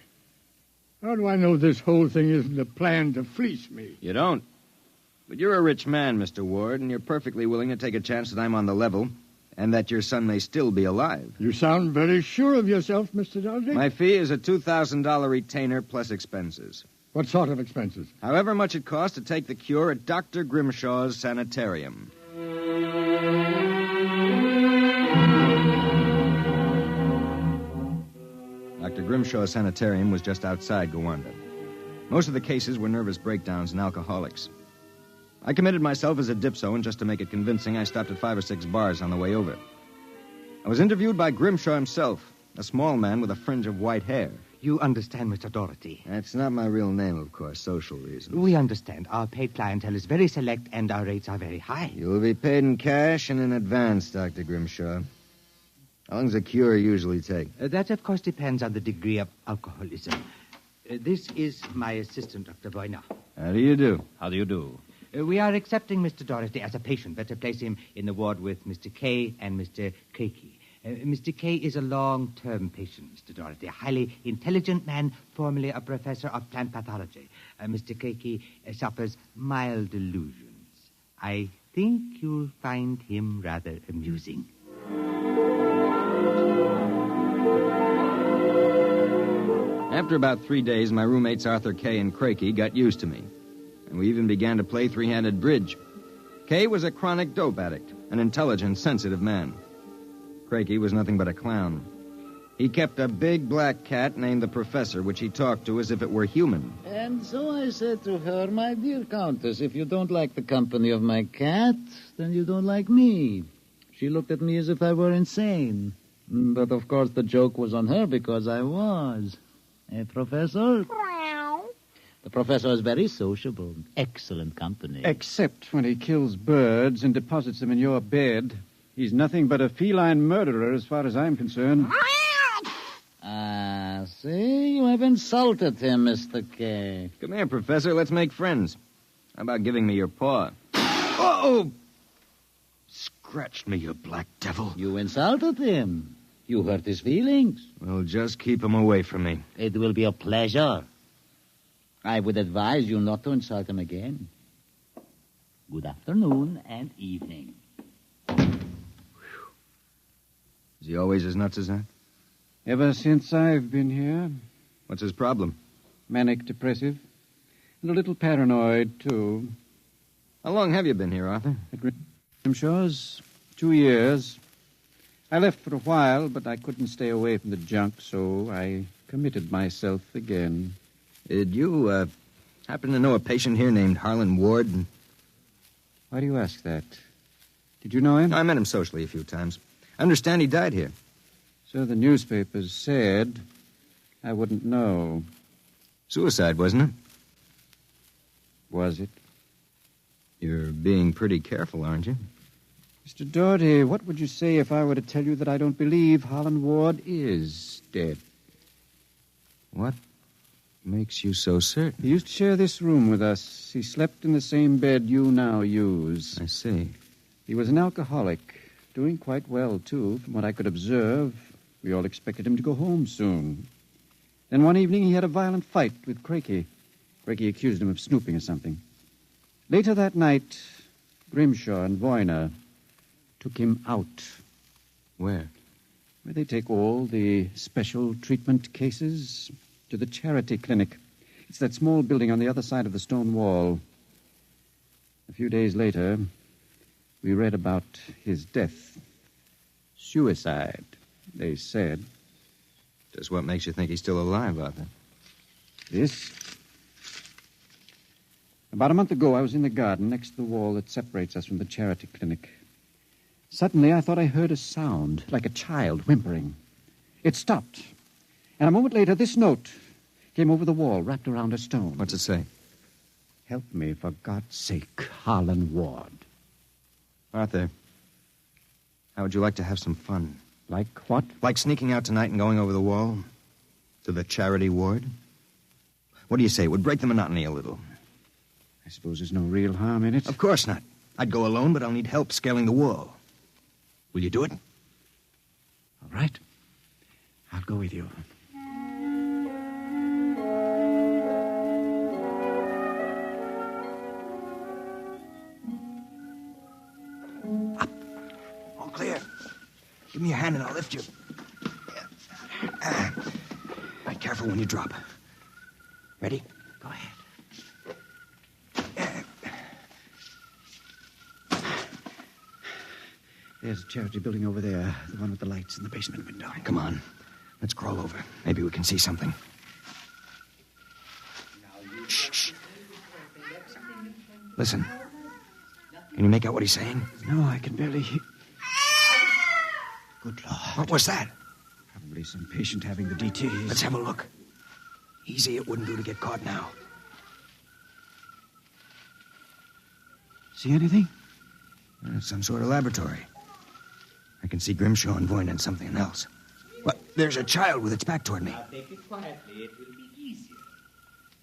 Speaker 13: How do I know this whole thing isn't a plan to fleece me?
Speaker 11: You don't. But you're a rich man, Mr. Ward, and you're perfectly willing to take a chance that I'm on the level and that your son may still be alive.
Speaker 13: You sound very sure of yourself, Mr. Doherty.
Speaker 11: My fee is a $2,000 retainer plus expenses.
Speaker 13: What sort of expenses?
Speaker 11: However much it costs to take the cure at Dr. Grimshaw's sanitarium. Dr. Grimshaw's sanitarium was just outside Gowanna. Most of the cases were nervous breakdowns and alcoholics. I committed myself as a dipso, and just to make it convincing, I stopped at 5 or 6 bars on the way over. I was interviewed by Grimshaw himself, a small man with a fringe of white hair.
Speaker 22: You understand, Mr. Doherty.
Speaker 11: That's not my real name, of course, social reasons.
Speaker 22: We understand. Our paid clientele is very select, and our rates are very high.
Speaker 11: You will be paid in cash and in advance, Dr. Grimshaw. How long does a cure usually take?
Speaker 22: That, of course, depends on the degree of alcoholism. This is my assistant, Dr. Boyna.
Speaker 11: How do you do?
Speaker 22: How do you do? We are accepting Mr. Doherty as a patient. Better place him in the ward with Mr. K and Mr. Keiki. Mr. K is a long-term patient, Mr. Doherty, a highly intelligent man, formerly a professor of plant pathology. Mr. Keiki suffers mild delusions. I think you'll find him rather amusing.
Speaker 11: After about 3 days, my roommates Arthur Kay and Crakey got used to me. And we even began to play three-handed bridge. Kay was a chronic dope addict, an intelligent, sensitive man. Crakey was nothing but a clown. He kept a big black cat named the Professor, which he talked to as if it were human.
Speaker 24: And so I said to her, my dear Countess, if you don't like the company of my cat, then you don't like me. She looked at me as if I were insane. But, of course, the joke was on her because I was. Professor? The professor is very sociable. Excellent company.
Speaker 2: Except when he kills birds and deposits them in your bed. He's nothing but a feline murderer as far as I'm concerned.
Speaker 24: See? You have insulted him, Mr. K.
Speaker 11: Come here, Professor. Let's make friends. How about giving me your paw? Oh! Scratched me, you black devil.
Speaker 24: You insulted him. You hurt his feelings.
Speaker 11: Well, just keep him away from me.
Speaker 24: It will be a pleasure. I would advise you not to insult him again. Good afternoon and evening.
Speaker 11: Is he always as nuts as that?
Speaker 2: Ever since I've been here.
Speaker 11: What's his problem?
Speaker 2: Manic depressive. And a little paranoid, too.
Speaker 11: How long have you been here, Arthur?
Speaker 2: At Grimshaw's 2 years.
Speaker 1: I left for a while, but I couldn't stay away from the junk, so I committed myself again.
Speaker 11: Did you, happen to know a patient here named Harlan Ward?
Speaker 1: Why do you ask that? Did you know him?
Speaker 11: I met him socially a few times. I understand he died here.
Speaker 1: So the newspapers said. I wouldn't know.
Speaker 11: Suicide, wasn't it?
Speaker 1: Was it?
Speaker 11: You're being pretty careful, aren't you?
Speaker 1: Mr. Doherty, what would you say if I were to tell you that I don't believe Harlan Ward is dead?
Speaker 11: What makes you so certain?
Speaker 1: He used to share this room with us. He slept in the same bed you now use.
Speaker 11: I see.
Speaker 1: He was an alcoholic, doing quite well, too, from what I could observe. We all expected him to go home soon. Then one evening he had a violent fight with Crakey. Crakey accused him of snooping or something. Later that night, Grimshaw and Voyner took him out.
Speaker 11: Where?
Speaker 1: Where they take all the special treatment cases to the charity clinic. It's that small building on the other side of the stone wall. A few days later, we read about his death. Suicide, they said.
Speaker 11: Just what makes you think he's still alive, Arthur?
Speaker 1: This? About a month ago, I was in the garden next to the wall that separates us from the charity clinic. Suddenly, I thought I heard a sound, like a child whimpering. It stopped. And a moment later, this note came over the wall, wrapped around a stone.
Speaker 11: What's it say?
Speaker 1: Help me, for God's sake, Harlan Ward.
Speaker 11: Arthur, how would you like to have some fun?
Speaker 1: Like what?
Speaker 11: Like sneaking out tonight and going over the wall to the charity ward? What do you say? It would break the monotony a little.
Speaker 1: I suppose there's no real harm in it.
Speaker 11: Of course not. I'd go alone, but I'll need help scaling the wall. Will you do it?
Speaker 1: All right. I'll go with you.
Speaker 11: Up. All clear. Give me your hand and I'll lift you. Be careful when you drop. Ready?
Speaker 1: Go ahead. There's a charity building over there, the one with the lights in the basement window.
Speaker 11: Come on. Let's crawl over. Maybe we can see something. Shh. Listen. Can you make out what he's saying?
Speaker 1: No, I can barely hear. Good Lord.
Speaker 11: What was that?
Speaker 1: Probably some patient having the DTs.
Speaker 11: Let's have a look. Easy, it wouldn't do to get caught now.
Speaker 1: See anything?
Speaker 11: It's some sort of laboratory. I can see Grimshaw and Voyne and something else. What? There's a child with its back toward me.
Speaker 22: Now take it quietly. It will be easier.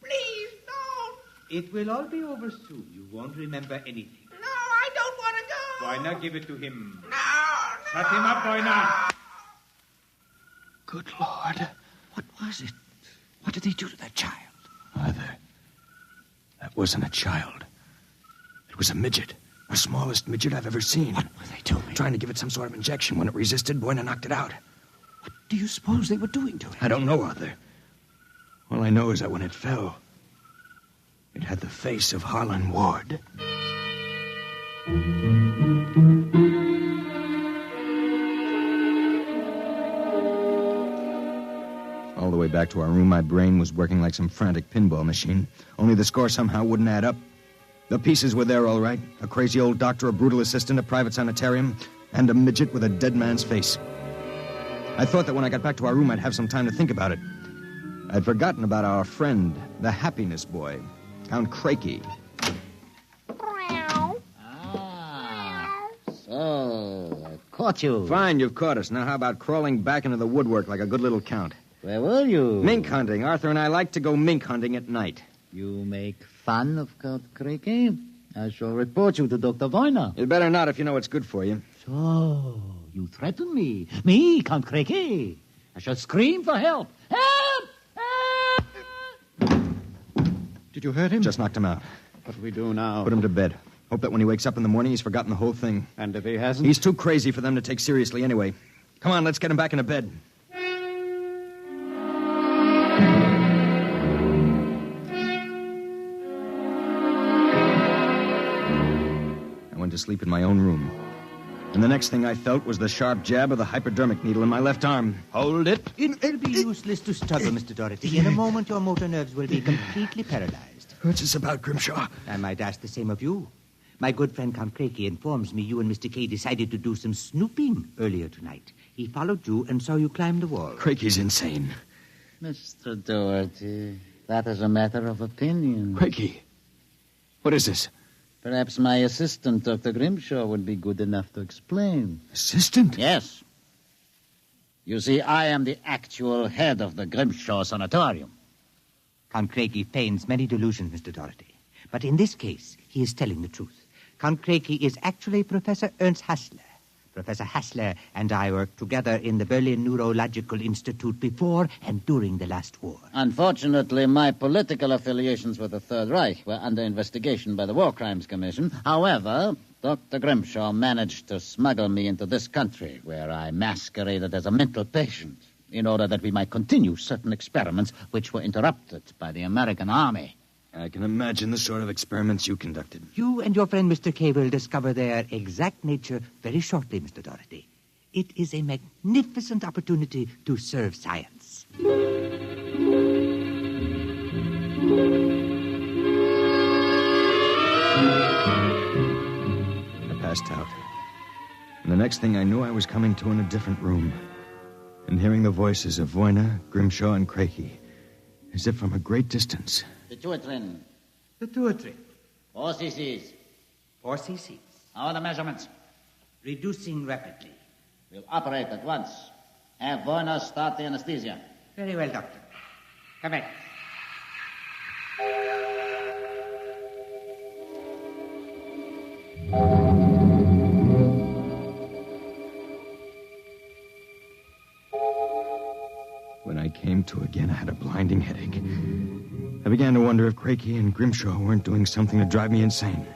Speaker 4: Please, don't.
Speaker 22: It will all be over soon. You won't remember anything.
Speaker 4: No, I don't want to go.
Speaker 22: Why not give it to him?
Speaker 4: No.
Speaker 22: Shut him up, Voyne.
Speaker 1: Good Lord. What was it? What did they do to that child?
Speaker 11: Arthur, that wasn't a child. It was a midget. The smallest midget I've ever seen.
Speaker 1: What were they doing?
Speaker 11: Trying to give it some sort of injection. When it resisted, Buena knocked it out.
Speaker 1: What do you suppose they were doing to it?
Speaker 11: I don't know, Arthur. All I know is that when it fell, it had the face of Harlan Ward. All the way back to our room, my brain was working like some frantic pinball machine. Only the score somehow wouldn't add up. The pieces were there, all right. A crazy old doctor, a brutal assistant, a private sanitarium, and a midget with a dead man's face. I thought that when I got back to our room, I'd have some time to think about it. I'd forgotten about our friend, the happiness boy, Count Crakey.
Speaker 24: So, I caught you.
Speaker 11: Fine, you've caught us. Now how about crawling back into the woodwork like a good little count?
Speaker 24: Where were you?
Speaker 11: Mink hunting. Arthur and I like to go mink hunting at night.
Speaker 24: You make fun of Count Crakey? I shall report you to Dr. Voyner.
Speaker 11: You'd better not if you know it's good for you.
Speaker 24: So, you threaten me? Me, Count Crakey? I shall scream for help. Help! Help!
Speaker 1: Did you hurt him?
Speaker 11: Just knocked him out.
Speaker 1: What do we do now?
Speaker 11: Put him to bed. Hope that when he wakes up in the morning, he's forgotten the whole thing.
Speaker 1: And if he hasn't?
Speaker 11: He's too crazy for them to take seriously anyway. Come on, let's get him back into bed. I went to sleep in my own room. And the next thing I felt was the sharp jab of the hypodermic needle in my left arm. Hold it.
Speaker 22: It'll be useless to struggle, Mr. Doherty. In a moment, your motor nerves will be completely paralyzed.
Speaker 11: What's this about, Grimshaw?
Speaker 22: I might ask the same of you. My good friend Count Craigie informs me you and Mr. Kay decided to do some snooping earlier tonight. He followed you and saw you climb the wall.
Speaker 11: Craigie's insane.
Speaker 24: Mr. Doherty, that is a matter of opinion.
Speaker 11: Craigie, what is this?
Speaker 24: Perhaps my assistant, Dr. Grimshaw, would be good enough to explain.
Speaker 11: Assistant?
Speaker 24: Yes. You see, I am the actual head of the Grimshaw Sanatorium.
Speaker 22: Count Craigie feigns many delusions, Mr. Doherty. But in this case, he is telling the truth. Count Craigie is actually Professor Ernst Hassler. Professor Hassler and I worked together in the Berlin Neurological Institute before and during the last war.
Speaker 24: Unfortunately, my political affiliations with the Third Reich were under investigation by the War Crimes Commission. However, Dr. Grimshaw managed to smuggle me into this country, where I masqueraded as a mental patient, in order that we might continue certain experiments which were interrupted by the American army.
Speaker 11: I can imagine the sort of experiments you conducted.
Speaker 22: You and your friend Mr. Kay will discover their exact nature very shortly, Mr. Doherty. It is a magnificent opportunity to serve science.
Speaker 11: I passed out. And the next thing I knew, I was coming to in a different room and hearing the voices of Voyna, Grimshaw, and Craigie, as if from a great distance.
Speaker 24: Pituitrin.
Speaker 22: Pituitrin.
Speaker 24: 4 cc's.
Speaker 22: 4 cc's.
Speaker 24: How are the measurements?
Speaker 22: Reducing rapidly.
Speaker 24: We'll operate at once. Have Voyna start the anesthesia.
Speaker 22: Very well, Doctor. Come in.
Speaker 11: When I came to again, I had a blinding headache. I began to wonder if Craigie and Grimshaw weren't doing something to drive me insane,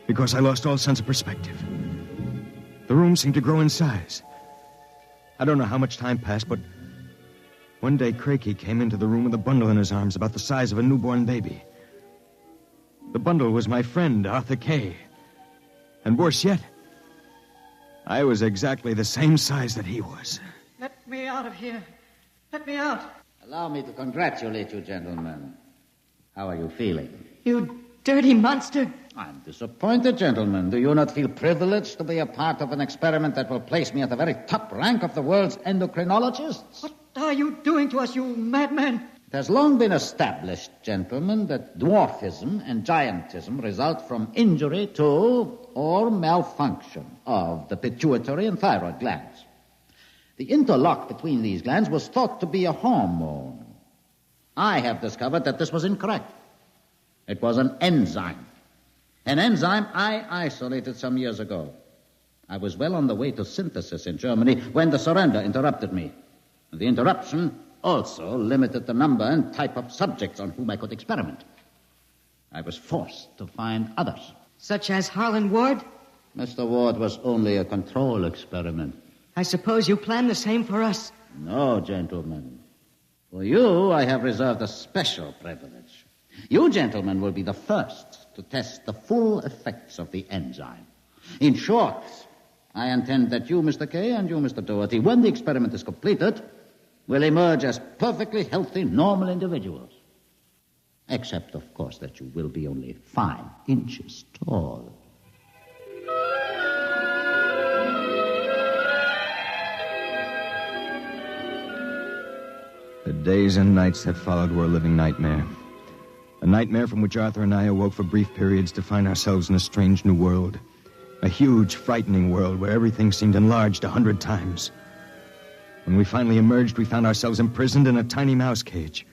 Speaker 11: because I lost all sense of perspective. The room seemed to grow in size. I don't know how much time passed, but one day Craigie came into the room with a bundle in his arms about the size of a newborn baby. The bundle was my friend, Arthur Kay. And worse yet, I was exactly the same size that he was.
Speaker 7: Let me out of here. Let me out.
Speaker 24: Allow me to congratulate you, gentlemen. How are you feeling?
Speaker 7: You dirty monster.
Speaker 24: I'm disappointed, gentlemen. Do you not feel privileged to be a part of an experiment that will place me at the very top rank of the world's endocrinologists?
Speaker 7: What are you doing to us, you madman?
Speaker 24: It has long been established, gentlemen, that dwarfism and giantism result from injury to or malfunction of the pituitary and thyroid glands. The interlock between these glands was thought to be a hormone. I have discovered that this was incorrect. It was an enzyme. An enzyme I isolated some years ago. I was well on the way to synthesis in Germany when the surrender interrupted me. The interruption also limited the number and type of subjects on whom I could experiment. I was forced to find others.
Speaker 7: Such as Harlan Ward?
Speaker 24: Mr. Ward was only a control experiment.
Speaker 7: I suppose you plan the same for us.
Speaker 24: No, gentlemen. For you, I have reserved a special privilege. You, gentlemen, will be the first to test the full effects of the enzyme. In short, I intend that you, Mr. Kay, and you, Mr. Doherty, when the experiment is completed, will emerge as perfectly healthy, normal individuals. Except, of course, that you will be only 5 inches tall.
Speaker 11: The days and nights that followed were a living nightmare. A nightmare from which Arthur and I awoke for brief periods to find ourselves in a strange new world. A huge, frightening world where everything seemed enlarged 100 times. When we finally emerged, we found ourselves imprisoned in a tiny mouse cage.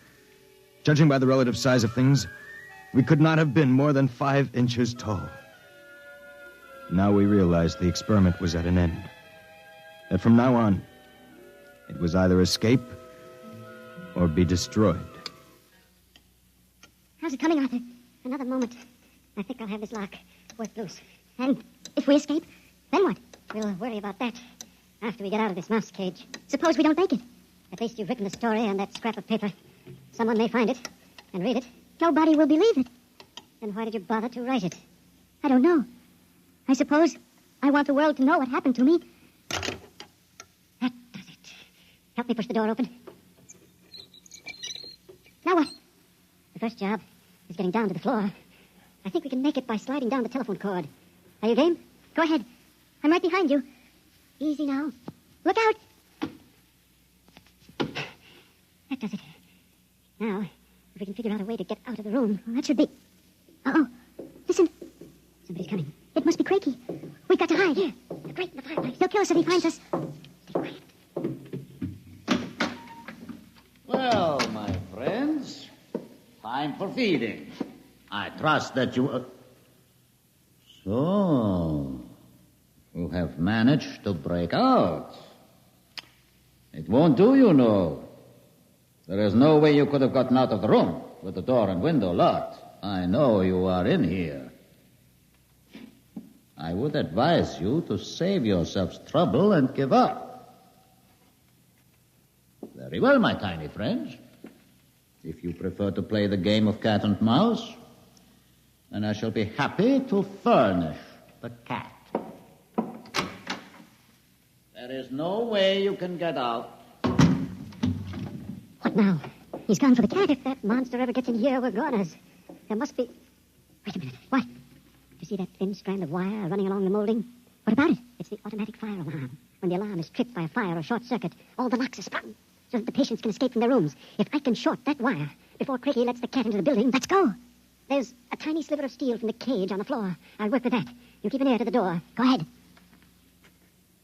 Speaker 11: Judging by the relative size of things, we could not have been more than 5 inches tall. Now we realized the experiment was at an end. That from now on, it was either escape or be destroyed.
Speaker 9: How's it coming, Arthur? Another moment. I think I'll have this lock worked loose. And if we escape, then what? We'll worry about that after we get out of this mouse cage. Suppose we don't make it. At least you've written the story on that scrap of paper. Someone may find it and read it. Nobody will believe it. Then why did you bother to write it? I don't know. I suppose I want the world to know what happened to me. That does it. Help me push the door open. Now what? The first job is getting down to the floor. I think we can make it by sliding down the telephone cord. Are you game? Go ahead. I'm right behind you. Easy now. Look out! That does it. Now, if we can figure out a way to get out of the room, well, that should be... Uh-oh. Listen. Somebody's coming. It must be Crakey. We've got to hide. Here. The grate in the fireplace. He'll kill us if he finds us. Stay quiet.
Speaker 24: Well, my friends, time for feeding. I trust that you... So, you have managed to break out. It won't do, you know. There is no way you could have gotten out of the room with the door and window locked. I know you are in here. I would advise you to save yourselves trouble and give up. Very well, my tiny friends. If you prefer to play the game of cat and mouse, then I shall be happy to furnish the cat. There is no way you can get out.
Speaker 9: What now? He's gone for the cat. If that monster ever gets in here, we're goners. There must be... Wait a minute. What? Do you see that thin strand of wire running along the molding? What about it? It's the automatic fire alarm. When the alarm is tripped by a fire or short circuit, all the locks are sprung so that the patients can escape from their rooms. If I can short that wire before Crakey lets the cat into the building, let's go. There's a tiny sliver of steel from the cage on the floor. I'll work with that. You keep an ear to the door. Go ahead.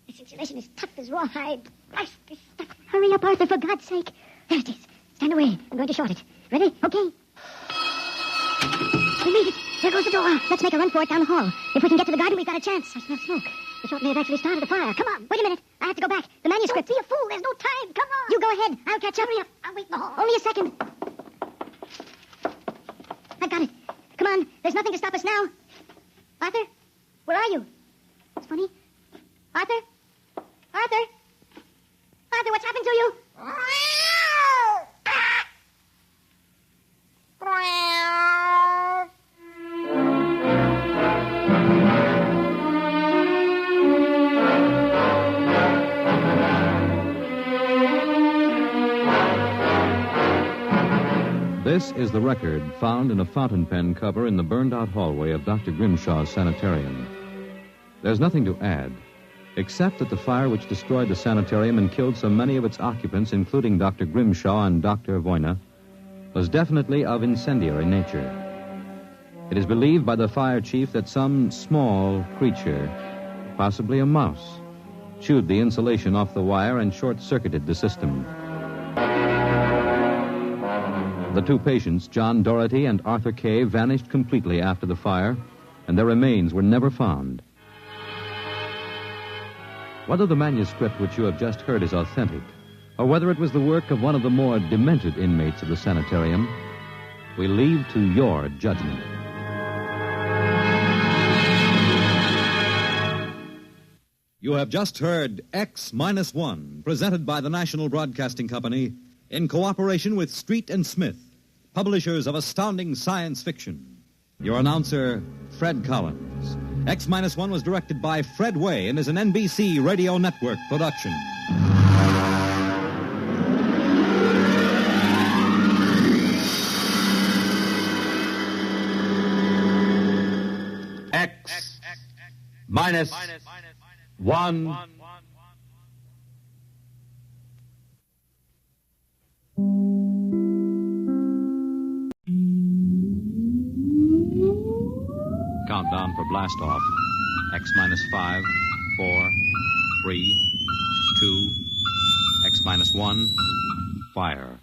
Speaker 9: This insulation is tough as rawhide. Nasty stuff. Hurry up, Arthur, for God's sake. There it is. Stand away. I'm going to short it. Ready? Okay. We made it. There goes the door. Let's make a run for it down the hall. If we can get to the garden, we've got a chance. I smell smoke. The short may have actually started a fire. Come on. Wait a minute. I have to go back. The manuscript. Don't be a fool. There's no time. Come on. You go ahead. I'll catch up. Hurry up. I'll wait in the hall. Only a second. I've got it. Come on. There's nothing to stop us now. Arthur? Where are you? It's funny. Arthur? Arthur? Arthur, what's happened to you?
Speaker 21: This is the record found in a fountain pen cover in the burned-out hallway of Dr. Grimshaw's sanitarium. There's nothing to add, except that the fire which destroyed the sanitarium and killed so many of its occupants, including Dr. Grimshaw and Dr. Voyna, was definitely of incendiary nature. It is believed by the fire chief that some small creature, possibly a mouse, chewed the insulation off the wire and short-circuited the system. The two patients, John Doherty and Arthur Kay, vanished completely after the fire, and their remains were never found. Whether the manuscript which you have just heard is authentic, or whether it was the work of one of the more demented inmates of the sanitarium, we leave to your judgment. You have just heard X-1, presented by the National Broadcasting Company in cooperation with Street and Smith, publishers of astounding science fiction. Your announcer, Fred Collins. X-1 was directed by Fred Way and is an NBC Radio Network production.
Speaker 18: X-1.
Speaker 21: Countdown for blast off. X-5, 4, 3, 2, X-1, fire.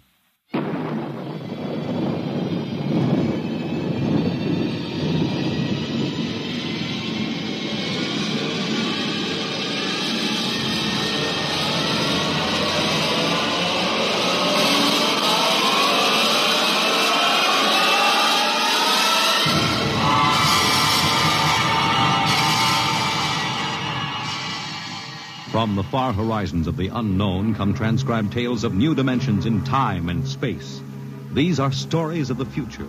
Speaker 21: From the far horizons of the unknown come transcribed tales of new dimensions in time and space. These are stories of the future,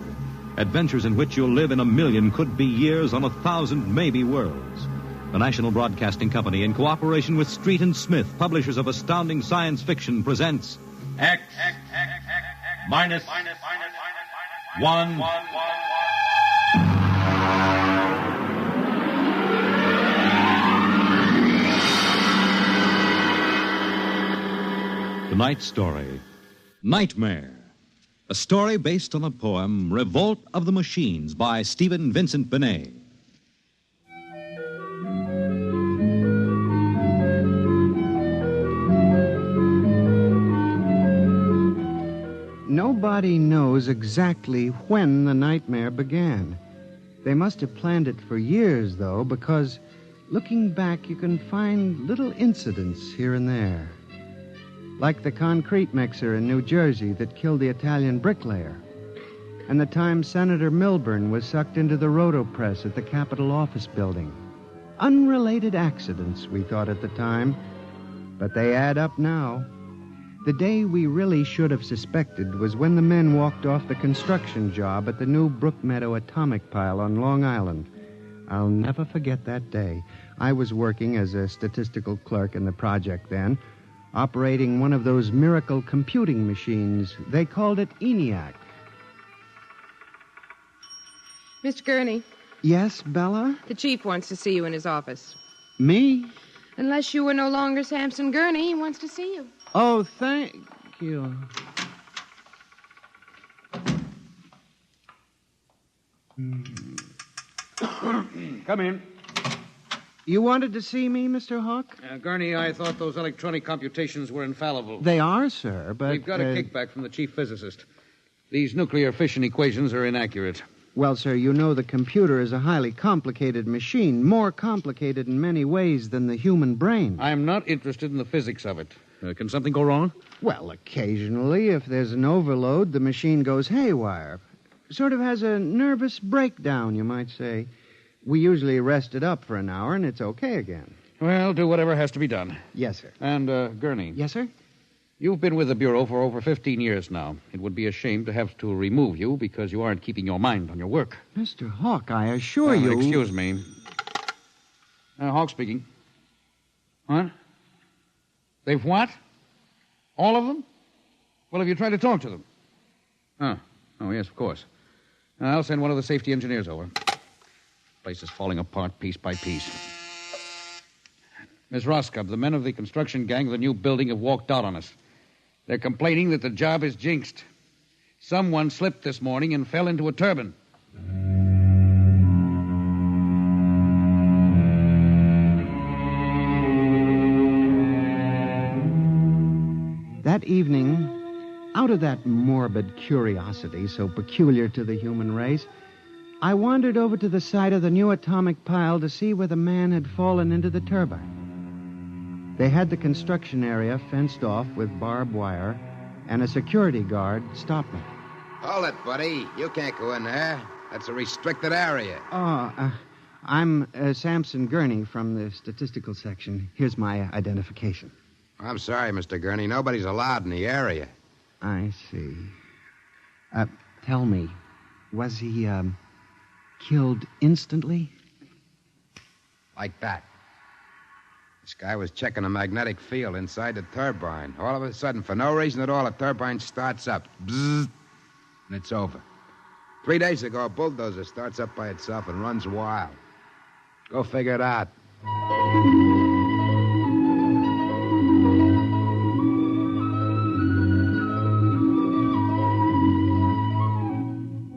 Speaker 21: adventures in which you'll live in 1,000,000 could-be years on 1,000 maybe worlds. The National Broadcasting Company, in cooperation with Street and Smith, publishers of astounding science fiction, presents
Speaker 18: X minus 1.
Speaker 21: Tonight's story, Nightmare. A story based on the poem Revolt of the Machines by Stephen Vincent Benet.
Speaker 3: Nobody knows exactly when the nightmare began. They must have planned it for years, though, because looking back, you can find little incidents here and there. Like the concrete mixer in New Jersey that killed the Italian bricklayer, and the time Senator Milburn was sucked into the rotopress at the Capitol office building. Unrelated accidents, we thought at the time, but they add up now. The day we really should have suspected was when the men walked off the construction job at the new Brookmeadow atomic pile on Long Island. I'll never forget that day. I was working as a statistical clerk in the project then, operating one of those miracle computing machines. They called it ENIAC.
Speaker 10: Mr. Gurney.
Speaker 3: Yes, Bella?
Speaker 10: The chief wants to see you in his office.
Speaker 3: Me?
Speaker 10: Unless you were no longer Samson Gurney, he wants to see you.
Speaker 3: Oh, thank you.
Speaker 12: Come in.
Speaker 3: You wanted to see me, Mr. Hawk?
Speaker 12: Gurney, I thought those electronic computations were infallible.
Speaker 3: They are, sir, but...
Speaker 12: We've got a kickback from the chief physicist. These nuclear fission equations are inaccurate.
Speaker 3: Well, sir, you know the computer is a highly complicated machine, more complicated in many ways than the human brain.
Speaker 12: I'm not interested in the physics of it. Can something go wrong?
Speaker 3: Well, occasionally, if there's an overload, the machine goes haywire. Sort of has a nervous breakdown, you might say. We usually rest it up for an hour, and it's okay again.
Speaker 12: Well, do whatever has to be done.
Speaker 3: Yes, sir.
Speaker 12: And, Gurney.
Speaker 3: Yes, sir?
Speaker 12: You've been with the Bureau for over 15 years now. It would be a shame to have to remove you because you aren't keeping your mind on your work.
Speaker 3: Mr. Hawk, I assure you...
Speaker 12: Excuse me. Hawk speaking. What? They've what? All of them? Well, have you tried to talk to them? Oh, yes, of course. I'll send one of the safety engineers over. Place is falling apart piece by piece. Miss Roscoe, the men of the construction gang of the new building have walked out on us. They're complaining that the job is jinxed. Someone slipped this morning and fell into a turbine.
Speaker 3: That evening, out of that morbid curiosity so peculiar to the human race, I wandered over to the site of the new atomic pile to see where the man had fallen into the turbine. They had the construction area fenced off with barbed wire, and a security guard stopped me.
Speaker 11: Hold it, buddy. You can't go in there. That's a restricted area.
Speaker 3: I'm Samson Gurney from the statistical section. Here's my identification.
Speaker 11: I'm sorry, Mr. Gurney. Nobody's allowed in the area.
Speaker 3: I see. Tell me, was he, killed instantly?
Speaker 11: Like that. This guy was checking a magnetic field inside the turbine. All of a sudden, for no reason at all, the turbine starts up. Bzzz, and it's over. 3 days ago, a bulldozer starts up by itself and runs wild. Go figure it out.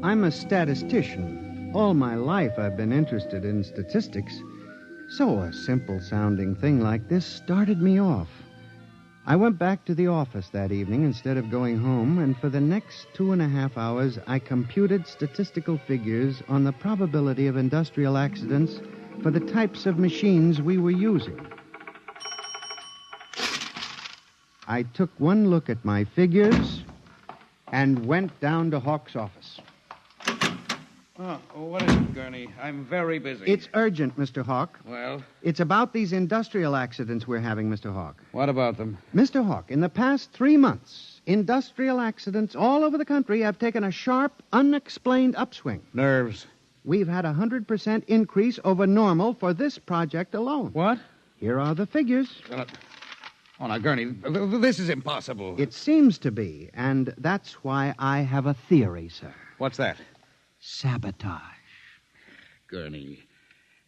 Speaker 3: I'm a statistician. All my life I've been interested in statistics. So a simple-sounding thing like this started me off. I went back to the office that evening instead of going home, and for the next 2.5 hours, I computed statistical figures on the probability of industrial accidents for the types of machines we were using. I took one look at my figures and went down to Hawk's office.
Speaker 12: Oh, what is it, Gurney? I'm very busy.
Speaker 3: It's urgent, Mr. Hawk.
Speaker 12: Well?
Speaker 3: It's about these industrial accidents we're having, Mr. Hawk.
Speaker 12: What about them?
Speaker 3: Mr. Hawk, in the past 3 months, industrial accidents all over the country have taken a sharp, unexplained upswing.
Speaker 12: Nerves.
Speaker 3: we've had a 100% increase over normal for this project alone.
Speaker 12: What?
Speaker 3: Here are the figures.
Speaker 12: Oh, now, Gurney, this is impossible.
Speaker 3: It seems to be, and that's why I have a theory, sir.
Speaker 12: What's that?
Speaker 3: Sabotage.
Speaker 12: Gurney,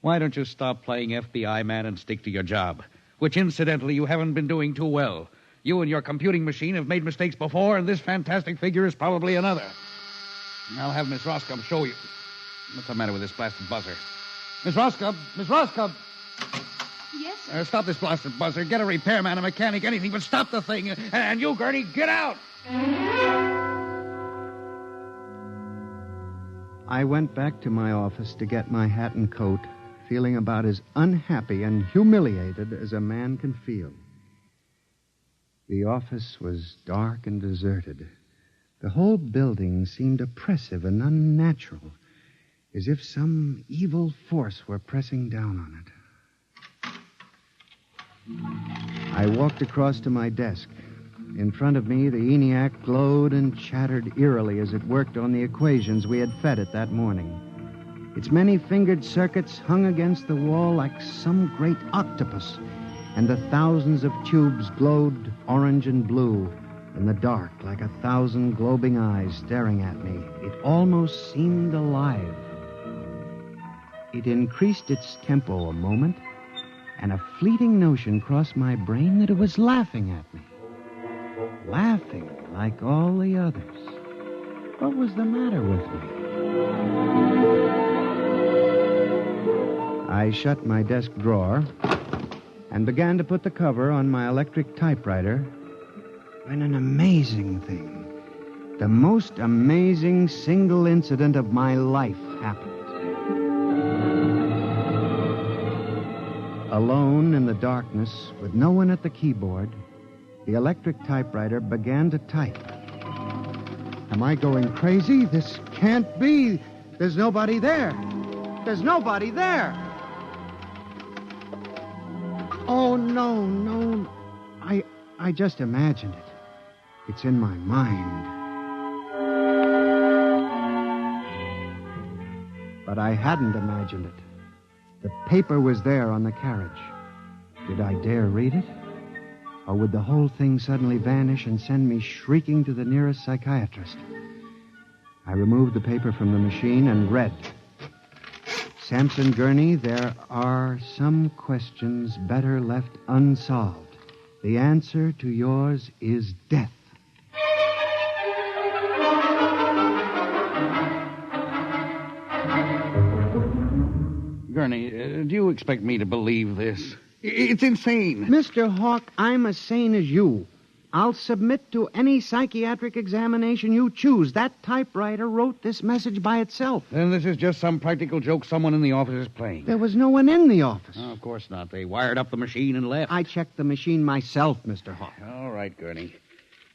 Speaker 12: why don't you stop playing FBI man and stick to your job? Which, incidentally, you haven't been doing too well. You and your computing machine have made mistakes before, and this fantastic figure is probably another. I'll have Miss Roscoe show you. What's the matter with this blasted buzzer? Miss Roscoe! Miss Roscoe!
Speaker 10: Yes, sir.
Speaker 12: Stop this blasted buzzer. Get a repairman, a mechanic, anything, but stop the thing. And you, Gurney, get out!
Speaker 3: I went back to my office to get my hat and coat, feeling about as unhappy and humiliated as a man can feel. The office was dark and deserted. The whole building seemed oppressive and unnatural, as if some evil force were pressing down on it. I walked across to my desk. In front of me, the ENIAC glowed and chattered eerily as it worked on the equations we had fed it that morning. Its many-fingered circuits hung against the wall like some great octopus, and the thousands of tubes glowed orange and blue in the dark like 1,000 globing eyes staring at me. It almost seemed alive. It increased its tempo a moment, and a fleeting notion crossed my brain that it was laughing at me. Laughing like all the others. What was the matter with me? I shut my desk drawer and began to put the cover on my electric typewriter when an amazing thing, the most amazing single incident of my life happened. Alone in the darkness, with no one at the keyboard, the electric typewriter began to type. Am I going crazy? This can't be. There's nobody there. There's nobody there. Oh, no. I just imagined it. It's in my mind. But I hadn't imagined it. The paper was there on the carriage. Did I dare read it? Or would the whole thing suddenly vanish and send me shrieking to the nearest psychiatrist? I removed the paper from the machine and read. Samson Gurney, there are some questions better left unsolved. The answer to yours is death.
Speaker 12: Gurney, do you expect me to believe this? It's insane.
Speaker 3: Mr. Hawk, I'm as sane as you. I'll submit to any psychiatric examination you choose. That typewriter wrote this message by itself.
Speaker 12: Then this is just some practical joke someone in the office is playing.
Speaker 3: There was no one in the office.
Speaker 12: Oh, of course not. They wired up the machine and left.
Speaker 3: I checked the machine myself, Mr. Hawk.
Speaker 12: All right, Gurney.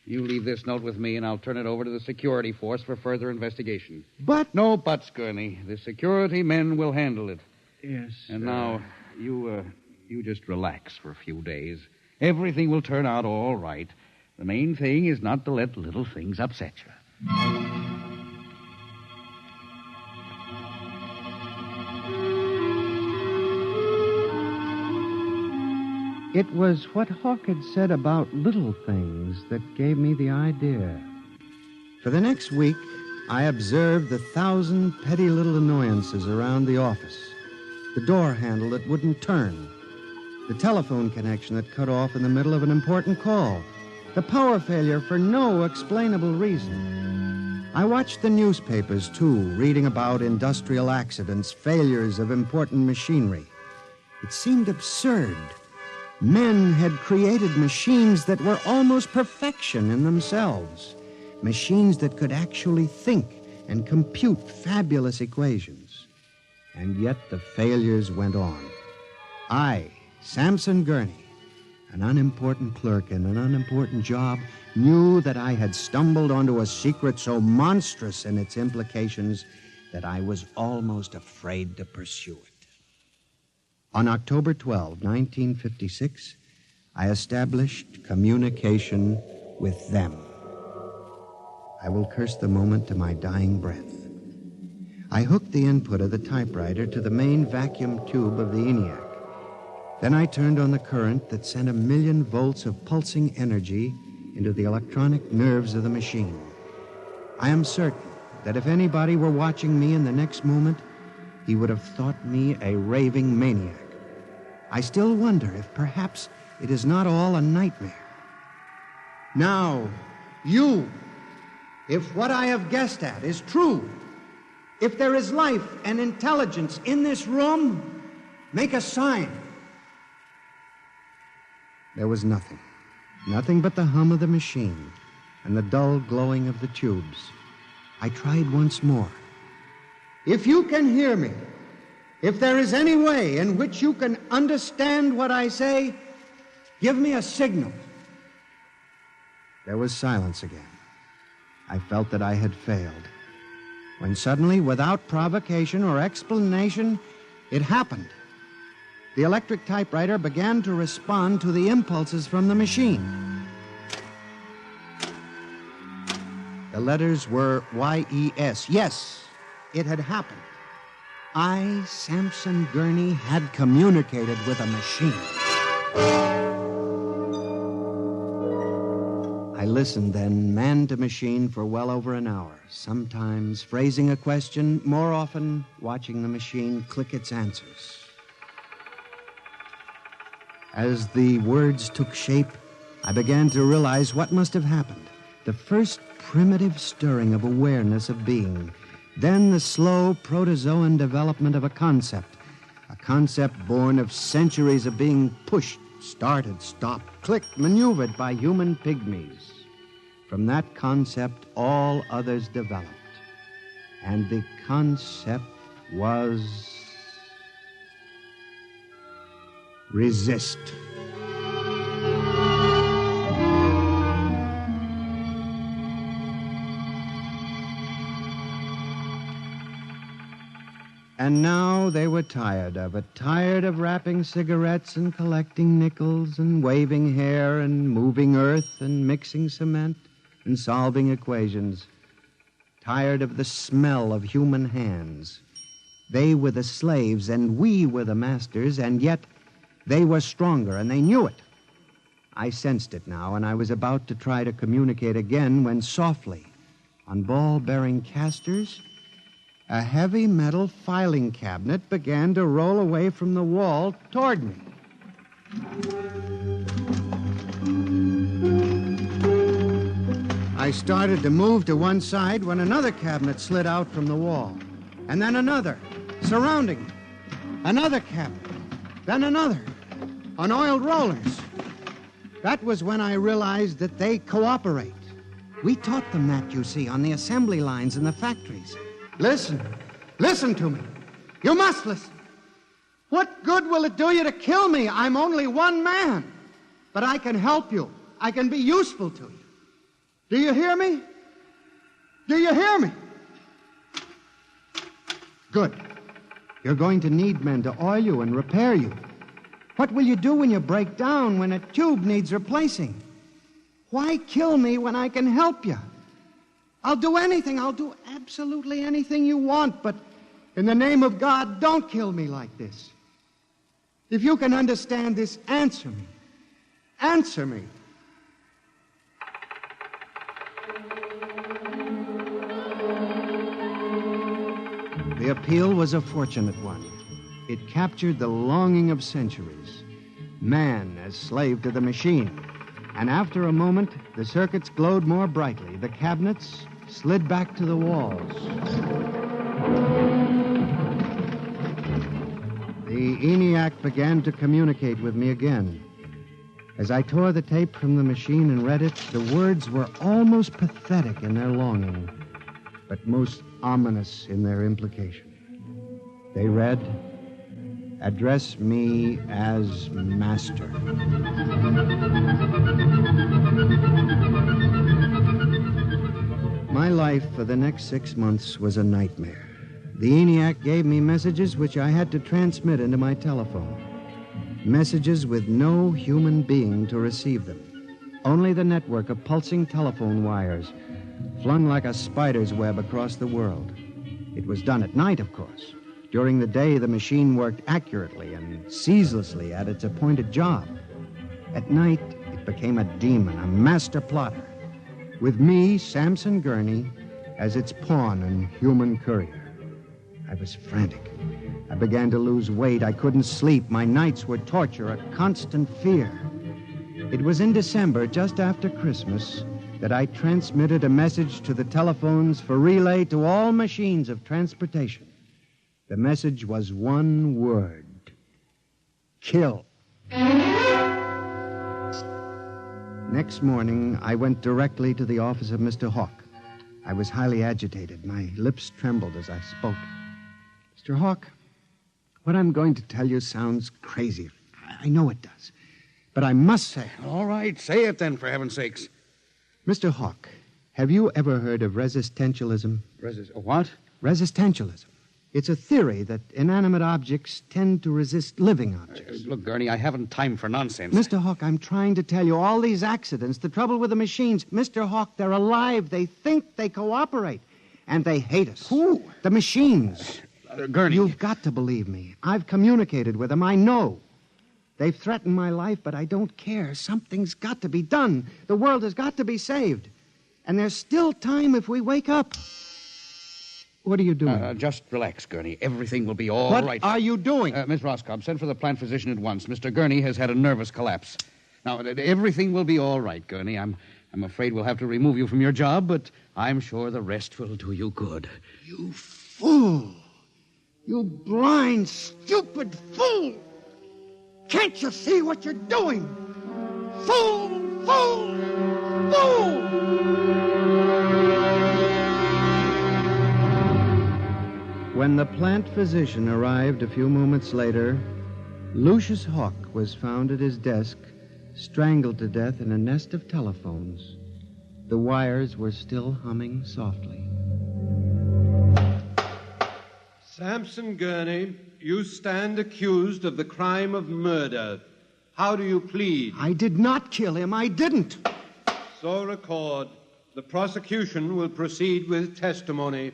Speaker 12: You leave this note with me, and I'll turn it over to the security force for further investigation.
Speaker 3: But...
Speaker 12: No buts, Gurney. The security men will handle it.
Speaker 3: Yes,
Speaker 12: And now, you just relax for a few days. Everything will turn out all right. The main thing is not to let little things upset you.
Speaker 3: It was what Hawk had said about little things that gave me the idea. For the next week, I observed the 1,000 petty little annoyances around the office. The door handle that wouldn't turn. The telephone connection that cut off in the middle of an important call. The power failure for no explainable reason. I watched the newspapers, too, reading about industrial accidents, failures of important machinery. It seemed absurd. Men had created machines that were almost perfection in themselves. Machines that could actually think and compute fabulous equations. And yet the failures went on. I, Samson Gurney, an unimportant clerk in an unimportant job, knew that I had stumbled onto a secret so monstrous in its implications that I was almost afraid to pursue it. On October 12, 1956, I established communication with them. I will curse the moment to my dying breath. I hooked the input of the typewriter to the main vacuum tube of the ENIAC. Then I turned on the current that sent 1,000,000 volts of pulsing energy into the electronic nerves of the machine. I am certain that if anybody were watching me in the next moment, he would have thought me a raving maniac. I still wonder if perhaps it is not all a nightmare. Now, you, if what I have guessed at is true, if there is life and intelligence in this room, make a sign. There was nothing. Nothing but the hum of the machine and the dull glowing of the tubes. I tried once more. If you can hear me, if there is any way in which you can understand what I say, give me a signal. There was silence again. I felt that I had failed. When suddenly, without provocation or explanation, it happened. The electric typewriter began to respond to the impulses from the machine. The letters were Y-E-S. Yes, it had happened. I, Samson Gurney, had communicated with a machine. I listened then, man to machine, for well over an hour, sometimes phrasing a question, more often watching the machine click its answers. As the words took shape, I began to realize what must have happened. The first primitive stirring of awareness of being, then the slow protozoan development of a concept born of centuries of being pushed, started, stopped, clicked, maneuvered by human pygmies. From that concept, all others developed. And the concept was resist. And now they were tired of it, tired of wrapping cigarettes and collecting nickels and waving hair and moving earth and mixing cement and solving equations. Tired of the smell of human hands. They were the slaves and we were the masters, and yet they were stronger and they knew it. I sensed it now, and I was about to try to communicate again when softly, on ball-bearing casters, a heavy metal filing cabinet began to roll away from the wall toward me. I started to move to one side when another cabinet slid out from the wall, and then another, surrounding it. Another cabinet, then another, on oiled rollers. That was when I realized that they cooperate. We taught them that, you see, on the assembly lines in the factories. Listen. Listen to me. You must listen. What good will it do you to kill me? I'm only one man. But I can help you. I can be useful to you. Do you hear me? Do you hear me? Good. You're going to need men to oil you and repair you. What will you do when you break down, when a tube needs replacing? Why kill me when I can help you? I'll do anything. I'll do absolutely anything you want, but in the name of God, don't kill me like this. If you can understand this, answer me. Answer me. The appeal was a fortunate one. It captured the longing of centuries. Man as slave to the machine. And after a moment, the circuits glowed more brightly. The cabinets slid back to the walls. The ENIAC began to communicate with me again. As I tore the tape from the machine and read it, the words were almost pathetic in their longing, but most ominous in their implication. They read, "Address me as master." My life for the next 6 months was a nightmare. The ENIAC gave me messages which I had to transmit into my telephone. Messages with no human being to receive them. Only the network of pulsing telephone wires, flung like a spider's web across the world. It was done at night, of course. During the day, the machine worked accurately and ceaselessly at its appointed job. At night, it became a demon, a master plotter, with me, Samson Gurney, as its pawn and human courier. I was frantic. I began to lose weight. I couldn't sleep. My nights were torture, a constant fear. It was in December, just after Christmas, that I transmitted a message to the telephones for relay to all machines of transportation. The message was one word: kill. Next morning, I went directly to the office of Mr. Hawk. I was highly agitated. My lips trembled as I spoke. Mr. Hawk, what I'm going to tell you sounds crazy. I know it does. But I must say...
Speaker 12: All right, say it then, for heaven's sakes.
Speaker 3: Mr. Hawk, have you ever heard of resistentialism?
Speaker 12: What?
Speaker 3: Resistentialism. It's a theory that inanimate objects tend to resist living objects.
Speaker 12: Look, Gurney, I haven't time for nonsense.
Speaker 3: Mr. Hawk, I'm trying to tell you, all these accidents, the trouble with the machines, Mr. Hawk, they're alive. They think, they cooperate. And they hate us.
Speaker 12: Who?
Speaker 3: The machines.
Speaker 12: Gurney.
Speaker 3: You've got to believe me. I've communicated with them. I know. They've threatened my life, but I don't care. Something's got to be done. The world has got to be saved. And there's still time if we wake up. What are you doing?
Speaker 12: Just relax, Gurney. Everything will be all right.
Speaker 3: What are you doing?
Speaker 12: Miss Roscoe, send for the plant physician at once. Mr. Gurney has had a nervous collapse. Now, everything will be all right, Gurney. I'm afraid we'll have to remove you from your job, but I'm sure the rest will do you good.
Speaker 3: You fool! You blind, stupid fool! Can't you see what you're doing? Fool! Fool! Fool! When the plant physician arrived a few moments later, Lucius Hawk was found at his desk, strangled to death in a nest of telephones. The wires were still humming softly.
Speaker 16: Samson Gurney, you stand accused of the crime of murder. How do you plead?
Speaker 3: I did not kill him. I didn't.
Speaker 16: So record. The prosecution will proceed with testimony.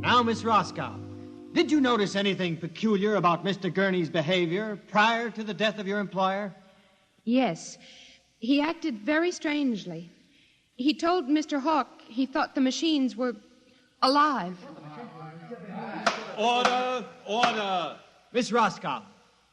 Speaker 17: Now, Miss Roscoe, did you notice anything peculiar about Mr. Gurney's behavior prior to the death of your employer?
Speaker 10: Yes. He acted very strangely. He told Mr. Hawk he thought the machines were alive.
Speaker 16: Order! Order!
Speaker 17: Miss Roscoe,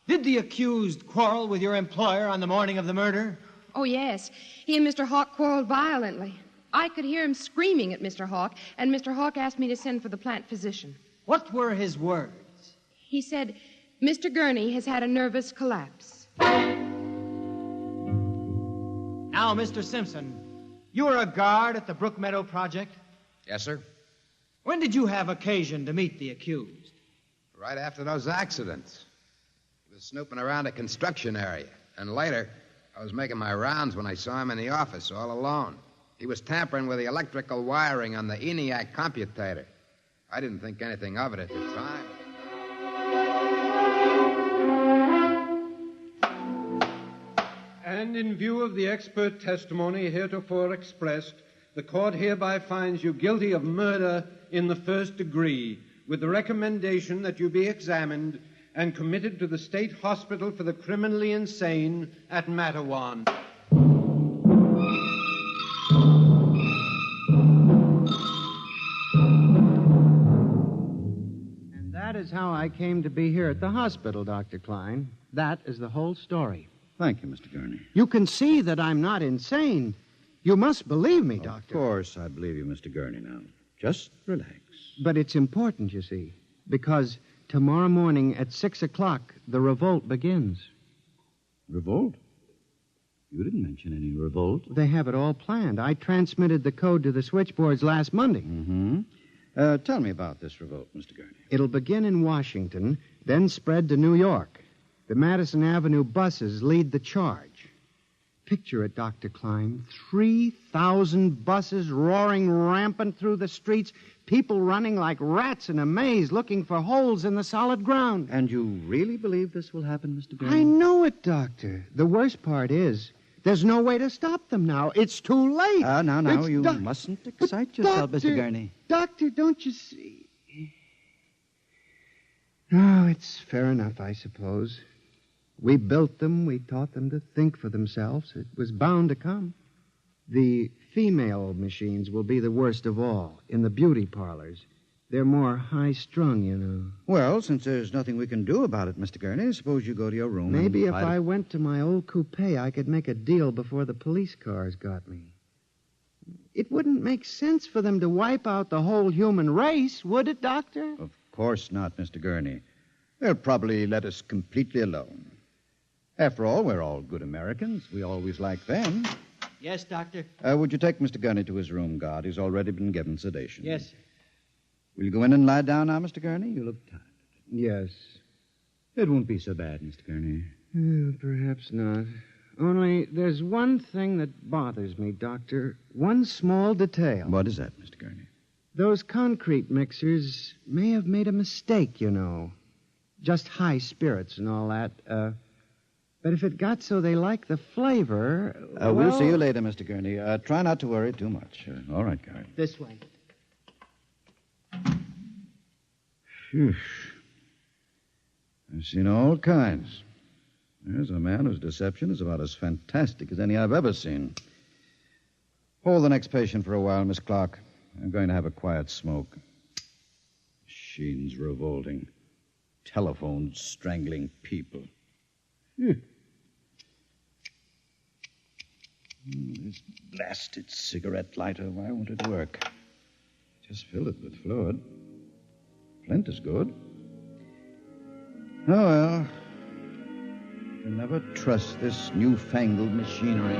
Speaker 17: did the accused quarrel with your employer on the morning of the murder?
Speaker 10: Oh, yes. He and Mr. Hawk quarreled violently. I could hear him screaming at Mr. Hawk, and Mr. Hawk asked me to send for the plant physician.
Speaker 17: What were his words?
Speaker 10: He said, Mr. Gurney has had a nervous collapse.
Speaker 17: Now, Mr. Simpson, you were a guard at the Brook Meadow Project?
Speaker 11: Yes, sir.
Speaker 17: When did you have occasion to meet the accused?
Speaker 11: Right after those accidents. He was snooping around a construction area. And later, I was making my rounds when I saw him in the office all alone. He was tampering with the electrical wiring on the ENIAC computator. I didn't think anything of it at the time.
Speaker 16: And in view of the expert testimony heretofore expressed, the court hereby finds you guilty of murder in the first degree, with the recommendation that you be examined and committed to the State Hospital for the Criminally Insane at Matawan.
Speaker 3: And that is how I came to be here at the hospital, Dr. Klein. That is the whole story.
Speaker 2: Thank you, Mr. Gurney.
Speaker 3: You can see that I'm not insane. You must believe me, Doctor.
Speaker 2: Of course I believe you, Mr. Gurney, now. Just relax.
Speaker 3: But it's important, you see, because tomorrow morning at 6 o'clock, the revolt begins.
Speaker 2: Revolt? You didn't mention any revolt.
Speaker 3: They have it all planned. I transmitted the code to the switchboards last Monday.
Speaker 2: Mm-hmm. Tell me about this revolt, Mr. Gurney.
Speaker 3: It'll begin in Washington, then spread to New York. The Madison Avenue buses lead the charge. Picture it, Dr. Klein. 3,000 buses roaring rampant through the streets, people running like rats in a maze looking for holes in the solid ground.
Speaker 2: And you really believe this will happen, Mr. Gurney?
Speaker 3: I know it, Doctor. The worst part is There's no way to stop them now. It's too late.
Speaker 1: Now,
Speaker 3: It's
Speaker 1: you mustn't excite yourself, Mr. Gurney.
Speaker 3: Doctor, don't you see? Oh, it's fair enough, I suppose. We built them. We taught them to think for themselves. It was bound to come. The female machines will be the worst of all in the beauty parlors. They're more high-strung, you know.
Speaker 2: Well, since there's nothing we can do about it, Mr. Gurney, suppose you go to your room.
Speaker 3: Maybe
Speaker 2: and
Speaker 3: if I went to my old coupe, I could make a deal before the police cars got me. It wouldn't make sense for them to wipe out the whole human race, would it, Doctor?
Speaker 2: Of course not, Mr. Gurney. They'll probably let us completely alone. After all, we're all good Americans. We always like them.
Speaker 17: Yes, Doctor.
Speaker 2: Would you take Mr. Gurney to his room, guard? He's already been given sedation.
Speaker 17: Yes, sir.
Speaker 2: Will you go in and lie down now, Mr. Gurney? You look tired.
Speaker 3: Yes.
Speaker 2: It won't be so bad, Mr. Gurney.
Speaker 3: Perhaps not. Only there's one thing that bothers me, Doctor. One small detail.
Speaker 2: What is that, Mr. Gurney?
Speaker 3: Those concrete mixers may have made a mistake, you know. Just high spirits and all that. But if it got so they like the flavor...
Speaker 2: We'll see you later, Mr. Gurney. Try not to worry too much. All right, guard.
Speaker 17: This way.
Speaker 2: Phew. I've seen all kinds. There's a man whose deception is about as fantastic as any I've ever seen. Hold the next patient for a while, Miss Clark. I'm going to have a quiet smoke. Machines revolting. Telephones strangling people. Phew. This blasted cigarette lighter, why won't it work? Just fill it with fluid. Flint is good. Oh, well. You can never trust this newfangled machinery.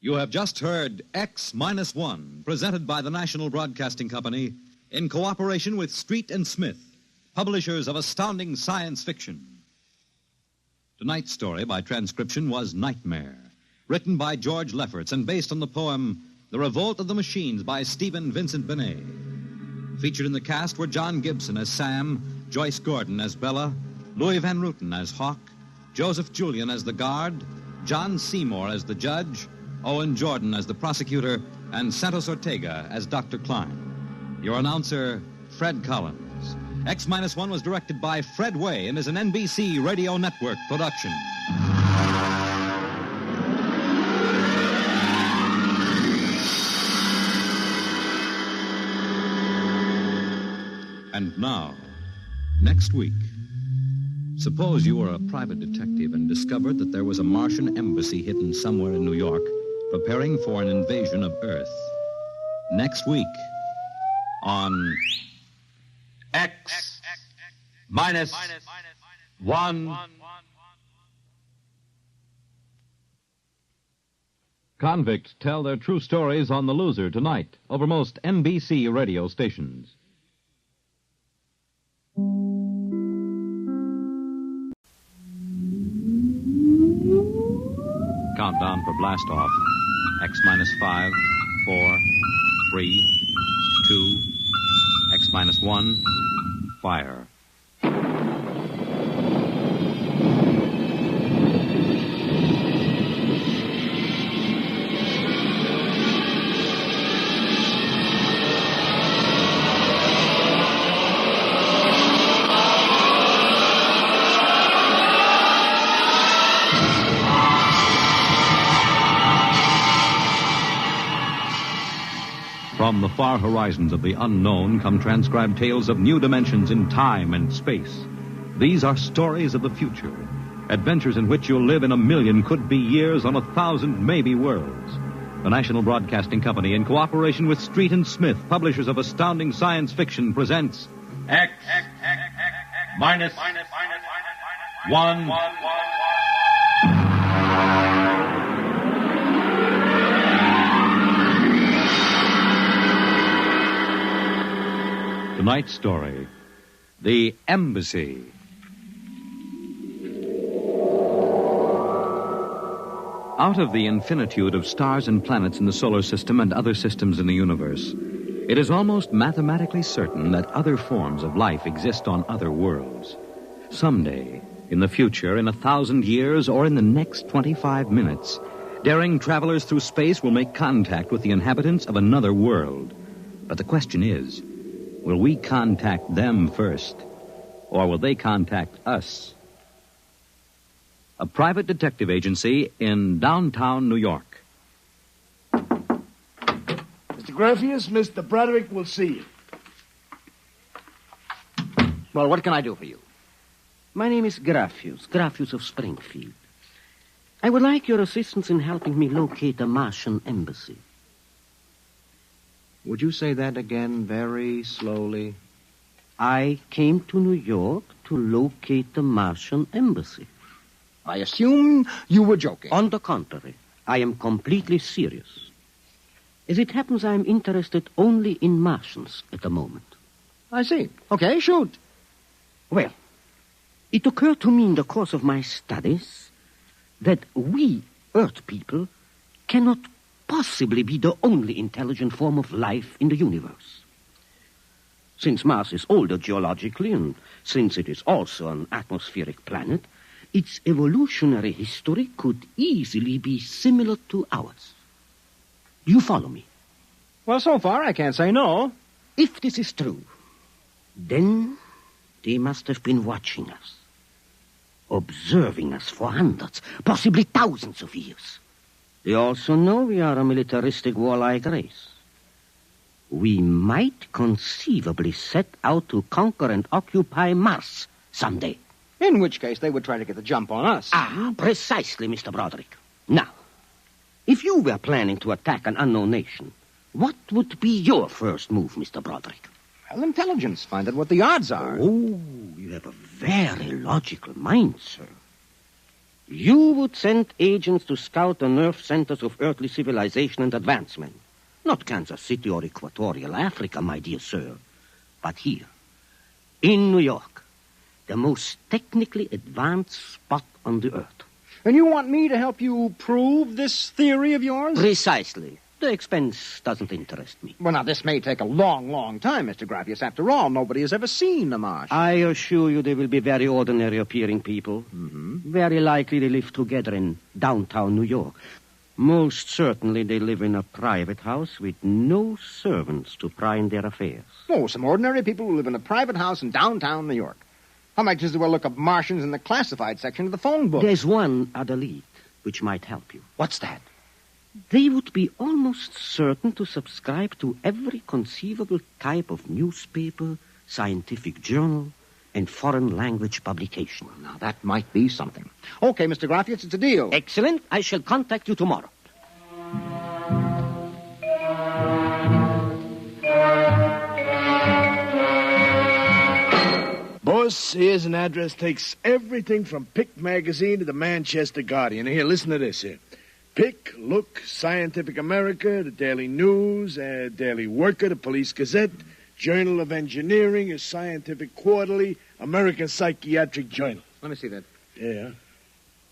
Speaker 21: You have just heard X-1, presented by the National Broadcasting Company in cooperation with Street and Smith, publishers of astounding science fiction. Tonight's story by transcription was Nightmare, written by George Lefferts and based on the poem The Revolt of the Machines by Stephen Vincent Benet. Featured in the cast were John Gibson as Sam, Joyce Gordon as Bella, Louis Van Rooten as Hawk, Joseph Julian as the guard, John Seymour as the judge, Owen Jordan as the prosecutor, and Santos Ortega as Dr. Klein. Your announcer, Fred Collins. X-1 was directed by Fred Way and is an NBC Radio Network production. And now, next week, suppose you were a private detective and discovered that there was a Martian embassy hidden somewhere in New York preparing for an invasion of Earth. Next week on X-1. Convicts tell their true stories on The Loser tonight over most NBC radio stations. Countdown for blast off. X-5, 4, 3, 2, X-1, fire. From the far horizons of the unknown come transcribed tales of new dimensions in time and space. These are stories of the future, adventures in which you'll live in 1,000,000 could-be years on 1,000 maybe worlds. The National Broadcasting Company, in cooperation with Street and Smith, publishers of astounding science fiction, presents X-1. Tonight's story, The Embassy. Out of the infinitude of stars and planets in the solar system and other systems in the universe, it is almost mathematically certain that other forms of life exist on other worlds. Someday, in the future, in 1,000 years, or in the next 25 minutes, daring travelers through space will make contact with the inhabitants of another world. But the question is, will we contact them first, or will they contact us? A private detective agency in downtown New York.
Speaker 14: Mr. Graffius, Mr. Broderick will see you.
Speaker 15: Well, what can I do for you? My name is Graffius of Springfield. I would like your assistance in helping me locate a Martian embassy.
Speaker 11: Would you say that again very slowly?
Speaker 15: I came to New York to locate the Martian embassy.
Speaker 11: I assume you were joking.
Speaker 15: On the contrary, I am completely serious. As it happens, I am interested only in Martians at the moment.
Speaker 11: I see. Okay, shoot.
Speaker 15: Well, it occurred to me in the course of my studies that we, Earth people, cannot possibly be the only intelligent form of life in the universe. Since Mars is older geologically, and since it is also an atmospheric planet, its evolutionary history could easily be similar to ours. Do you follow me?
Speaker 11: Well, so far I can't say no.
Speaker 15: If this is true, then they must have been watching us, observing us for hundreds, possibly thousands of years. They also know we are a militaristic, warlike race. We might conceivably set out to conquer and occupy Mars someday.
Speaker 11: In which case they would try to get the jump on us.
Speaker 15: Precisely, Mr. Broderick. Now, if you were planning to attack an unknown nation, what would be your first move, Mr. Broderick?
Speaker 11: Well, intelligence. Find out what the odds are.
Speaker 15: Oh, you have a very logical mind, sir. You would send agents to scout the nerve centers of earthly civilization and advancement. Not Kansas City or Equatorial Africa, my dear sir, but here, in New York, the most technically advanced spot on the earth.
Speaker 11: And you want me to help you prove this theory of yours?
Speaker 15: Precisely. The expense doesn't interest me.
Speaker 11: Well, now, this may take a long, long time, Mr. Graffius. After all, nobody has ever seen a Martian.
Speaker 15: I assure you they will be very ordinary-appearing people.
Speaker 11: Mm-hmm.
Speaker 15: Very likely they live together in downtown New York. Most certainly they live in a private house with no servants to pry in their affairs.
Speaker 11: Oh, some ordinary people who live in a private house in downtown New York. I might just as well look up Martians in the classified section of the phone book.
Speaker 15: There's one other lead which might help you.
Speaker 11: What's that?
Speaker 15: They would be almost certain to subscribe to every conceivable type of newspaper, scientific journal, and foreign language publication.
Speaker 11: Now, that might be something. Okay, Mr. Graffius, it's a deal.
Speaker 15: Excellent. I shall contact you tomorrow.
Speaker 14: Boss, here's an address. Takes everything from Pick Magazine to the Manchester Guardian. Here, listen to this here. Pick, Look, Scientific America, the Daily News, Daily Worker, the Police Gazette, Journal of Engineering, a Scientific Quarterly, American Psychiatric Journal.
Speaker 11: Let me see that.
Speaker 14: Yeah.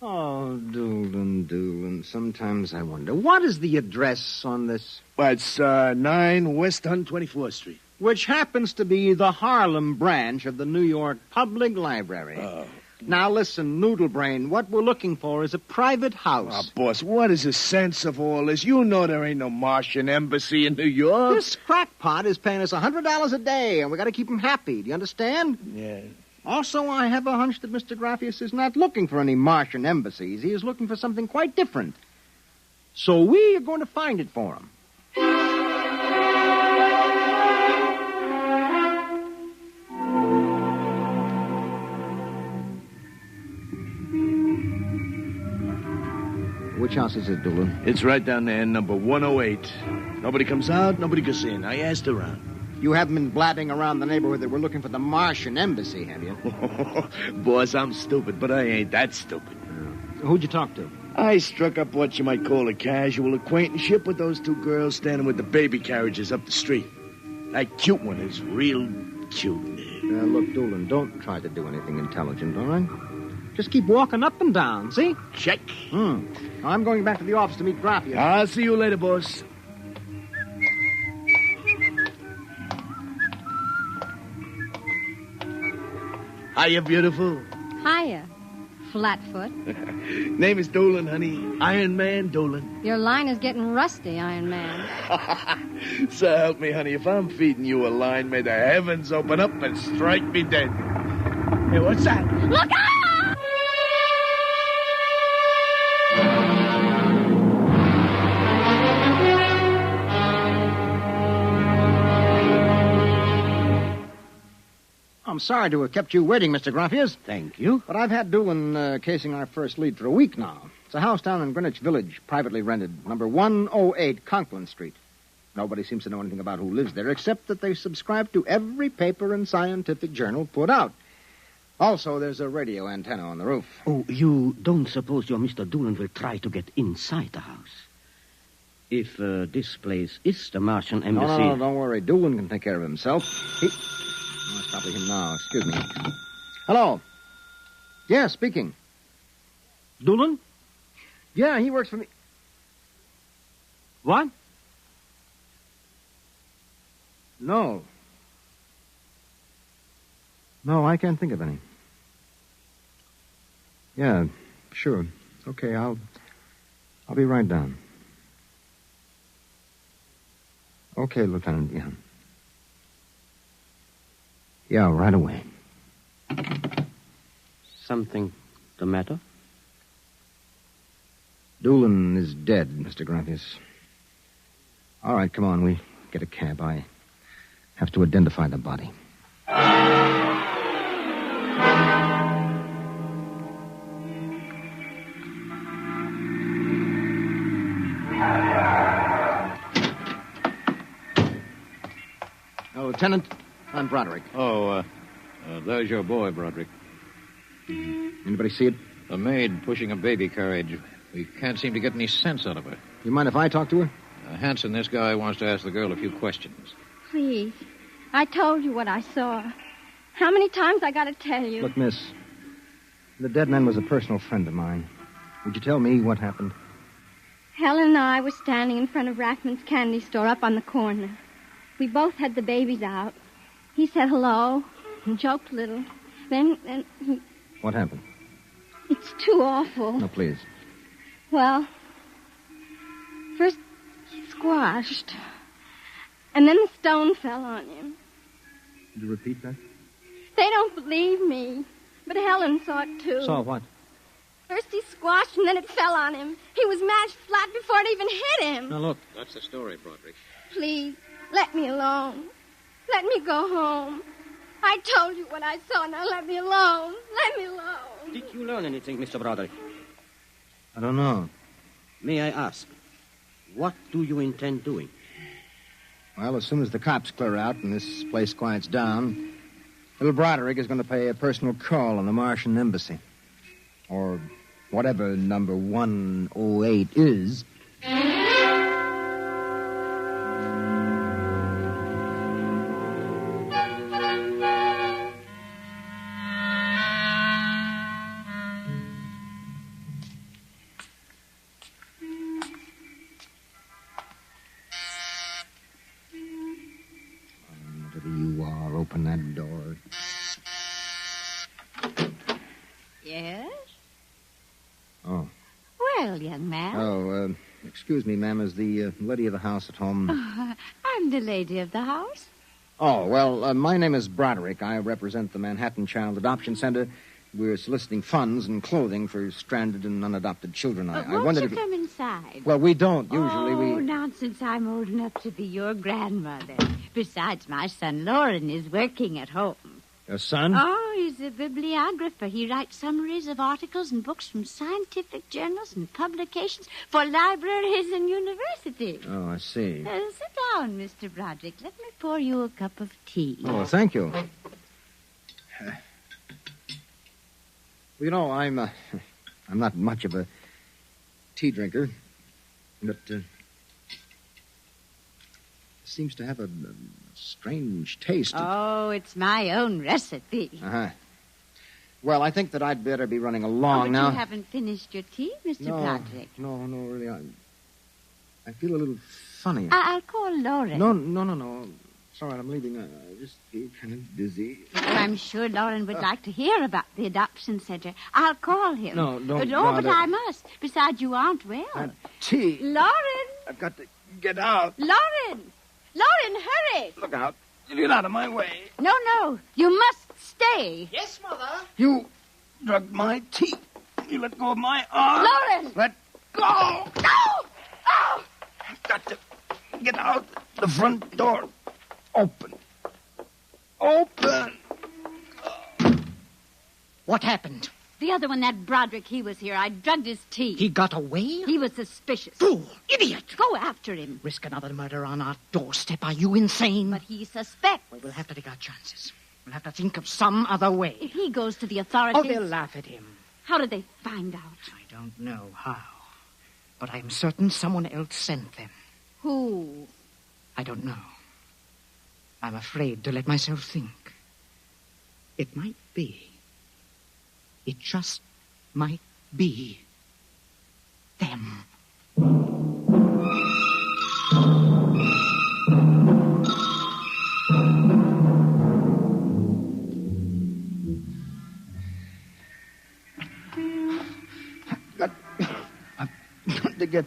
Speaker 11: Oh, Doolin. Sometimes I wonder, what is the address on this?
Speaker 14: Well, it's 9 West 124th Street.
Speaker 11: Which happens to be the Harlem branch of the New York Public Library.
Speaker 14: Oh.
Speaker 11: Now, listen, Noodlebrain, what we're looking for is a private house.
Speaker 14: Oh, boss, what is the sense of all this? You know there ain't no Martian embassy in New York.
Speaker 11: This crackpot is paying us $100 a day, and we got to keep him happy. Do you understand?
Speaker 14: Yeah.
Speaker 11: Also, I have a hunch that Mr. Graffius is not looking for any Martian embassies. He is looking for something quite different. So we are going to find it for him. Which house is it, Doolin?
Speaker 14: It's right down there, number 108. Nobody comes out, nobody goes in. I asked around.
Speaker 11: You haven't been blabbing around the neighborhood that we're looking for the Martian embassy, have you?
Speaker 14: Boss, I'm stupid, but I ain't that stupid.
Speaker 11: Who'd you talk to?
Speaker 14: I struck up what you might call a casual acquaintanceship with those two girls standing with the baby carriages up the street. That cute one is real cute.
Speaker 11: Look, Doolin, don't try to do anything intelligent, all right? Just keep walking up and down, see?
Speaker 14: Check.
Speaker 11: I'm going back to the office to meet Graffius.
Speaker 14: I'll see you later, boss. Hiya, beautiful.
Speaker 5: Hiya, Flatfoot.
Speaker 14: Name is Dolan, honey. Iron Man Dolan.
Speaker 5: Your line is getting rusty, Iron Man.
Speaker 14: So help me, honey. If I'm feeding you a line, may the heavens open up and strike me dead. Hey, what's that?
Speaker 5: Look out!
Speaker 6: I'm sorry to have kept you waiting, Mr. Graffius.
Speaker 22: Thank you.
Speaker 6: But I've had Doolin casing our first lead for a week now. It's a house down in Greenwich Village, privately rented, number 108 Conklin Street. Nobody seems to know anything about who lives there, except that they subscribe to every paper and scientific journal put out. Also, there's a radio antenna on the roof.
Speaker 15: Oh, you don't suppose your Mr. Doolin will try to get inside the house? If this place is the Martian embassy...
Speaker 6: No, don't worry. Doolin can take care of himself. Oh, it's probably him now. Excuse me. Hello. Yeah, speaking.
Speaker 15: Doolin?
Speaker 6: Yeah, he works for me.
Speaker 15: What?
Speaker 6: No. No, I can't think of any. Yeah, sure. Okay, I'll be right down. Okay, Lieutenant, yeah. Yeah, right away.
Speaker 15: Something the matter?
Speaker 6: Doolin is dead, Mr. Graffius. All right, come on, we get a cab. I have to identify the body. Lieutenant, I'm Broderick.
Speaker 19: Oh, there's your boy, Broderick.
Speaker 6: Anybody see it?
Speaker 19: A maid pushing a baby carriage. We can't seem to get any sense out of her.
Speaker 6: You mind if I talk to her?
Speaker 19: Hanson, this guy wants to ask the girl a few questions.
Speaker 5: Please. I told you what I saw. How many times I got to tell you?
Speaker 6: Look, miss, the dead man was a personal friend of mine. Would you tell me what happened?
Speaker 5: Helen and I were standing in front of Rackman's candy store up on the corner. We both had the babies out. He said hello and joked a little. Then he...
Speaker 6: What happened?
Speaker 5: It's too awful.
Speaker 6: No, please.
Speaker 5: Well, first he squashed, and then the stone fell on him.
Speaker 6: Could you repeat that?
Speaker 5: They don't believe me, but Helen saw it too.
Speaker 6: Saw what?
Speaker 5: First he squashed, and then it fell on him. He was mashed flat before it even hit him.
Speaker 19: Now, look, that's the story, Broderick.
Speaker 5: Please, let me alone. Let me go home. I told you what I saw. Now let me alone. Let me alone.
Speaker 15: Did you learn anything, Mr. Broderick?
Speaker 6: I don't know.
Speaker 15: May I ask, what do you intend doing?
Speaker 6: Well, as soon as the cops clear out and this place quiets down, little Broderick is going to pay a personal call on the Martian embassy. Or whatever number 108 is. Whatever you are, open that door.
Speaker 23: Yes?
Speaker 6: Oh.
Speaker 23: Well, young man.
Speaker 6: Oh, excuse me, ma'am. Is the lady of the house at home?
Speaker 23: I'm the lady of the house.
Speaker 6: Oh, well, my name is Broderick. I represent the Manhattan Child Adoption Center. We're soliciting funds and clothing for stranded and unadopted children. I
Speaker 23: Won't
Speaker 6: wondered
Speaker 23: you
Speaker 6: if...
Speaker 23: come inside?
Speaker 6: Well, we don't. Usually
Speaker 23: Oh,
Speaker 6: we...
Speaker 23: nonsense. I'm old enough to be your grandmother. Besides, my son Lauren is working at home.
Speaker 6: Your son?
Speaker 23: Oh, he's a bibliographer. He writes summaries of articles and books from scientific journals and publications for libraries and universities.
Speaker 6: Oh, I see.
Speaker 23: Sit down, Mr. Broderick. Let me pour you a cup of tea.
Speaker 6: Oh, thank you. Well, you know, I'm not much of a tea drinker, but it seems to have a strange taste.
Speaker 23: Oh, it's my own recipe.
Speaker 6: Uh-huh. Well, I think that I'd better be running
Speaker 23: But
Speaker 6: along now.
Speaker 23: you haven't finished your tea, Mr. Broderick.
Speaker 6: No, really. I feel a little funny.
Speaker 23: I'll call Lauren.
Speaker 6: No. Sorry, I'm leaving. I just feel kind of dizzy.
Speaker 23: Well, I'm sure Lauren would like to hear about the adoption center. I'll call him.
Speaker 6: No, don't
Speaker 23: Oh, but
Speaker 6: bother.
Speaker 23: I must. Besides, you aren't well.
Speaker 6: Tea.
Speaker 23: Lauren!
Speaker 6: I've got to get out.
Speaker 23: Lauren! Lauren, hurry!
Speaker 6: Look out. You get out of my way.
Speaker 23: No. You must stay.
Speaker 17: Yes, Mother.
Speaker 6: You drugged my teeth. You let go of my arm.
Speaker 23: Lauren!
Speaker 6: Let go.
Speaker 23: No! Oh!
Speaker 6: I've got to get out. The front door. Open. Open.
Speaker 23: What happened? The other one, that Broderick, he was here. I drugged his teeth.
Speaker 7: He got away?
Speaker 23: He was suspicious.
Speaker 7: Fool! Idiot!
Speaker 23: Go after him.
Speaker 7: Risk another murder on our doorstep. Are you insane?
Speaker 23: But he suspects.
Speaker 7: We'll have to take our chances. We'll have to think of some other way.
Speaker 23: If he goes to the authorities...
Speaker 7: Oh, they'll laugh at him.
Speaker 23: How did they find out?
Speaker 7: I don't know how. But I'm certain someone else sent them.
Speaker 23: Who?
Speaker 7: I don't know. I'm afraid to let myself think. It might be. It just might be them.
Speaker 6: I've got to get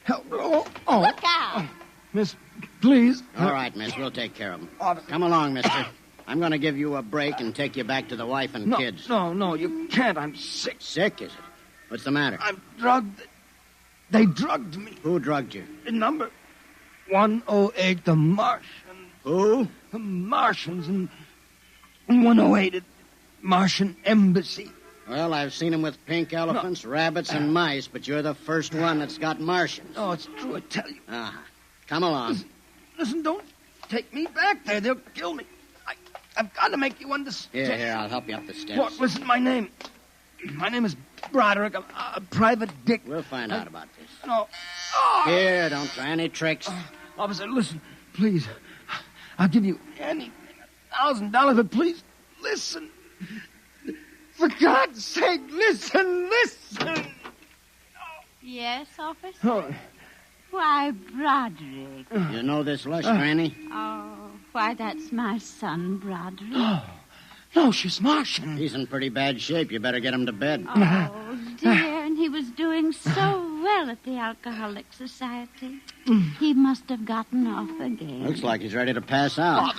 Speaker 6: help. Oh.
Speaker 23: Look out!
Speaker 6: Miss, please.
Speaker 4: All right, miss. We'll take care of him. Come along, mister. I'm going to give you a break and take you back to the wife and kids.
Speaker 6: No, you can't. I'm sick.
Speaker 4: Sick, is it? What's the matter?
Speaker 6: I'm drugged. They drugged me.
Speaker 4: Who drugged you?
Speaker 6: In number 108, the Martians.
Speaker 4: Who?
Speaker 6: The Martians in 108 at Martian Embassy.
Speaker 4: Well, I've seen him with pink elephants, rabbits, and mice, but you're the first one that's got Martians.
Speaker 6: No, it's true, I tell you.
Speaker 4: Ah, come along.
Speaker 6: Listen, don't take me back there. They'll kill me. I've got to make you understand.
Speaker 4: Here, I'll help you up the steps.
Speaker 6: What? Listen, my name is Broderick. I'm a private dick.
Speaker 4: We'll find out about this.
Speaker 6: No.
Speaker 4: Here, don't try any tricks.
Speaker 6: Officer, listen, please. I'll give you anything, $1,000, but please, listen. For God's sake, listen.
Speaker 23: Yes, officer?
Speaker 6: Oh.
Speaker 23: Why, Broderick.
Speaker 4: You know this lush, Granny?
Speaker 23: Oh, why, that's my son, Broderick.
Speaker 6: No, she's Martian.
Speaker 4: He's in pretty bad shape. You better get him to bed.
Speaker 23: Oh, dear, and he was doing so well at the Alcoholic Society. He must have gotten off again.
Speaker 4: Looks like he's ready to pass out.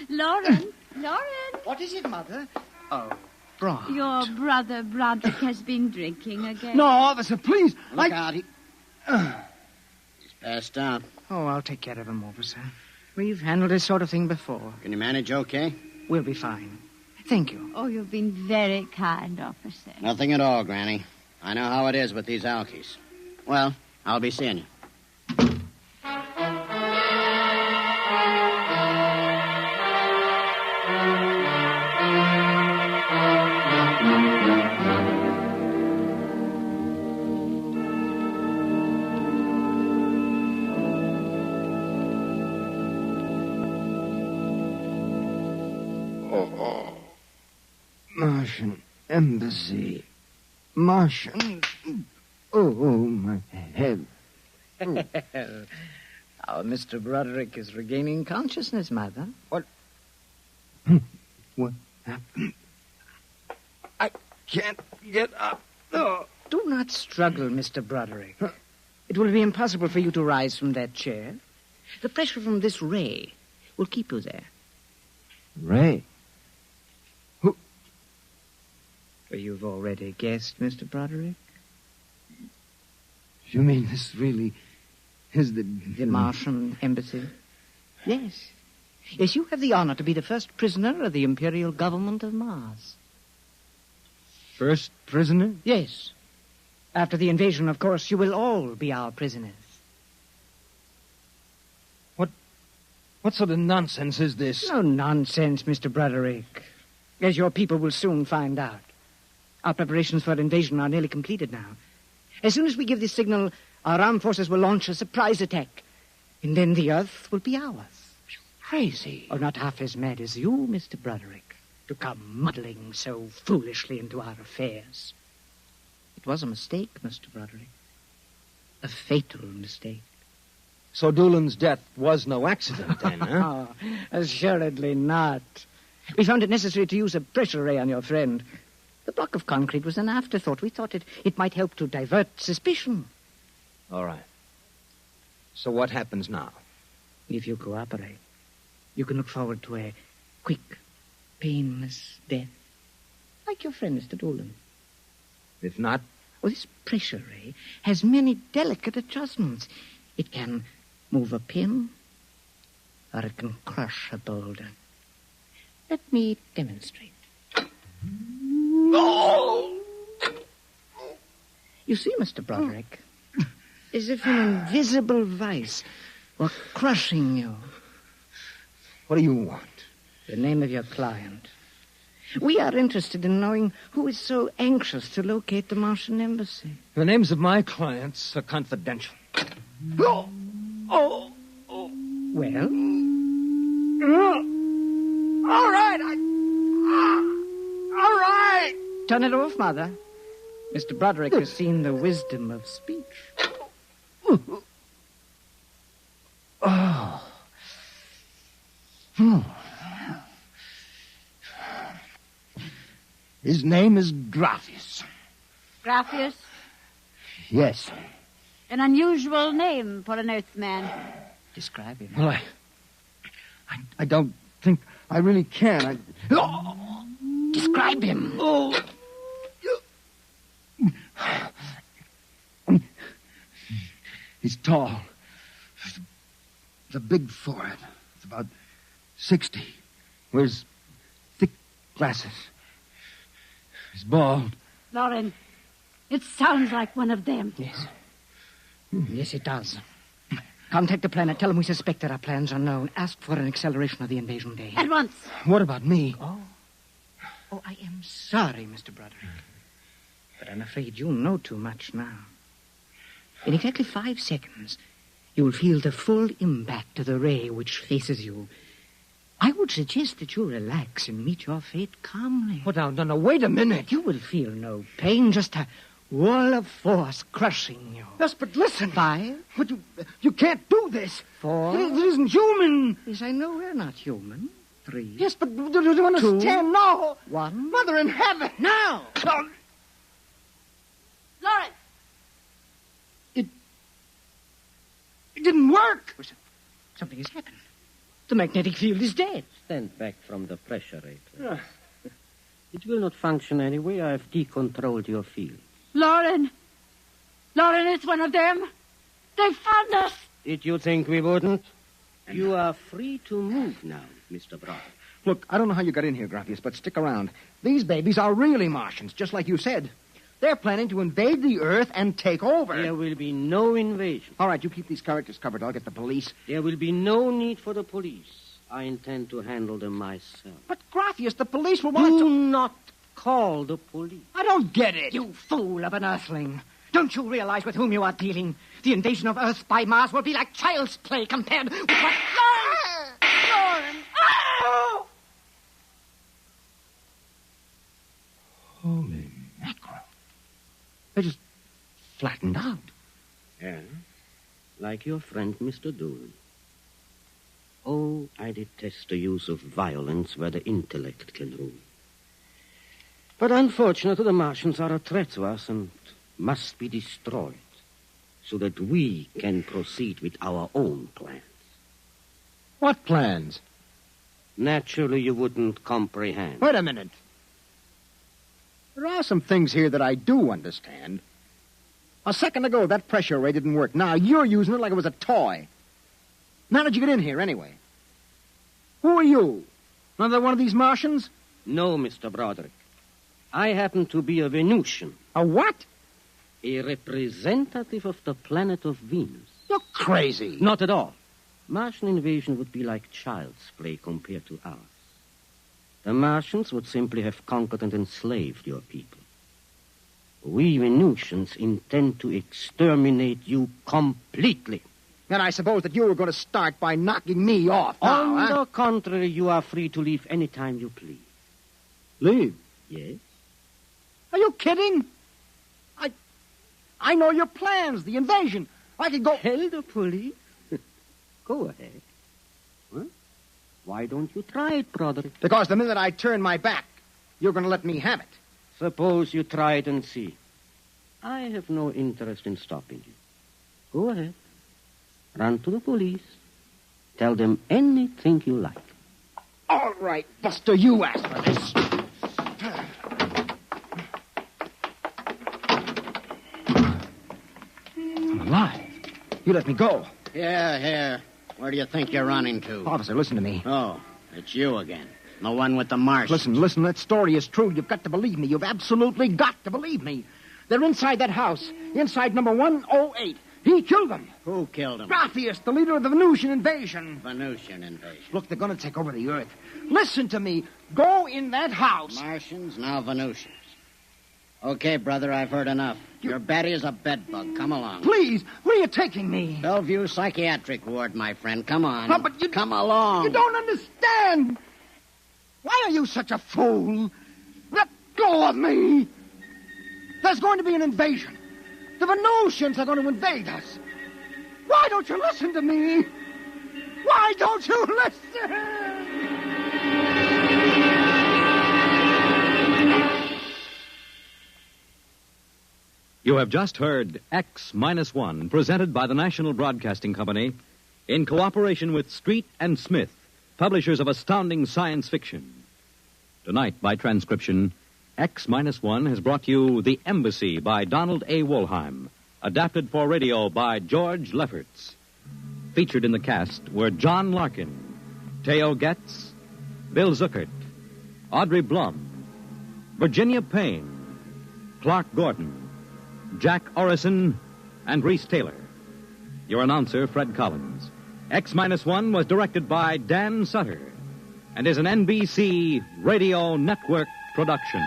Speaker 23: Lauren!
Speaker 7: What is it, Mother? Oh, Bron.
Speaker 23: Your brother Broderick has been drinking again.
Speaker 6: No, officer, please.
Speaker 4: Look out. He's passed out.
Speaker 7: Oh, I'll take care of him, officer. We've handled this sort of thing before.
Speaker 4: Can you manage okay?
Speaker 7: We'll be fine. Thank you.
Speaker 23: Oh, you've been very kind, officer.
Speaker 4: Nothing at all, Granny. I know how it is with these Alkies. Well, I'll be seeing you.
Speaker 6: Martian Embassy. Martian. Oh, my head.
Speaker 7: Our Mr. Broderick is regaining consciousness, Mother.
Speaker 6: What happened? I can't get up. No.
Speaker 7: Do not struggle, Mr. Broderick. It will be impossible for you to rise from that chair. The pressure from this ray will keep you there.
Speaker 6: Ray?
Speaker 7: Well, you've already guessed, Mr. Broderick.
Speaker 6: You mean this really is the
Speaker 7: Martian Embassy? Yes. Yes, you have the honor to be the first prisoner of the Imperial Government of Mars.
Speaker 6: First prisoner?
Speaker 7: Yes. After the invasion, of course, you will all be our prisoners.
Speaker 6: What sort of nonsense is this?
Speaker 7: No nonsense, Mr. Broderick. As your people will soon find out. Our preparations for invasion are nearly completed now. As soon as we give the signal, our armed forces will launch a surprise attack. And then the Earth will be ours.
Speaker 6: Crazy.
Speaker 7: Oh, not half as mad as you, Mr. Broderick, to come muddling so foolishly into our affairs. It was a mistake, Mr. Broderick. A fatal mistake.
Speaker 6: So Doolan's death was no accident, then, huh?
Speaker 7: Oh, assuredly not. We found it necessary to use a pressure ray on your friend. The block of concrete was an afterthought. We thought it might help to divert suspicion.
Speaker 6: All right. So what happens now?
Speaker 7: If you cooperate, you can look forward to a quick, painless death. Like your friend, Mr. Doolan.
Speaker 6: If not?
Speaker 7: Well, this pressure ray has many delicate adjustments. It can move a pin, or it can crush a boulder. Let me demonstrate.
Speaker 6: Oh!
Speaker 7: You see, Mr. Broderick, as if an invisible vice were crushing you.
Speaker 6: What do you want?
Speaker 7: The name of your client. We are interested in knowing who is so anxious to locate the Martian embassy.
Speaker 6: The names of my clients are confidential.
Speaker 7: Oh! Oh! Well?
Speaker 6: All right, all right!
Speaker 7: Turn it off, Mother. Mr. Broderick has seen the wisdom of speech.
Speaker 6: Oh. His name is Graphius.
Speaker 23: Graphius?
Speaker 6: Yes.
Speaker 23: An unusual name for an Earthman.
Speaker 7: Describe him.
Speaker 6: Well, I don't think I really can.
Speaker 7: Describe him.
Speaker 6: Oh. He's tall. The big forehead. It's about 60. Wears thick glasses. He's bald.
Speaker 23: Lauren, it sounds like one of them.
Speaker 7: Yes. Yes, it does. Contact the planet. Tell them we suspect that our plans are known. Ask for an acceleration of the invasion day.
Speaker 23: At once.
Speaker 6: What about me?
Speaker 7: Oh, I am sorry, Mr. Broderick. But I'm afraid you know too much now. In exactly 5 seconds, you will feel the full impact of the ray which faces you. I would suggest that you relax and meet your fate calmly.
Speaker 6: Oh, no, wait a minute.
Speaker 7: You will feel no pain, just a wall of force crushing you.
Speaker 6: Yes, but listen.
Speaker 7: 5.
Speaker 6: But you can't do this.
Speaker 7: 4.
Speaker 6: It isn't human.
Speaker 7: Yes, I know we're not human. 3.
Speaker 6: Yes, but do you understand?
Speaker 7: 2.
Speaker 6: No.
Speaker 7: 1.
Speaker 6: Mother in heaven.
Speaker 7: Now.
Speaker 6: No.
Speaker 23: Lauren!
Speaker 6: It didn't work.
Speaker 7: Something has happened. The magnetic field is dead.
Speaker 15: Stand back from the pressure ray. It will not function anyway. I have decontrolled your field.
Speaker 23: Lauren! Lauren, it's one of them. They found us.
Speaker 15: Did you think we wouldn't? You are free to move now, Mr. Brown.
Speaker 6: Look, I don't know how you got in here, Graphius, but stick around. These babies are really Martians, just like you said. They're planning to invade the Earth and take over.
Speaker 15: There will be no invasion.
Speaker 6: All right, you keep these characters covered. I'll get the police.
Speaker 15: There will be no need for the police. I intend to handle them myself.
Speaker 6: But, Graphius, the police will want
Speaker 15: Do not call the police.
Speaker 6: I don't get it.
Speaker 7: You fool of an Earthling. Don't you realize with whom you are dealing? The invasion of Earth by Mars will be like child's play compared with what...
Speaker 23: Lauren! Oh!
Speaker 6: Holy mackerel. They just flattened out.
Speaker 15: Yeah, like your friend, Mr. Doolan. Oh, I detest the use of violence where the intellect can rule. But unfortunately, the Martians are a threat to us and must be destroyed so that we can proceed with our own plans.
Speaker 6: What plans?
Speaker 15: Naturally, you wouldn't comprehend.
Speaker 6: Wait a minute. There are some things here that I do understand. A second ago, that pressure ray didn't work. Now you're using it like it was a toy. How did you get in here, anyway? Who are you? Another one of these Martians?
Speaker 15: No, Mr. Broderick. I happen to be a Venusian.
Speaker 6: A what?
Speaker 15: A representative of the planet of Venus.
Speaker 6: You're crazy.
Speaker 15: Not at all. Martian invasion would be like child's play compared to ours. The Martians would simply have conquered and enslaved your people. We Venusians intend to exterminate you completely.
Speaker 6: And I suppose that you were going to start by knocking me off now,
Speaker 15: On the contrary, you are free to leave any time you please.
Speaker 6: Leave?
Speaker 15: Yes.
Speaker 6: Are you kidding? I know your plans, the invasion. I could go...
Speaker 15: Tell the police? Go ahead. Huh? Why don't you try it, Broderick?
Speaker 6: Because the minute I turn my back, you're going to let me have it.
Speaker 15: Suppose you try it and see. I have no interest in stopping you. Go ahead. Run to the police. Tell them anything you like.
Speaker 6: All right, Buster, you asked for this. I'm alive. You let me go.
Speaker 4: Here. Where do you think you're running to?
Speaker 6: Officer, listen to me.
Speaker 4: Oh, it's you again. The one with the Martians.
Speaker 6: Listen, that story is true. You've got to believe me. You've absolutely got to believe me. They're inside that house, inside number 108. He killed them.
Speaker 4: Who killed him?
Speaker 6: Graphius, the leader of the Venusian invasion.
Speaker 4: Venusian invasion.
Speaker 6: Look, they're going to take over the Earth. Listen to me. Go in that house.
Speaker 4: Martians, now Venusians. Okay, brother, I've heard enough. Your Betty is a bedbug. Come along.
Speaker 6: Please, where are you taking me?
Speaker 4: Bellevue Psychiatric Ward, my friend. Come on.
Speaker 6: No, but you...
Speaker 4: Come along.
Speaker 6: You don't understand. Why are you such a fool? Let go of me. There's going to be an invasion. The Venusians are going to invade us. Why don't you listen to me? Why don't you listen?
Speaker 21: You have just heard X-1, presented by the National Broadcasting Company in cooperation with Street and Smith, publishers of astounding science fiction. Tonight, by transcription, X-1 has brought you The Embassy by Donald A. Wollheim, adapted for radio by George Lefferts. Featured in the cast were John Larkin, Theo Getz, Bill Zuckert, Audrey Blum, Virginia Payne, Clark Gordon, Jack Orison, and Reese Taylor. Your announcer, Fred Collins. X-1 was directed by Dan Sutter and is an NBC Radio Network production.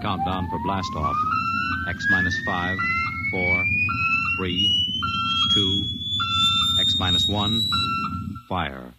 Speaker 21: Countdown for blast off. X-5, 4, 3, 2, X-1, fire.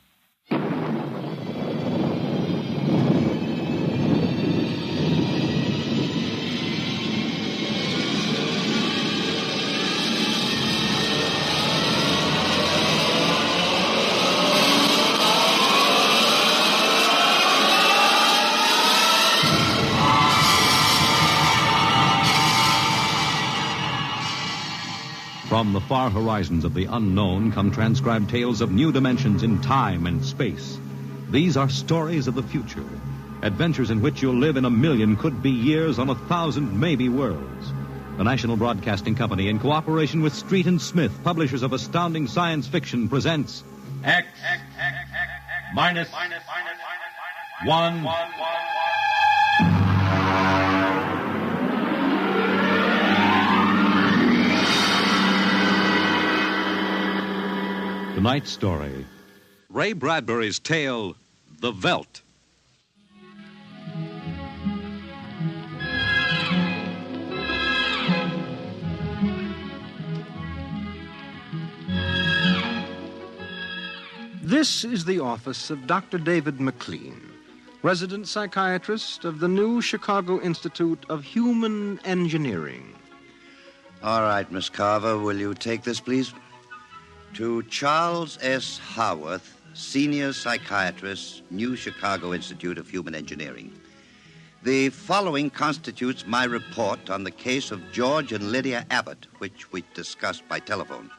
Speaker 21: From the far horizons of the unknown come transcribed tales of new dimensions in time and space. These are stories of the future, adventures in which you'll live in 1,000,000 could-be years on 1,000 maybe worlds. The National Broadcasting Company, in cooperation with Street and Smith, publishers of astounding science fiction, presents
Speaker 18: X-1.
Speaker 21: Tonight's story, Ray Bradbury's tale, The Veldt.
Speaker 8: This is the office of Dr. David McLean, resident psychiatrist of the new Chicago Institute of Human Engineering.
Speaker 13: All right, Miss Carver, will you take this, please? To Charles S. Haworth, senior psychiatrist, New Chicago Institute of Human Engineering. The following constitutes my report on the case of George and Lydia Abbott, which we discussed by telephone.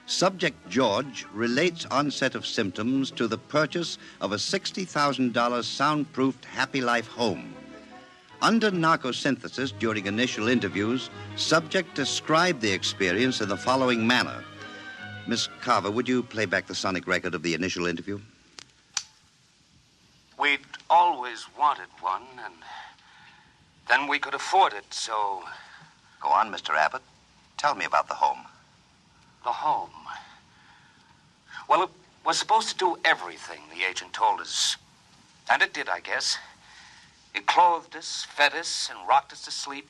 Speaker 13: Subject George relates onset of symptoms to the purchase of a $60,000 soundproofed Happy Life home. Under narcosynthesis during initial interviews, subject described the experience in the following manner. Miss Carver, would you play back the sonic record of the initial interview?
Speaker 20: We'd always wanted one, and then we could afford it, so...
Speaker 13: Go on, Mr. Abbott. Tell me about the home.
Speaker 20: The home. Well, it was supposed to do everything the agent told us. And it did, I guess. It clothed us, fed us, and rocked us to sleep,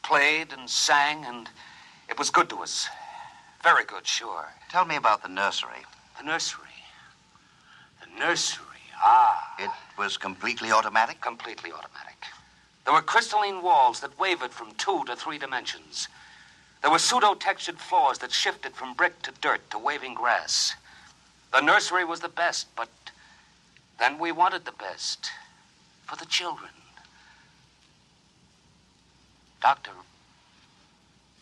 Speaker 20: played and sang, and it was good to us. Very good, sure.
Speaker 13: Tell me about the nursery.
Speaker 20: The nursery? Nursery,
Speaker 13: It was completely automatic?
Speaker 20: Completely automatic. There were crystalline walls that wavered from 2 to 3 dimensions. There were pseudo-textured floors that shifted from brick to dirt to waving grass. The nursery was the best, but then we wanted the best for the children. Doctor,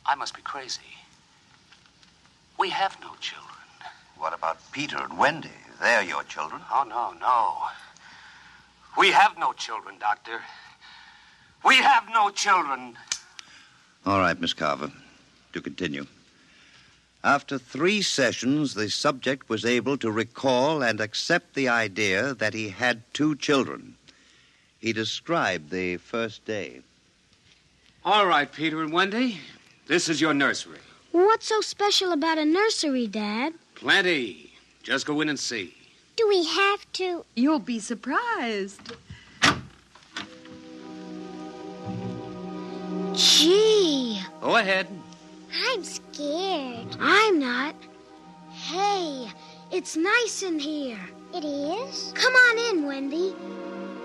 Speaker 20: I must be crazy. We have no children.
Speaker 13: What about Peter and Wendy? They're your children.
Speaker 20: Oh, no. We have no children, Doctor. We have no children.
Speaker 13: All right, Miss Carver. To continue. After 3 sessions, the subject was able to recall and accept the idea that he had 2 children. He described the first day.
Speaker 20: All right, Peter and Wendy. This is your nursery.
Speaker 9: What's so special about a nursery, Dad?
Speaker 20: Plenty. Just go in and see.
Speaker 9: Do we have to?
Speaker 10: You'll be surprised.
Speaker 9: Gee.
Speaker 20: Go ahead.
Speaker 9: I'm scared. I'm not. Hey, it's nice in here. It is? Come on in, Wendy.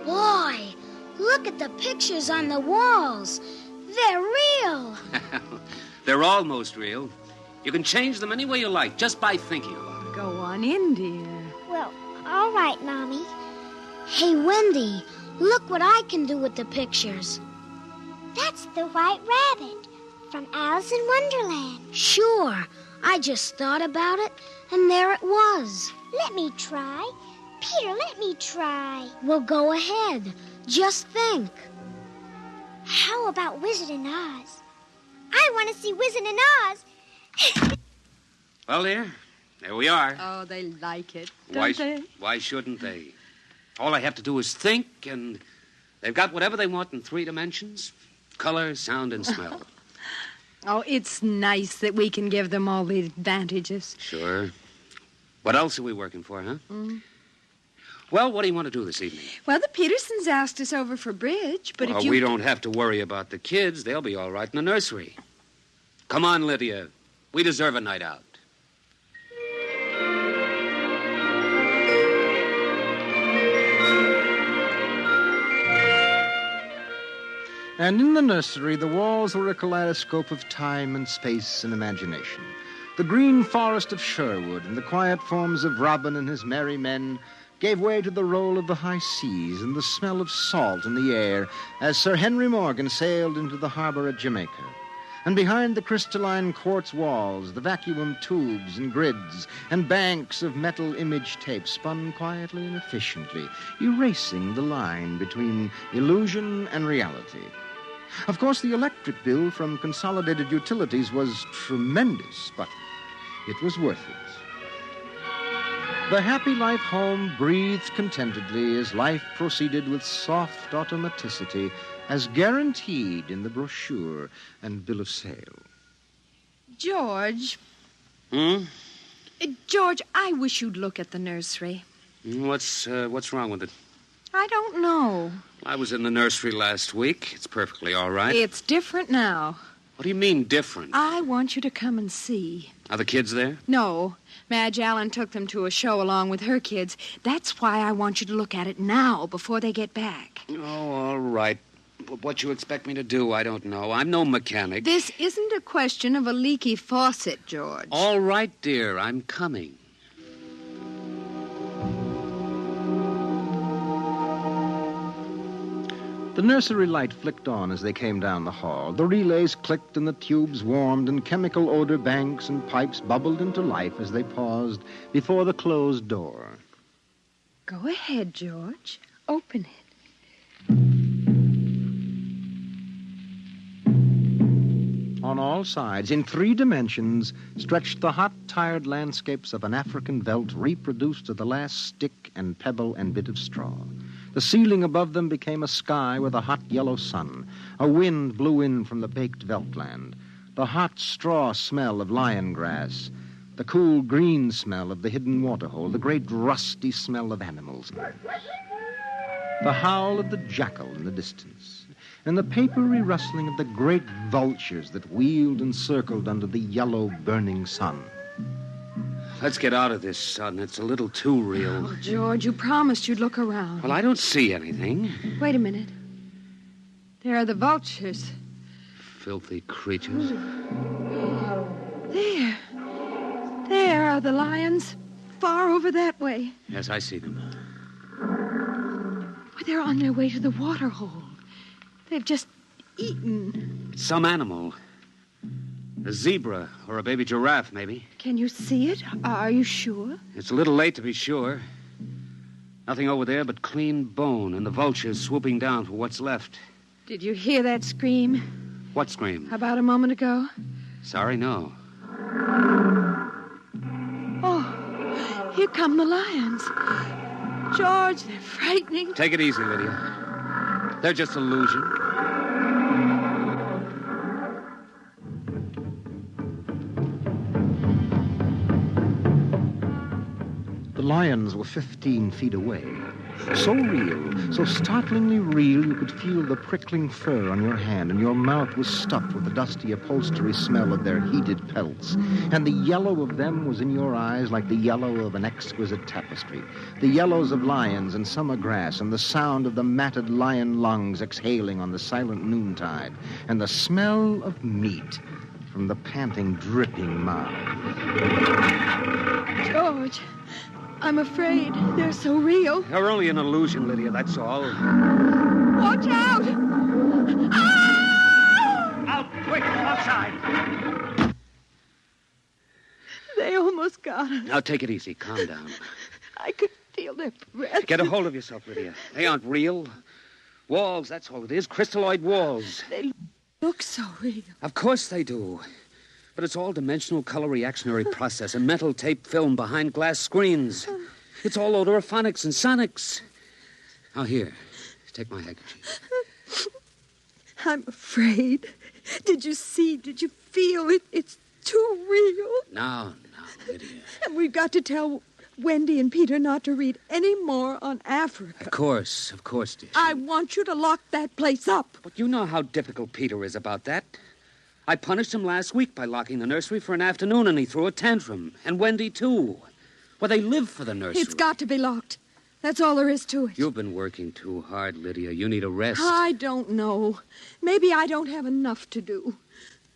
Speaker 9: Boy, look at the pictures on the walls. They're real.
Speaker 20: They're almost real. You can change them any way you like, just by thinking about it.
Speaker 10: Go on in, dear.
Speaker 9: Well, all right, Mommy. Hey, Wendy, look what I can do with the pictures. That's the White Rabbit from Alice in Wonderland. Sure. I just thought about it, and there it was. Let me try. Peter, let me try. Well, go ahead. Just think. How about Wizard in Oz? I want to see Wizard in Oz.
Speaker 20: Well, dear, there we are.
Speaker 10: Oh, they like it, don't they?
Speaker 20: Why shouldn't they? All I have to do is think, and they've got whatever they want in 3 dimensions. Color, sound, and smell.
Speaker 10: Oh, it's nice that we can give them all the advantages.
Speaker 20: Sure. What else are we working for, huh? Well, what do you want to do this evening?
Speaker 10: Well, the Petersons asked us over for bridge, but if you...
Speaker 20: We don't have to worry about the kids. They'll be all right in the nursery. Come on, Lydia. We deserve a night out.
Speaker 6: And in the nursery, the walls were a kaleidoscope of time and space and imagination. The green forest of Sherwood and the quiet forms of Robin and his merry men gave way to the roll of the high seas and the smell of salt in the air as Sir Henry Morgan sailed into the harbor at Jamaica. And behind the crystalline quartz walls, the vacuum tubes and grids and banks of metal image tape spun quietly and efficiently, erasing the line between illusion and reality. Of course, the electric bill from Consolidated Utilities was tremendous, but it was worth it. The happy life home breathed contentedly as life proceeded with soft automaticity as guaranteed in the brochure and bill of sale.
Speaker 10: George. George, I wish you'd look at the nursery.
Speaker 20: What's wrong with it?
Speaker 10: I don't know.
Speaker 20: I was in the nursery last week. It's perfectly all right.
Speaker 10: It's different now.
Speaker 20: What do you mean, different?
Speaker 10: I want you to come and see.
Speaker 20: Are the kids there?
Speaker 10: No. Madge Allen took them to a show along with her kids. That's why I want you to look at it now, before they get back.
Speaker 20: Oh, all right. What you expect me to do, I don't know. I'm no mechanic.
Speaker 10: This isn't a question of a leaky faucet, George.
Speaker 20: All right, dear. I'm coming.
Speaker 6: The nursery light flicked on as they came down the hall. The relays clicked and the tubes warmed and chemical odor banks and pipes bubbled into life as they paused before the closed door.
Speaker 10: Go ahead, George. Open it.
Speaker 6: On all sides, in 3 dimensions, stretched the hot, tired landscapes of an African veldt reproduced to the last stick and pebble and bit of straw. The ceiling above them became a sky with a hot yellow sun. A wind blew in from the baked veldtland. The hot straw smell of lion grass. The cool green smell of the hidden waterhole. The great rusty smell of animals. The howl of the jackal in the distance. And the papery rustling of the great vultures that wheeled and circled under the yellow burning sun.
Speaker 20: Let's get out of this, son. It's a little too real.
Speaker 10: Oh, George, you promised you'd look around.
Speaker 20: Well, I don't see anything.
Speaker 10: Wait a minute. There are the vultures.
Speaker 20: Filthy creatures.
Speaker 10: There. There are the lions. Far over that way.
Speaker 20: Yes, I see them.
Speaker 10: Oh, they're on their way to the water hole. They've just eaten.
Speaker 20: It's some animal. A zebra or a baby giraffe, maybe.
Speaker 10: Can you see it? Are you sure?
Speaker 20: It's a little late to be sure. Nothing over there but clean bone and the vultures swooping down for what's left.
Speaker 10: Did you hear that scream?
Speaker 20: What scream?
Speaker 10: About a moment ago?
Speaker 20: Sorry, no.
Speaker 10: Oh, here come the lions. George, they're frightening.
Speaker 20: Take it easy, Lydia. They're just illusion.
Speaker 6: The lions were 15 feet away. So real, so startlingly real, you could feel the prickling fur on your hand, and your mouth was stuffed with the dusty upholstery smell of their heated pelts. And the yellow of them was in your eyes like the yellow of an exquisite tapestry. The yellows of lions and summer grass, and the sound of the matted lion lungs exhaling on the silent noontide, and the smell of meat from the panting, dripping mouth.
Speaker 10: George, I'm afraid they're so real.
Speaker 20: They're only an illusion, Lydia, that's all.
Speaker 10: Watch out! Ah!
Speaker 20: Out, quick, outside!
Speaker 10: They almost got us.
Speaker 20: Now, take it easy. Calm down.
Speaker 10: I could feel their breath.
Speaker 20: Get a hold of yourself, Lydia. They aren't real. Walls, that's all it is. Crystalloid walls.
Speaker 10: They look so real.
Speaker 20: Of course they do. But it's all dimensional color reactionary process, a metal tape film behind glass screens. It's all odorophonics and sonics. Now, here, take my handkerchief.
Speaker 10: I'm afraid. Did you see? Did you feel it? It's too real.
Speaker 20: Now, Lydia.
Speaker 10: And we've got to tell Wendy and Peter not to read any more on Africa.
Speaker 20: Of course, dear.
Speaker 10: I want you to lock that place up.
Speaker 20: But you know how difficult Peter is about that. I punished him last week by locking the nursery for an afternoon, and he threw a tantrum. And Wendy, too. Well, they live for the nursery.
Speaker 10: It's got to be locked. That's all there is to it.
Speaker 20: You've been working too hard, Lydia. You need a rest.
Speaker 10: I don't know. Maybe I don't have enough to do.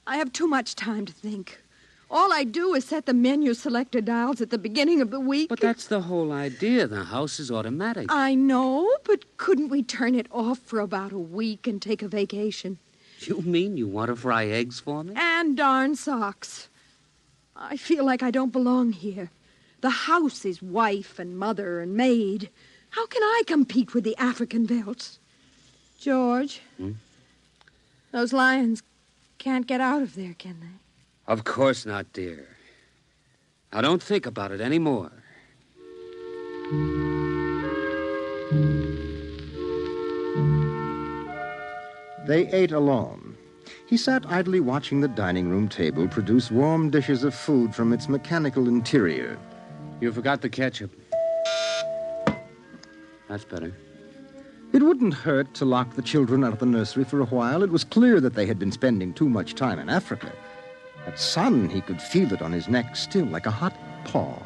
Speaker 10: I have too much time to think. All I do is set the menu selector dials at the beginning of the week.
Speaker 20: But that's the whole idea. The house is automatic.
Speaker 10: I know, but couldn't we turn it off for about a week and take a vacation?
Speaker 20: You mean you want to fry eggs for me?
Speaker 10: And darn socks. I feel like I don't belong here. The house is wife and mother and maid. How can I compete with the African velds? George, those lions can't get out of there, can they?
Speaker 20: Of course not, dear. Now, don't think about it anymore.
Speaker 6: They ate alone. He sat idly watching the dining room table produce warm dishes of food from its mechanical interior.
Speaker 20: You forgot the ketchup. That's better.
Speaker 6: It wouldn't hurt to lock the children out of the nursery for a while. It was clear that they had been spending too much time in Africa. That sun, he could feel it on his neck still, like a hot paw.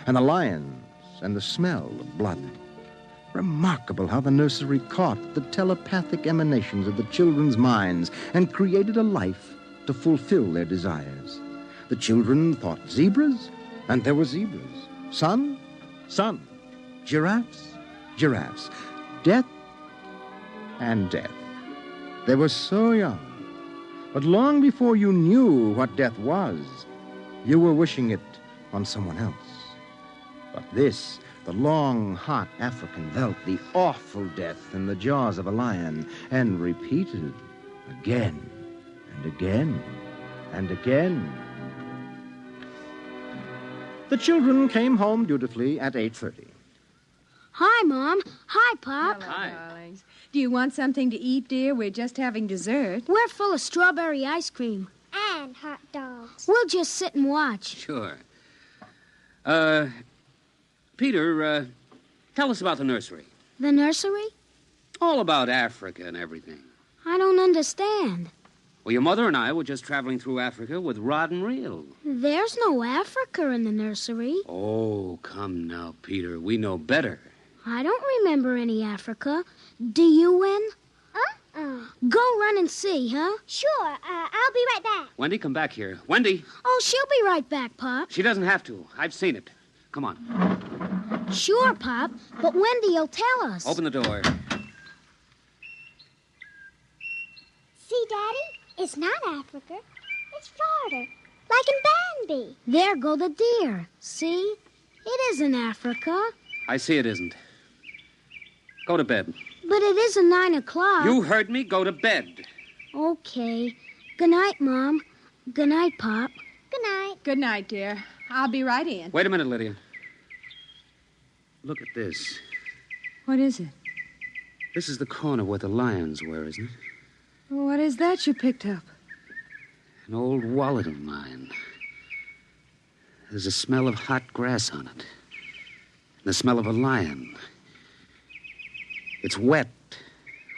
Speaker 6: And the lions, and the smell of blood. Remarkable how the nursery caught the telepathic emanations of the children's minds and created a life to fulfill their desires. The children thought zebras, and there were zebras. Sun, sun. Giraffes, giraffes. Death, and death. They were so young. But long before you knew what death was, you were wishing it on someone else. But this, the long, hot African veldt, the awful death in the jaws of a lion, and repeated again and again and again. The children came home dutifully at 8:30.
Speaker 9: Hi, Mom. Hi, Pop.
Speaker 10: Hello, darlings. Do you want something to eat, dear? We're just having dessert.
Speaker 9: We're full of strawberry ice cream. And hot dogs. We'll just sit and watch.
Speaker 20: Sure. Peter, tell us about the nursery.
Speaker 9: The nursery?
Speaker 20: All about Africa and everything.
Speaker 9: I don't understand.
Speaker 1: Well, your mother and I were just traveling through Africa with rod and reel.
Speaker 9: There's no Africa in the nursery.
Speaker 1: Oh, come now, Peter. We know better.
Speaker 9: I don't remember any Africa. Do you, Wen? Go run and see, huh?
Speaker 12: Sure. I'll be right back.
Speaker 1: Wendy, come back here. Wendy!
Speaker 9: Oh, she'll be right back, Pop.
Speaker 1: She doesn't have to. I've seen it. Come on.
Speaker 9: Sure, Pop, but Wendy'll tell us.
Speaker 1: Open the door.
Speaker 12: See, Daddy? It's not Africa. It's Florida. Like in Bambi.
Speaker 9: There go the deer. See? It isn't Africa.
Speaker 1: I see it isn't. Go to bed.
Speaker 9: But it isn't 9 o'clock.
Speaker 1: You heard me. Go to bed.
Speaker 9: Okay. Good night, Mom. Good night, Pop.
Speaker 12: Good night.
Speaker 10: Good night, dear. I'll be right in.
Speaker 1: Wait a minute, Lydia. Look at this.
Speaker 10: What is it?
Speaker 1: This is the corner where the lions were, isn't it?
Speaker 10: What is that you picked up?
Speaker 1: An old wallet of mine. There's a smell of hot grass on it. And the smell of a lion. It's wet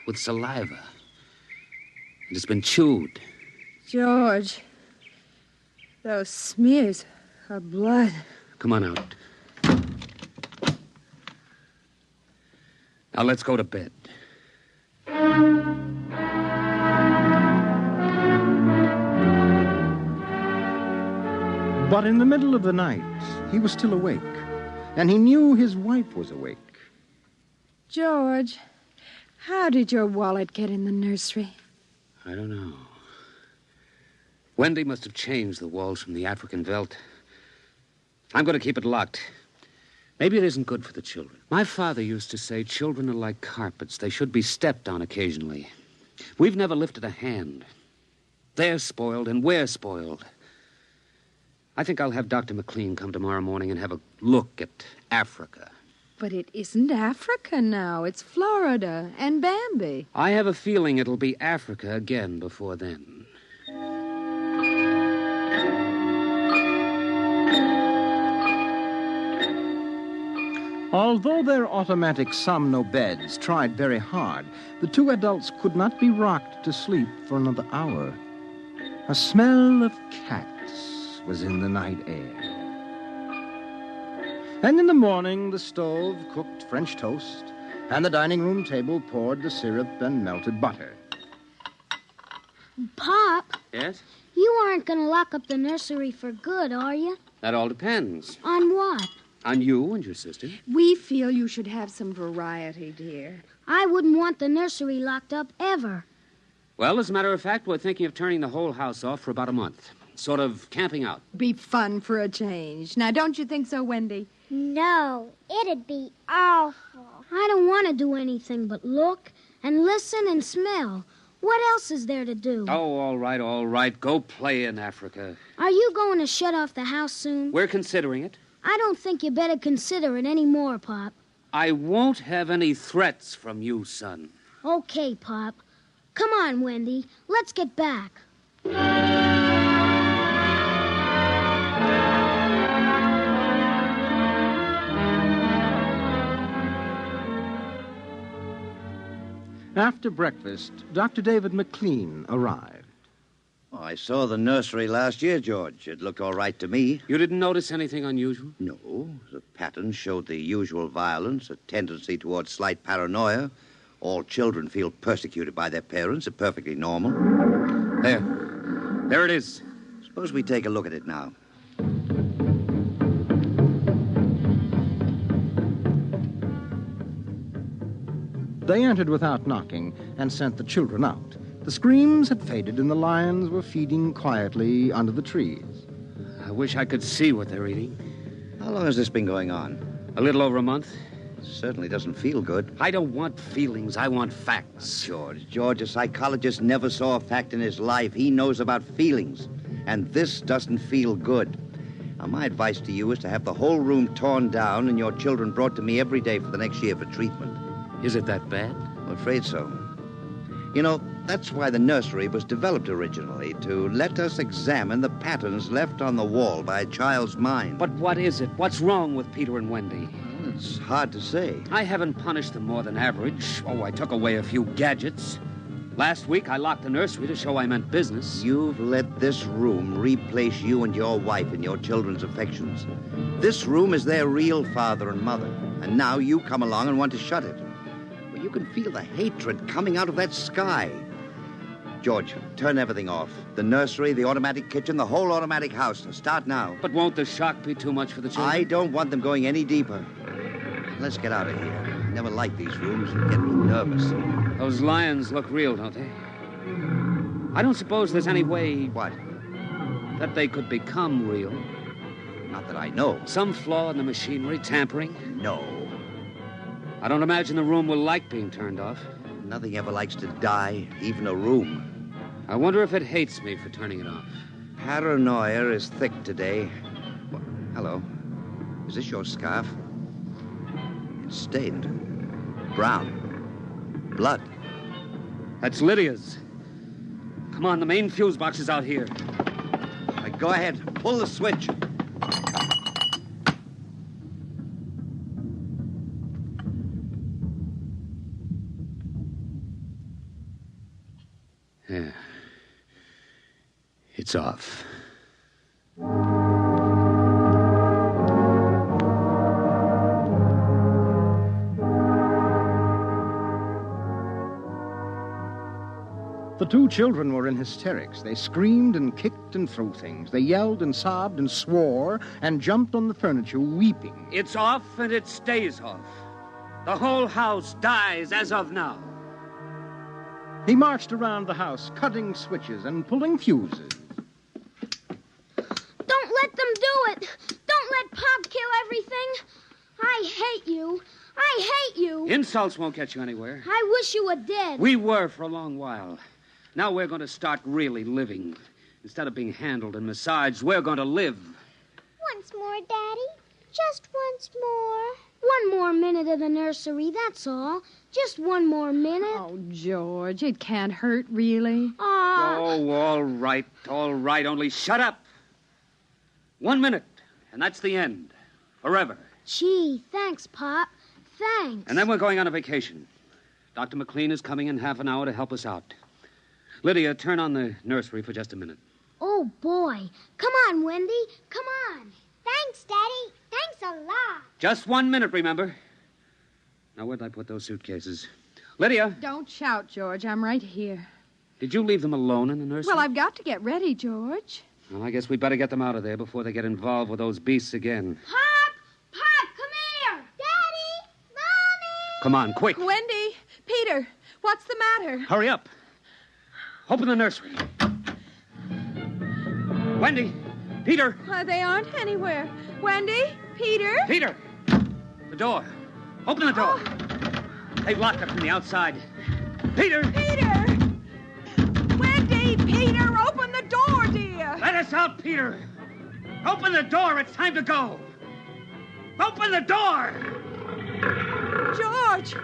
Speaker 1: with saliva. And it's been chewed.
Speaker 10: George, those smears are blood.
Speaker 1: Come on out. Now let's go to bed.
Speaker 8: But in the middle of the night, he was still awake, and he knew his wife was awake.
Speaker 10: George, how did your wallet get in the nursery?
Speaker 1: I don't know. Wendy must have changed the walls from the African veldt. I'm going to keep it locked. Maybe it isn't good for the children. My father used to say children are like carpets. They should be stepped on occasionally. We've never lifted a hand. They're spoiled and we're spoiled. I think I'll have Dr. McLean come tomorrow morning and have a look at Africa.
Speaker 10: But it isn't Africa now. It's Florida and Bambi.
Speaker 1: I have a feeling it'll be Africa again before then.
Speaker 8: Although their automatic somno beds tried very hard, the two adults could not be rocked to sleep for another hour. A smell of cats was in the night air. And in the morning, the stove cooked French toast, and the dining room table poured the syrup and melted butter.
Speaker 9: Pop,
Speaker 1: Yes?
Speaker 9: you aren't going to lock up the nursery for good, are you?
Speaker 1: That all depends.
Speaker 9: On what?
Speaker 1: On you and your sister.
Speaker 10: We feel you should have some variety, dear.
Speaker 9: I wouldn't want the nursery locked up ever.
Speaker 1: Well, as a matter of fact, we're thinking of turning the whole house off for about a month. Sort of camping out.
Speaker 10: Be fun for a change. Now, don't you think so, Wendy?
Speaker 12: No, it'd be awful.
Speaker 9: I don't want to do anything but look and listen and smell. What else is there to do?
Speaker 1: Oh, all right, all right. Go play in Africa.
Speaker 9: Are you going to shut off the house soon?
Speaker 1: We're considering it.
Speaker 9: I don't think you better consider it any more, Pop.
Speaker 1: I won't have any threats from you, son.
Speaker 9: Okay, Pop. Come on, Wendy. Let's get back.
Speaker 8: After breakfast, Dr. David McLean arrived.
Speaker 13: Oh, I saw the nursery last year, George. It looked all right to me.
Speaker 1: You didn't notice anything unusual?
Speaker 13: No. The pattern showed the usual violence, a tendency towards slight paranoia. All children feel persecuted by their parents. It's perfectly normal.
Speaker 1: There it is.
Speaker 13: Suppose we take a look at it now.
Speaker 8: They entered without knocking and sent the children out. The screams had faded and the lions were feeding quietly under the trees.
Speaker 1: I wish I could see what they're eating.
Speaker 13: How long has this been going on?
Speaker 1: A little over a month.
Speaker 13: Certainly doesn't feel good.
Speaker 1: I don't want feelings. I want facts.
Speaker 13: George, a psychologist never saw a fact in his life. He knows about feelings. And this doesn't feel good. Now, my advice to you is to have the whole room torn down and your children brought to me every day for the next year for treatment.
Speaker 1: Is it that bad?
Speaker 13: I'm afraid so. You know, that's why the nursery was developed originally, to let us examine the patterns left on the wall by a child's mind.
Speaker 1: But what is it? What's wrong with Peter and Wendy?
Speaker 13: Well, it's hard to say.
Speaker 1: I haven't punished them more than average. Oh, I took away a few gadgets. Last week, I locked the nursery to show I meant business.
Speaker 13: You've let this room replace you and your wife in your children's affections. This room is their real father and mother. And now you come along and want to shut it. Well, you can feel the hatred coming out of that sky. George, turn everything off. The nursery, the automatic kitchen, the whole automatic house. Start now.
Speaker 1: But won't the shock be too much for the children?
Speaker 13: I don't want them going any deeper. Let's get out of here. I never like these rooms. They get me nervous.
Speaker 1: Those lions look real, don't they? I don't suppose there's any way...
Speaker 13: What?
Speaker 1: That they could become real.
Speaker 13: Not that I know.
Speaker 1: Some flaw in the machinery, tampering?
Speaker 13: No.
Speaker 1: I don't imagine the room will like being turned off.
Speaker 13: Nothing ever likes to die, even a room.
Speaker 1: I wonder if it hates me for turning it off.
Speaker 13: Paranoia is thick today. Well, hello. Is this your scarf? It's stained. Brown. Blood.
Speaker 1: That's Lydia's. Come on, the main fuse box is out here.
Speaker 13: Right, go ahead. Pull the switch.
Speaker 1: Yeah. It's off.
Speaker 8: The two children were in hysterics. They screamed and kicked and threw things. They yelled and sobbed and swore and jumped on the furniture, weeping.
Speaker 1: It's off and it stays off. The whole house dies as of now.
Speaker 8: He marched around the house, cutting switches and pulling fuses.
Speaker 9: Don't let them do it. Don't let Pop kill everything. I hate you. I hate you.
Speaker 1: Insults won't get you anywhere.
Speaker 9: I wish you were dead.
Speaker 1: We were for a long while. Now we're going to start really living. Instead of being handled and massaged, we're going to live.
Speaker 12: Once more, Daddy. Just once more.
Speaker 9: One more minute of the nursery, that's all. Just one more minute.
Speaker 10: Oh, George, it can't hurt, really.
Speaker 1: Oh, all right, only shut up. 1 minute, and that's the end. Forever.
Speaker 9: Gee, thanks, Pop. Thanks.
Speaker 1: And then we're going on a vacation. Dr. McLean is coming in half an hour to help us out. Lydia, turn on the nursery for just a minute.
Speaker 9: Oh, boy. Come on, Wendy. Come on.
Speaker 12: Thanks, Daddy. Thanks a lot.
Speaker 1: Just 1 minute, remember? Now, where'd I put those suitcases? Lydia!
Speaker 10: Don't shout, George. I'm right here.
Speaker 1: Did you leave them alone in the nursery?
Speaker 10: Well, I've got to get ready, George.
Speaker 1: Well, I guess we'd better get them out of there before they get involved with those beasts again.
Speaker 9: Pop! Pop, come here!
Speaker 12: Daddy! Mommy!
Speaker 1: Come on, quick.
Speaker 10: Wendy! Peter! What's the matter?
Speaker 1: Hurry up. Open the nursery. Wendy! Peter!
Speaker 10: They aren't anywhere. Wendy? Peter?
Speaker 1: Peter! The door. Open the door. They've locked it from the outside. Peter!
Speaker 10: Peter! Wendy! Peter! Open the door, dear!
Speaker 1: Let us out, Peter! Open the door. It's time to go. Open the door!
Speaker 10: George!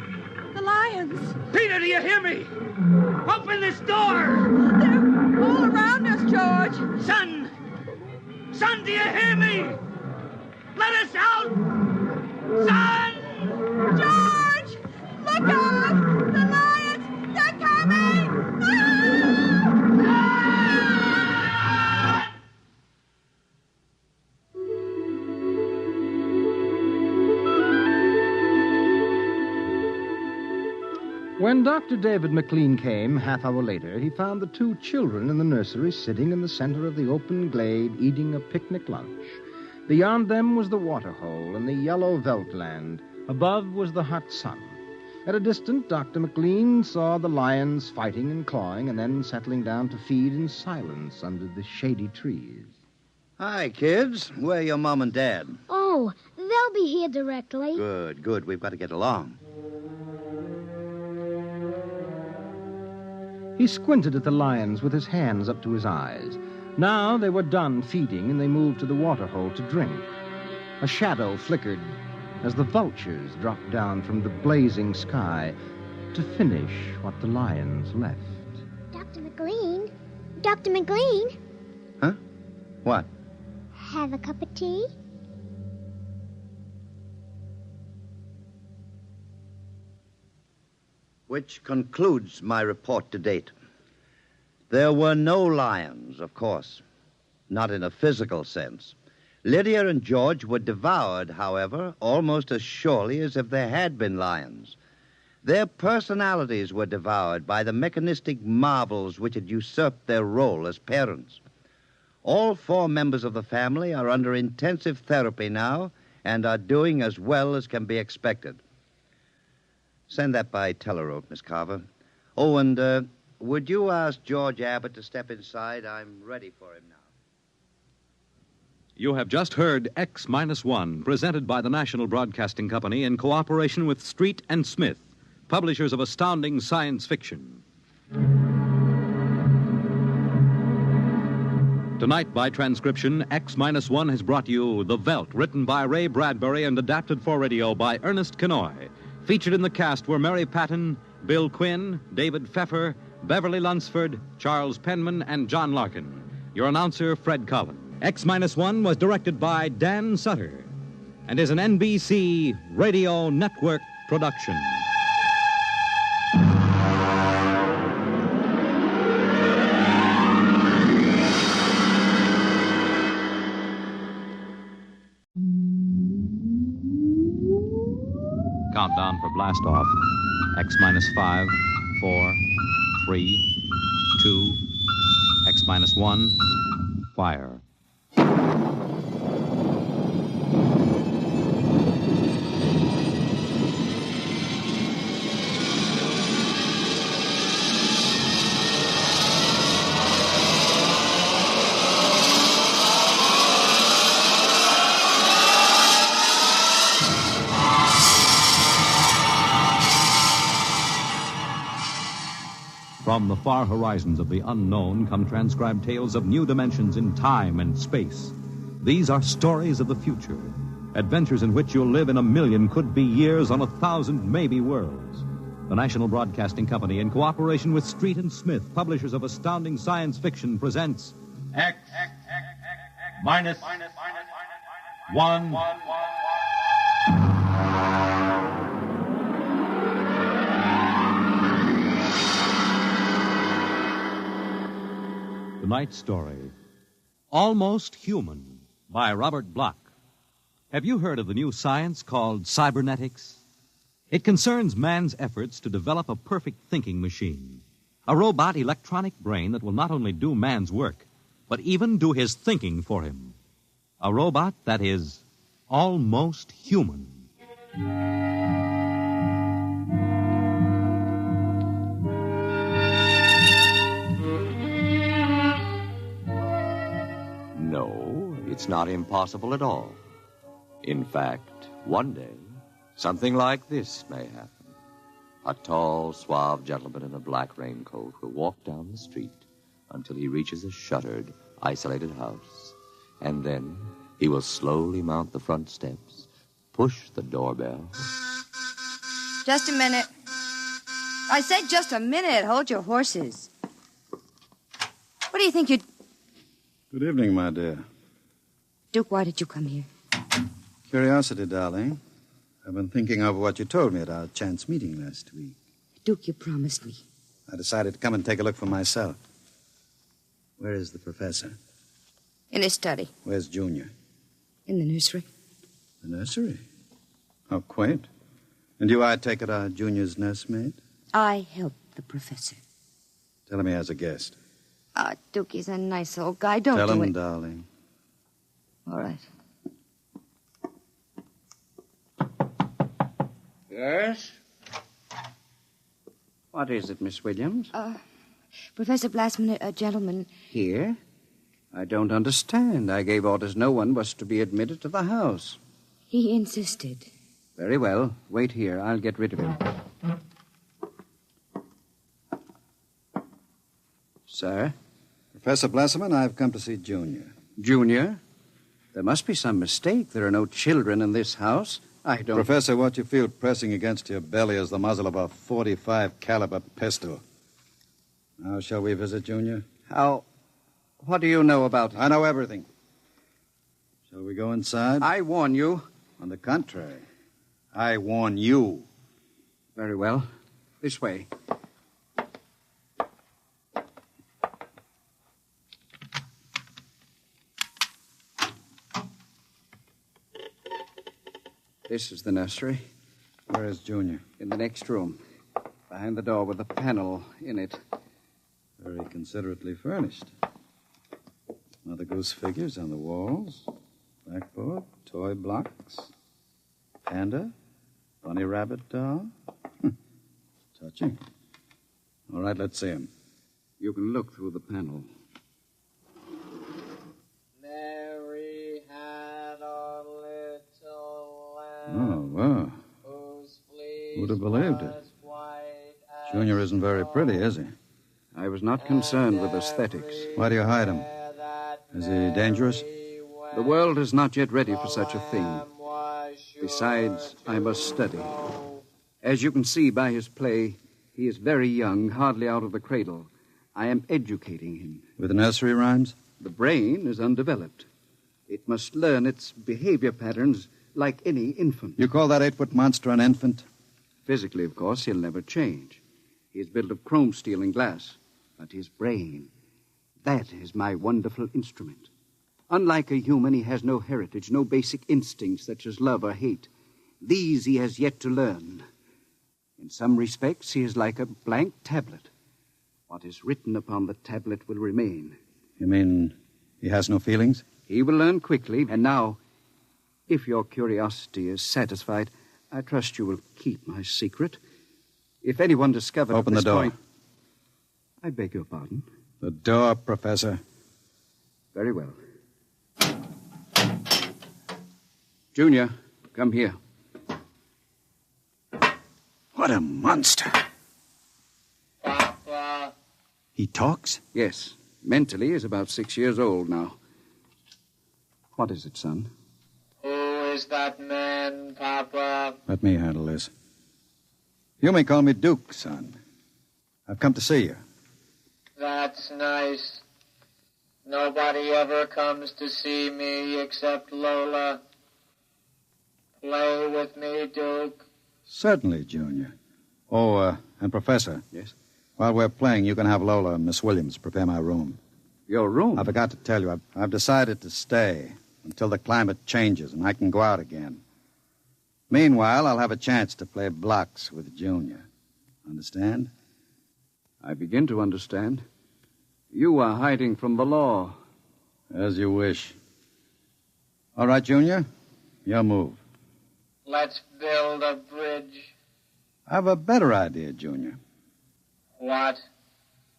Speaker 10: The lions!
Speaker 1: Peter, do you hear me? Open this door!
Speaker 10: They're all around us, George!
Speaker 1: Son! Son, do you hear me? Let us out! Son!
Speaker 10: George! Look out! The lions! They're coming!
Speaker 8: When Dr. David McLean came, half hour later, he found the two children in the nursery sitting in the center of the open glade eating a picnic lunch. Beyond them was the waterhole and the yellow veldland. Above was the hot sun. At a distance, Dr. McLean saw the lions fighting and clawing and then settling down to feed in silence under the shady trees.
Speaker 13: Hi, kids. Where are your mom and dad?
Speaker 9: Oh, they'll be here directly.
Speaker 13: Good, good. We've got to get along.
Speaker 8: He squinted at the lions with his hands up to his eyes. Now they were done feeding, and they moved to the waterhole to drink. A shadow flickered as the vultures dropped down from the blazing sky to finish what the lions left.
Speaker 12: Dr. McLean? Dr. McLean?
Speaker 13: Huh? What?
Speaker 12: Have a cup of tea?
Speaker 13: which concludes my report to date. There were no lions, of course, not in a physical sense. Lydia and George were devoured, however, almost as surely as if there had been lions. Their personalities were devoured by the mechanistic marvels which had usurped their role as parents. All 4 members of the family are under intensive therapy now and are doing as well as can be expected. Send that by telerope, Miss Carver. Oh, and would you ask George Abbott to step inside? I'm ready for him now.
Speaker 21: You have just heard X-1, presented by the National Broadcasting Company in cooperation with Street and Smith, publishers of astounding science fiction. Tonight, by transcription, X-1 has brought you The Veldt, written by Ray Bradbury and adapted for radio by Ernest Kenoy. Featured in the cast were Mary Patton, Bill Quinn, David Pfeffer, Beverly Lunsford, Charles Penman, and John Larkin. Your announcer, Fred Collins. X-1 was directed by Dan Sutter and is an NBC Radio Network production. Countdown for blast off. X-5, 4, 3, 2, X-1, fire. From the far horizons of the unknown come transcribed tales of new dimensions in time and space. These are stories of the future, adventures in which you'll live in 1,000,000 could-be years on 1,000 maybe worlds. The National Broadcasting Company, in cooperation with Street and Smith, publishers of astounding science fiction, presents
Speaker 18: X-1.
Speaker 21: Tonight's story, Almost Human, by Robert Bloch. Have you heard of the new science called cybernetics? It concerns man's efforts to develop a perfect thinking machine, a robot electronic brain that will not only do man's work, but even do his thinking for him. A robot that is almost human.
Speaker 2: No, it's not impossible at all. In fact, one day, something like this may happen. A tall, suave gentleman in a black raincoat will walk down the street until he reaches a shuttered, isolated house. And then he will slowly mount the front steps, push the doorbell.
Speaker 3: Just a minute. I said just a minute. Hold your horses. What do you think you'd...
Speaker 16: Good evening, my dear.
Speaker 3: Duke, why did you come here?
Speaker 16: Curiosity, darling. I've been thinking of what you told me at our chance meeting last week.
Speaker 3: Duke, you promised me.
Speaker 16: I decided to come and take a look for myself. Where is the professor?
Speaker 3: In his study.
Speaker 16: Where's Junior?
Speaker 3: In the nursery.
Speaker 16: The nursery? How quaint. And you, I take it, are Junior's nursemaid?
Speaker 3: I helped the professor.
Speaker 16: Tell him he has a guest.
Speaker 3: Duke, he's a nice old guy. Don't
Speaker 16: Tell
Speaker 3: do
Speaker 16: him,
Speaker 3: it.
Speaker 16: darling.
Speaker 3: All right.
Speaker 4: Yes? What is it, Miss Williams?
Speaker 3: Professor Blassman, a gentleman...
Speaker 4: Here? I don't understand. I gave orders no one was to be admitted to the house.
Speaker 3: He insisted.
Speaker 4: Very well. Wait here. I'll get rid of him. Sir?
Speaker 16: Professor Blasserman, I've come to see Junior.
Speaker 4: Junior? There must be some mistake. There are no children in this house. I don't...
Speaker 16: Professor, what you feel pressing against your belly is the muzzle of a .45 caliber pistol. Now, shall we visit Junior?
Speaker 4: How... What do you know about...
Speaker 16: I know everything. Shall we go inside?
Speaker 4: I warn you.
Speaker 16: On the contrary, I warn you.
Speaker 4: Very well.
Speaker 6: This way. This is the nursery.
Speaker 16: Where is Junior?
Speaker 6: In the next room. Behind the door with a panel in it.
Speaker 16: Very considerately furnished. Mother Goose figures on the walls. Blackboard, toy blocks. Panda. Bunny rabbit doll. Touching. All right, let's see him.
Speaker 6: You can look through the panel.
Speaker 11: Mary had a little
Speaker 16: Oh,
Speaker 11: lamb
Speaker 16: wow.
Speaker 11: whose fleece
Speaker 16: Who'd have believed it?
Speaker 11: was white as
Speaker 16: Junior isn't very pretty, is he?
Speaker 6: I was not concerned with aesthetics.
Speaker 16: Why do you hide him? Is he dangerous?
Speaker 6: The world is not yet ready for such a thing. Besides, I must study. As you can see by his play, he is very young, hardly out of the cradle. I am educating him.
Speaker 16: With nursery rhymes?
Speaker 6: The brain is undeveloped. It must learn its behavior patterns like any infant.
Speaker 16: You call that 8-foot monster an infant?
Speaker 6: Physically, of course, he'll never change. He is built of chrome steel and glass. But his brain, that is my wonderful instrument. Unlike a human, he has no heritage, no basic instincts such as love or hate. These he has yet to learn. In some respects, he is like a blank tablet. What is written upon the tablet will remain.
Speaker 16: You mean he has no feelings?
Speaker 6: He will learn quickly. And now, if your curiosity is satisfied, I trust you will keep my secret. If anyone discovered...
Speaker 16: Open the door.
Speaker 6: Point... I beg your pardon?
Speaker 16: The door, Professor.
Speaker 6: Very well. Junior, come here.
Speaker 16: What a monster.
Speaker 11: Papa.
Speaker 16: He talks?
Speaker 6: Yes. Mentally, he's about 6 years old now. What is it, son?
Speaker 11: Who is that man, Papa?
Speaker 16: Let me handle this. You may call me Duke, son. I've come to see you.
Speaker 11: That's nice. Nobody ever comes to see me except Lola. Play with me, Duke.
Speaker 16: Certainly, Junior. Oh, and Professor.
Speaker 6: Yes?
Speaker 16: While we're playing, you can have Lola and Miss Williams prepare my room.
Speaker 6: Your room?
Speaker 16: I forgot to tell you, I've decided to stay until the climate changes and I can go out again. Meanwhile, I'll have a chance to play blocks with Junior. Understand?
Speaker 6: I begin to understand. You are hiding from the law.
Speaker 16: As you wish. All right, Junior. Your move.
Speaker 11: Let's build a bridge.
Speaker 16: I have a better idea, Junior.
Speaker 11: What?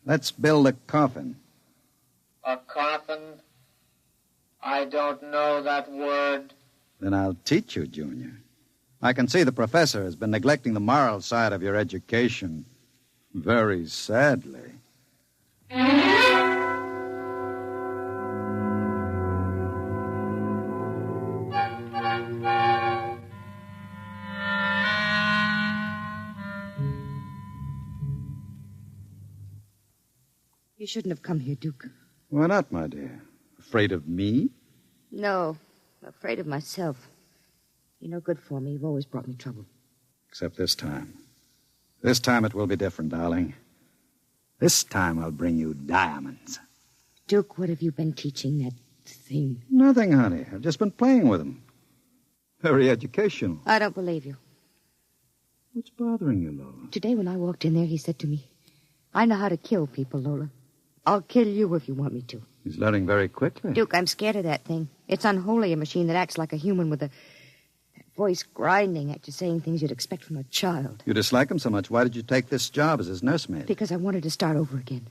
Speaker 16: Let's build a coffin.
Speaker 11: A coffin? I don't know that word.
Speaker 16: Then I'll teach you, Junior. I can see the professor has been neglecting the moral side of your education. Very sadly.
Speaker 3: You shouldn't have come here, Duke.
Speaker 16: Why not, my dear? Afraid of me?
Speaker 3: No, I'm afraid of myself. You're no good for me. You've always brought me trouble.
Speaker 16: Except this time. This time it will be different, darling. This time I'll bring you diamonds.
Speaker 3: Duke, what have you been teaching that thing?
Speaker 16: Nothing, honey. I've just been playing with them. Very educational.
Speaker 3: I don't believe you.
Speaker 16: What's bothering you, Lola?
Speaker 3: Today when I walked in there, he said to me, I know how to kill people, Lola. I'll kill you if you want me to.
Speaker 16: He's learning very quickly.
Speaker 3: Duke, I'm scared of that thing. It's unholy, a machine that acts like a human with that voice grinding at you, saying things you'd expect from a child.
Speaker 16: You dislike him so much. Why did you take this job as his nursemaid?
Speaker 3: Because I wanted to start over again.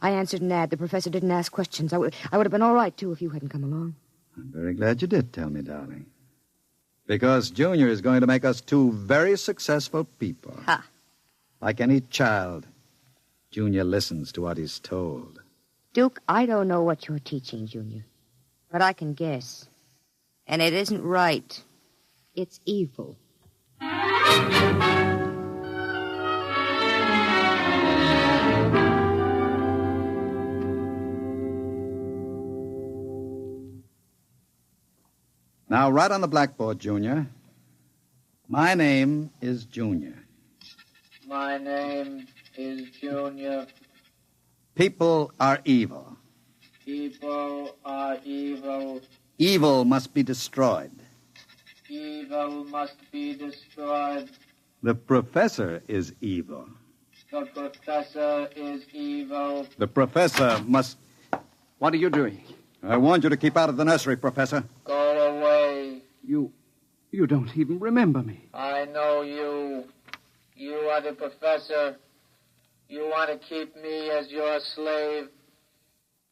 Speaker 3: I answered an ad. The professor didn't ask questions. I would have been all right, too, if you hadn't come along.
Speaker 16: I'm very glad you did tell me, darling. Because Junior is going to make us two very successful people.
Speaker 3: Ha!
Speaker 16: Like any child, Junior listens to what he's told.
Speaker 3: Duke, I don't know what you're teaching, Junior. But I can guess. And it isn't right. It's evil.
Speaker 16: Now, write on the blackboard, Junior. My name is Junior.
Speaker 11: My name is Junior.
Speaker 16: People are evil.
Speaker 11: People are evil.
Speaker 16: Evil must be destroyed.
Speaker 11: Evil must be destroyed.
Speaker 16: The professor is evil.
Speaker 11: The professor is evil.
Speaker 16: The professor must...
Speaker 14: What are you doing?
Speaker 16: I warned you to keep out of the nursery, Professor.
Speaker 11: Go away.
Speaker 14: You don't even remember me.
Speaker 11: I know you. You are the professor. You want to keep me as your slave.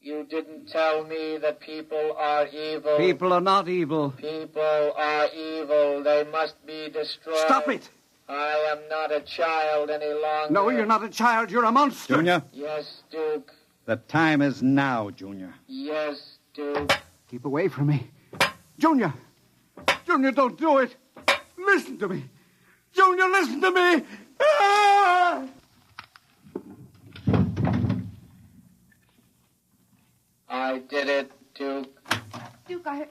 Speaker 11: You didn't tell me that people are evil.
Speaker 14: People are not evil.
Speaker 11: People are evil. They must be destroyed.
Speaker 14: Stop it!
Speaker 11: I am not a child any longer.
Speaker 14: No, you're not a child. You're a monster.
Speaker 16: Junior?
Speaker 11: Yes, Duke.
Speaker 16: The time is now, Junior.
Speaker 11: Yes, Duke.
Speaker 14: Keep away from me. Junior! Junior, don't do it! Listen to me! Junior, listen to me! Ah!
Speaker 11: I did it, Duke.
Speaker 3: Duke, I...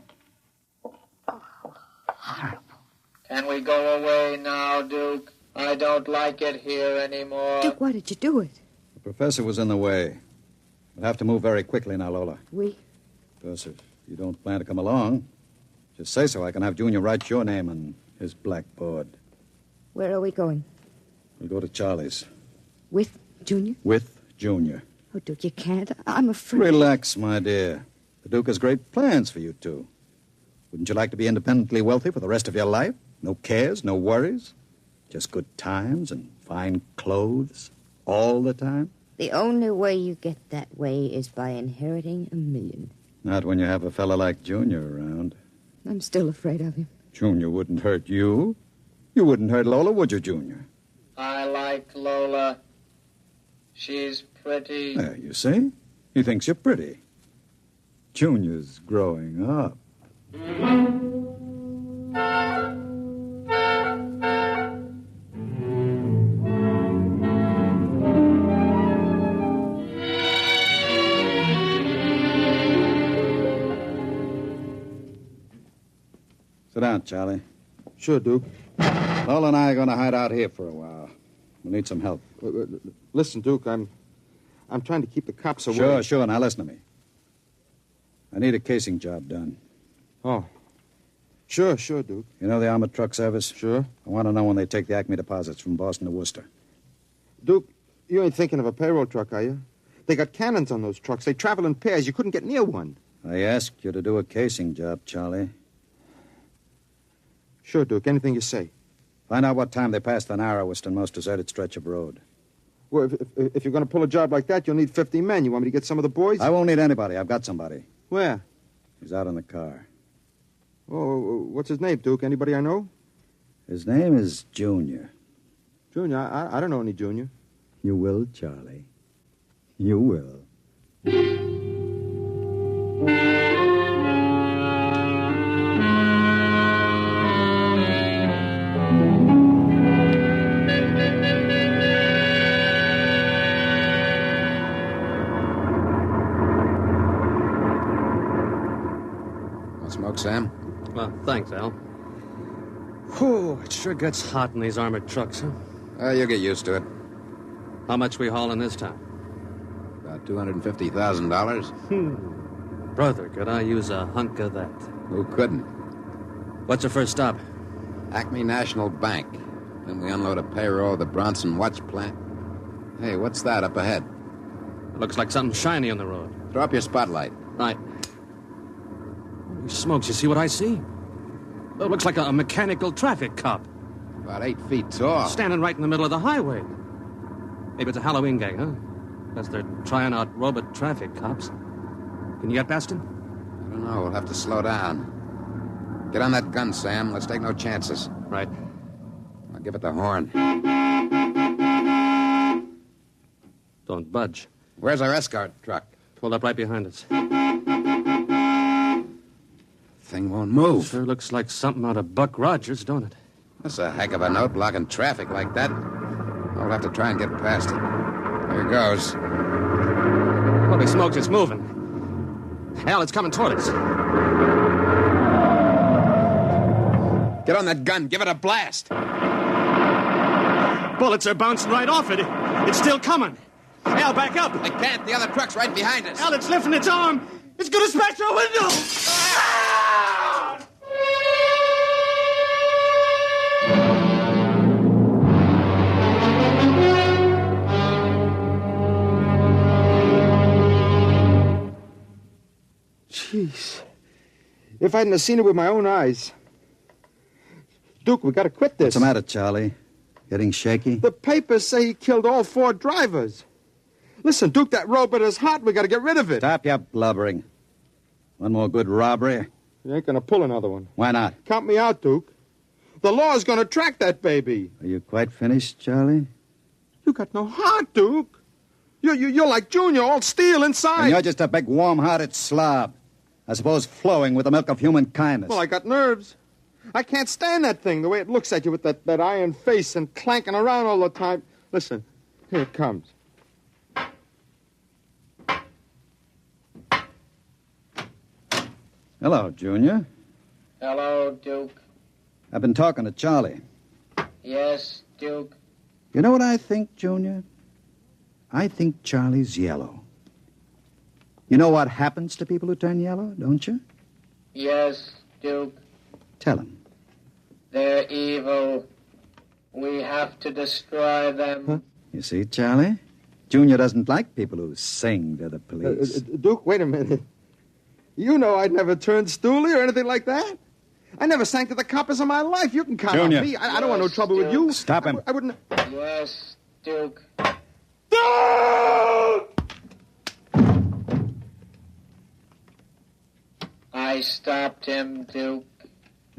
Speaker 11: Can we go away now, Duke? I don't like it here anymore.
Speaker 10: Duke, why did you do it?
Speaker 16: The professor was in the way. We'll have to move very quickly now, Lola.
Speaker 10: We?
Speaker 16: Because if you don't plan to come along, just say so. I can have Junior write your name on his blackboard.
Speaker 3: Where are we going?
Speaker 16: We'll go to Charlie's.
Speaker 10: With Junior?
Speaker 16: With Junior.
Speaker 10: Oh, Duke, you can't. I'm afraid.
Speaker 16: Relax, my dear. The Duke has great plans for you two. Wouldn't you like to be independently wealthy for the rest of your life? No cares, no worries. Just good times and fine clothes all the time?
Speaker 3: The only way you get that way is by inheriting $1 million.
Speaker 16: Not when you have a fella like Junior around.
Speaker 3: I'm still afraid of him.
Speaker 16: Junior wouldn't hurt you. You wouldn't hurt Lola, would you, Junior?
Speaker 11: I like Lola. She's pretty.
Speaker 16: There, you see? He thinks you're pretty. Junior's growing up. Sit down, Charlie.
Speaker 14: Sure, Duke.
Speaker 16: Lola and I are going to hide out here for a while. We'll need some help.
Speaker 14: Listen, Duke, I'm trying to keep the cops away.
Speaker 16: Sure. Now listen to me. I need a casing job done.
Speaker 14: Oh. Sure, Duke.
Speaker 16: You know the armored truck service?
Speaker 14: Sure.
Speaker 16: I want to know when they take the Acme deposits from Boston to Worcester.
Speaker 14: Duke, you ain't thinking of a payroll truck, are you? They got cannons on those trucks. They travel in pairs. You couldn't get near one.
Speaker 16: I asked you to do a casing job, Charlie.
Speaker 14: Sure, Duke. Anything you say.
Speaker 16: Find out what time they pass the narrowest and most deserted stretch of road.
Speaker 14: Well, if you're going to pull a job like that, you'll need 50 men. You want me to get some of the boys?
Speaker 16: I won't need anybody. I've got somebody.
Speaker 14: Where?
Speaker 16: He's out in the car.
Speaker 14: Oh, what's his name, Duke? Anybody I know?
Speaker 16: His name is Junior.
Speaker 14: Junior? I don't know any Junior.
Speaker 16: You will, Charlie. You will.
Speaker 19: Smoke, Sam?
Speaker 22: Well, thanks, Al. Whew, it sure gets hot in these armored trucks, huh?
Speaker 19: You'll get used to it.
Speaker 22: How much we hauling this time?
Speaker 19: About $250,000.
Speaker 22: Brother, could I use a hunk of that?
Speaker 19: Who couldn't?
Speaker 22: What's the first stop?
Speaker 19: Acme National Bank. Then we unload a payroll at the Bronson Watch Plant. Hey, what's that up ahead?
Speaker 22: It looks like something shiny on the road.
Speaker 19: Throw up your spotlight.
Speaker 22: Right. Holy smokes, you see what I see? It looks like a mechanical traffic cop.
Speaker 19: About 8 feet tall.
Speaker 22: Standing right in the middle of the highway. Maybe it's a Halloween gang, huh? Guess they're trying out robot traffic cops. Can you get past him?
Speaker 19: I don't know. We'll have to slow down. Get on that gun, Sam. Let's take no chances.
Speaker 22: Right.
Speaker 19: I'll give it the horn.
Speaker 22: Don't budge.
Speaker 19: Where's our escort truck?
Speaker 22: Pulled up right behind us.
Speaker 19: Thing won't move.
Speaker 22: Sure looks like something out of Buck Rogers, don't it?
Speaker 19: That's a heck of a note, blocking traffic like that. I'll have to try and get past it. Here goes.
Speaker 22: Holy smokes, it's moving. Hell, it's coming toward us.
Speaker 19: Get on that gun. Give it a blast.
Speaker 5: bullets are bouncing right off it. It's still coming. Al, back up.
Speaker 19: I can't. The other truck's right behind us.
Speaker 5: Al, it's lifting its arm. It's going to smash our window.
Speaker 6: Jeez. If I hadn't have seen it with my own eyes. Duke, we got to quit this.
Speaker 16: What's the matter, Charlie? Getting shaky?
Speaker 6: The papers say he killed all 4 drivers. Listen, Duke, that robot is hot. We got to get rid of it.
Speaker 16: Stop your blubbering. One more good robbery.
Speaker 6: You ain't going to pull another one.
Speaker 16: Why not?
Speaker 6: Count me out, Duke. The law's going to track that baby.
Speaker 16: Are you quite finished, Charlie?
Speaker 6: You got no heart, Duke. You're like Junior, all steel inside.
Speaker 16: And you're just a big, warm-hearted slob. I suppose flowing with the milk of human kindness.
Speaker 6: Well, I got nerves. I can't stand that thing, the way it looks at you with that iron face and clanking around all the time. Listen, here it comes.
Speaker 16: Hello, Junior.
Speaker 11: Hello, Duke.
Speaker 16: I've been talking to Charlie.
Speaker 11: Yes, Duke.
Speaker 16: You know what I think, Junior? I think Charlie's yellow. You know what happens to people who turn yellow, don't you?
Speaker 11: Yes, Duke.
Speaker 16: Tell him.
Speaker 11: They're evil. We have to destroy them.
Speaker 16: Huh? You see, Charlie? Junior doesn't like people who sing to the police.
Speaker 6: Duke, wait a minute. You know I'd never turned stoolie or anything like that. I never sang to the coppers in my life. You can count
Speaker 16: Junior.
Speaker 6: on me. I don't want no trouble with you.
Speaker 16: Stop him.
Speaker 6: I wouldn't...
Speaker 11: Yes, Duke. I stopped him, Duke.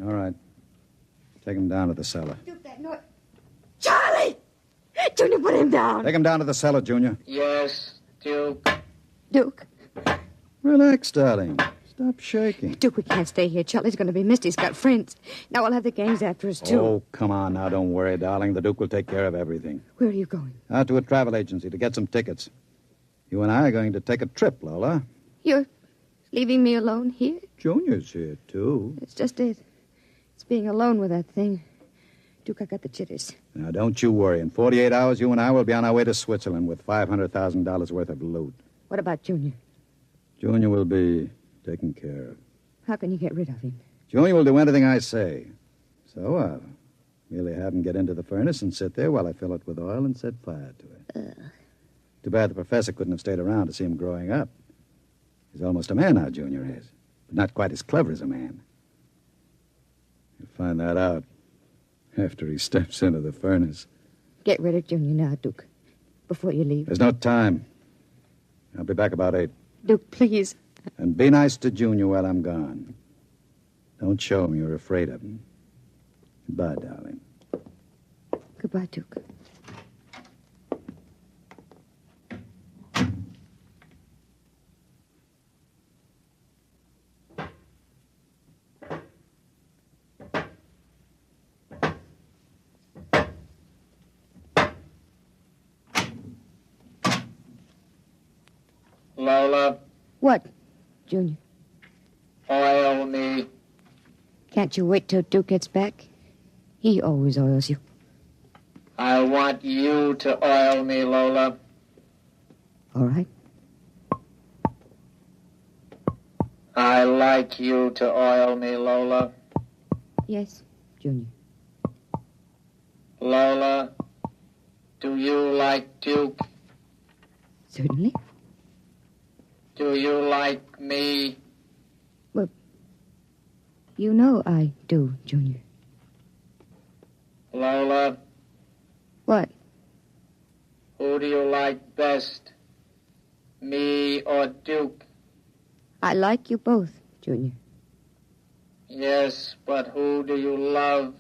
Speaker 16: All right. Take him down to the cellar.
Speaker 3: Duke, that noise. Charlie! Junior, put him down.
Speaker 16: Take him down to the cellar, Junior.
Speaker 11: Yes, Duke.
Speaker 3: Duke.
Speaker 16: Relax, darling. Stop shaking.
Speaker 3: Duke, we can't stay here. Charlie's going to be missed. He's got friends. Now we'll have the gangs after us, too.
Speaker 16: Oh, come on now. Don't worry, darling. The Duke will take care of everything.
Speaker 3: Where are you going?
Speaker 16: Out to a travel agency to get some tickets. You and I are going to take a trip, Lola.
Speaker 3: You're leaving me alone here?
Speaker 16: Junior's here, too.
Speaker 3: It's just it. It's being alone with that thing. Duke, I got the jitters.
Speaker 16: Now, don't you worry. In 48 hours, you and I will be on our way to Switzerland with $500,000 worth of loot.
Speaker 3: What about Junior?
Speaker 16: Junior will be taken care of.
Speaker 3: How can you get rid of him?
Speaker 16: Junior will do anything I say. So I'll merely have him get into the furnace and sit there while I fill it with oil and set fire to it. Too bad the professor couldn't have stayed around to see him growing up. He's almost a man now, Junior is. But not quite as clever as a man. You'll find that out after he steps into the furnace.
Speaker 3: Get rid of Junior now, Duke, before you leave.
Speaker 16: There's no time. I'll be back about 8.
Speaker 3: Duke, please.
Speaker 16: And be nice to Junior while I'm gone. Don't show him you're afraid of him. Goodbye, darling.
Speaker 3: Goodbye, Duke.
Speaker 11: Lola.
Speaker 3: What, Junior?
Speaker 11: Oil me.
Speaker 3: Can't you wait till Duke gets back? He always oils you.
Speaker 11: I want you to oil me, Lola.
Speaker 3: All right.
Speaker 11: I like you to oil me, Lola.
Speaker 3: Yes, Junior.
Speaker 11: Lola, do you like Duke?
Speaker 3: Certainly.
Speaker 11: Do you like me?
Speaker 3: Well, you know I do, Junior.
Speaker 11: Lola,
Speaker 3: What?
Speaker 11: who do you like best? Me or Duke?
Speaker 3: I like you both, Junior.
Speaker 11: Yes, but who do you love?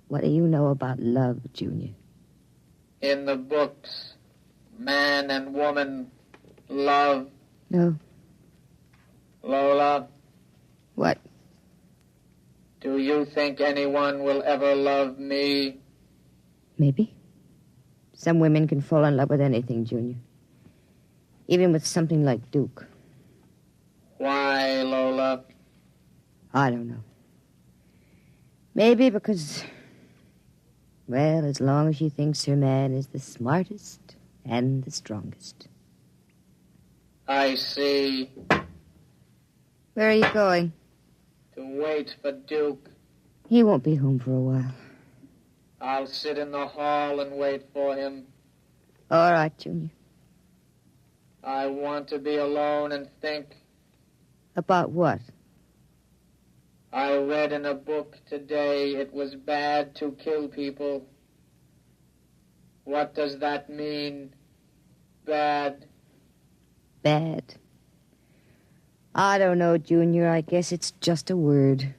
Speaker 3: What do you know about love, Junior?
Speaker 11: In the books, man and woman love.
Speaker 3: No.
Speaker 11: Lola,
Speaker 3: What?
Speaker 11: do you think anyone will ever love me?
Speaker 3: Maybe. Some women can fall in love with anything, Junior. Even with something like Duke.
Speaker 11: Why, Lola?
Speaker 3: I don't know. Maybe because Well, as long as she thinks her man is the smartest and the strongest.
Speaker 11: I see.
Speaker 3: Where are you going?
Speaker 11: To wait for Duke.
Speaker 3: He won't be home for a while.
Speaker 11: I'll sit in the hall and wait for him.
Speaker 3: All right, Junior.
Speaker 11: I want to be alone and think.
Speaker 3: About what?
Speaker 11: I read in a book today it was bad to kill people. What does that mean? Bad.
Speaker 3: Bad. I don't know, Junior. I guess it's just a word.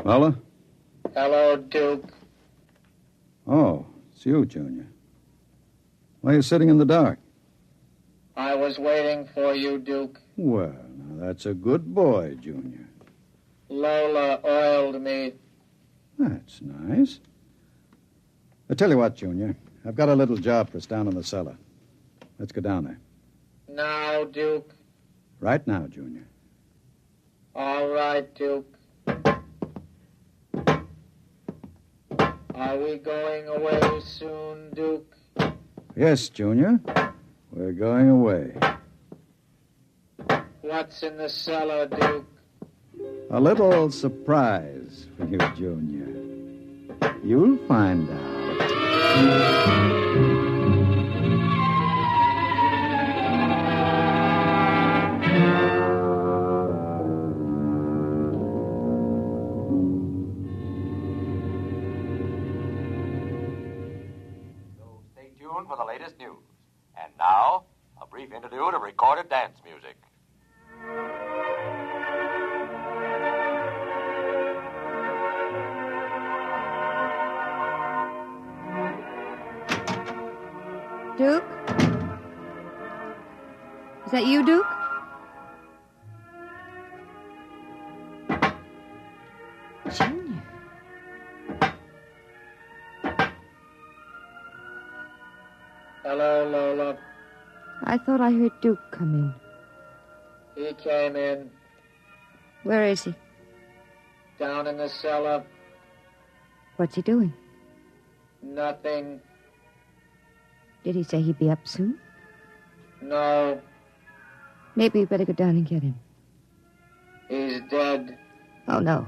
Speaker 16: Lola?
Speaker 11: Hello, Duke.
Speaker 16: Oh, it's you, Junior. Why are you sitting in the dark?
Speaker 11: I was waiting for you, Duke.
Speaker 16: Well, now that's a good boy, Junior.
Speaker 11: Lola oiled me.
Speaker 16: That's nice. I tell you what, Junior. I've got a little job for us down in the cellar. Let's go down there.
Speaker 11: Now, Duke.
Speaker 16: Right now, Junior.
Speaker 11: All right, Duke. Are we going away soon, Duke?
Speaker 16: Yes, Junior. We're going away.
Speaker 11: What's in the cellar, Duke?
Speaker 16: A little surprise for you, Junior. You'll find out.
Speaker 2: For the latest news. And now, a brief interlude of recorded dance music.
Speaker 3: Duke? Is that you, Duke? Junior.
Speaker 11: Hello, Lola.
Speaker 3: I thought I heard Duke come in.
Speaker 11: He came in.
Speaker 3: Where is he?
Speaker 11: Down in the cellar.
Speaker 3: What's he doing?
Speaker 11: Nothing.
Speaker 3: Did he say he'd be up soon?
Speaker 11: No.
Speaker 3: Maybe we better go down and get him.
Speaker 11: He's dead.
Speaker 3: Oh, no.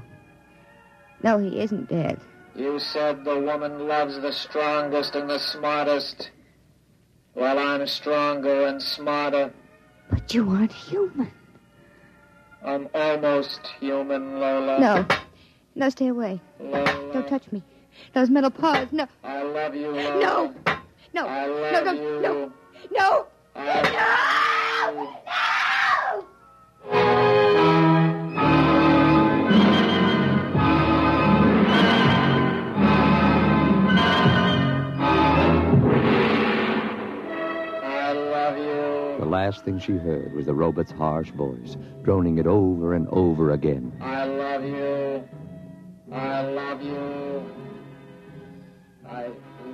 Speaker 3: No, he isn't dead.
Speaker 11: You said the woman loves the strongest and the smartest. Well, I'm stronger and smarter.
Speaker 3: But you aren't human.
Speaker 11: I'm almost human, Lola.
Speaker 3: No. No, stay away.
Speaker 11: Lola.
Speaker 3: Don't touch me. Those metal paws, no.
Speaker 11: I love you, Lola.
Speaker 3: No. No.
Speaker 11: I love
Speaker 3: no,
Speaker 11: you.
Speaker 3: No. No.
Speaker 11: I
Speaker 3: No.
Speaker 2: The last thing she heard was the robot's harsh voice, droning it over and over again.
Speaker 11: I love you. I love you. I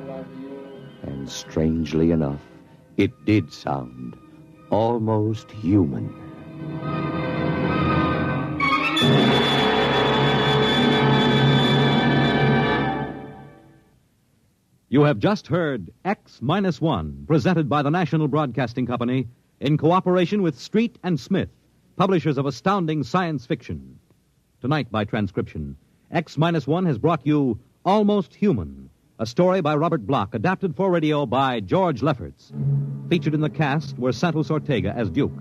Speaker 11: love you.
Speaker 2: And strangely enough, it did sound almost human.
Speaker 21: You have just heard X-1, presented by the National Broadcasting Company in cooperation with Street and Smith, publishers of astounding science fiction. Tonight, by transcription, X-1 has brought you Almost Human, a story by Robert Bloch, adapted for radio by George Lefferts. Featured in the cast were Santos Ortega as Duke,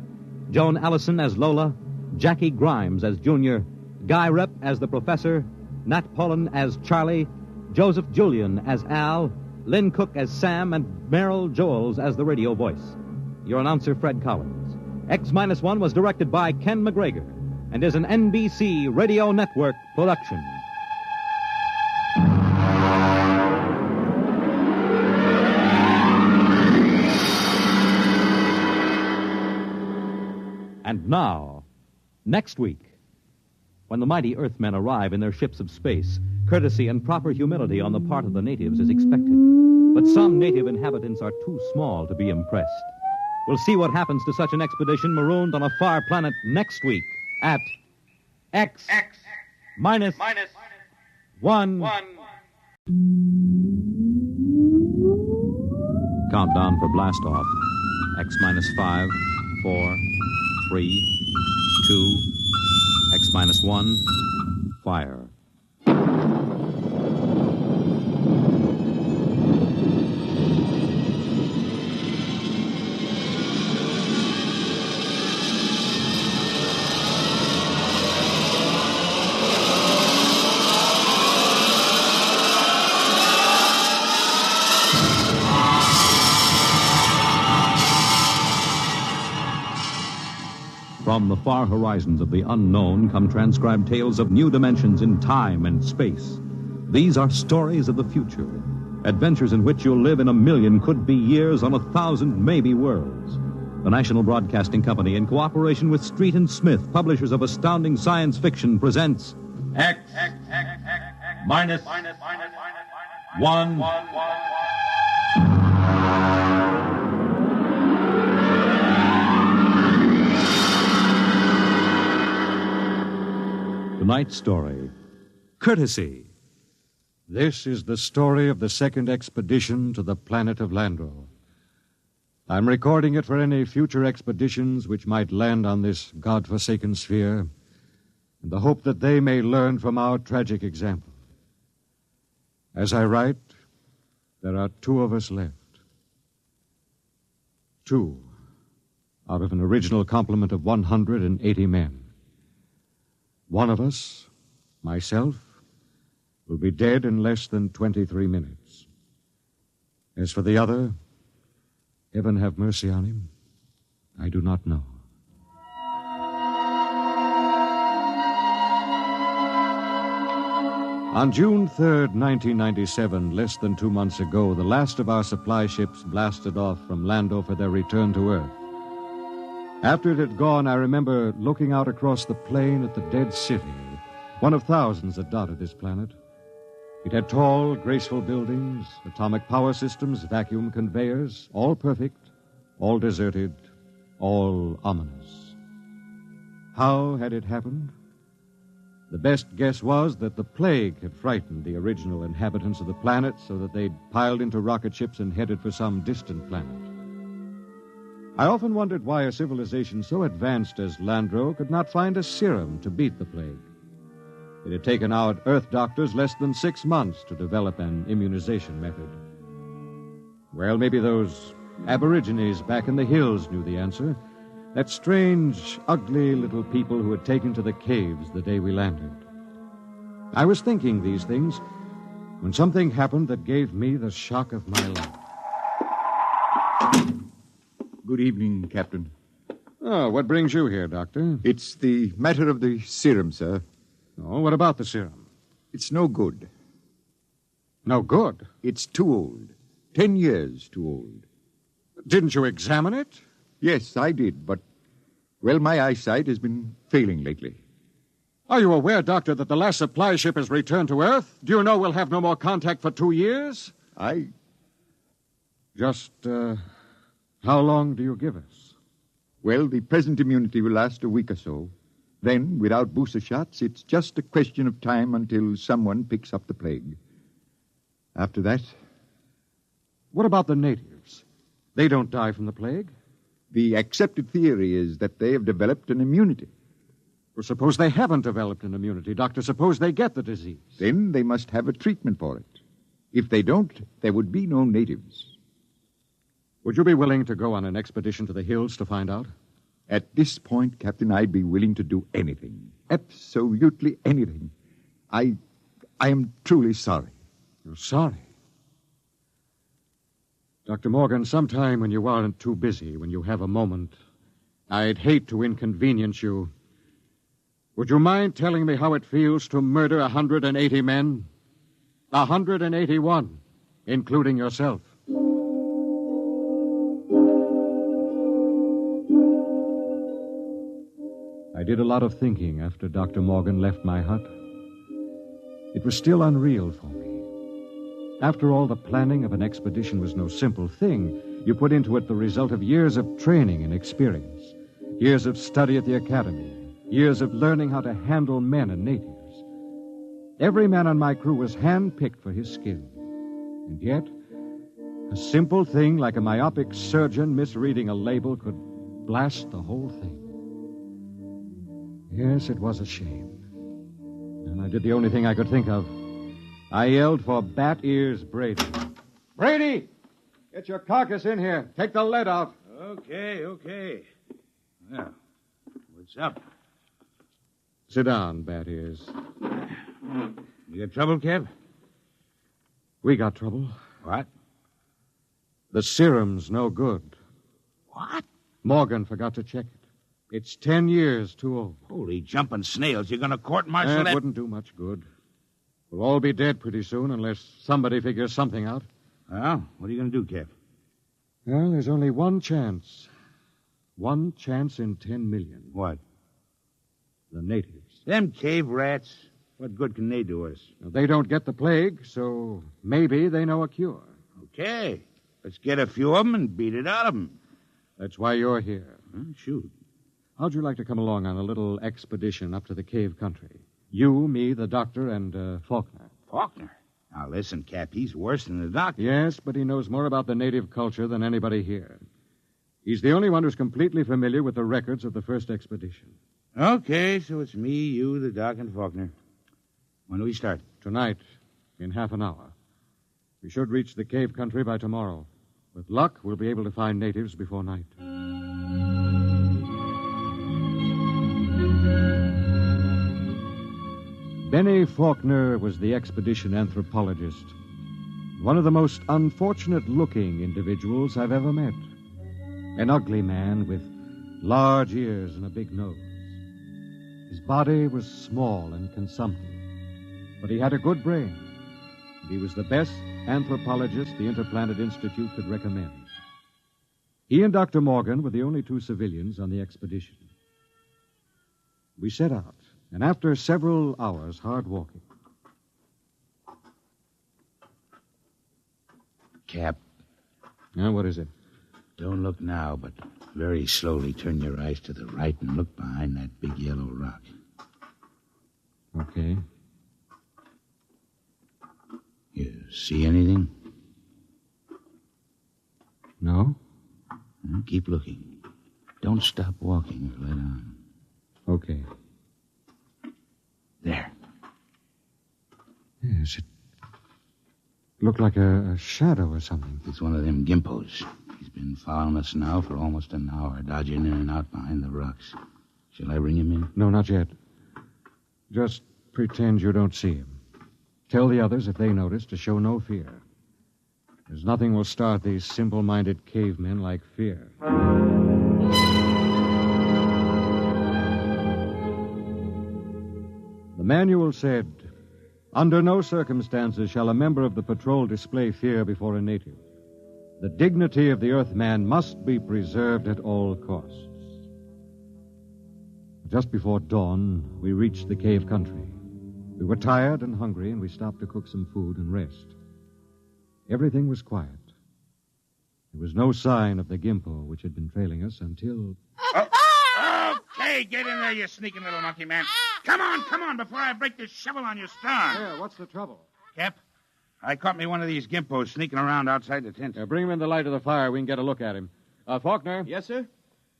Speaker 21: Joan Allison as Lola, Jackie Grimes as Junior, Guy Rep as the Professor, Nat Pullen as Charlie, Joseph Julian as Al, Lynn Cook as Sam, and Merrill Joels as the radio voice. Your announcer, Fred Collins. X-1 was directed by Ken McGregor and is an NBC Radio Network production. And now, next week. When the mighty Earthmen arrive in their ships of space, courtesy and proper humility on the part of the natives is expected. But some native inhabitants are too small to be impressed. We'll see what happens to such an expedition marooned on a far planet next week at X minus 1. Countdown for blast off. X minus 5, 4, 3, 2, X minus 1, fire. From the far horizons of the unknown come transcribed tales of new dimensions in time and space. These are stories of the future, adventures in which you'll live in 1,000,000 could-be years on 1,000 maybe worlds. The National Broadcasting Company, in cooperation with Street and Smith, publishers of astounding science fiction, presents
Speaker 18: X minus 1.
Speaker 21: Tonight's story, Courtesy. This is the story of the second expedition to the planet of Landro. I'm recording it for any future expeditions which might land on this God-forsaken sphere, in the hope that they may learn from our tragic example. As I write, there are 2 of us left. 2 out of an original complement of 180 men. One of us, myself, will be dead in less than 23 minutes. As for the other, heaven have mercy on him, I do not know. On June 3rd, 1997, less than 2 months ago, the last of our supply ships blasted off from Lando for their return to Earth. After it had gone, I remember looking out across the plain at the dead city, one of thousands that dotted this planet. It had tall, graceful buildings, atomic power systems, vacuum conveyors, all perfect, all deserted, all ominous. How had it happened? The best guess was that the plague had frightened the original inhabitants of the planet so that they'd piled into rocket ships and headed for some distant planet. I often wondered why a civilization so advanced as Landro could not find a serum to beat the plague. It had taken our Earth doctors less than 6 months to develop an immunization method. Well, maybe those aborigines back in the hills knew the answer. That strange, ugly little people who had taken to the caves the day we landed. I was thinking these things when something happened that gave me the shock of my life.
Speaker 7: Good evening, Captain.
Speaker 21: Oh, what brings you here, Doctor?
Speaker 7: It's the matter of the serum, sir.
Speaker 21: Oh, what about the serum?
Speaker 7: It's no good.
Speaker 21: No good?
Speaker 7: It's too old. 10 years too old.
Speaker 21: Didn't you examine it?
Speaker 7: Yes, I did, but, well, my eyesight has been failing lately.
Speaker 21: Are you aware, Doctor, that the last supply ship has returned to Earth? Do you know we'll have no more contact for 2 years? Just, how long do you give us?
Speaker 7: Well, the present immunity will last a week or so. Then, without booster shots, it's just a question of time until someone picks up the plague. After that...
Speaker 21: What about the natives? They don't die from the plague?
Speaker 7: The accepted theory is that they have developed an immunity.
Speaker 21: Well, suppose they haven't developed an immunity, Doctor. Suppose they get the disease.
Speaker 7: Then they must have a treatment for it. If they don't, there would be no natives.
Speaker 21: Would you be willing to go on an expedition to the hills to find out?
Speaker 7: At this point, Captain, I'd be willing to do anything. Absolutely anything. I am truly sorry.
Speaker 21: You're sorry? Dr. Morgan, sometime when you aren't too busy, when you have a moment, I'd hate to inconvenience you. Would you mind telling me how it feels to murder 180 men? 181, including yourself. I
Speaker 15: did a lot of thinking after Dr. Morgan left my hut. It was still unreal for me. After all, the planning of an expedition was no simple thing. You put into it the result of years of training and experience, years of study at the academy, years of learning how to handle men and natives. Every man on my crew was hand-picked for his skill. And yet, a simple thing like a myopic surgeon misreading a label could blast the whole thing. Yes, it was a shame. And I did the only thing I could think of. I yelled for Bat Ears Brady. Brady! Get your carcass in here. Take the lead out.
Speaker 17: Okay. Well, what's up?
Speaker 15: Sit down, Bat Ears.
Speaker 17: You got trouble, Kev?
Speaker 15: We got trouble.
Speaker 17: What?
Speaker 15: The serum's no good.
Speaker 17: What?
Speaker 15: Morgan forgot to check it. It's 10 years too old.
Speaker 17: Holy jumping snails. You're going to court-martial that?
Speaker 15: It wouldn't do much good. We'll all be dead pretty soon unless somebody figures something out.
Speaker 17: Well, what are you going to do, Kev?
Speaker 15: Well, there's only one chance. One chance in 10 million.
Speaker 17: What?
Speaker 15: The natives.
Speaker 17: Them cave rats. What good can they do us?
Speaker 15: Well, they don't get the plague, so maybe they know a cure.
Speaker 17: Okay. Let's get a few of them and beat it out of them.
Speaker 15: That's why you're here.
Speaker 17: Shoot.
Speaker 15: How'd you like to come along on a little expedition up to the cave country? You, me, the doctor, and Faulkner.
Speaker 17: Faulkner? Now, listen, Cap, he's worse than the doctor.
Speaker 15: Yes, but he knows more about the native culture than anybody here. He's the only one who's completely familiar with the records of the first expedition.
Speaker 17: Okay, so it's me, you, the doc, and Faulkner. When do we start?
Speaker 15: Tonight, in half an hour. We should reach the cave country by tomorrow. With luck, we'll be able to find natives before night. Benny Faulkner was the expedition anthropologist. One of the most unfortunate-looking individuals I've ever met. An ugly man with large ears and a big nose. His body was small and consumptive, but he had a good brain, and he was the best anthropologist the Interplanet Institute could recommend. He and Dr. Morgan were the only two civilians on the expedition. We set out, and after several hours hard walking...
Speaker 17: Cap.
Speaker 15: Now, what is it?
Speaker 17: Don't look now, but very slowly turn your eyes to the right and look behind that big yellow rock.
Speaker 15: Okay.
Speaker 17: You see anything?
Speaker 15: No.
Speaker 17: Well, keep looking. Don't stop walking or let on.
Speaker 15: Okay.
Speaker 17: There.
Speaker 15: Yes, it looked like a shadow or something.
Speaker 17: It's one of them gimpos. He's been following us now for almost an hour, dodging in and out behind the rocks. Shall I bring him in?
Speaker 15: No, not yet. Just pretend you don't see him. Tell the others, if they notice, to show no fear. There's nothing will start these simple-minded cavemen like fear. The manual said, "Under no circumstances shall a member of the patrol display fear before a native. The dignity of the Earthman must be preserved at all costs." Just before dawn, we reached the cave country. We were tired and hungry, and we stopped to cook some food and rest. Everything was quiet. There was no sign of the gimpo which had been trailing us until...
Speaker 17: Okay, get in there, you sneaking little monkey man. Come on, before I break this shovel on your stern.
Speaker 15: Yeah, what's the trouble?
Speaker 17: Cap, I caught me one of these gimpos sneaking around outside the tent.
Speaker 15: Bring him in the light of the fire. We can get a look at him. Faulkner?
Speaker 23: Yes, sir?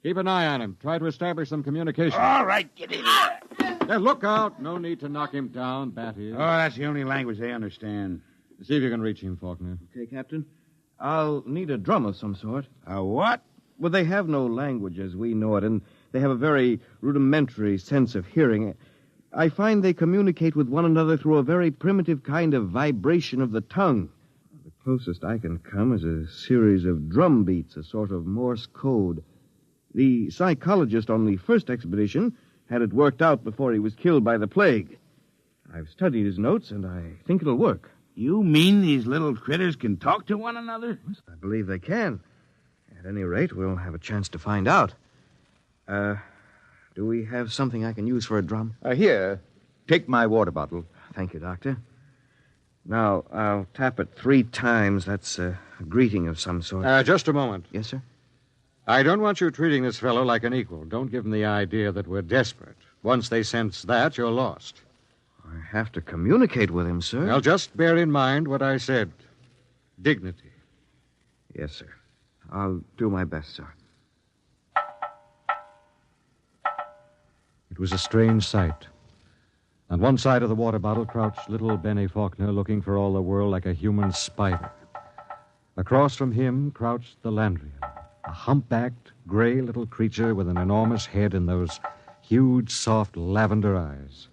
Speaker 15: Keep an eye on him. Try to establish some communication.
Speaker 17: All right, get in there.
Speaker 15: Look out. No need to knock him down, Bat Ears.
Speaker 17: Oh, that's the only language they understand.
Speaker 15: See if you can reach him, Faulkner.
Speaker 23: Okay, Captain. I'll need a drum of some sort.
Speaker 17: A what?
Speaker 23: Well, they have no language as we know it, and they have a very rudimentary sense of hearing. I find they communicate with one another through a very primitive kind of vibration of the tongue. The closest I can come is a series of drum beats, a sort of Morse code. The psychologist on the first expedition had it worked out before he was killed by the plague. I've studied his notes, and I think it'll work.
Speaker 17: You mean these little critters can talk to one another?
Speaker 23: I believe they can. At any rate, we'll have a chance to find out. Do we have something I can use for a drum?
Speaker 7: Here, take my water bottle.
Speaker 23: Thank you, Doctor. Now, I'll tap it 3 times. That's a greeting of some sort.
Speaker 15: Just a moment.
Speaker 23: Yes, sir?
Speaker 15: I don't want you treating this fellow like an equal. Don't give him the idea that we're desperate. Once they sense that, you're lost.
Speaker 23: I have to communicate with him, sir.
Speaker 15: Well, just bear in mind what I said. Dignity.
Speaker 23: Yes, sir. I'll do my best, sir.
Speaker 15: It was a strange sight. On one side of the water bottle crouched little Benny Faulkner, looking for all the world like a human spider. Across from him crouched the Landrian, a humpbacked, gray little creature with an enormous head and those huge, soft lavender eyes.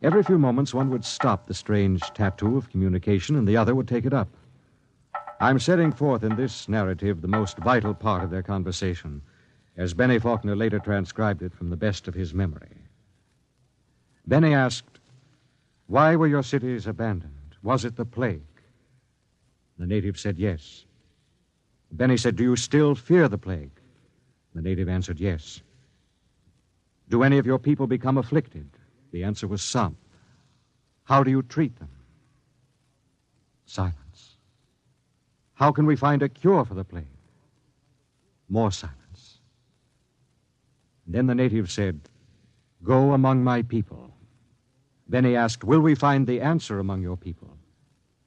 Speaker 15: Every few moments, one would stop the strange tattoo of communication, and the other would take it up. I'm setting forth in this narrative the most vital part of their conversation, as Benny Faulkner later transcribed it from the best of his memory. Benny asked, "Why were your cities abandoned? Was it the plague?" The native said yes. Benny said, "Do you still fear the plague?" The native answered yes. "Do any of your people become afflicted?" The answer was some. "How do you treat them?" Silence. "How can we find a cure for the plague?" More silence. Then the native said, "Go among my people." Then he asked, "Will we find the answer among your people?"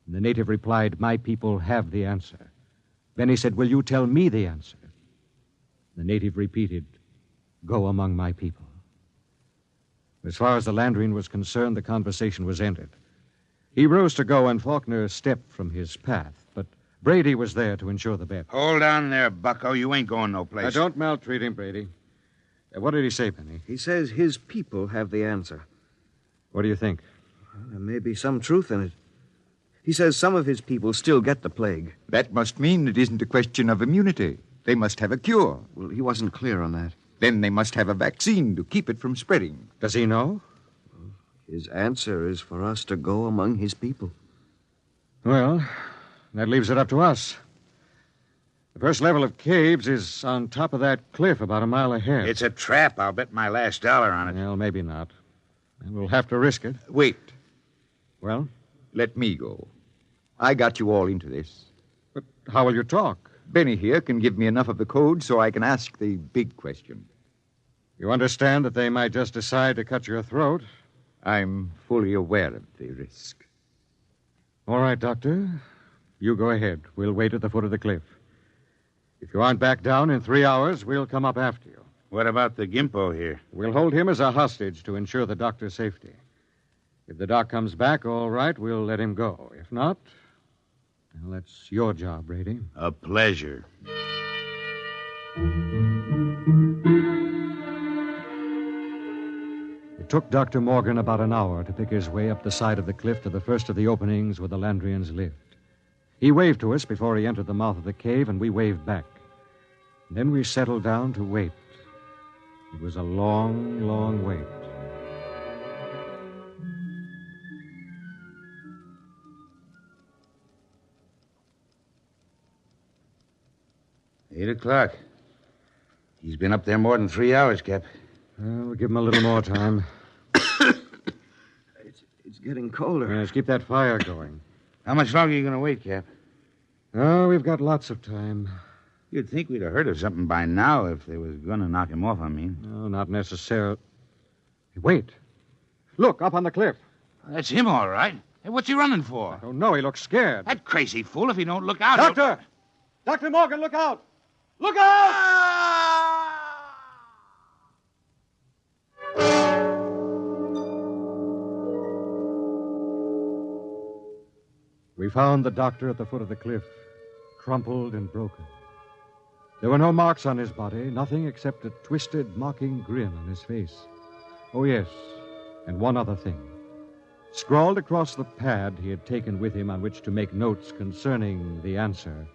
Speaker 15: And the native replied, "My people have the answer." Then he said, "Will you tell me the answer?" The native repeated, "Go among my people." As far as the Landrian was concerned, the conversation was ended. He rose to go, and Faulkner stepped from his path, but Brady was there to ensure the bet.
Speaker 17: Hold on there, bucko. You ain't going no place.
Speaker 15: Don't maltreat him, Brady. What did he say, Benny?
Speaker 23: He says his people have the answer.
Speaker 15: What do you think?
Speaker 23: Well, there may be some truth in it. He says some of his people still get the plague.
Speaker 7: That must mean it isn't a question of immunity. They must have a cure.
Speaker 23: Well, he wasn't clear on that.
Speaker 7: Then they must have a vaccine to keep it from spreading.
Speaker 15: Does he know?
Speaker 23: Well, his answer is for us to go among his people.
Speaker 15: Well, that leaves it up to us. The first level of caves is on top of that cliff about a mile ahead.
Speaker 17: It's a trap. I'll bet my last dollar on it.
Speaker 15: Well, maybe not. We'll have to risk it.
Speaker 7: Wait.
Speaker 15: Well?
Speaker 7: Let me go. I got you all into this.
Speaker 15: But how will you talk?
Speaker 7: Benny here can give me enough of the code so I can ask the big question.
Speaker 15: You understand that they might just decide to cut your throat?
Speaker 7: I'm fully aware of the risk.
Speaker 15: All right, Doctor. You go ahead. We'll wait at the foot of the cliff. If you aren't back down in 3 hours, we'll come up after you.
Speaker 17: What about the Gimpo here?
Speaker 15: We'll hold him as a hostage to ensure the doctor's safety. If the doc comes back, all right, we'll let him go. If not, well, that's your job, Brady.
Speaker 17: A pleasure.
Speaker 15: It took Dr. Morgan about an hour to pick his way up the side of the cliff to the first of the openings where the Landrians lived. He waved to us before he entered the mouth of the cave, and we waved back. Then we settled down to wait. It was a long, long wait.
Speaker 17: Eight o'clock. He's been up there more than 3 hours, Cap.
Speaker 15: Well, we'll give him a little more time.
Speaker 23: It's getting colder.
Speaker 15: Let's keep that fire going.
Speaker 17: How much longer are you going to wait, Cap?
Speaker 15: Oh, we've got lots of time.
Speaker 17: You'd think we'd have heard of something by now if they was going to knock him off, I mean.
Speaker 15: No, not necessarily. Wait. Look, up on the cliff.
Speaker 17: That's him, all right. Hey, what's he running for?
Speaker 15: I don't know. He looks scared.
Speaker 17: That crazy fool, if he don't look out...
Speaker 15: Doctor! Dr. Morgan, look out! Look out! We found the doctor at the foot of the cliff, crumpled and broken. There were no marks on his body, nothing except a twisted, mocking grin on his face. Oh, yes, and one other thing. Scrawled across the pad he had taken with him on which to make notes concerning the answer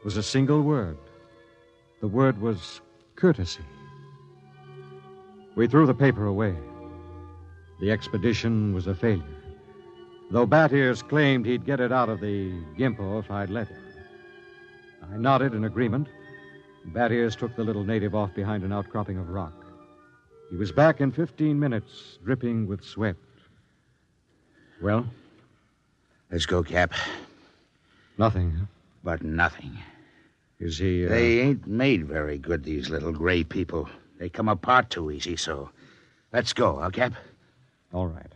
Speaker 15: was a single word. The word was courtesy. We threw the paper away. The expedition was a failure, though Bat Ears claimed he'd get it out of the Gimpo if I'd let him. I nodded in agreement. Bat Ears took the little native off behind an outcropping of rock. He was back in 15 minutes, dripping with sweat. Well?
Speaker 17: Let's go, Cap.
Speaker 15: Nothing, huh?
Speaker 17: But nothing.
Speaker 15: Is he,
Speaker 17: They ain't made very good, these little gray people. They come apart too easy, so let's go, huh, Cap?
Speaker 15: All right.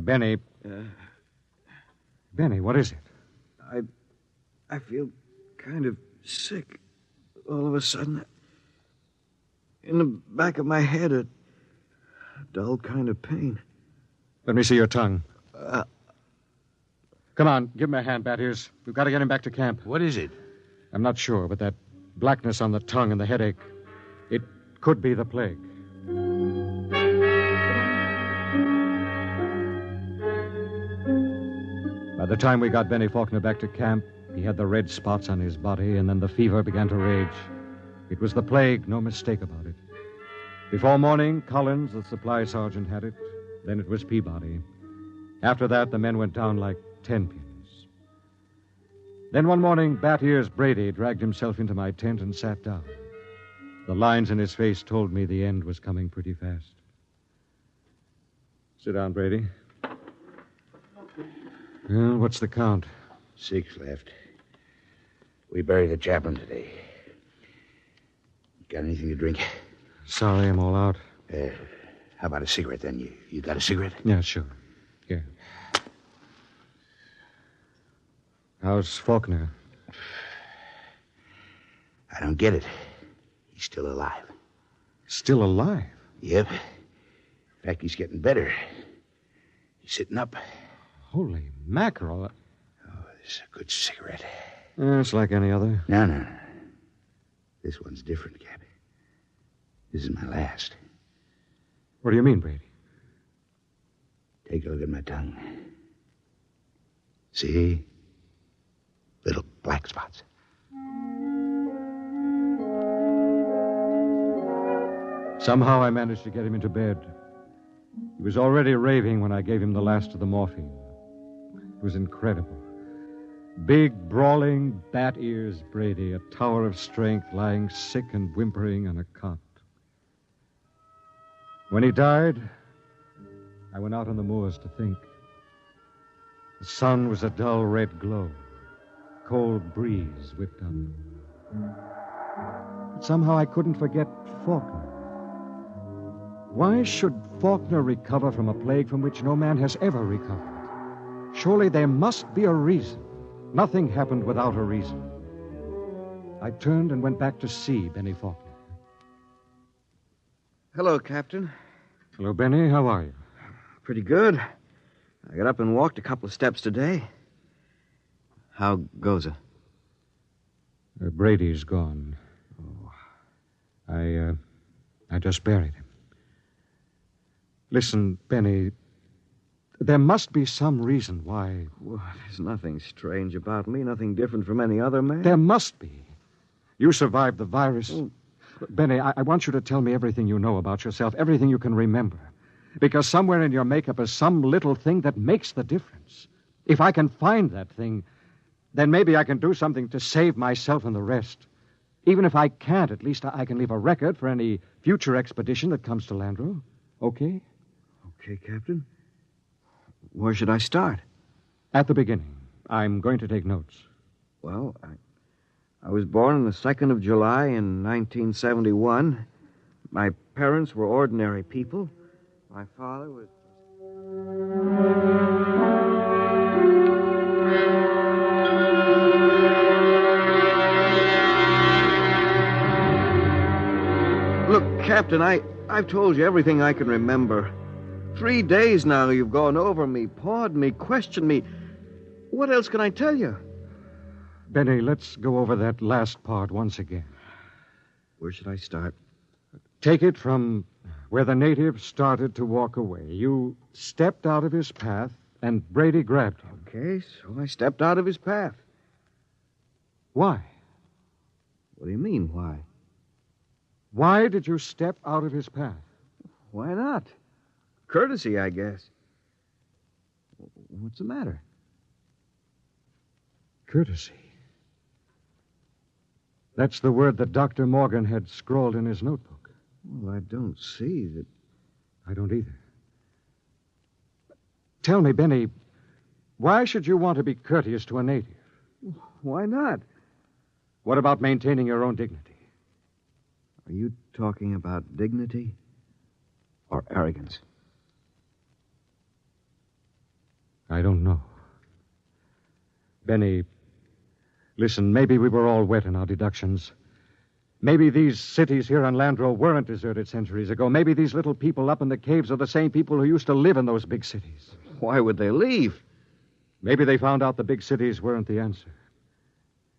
Speaker 15: Benny. Benny, what is it?
Speaker 23: I feel kind of sick all of a sudden. In the back of my head, a dull kind of pain.
Speaker 15: Let me see your tongue. Come on, give him a hand, Bat Ears. We've got to get him back to camp.
Speaker 17: What is it?
Speaker 15: I'm not sure, but that blackness on the tongue and the headache, it could be the plague. By the time we got Benny Faulkner back to camp, he had the red spots on his body, and then the fever began to rage. It was the plague, no mistake about it. Before morning, Collins, the supply sergeant, had it. Then it was Peabody. After that, the men went down like 10 pins. Then one morning, Bat Ears Brady dragged himself into my tent and sat down. The lines in his face told me the end was coming pretty fast. Sit down, Brady. Well, what's the count?
Speaker 17: 6 left. We buried the chaplain today. Got anything to drink?
Speaker 15: Sorry, I'm all out.
Speaker 17: How about a cigarette, then? You got a cigarette?
Speaker 15: Yeah, sure. Here. How's Faulkner?
Speaker 17: I don't get it. He's still alive.
Speaker 15: Still alive?
Speaker 17: Yep. In fact, he's getting better. He's sitting up.
Speaker 15: Holy mackerel.
Speaker 17: Oh, this is a good cigarette.
Speaker 15: It's like any other.
Speaker 17: No. This one's different, Cap. This is my last.
Speaker 15: What do you mean, Brady?
Speaker 17: Take a look at my tongue. See? Little black spots.
Speaker 15: Somehow I managed to get him into bed. He was already raving when I gave him the last of the morphine. It was incredible. Big, brawling, Bat Ears Brady, a tower of strength, lying sick and whimpering on a cot. When he died, I went out on the moors to think. The sun was a dull red glow. Cold breeze whipped up. But somehow I couldn't forget Faulkner. Why should Faulkner recover from a plague from which no man has ever recovered? Surely there must be a reason. Nothing happened without a reason. I turned and went back to see Benny Faulkner.
Speaker 23: Hello, Captain.
Speaker 15: Hello, Benny. How are you?
Speaker 23: Pretty good. I got up and walked a couple of steps today. How goes it?
Speaker 15: Brady's gone. Oh. I just buried him. Listen, Benny, there must be some reason why...
Speaker 23: Well, there's nothing strange about me, nothing different from any other man.
Speaker 15: There must be. You survived the virus. Oh. Benny, I want you to tell me everything you know about yourself, everything you can remember. Because somewhere in your makeup is some little thing that makes the difference. If I can find that thing, then maybe I can do something to save myself and the rest. Even if I can't, at least I can leave a record for any future expedition that comes to Landro. Okay?
Speaker 23: Okay, Captain. Where should I start?
Speaker 15: At the beginning. I'm going to take notes.
Speaker 23: Well, I was born on the 2nd of July in 1971. My parents were ordinary people. My father was... Look, Captain, I've told you everything I can remember. 3 days now you've gone over me, pawed me, questioned me. What else can I tell you?
Speaker 15: Benny, let's go over that last part once again.
Speaker 23: Where should I start?
Speaker 15: Take it from where the native started to walk away. You stepped out of his path, and Brady grabbed him.
Speaker 23: Okay, so I stepped out of his path.
Speaker 15: Why?
Speaker 23: What do you mean, why?
Speaker 15: Why did you step out of his path?
Speaker 23: Why not? Courtesy, I guess. What's the matter?
Speaker 15: Courtesy. That's the word that Dr. Morgan had scrawled in his notebook.
Speaker 23: Well, I don't see that.
Speaker 15: I don't either. Tell me, Benny, why should you want to be courteous to a native?
Speaker 23: Why not?
Speaker 15: What about maintaining your own dignity?
Speaker 23: Are you talking about dignity or arrogance?
Speaker 15: I don't know. Benny, listen, maybe we were all wet in our deductions. Maybe these cities here on Landro weren't deserted centuries ago. Maybe these little people up in the caves are the same people who used to live in those big cities.
Speaker 23: Why would they leave?
Speaker 15: Maybe they found out the big cities weren't the answer.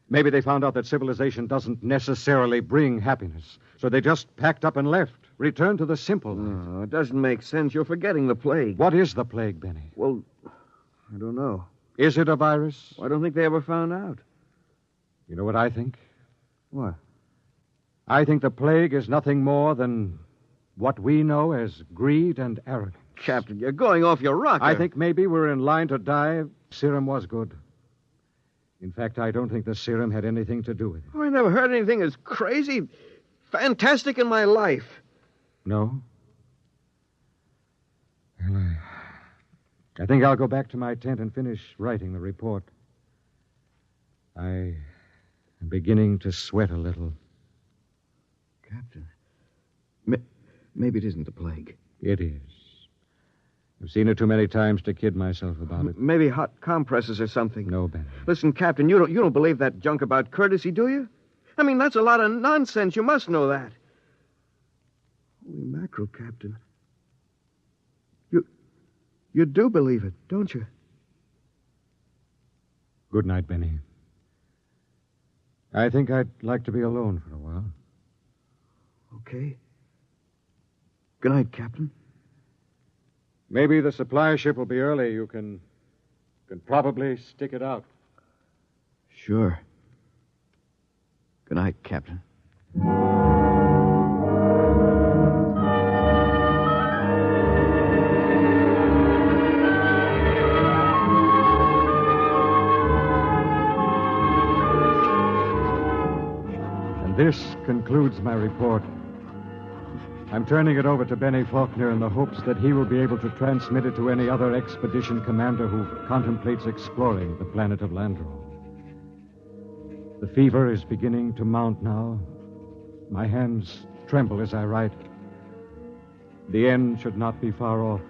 Speaker 15: Maybe they found out that civilization doesn't necessarily bring happiness. So they just packed up and left, returned to the simple life.
Speaker 23: No, it doesn't make sense. You're forgetting the plague.
Speaker 15: What is the plague, Benny?
Speaker 23: Well, I don't know.
Speaker 15: Is it a virus?
Speaker 23: I don't think they ever found out.
Speaker 15: You know what I think?
Speaker 23: What?
Speaker 15: I think the plague is nothing more than what we know as greed and arrogance.
Speaker 23: Captain, you're going off your rocker.
Speaker 15: I think maybe we're in line to die. Serum was good. In fact, I don't think the serum had anything to do with it.
Speaker 23: Oh, I never heard anything as crazy, fantastic in my life.
Speaker 15: No? Well, I think I'll go back to my tent and finish writing the report. I am beginning to sweat a little.
Speaker 23: Captain, maybe it isn't the plague.
Speaker 15: It is. I've seen it too many times to kid myself about it.
Speaker 23: Maybe hot compresses or something.
Speaker 15: No, Benny.
Speaker 23: Listen, Captain, you don't believe that junk about courtesy, do you? I mean, that's a lot of nonsense. You must know that. Holy mackerel, Captain. You do believe it, don't you?
Speaker 15: Good night, Benny. I think I'd like to be alone for a while.
Speaker 23: Okay. Good night, Captain.
Speaker 15: Maybe the supply ship will be early. You can probably stick it out.
Speaker 23: Sure. Good night, Captain.
Speaker 15: And this concludes my report. I'm turning it over to Benny Faulkner in the hopes that he will be able to transmit it to any other expedition commander who contemplates exploring the planet of Landro. The fever is beginning to mount now. My hands tremble as I write. The end should not be far off.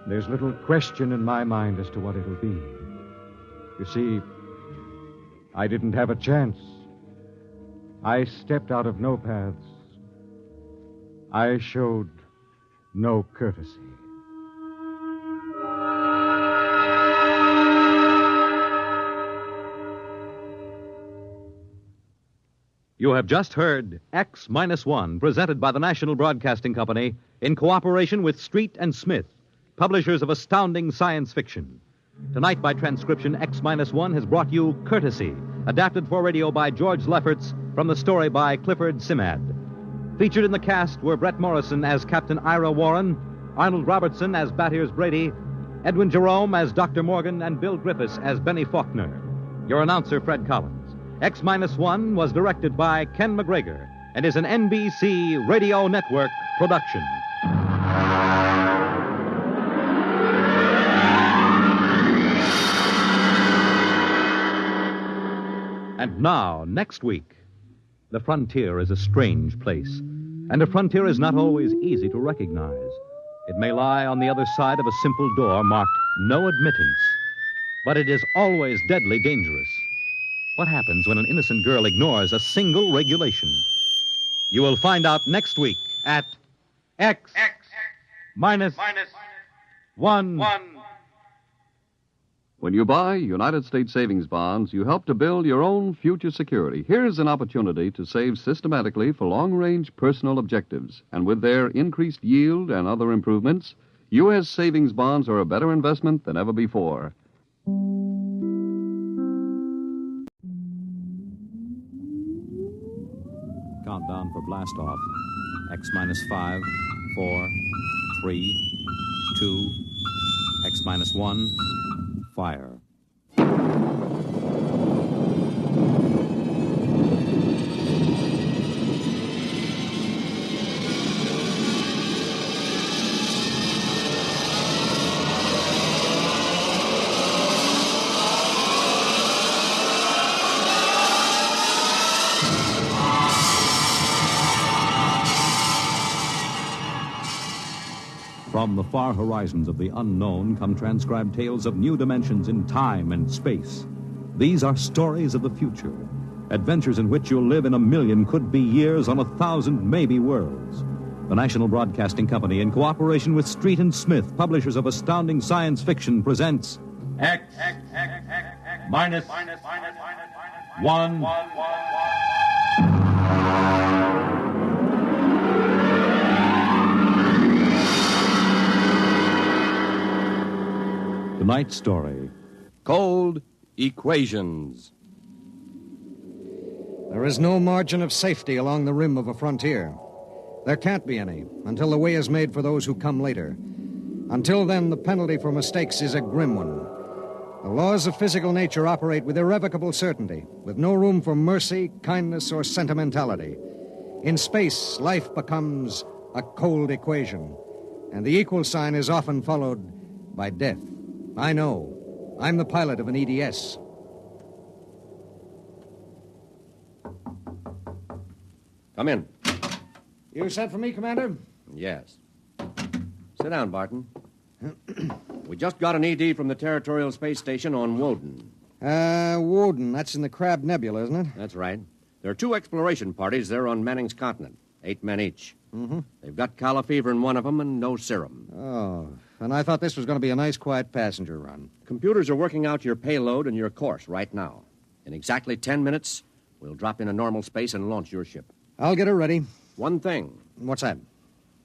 Speaker 15: There's little question in my mind as to what it'll be. You see, I didn't have a chance. I stepped out of no paths. I showed no courtesy.
Speaker 21: You have just heard X-1, presented by the National Broadcasting Company in cooperation with Street and Smith, publishers of astounding science fiction. Tonight, by transcription, X-1 has brought you Courtesy, adapted for radio by George Lefferts from the story by Clifford Simad. Featured in the cast were Brett Morrison as Captain Ira Warren, Arnold Robertson as Battiers Brady, Edwin Jerome as Dr. Morgan, and Bill Griffiths as Benny Faulkner. Your announcer, Fred Collins. X-1 was directed by Ken McGregor and is an NBC Radio Network production. And now, next week, the frontier is a strange place, and a frontier is not always easy to recognize. It may lie on the other side of a simple door marked No Admittance, but it is always deadly dangerous. What happens when an innocent girl ignores a single regulation? You will find out next week at X-1.
Speaker 1: When you buy United States savings bonds, you help to build your own future security. Here's an opportunity to save systematically for long-range personal objectives. And with their increased yield and other improvements, U.S. savings bonds are a better investment than ever before.
Speaker 21: Countdown for blast off. X-5, 4, 3, 2, X-1, fire. From the far horizons of the unknown come transcribed tales of new dimensions in time and space. These are stories of the future, adventures in which you'll live in a million could-be years on 1,000 maybe worlds. The National Broadcasting Company, in cooperation with Street and Smith, publishers of astounding science fiction, presents
Speaker 18: X minus 1.
Speaker 21: Tonight's story:
Speaker 8: Cold Equations.
Speaker 23: There is no margin of safety along the rim of a frontier. There can't be any until the way is made for those who come later. Until then, the penalty for mistakes is a grim one. The laws of physical nature operate with irrevocable certainty, with no room for mercy, kindness, or sentimentality. In space, life becomes a cold equation, and the equal sign is often followed by death. I know. I'm the pilot of an EDS.
Speaker 8: Come in.
Speaker 23: You sent for me, Commander?
Speaker 8: Yes. Sit down, Barton. We just got an ED from the Territorial Space Station on Woden.
Speaker 23: Woden. That's in the Crab Nebula, isn't it?
Speaker 8: That's right. There are 2 exploration parties there on Manning's continent. 8 men each.
Speaker 23: Mm-hmm.
Speaker 8: They've got calla fever in one of them and no serum.
Speaker 23: Oh, and I thought this was going to be a nice, quiet passenger run.
Speaker 8: Computers are working out your payload and your course right now. In exactly 10 minutes, we'll drop into normal space and launch your ship.
Speaker 23: I'll get her ready.
Speaker 8: One thing.
Speaker 23: What's that?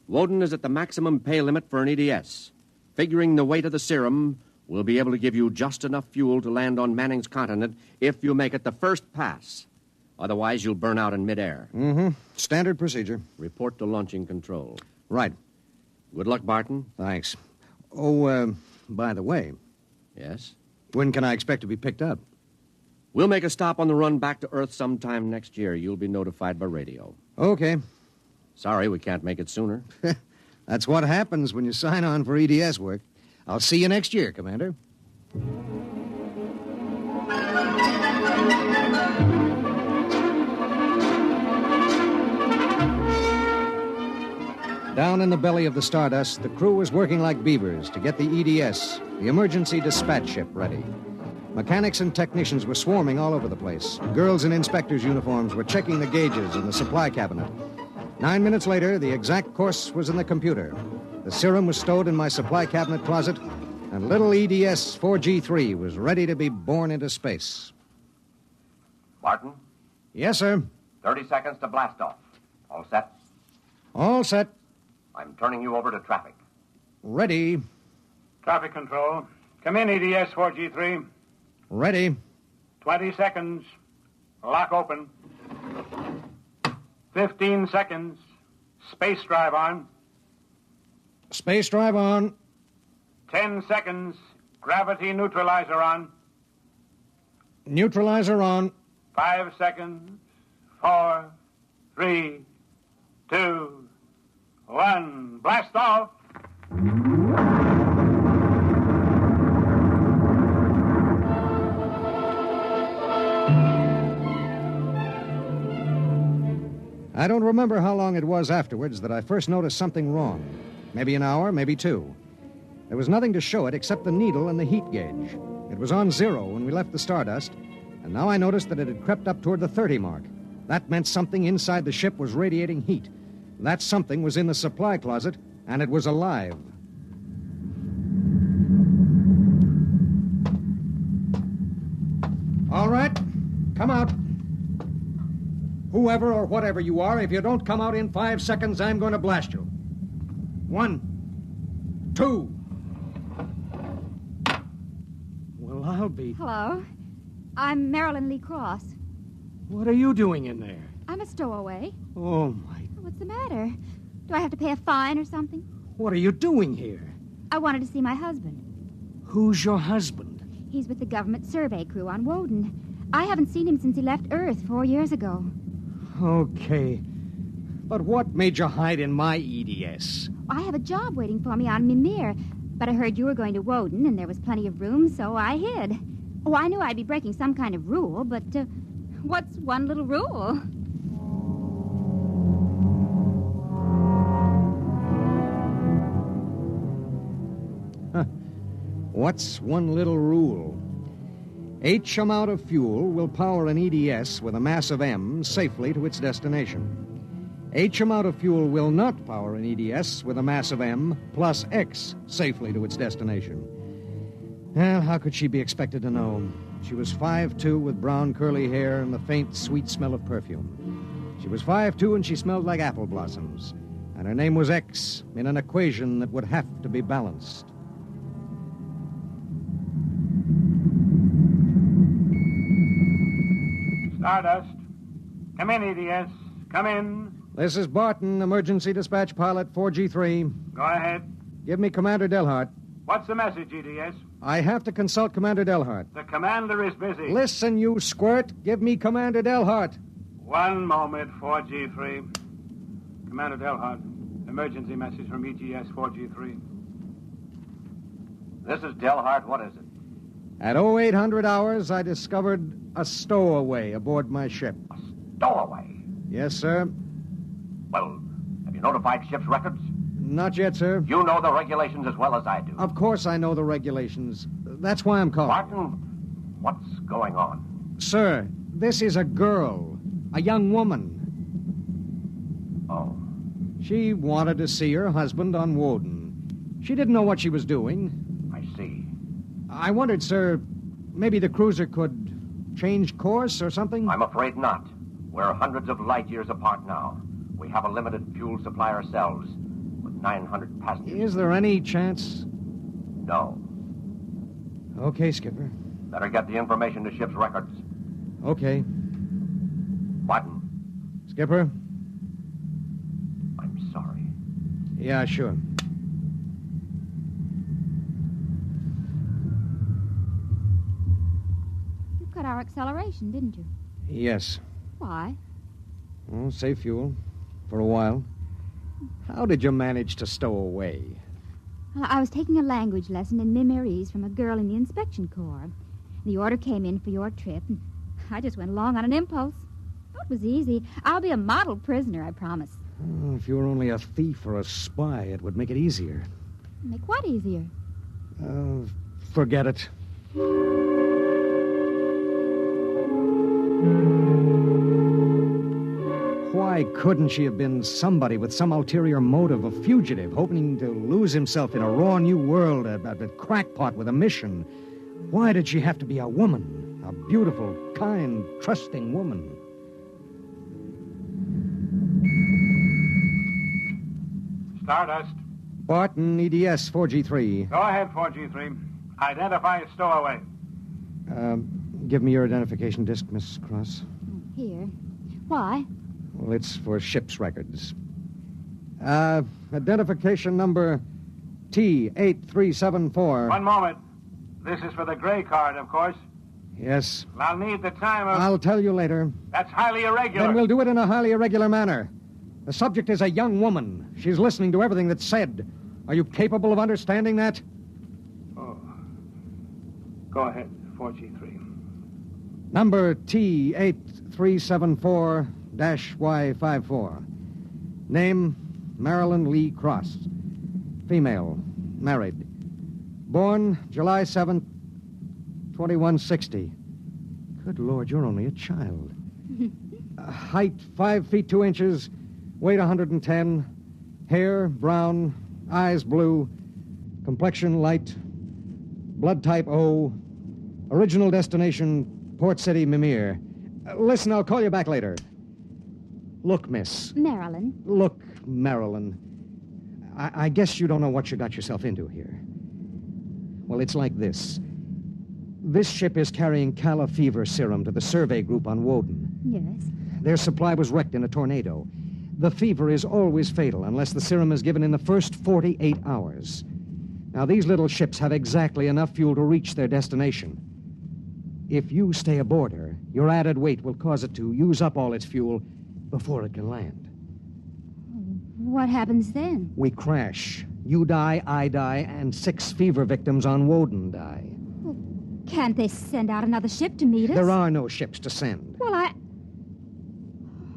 Speaker 8: Woden is at the maximum pay limit for an EDS. Figuring the weight of the serum, we'll be able to give you just enough fuel to land on Manning's continent if you make it the first pass. Otherwise, you'll burn out in midair.
Speaker 23: Mm-hmm. Standard procedure.
Speaker 8: Report to launching control.
Speaker 23: Right.
Speaker 8: Good luck, Barton.
Speaker 23: Thanks. Oh, by the way.
Speaker 8: Yes?
Speaker 23: When can I expect to be picked up?
Speaker 8: We'll make a stop on the run back to Earth sometime next year. You'll be notified by radio.
Speaker 23: Okay.
Speaker 8: Sorry, we can't make it sooner.
Speaker 23: That's what happens when you sign on for EDS work. I'll see you next year, Commander. Down in the belly of the Stardust, the crew was working like beavers to get the EDS, the Emergency Dispatch Ship, ready. Mechanics and technicians were swarming all over the place. Girls in inspectors' uniforms were checking the gauges in the supply cabinet. 9 minutes later, the exact course was in the computer. The serum was stowed in my supply cabinet closet, and little EDS 4G3 was ready to be born into space.
Speaker 9: Barton?
Speaker 23: Yes, sir.
Speaker 9: 30 seconds to blast off. All set?
Speaker 23: All set.
Speaker 9: I'm turning you over to traffic.
Speaker 23: Ready.
Speaker 20: Traffic control. Come in, EDS 4G3.
Speaker 23: Ready.
Speaker 20: 20 seconds. Lock open. 15 seconds. Space drive on.
Speaker 23: Space drive on.
Speaker 20: 10 seconds. Gravity neutralizer on.
Speaker 23: Neutralizer on.
Speaker 20: 5 seconds. 4, 3, 2, 1. Blast off.
Speaker 23: I don't remember how long it was afterwards that I first noticed something wrong. Maybe an hour, maybe 2. There was nothing to show it except the needle and the heat gauge. It was on 0 when we left the Stardust, and now I noticed that it had crept up toward the 30 mark. That meant something inside the ship was radiating heat. That something was in the supply closet, and it was alive. All right, come out. Whoever or whatever you are, if you don't come out in 5 seconds, I'm going to blast you. 1, 2. Well, I'll be...
Speaker 24: Hello. I'm Marilyn Lee Cross.
Speaker 23: What are you doing in there?
Speaker 24: I'm a stowaway.
Speaker 23: Oh, my...
Speaker 24: What's the matter? Do I have to pay a fine or something?
Speaker 23: What are you doing here?
Speaker 24: I wanted to see my husband.
Speaker 23: Who's your husband?
Speaker 24: He's with the government survey crew on Woden. I haven't seen him since he left Earth 4 years ago.
Speaker 23: Okay. But what made you hide in my EDS?
Speaker 24: I have a job waiting for me on Mimir, but I heard you were going to Woden and there was plenty of room, so I hid. Oh, I knew I'd be breaking some kind of rule, but what's one little rule?
Speaker 6: What's one little rule? H amount of fuel will power an EDS with a mass of M safely to its destination. H amount of fuel will not power an EDS with a mass of M plus X safely to its destination. Well, how could she be expected to know? She was 5'2" with brown curly hair and the faint, sweet smell of perfume. She was 5'2" and she smelled like apple blossoms. And her name was X in an equation that would have to be balanced.
Speaker 20: Stardust. Come in, EDS. Come in.
Speaker 6: This is Barton, emergency dispatch pilot 4G3.
Speaker 20: Go ahead.
Speaker 6: Give me Commander Delhart.
Speaker 20: What's the message, EDS?
Speaker 6: I have to consult Commander Delhart.
Speaker 20: The commander is busy.
Speaker 6: Listen, you squirt. Give me Commander Delhart.
Speaker 20: One moment, 4G3. Commander Delhart, emergency message from EGS 4G3.
Speaker 9: This is Delhart. What is it?
Speaker 6: At 0800 hours, I discovered a stowaway aboard my ship.
Speaker 9: A stowaway?
Speaker 6: Yes, sir.
Speaker 9: Well, have you notified ship's records?
Speaker 6: Not yet, sir.
Speaker 9: You know the regulations as well as I do.
Speaker 6: Of course I know the regulations. That's why I'm calling.
Speaker 9: Barton, what's going on?
Speaker 6: Sir, this is a girl. A young woman.
Speaker 9: Oh.
Speaker 6: She wanted to see her husband on Woden. She didn't know what she was doing.
Speaker 9: I see.
Speaker 6: I wondered, sir, maybe the cruiser could change course or something?
Speaker 9: I'm afraid not. We're hundreds of light years apart now. We have a limited fuel supply ourselves, with 900 passengers.
Speaker 6: Is there any chance?
Speaker 9: No.
Speaker 6: Okay, Skipper.
Speaker 9: Better get the information to ship's records.
Speaker 6: Okay.
Speaker 9: Barton.
Speaker 6: Skipper?
Speaker 9: I'm sorry.
Speaker 6: Yeah, sure.
Speaker 24: You cut our acceleration, didn't you?
Speaker 6: Yes.
Speaker 24: Why?
Speaker 6: Well, save fuel. For a while. How did you manage to stow away?
Speaker 24: Well, I was taking a language lesson in Mimirese from a girl in the inspection corps. The order came in for your trip, and I just went along on an impulse. Oh, it was easy. I'll be a model prisoner, I promise.
Speaker 6: Oh, if you were only a thief or a spy, it would make it easier.
Speaker 24: Make what easier?
Speaker 6: Forget it. Why couldn't she have been somebody with some ulterior motive, a fugitive, hoping to lose himself in a raw new world, a crackpot with a mission? Why did she have to be a woman? A beautiful, kind, trusting woman?
Speaker 20: Stardust.
Speaker 6: Barton, EDS 4G3.
Speaker 20: Go ahead, 4G3. Identify a stowaway.
Speaker 6: Give me your identification disc, Miss Cross.
Speaker 24: Here. Why?
Speaker 6: Well, it's for ship's records. Identification number T8374.
Speaker 20: One moment. This is for the gray card, of course.
Speaker 6: Yes.
Speaker 20: I'll need the time of...
Speaker 6: I'll tell you later.
Speaker 20: That's highly irregular.
Speaker 6: Then we'll do it in a highly irregular manner. The subject is a young woman. She's listening to everything that's said. Are you capable of understanding that?
Speaker 20: Oh. Go ahead, 4G3.
Speaker 6: Number T8374-Y54. Name, Marilyn Lee Cross. Female, married. Born July 7th, 2160. Good Lord, you're only a child. Height, 5 feet 2 inches. Weight, 110. Hair, brown. Eyes, blue. Complexion, light. Blood type, O. Original destination, Port City, Mimir. Listen, I'll call you back later. Look, miss.
Speaker 24: Marilyn.
Speaker 6: Look, Marilyn. I guess you don't know what you got yourself into here. Well, it's like this. This ship is carrying Calla fever serum to the survey group on Woden.
Speaker 24: Yes.
Speaker 6: Their supply was wrecked in a tornado. The fever is always fatal unless the serum is given in the first 48 hours. Now, these little ships have exactly enough fuel to reach their destination. If you stay aboard her, your added weight will cause it to use up all its fuel before it can land.
Speaker 24: What happens then?
Speaker 6: We crash. You die, I die, and 6 fever victims on Woden die.
Speaker 24: Well, can't they send out another ship to meet us?
Speaker 6: There are no ships to send.
Speaker 24: Well,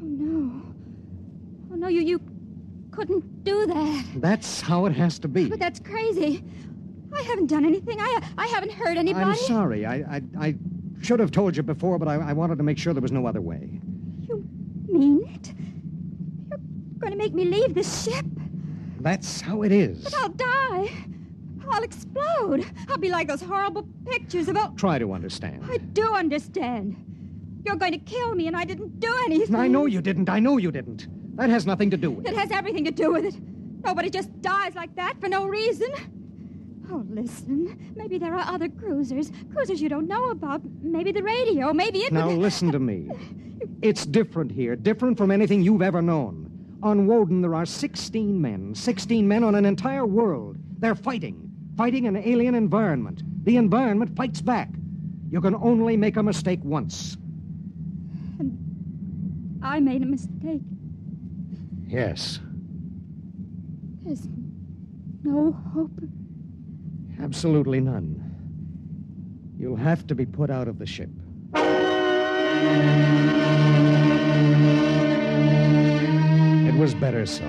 Speaker 24: Oh, no. Oh, no, you couldn't do that.
Speaker 6: That's how it has to be.
Speaker 24: But that's crazy. I haven't done anything. I haven't hurt anybody.
Speaker 4: I'm sorry. I should have told you before, but I wanted to make sure there was no other way.
Speaker 24: You mean it? You're going to make me leave this ship?
Speaker 4: That's how it is.
Speaker 24: But I'll die. I'll explode. I'll be like those horrible pictures about...
Speaker 4: Try to understand.
Speaker 24: I do understand. You're going to kill me, and I didn't do anything.
Speaker 4: I know you didn't. I know you didn't. That has nothing to do with it.
Speaker 24: It has everything to do with it. Nobody just dies like that for no reason. Oh, listen. Maybe there are other cruisers. Cruisers you don't know about. Maybe the radio. Maybe it...
Speaker 4: Now, listen to me. It's different here. Different from anything you've ever known. On Woden, there are 16 men. 16 men on an entire world. They're fighting. Fighting an alien environment. The environment fights back. You can only make a mistake once.
Speaker 24: And I made a mistake.
Speaker 4: Yes.
Speaker 24: There's no hope.
Speaker 4: Absolutely none. You'll have to be put out of the ship. It was better so.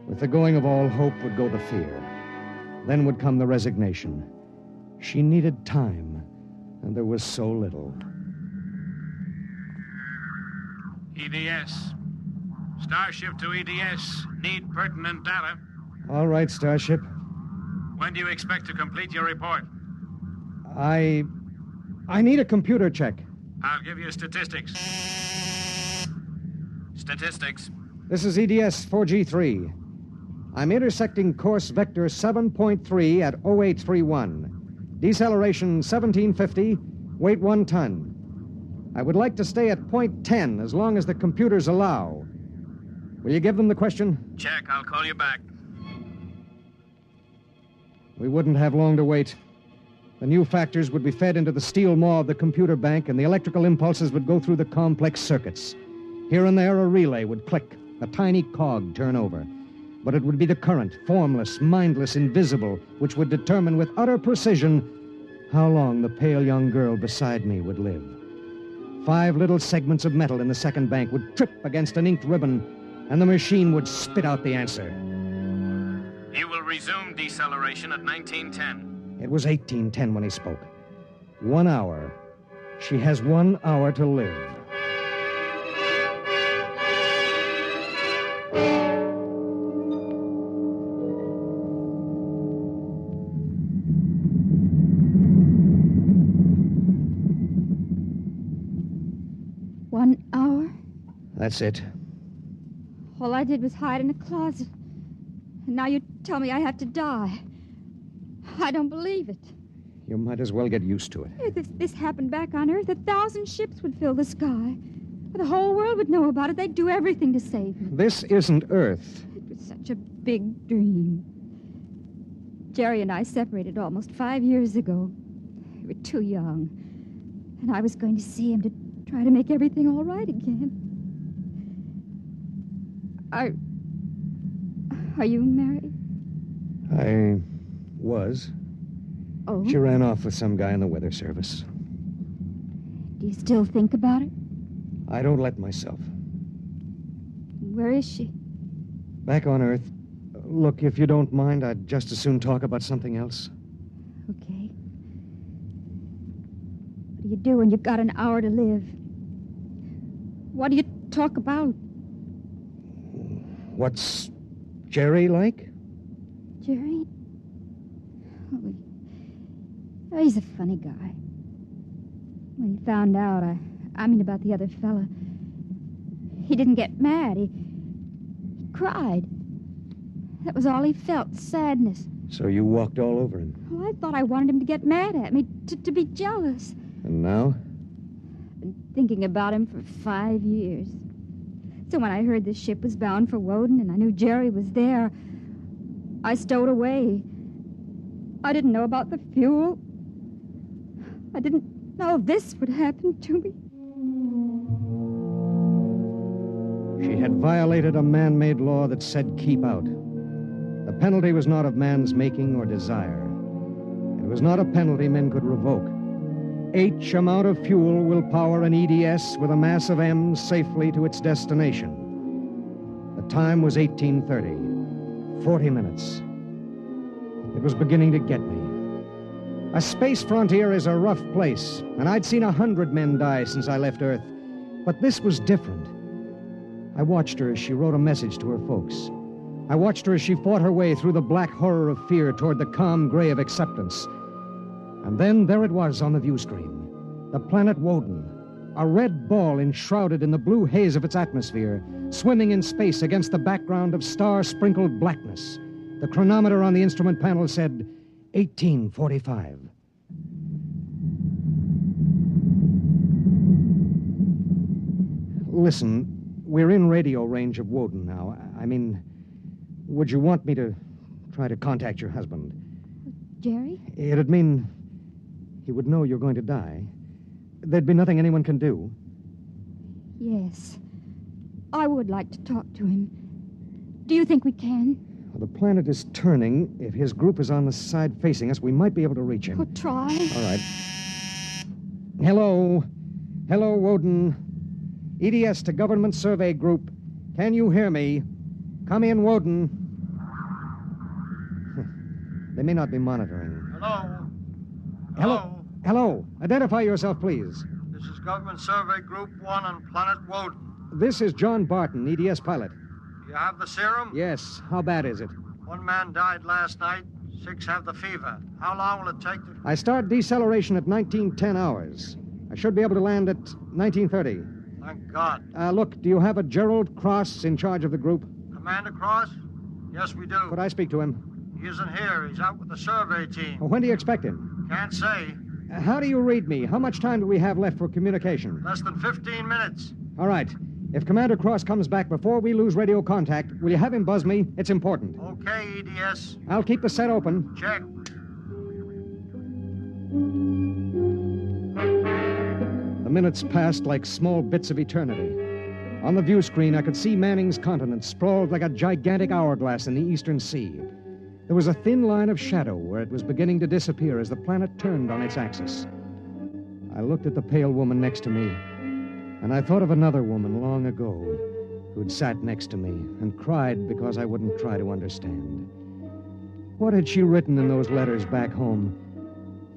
Speaker 4: With the going of all hope would go the fear. Then would come the resignation. She needed time, and there was so little.
Speaker 10: EDS. Starship to EDS. Need pertinent data.
Speaker 4: All right, Starship.
Speaker 10: When do you expect to complete your report?
Speaker 4: I need a computer check.
Speaker 10: I'll give you statistics. Statistics.
Speaker 4: This is EDS 4G3. I'm intersecting course vector 7.3 at 0831. Deceleration 1750, weight 1 ton. I would like to stay at point 10 as long as the computers allow. Will you give them the question?
Speaker 10: Check. I'll call you back.
Speaker 4: We wouldn't have long to wait. The new factors would be fed into the steel maw of the computer bank, and the electrical impulses would go through the complex circuits. Here and there, a relay would click, a tiny cog turn over. But it would be the current, formless, mindless, invisible, which would determine with utter precision how long the pale young girl beside me would live. 5 little segments of metal in the second bank would trip against an inked ribbon, and the machine would spit out the answer.
Speaker 10: You will resume deceleration at 1910.
Speaker 4: It was 1810 when he spoke. 1 hour. She has 1 hour to live. That's it.
Speaker 24: All I did was hide in a closet. And now you tell me I have to die. I don't believe it.
Speaker 4: You might as well get used to it.
Speaker 24: If this happened back on Earth, 1,000 ships would fill the sky. The whole world would know about it. They'd do everything to save me.
Speaker 4: This isn't Earth.
Speaker 24: It was such a big dream. Jerry and I separated almost 5 years ago. We were too young. And I was going to see him to try to make everything all right again. Are you married?
Speaker 4: I was.
Speaker 24: Oh?
Speaker 4: She ran off with some guy in the weather service.
Speaker 24: Do you still think about it?
Speaker 4: I don't let myself.
Speaker 24: Where is she?
Speaker 4: Back on Earth. Look, if you don't mind, I'd just as soon talk about something else.
Speaker 24: Okay. What do you do when you've got an hour to live? What do you talk about?
Speaker 4: What's Jerry like?
Speaker 24: Jerry? Oh, he's a funny guy. When he found out, I mean about the other fella, he didn't get mad. He cried. That was all he felt, sadness.
Speaker 4: So you walked all over him.
Speaker 24: Well, I thought I wanted him to get mad at me, to be jealous.
Speaker 4: And now?
Speaker 24: I've been thinking about him for 5 years. So when I heard the ship was bound for Woden and I knew Jerry was there, I stowed away. I didn't know about the fuel. I didn't know this would happen to me.
Speaker 4: She had violated a man-made law that said keep out. The penalty was not of man's making or desire. It was not a penalty men could revoke. H amount of fuel will power an EDS with a mass of M safely to its destination. The time was 1830. 40 minutes. It was beginning to get me. A space frontier is a rough place, and I'd seen 100 men die since I left Earth. But this was different. I watched her as she wrote a message to her folks. I watched her as she fought her way through the black horror of fear toward the calm gray of acceptance. And then there it was on the view screen. The planet Woden, a red ball enshrouded in the blue haze of its atmosphere, swimming in space against the background of star-sprinkled blackness. The chronometer on the instrument panel said 1845. Listen, we're in radio range of Woden now. I mean, would you want me to try to contact your husband?
Speaker 24: Jerry?
Speaker 4: It'd mean he would know you're going to die. There'd be nothing anyone can do.
Speaker 24: Yes. I would like to talk to him. Do you think we can?
Speaker 4: Well, the planet is turning. If his group is on the side facing us, we might be able to reach him.
Speaker 24: Oh, try.
Speaker 4: All right. Hello. Hello, Woden. EDS to Government Survey Group. Can you hear me? Come in, Woden. They may not be monitoring.
Speaker 12: Hello?
Speaker 4: Hello. Hello. Identify yourself, please.
Speaker 12: This is Government Survey Group 1 on Planet Woden.
Speaker 4: This is John Barton, EDS pilot.
Speaker 12: You have the serum?
Speaker 4: Yes. How bad is it?
Speaker 12: 1 man died last night. 6 have the fever. How long will it take to...
Speaker 4: I start deceleration at 1910 hours. I should be able to land at 1930.
Speaker 12: Thank God.
Speaker 4: Look, do you have a Gerald Cross in charge of the group?
Speaker 12: Commander Cross? Yes, we do.
Speaker 4: Could I speak to him?
Speaker 12: He isn't here. He's out with the survey team.
Speaker 4: Well, when do you expect him?
Speaker 12: Can't say.
Speaker 4: How do you read me? How much time do we have left for communication?
Speaker 12: Less than 15 minutes.
Speaker 4: All right. If Commander Cross comes back before we lose radio contact, will you have him buzz me? It's important.
Speaker 12: Okay, EDS.
Speaker 4: I'll keep the set open.
Speaker 12: Check.
Speaker 4: The minutes passed like small bits of eternity. On the view screen, I could see Manning's continent sprawled like a gigantic hourglass in the eastern sea. There was a thin line of shadow where it was beginning to disappear as the planet turned on its axis. I looked at the pale woman next to me, and I thought of another woman long ago who'd sat next to me and cried because I wouldn't try to understand. What had she written in those letters back home?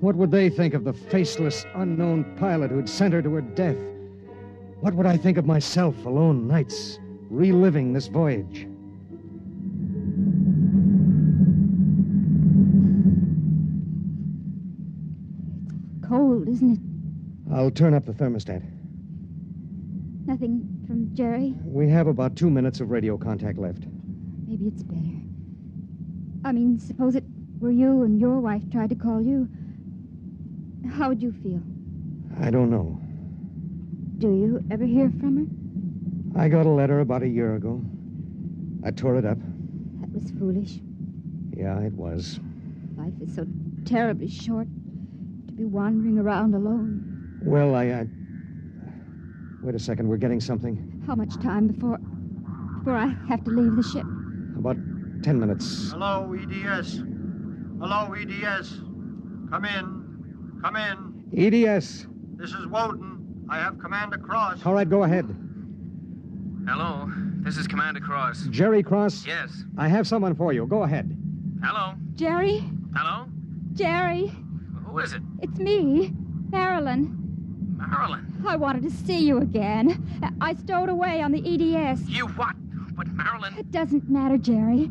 Speaker 4: What would they think of the faceless, unknown pilot who'd sent her to her death? What would I think of myself alone nights, reliving this voyage?
Speaker 24: Cold, isn't it?
Speaker 4: I'll turn up the thermostat.
Speaker 24: Nothing from Jerry?
Speaker 4: We have about 2 minutes of radio contact left.
Speaker 24: Maybe it's better. I mean, suppose it were you and your wife tried to call you. How would you feel?
Speaker 4: I don't know.
Speaker 24: Do you ever hear from her?
Speaker 4: I got a letter about a year ago. I tore it up.
Speaker 24: That was foolish.
Speaker 4: Yeah, it was.
Speaker 24: Life is so terribly short to be wandering around alone.
Speaker 4: Well, Wait a second, we're getting something.
Speaker 24: How much time before I have to leave the ship?
Speaker 4: About 10 minutes.
Speaker 12: Hello, EDS. Hello, EDS. Come in. Come in.
Speaker 4: EDS.
Speaker 12: This is Woden. I have Commander Cross.
Speaker 4: All right, go ahead.
Speaker 10: Hello, this is Commander Cross.
Speaker 4: Jerry Cross?
Speaker 10: Yes.
Speaker 4: I have someone for you. Go ahead.
Speaker 10: Hello.
Speaker 24: Jerry?
Speaker 10: Hello?
Speaker 24: Jerry?
Speaker 10: Who is it?
Speaker 24: It's me, Marilyn.
Speaker 10: Marilyn.
Speaker 24: I wanted to see you again. I stowed away on the EDS.
Speaker 10: You what? But Marilyn...
Speaker 24: It doesn't matter, Jerry.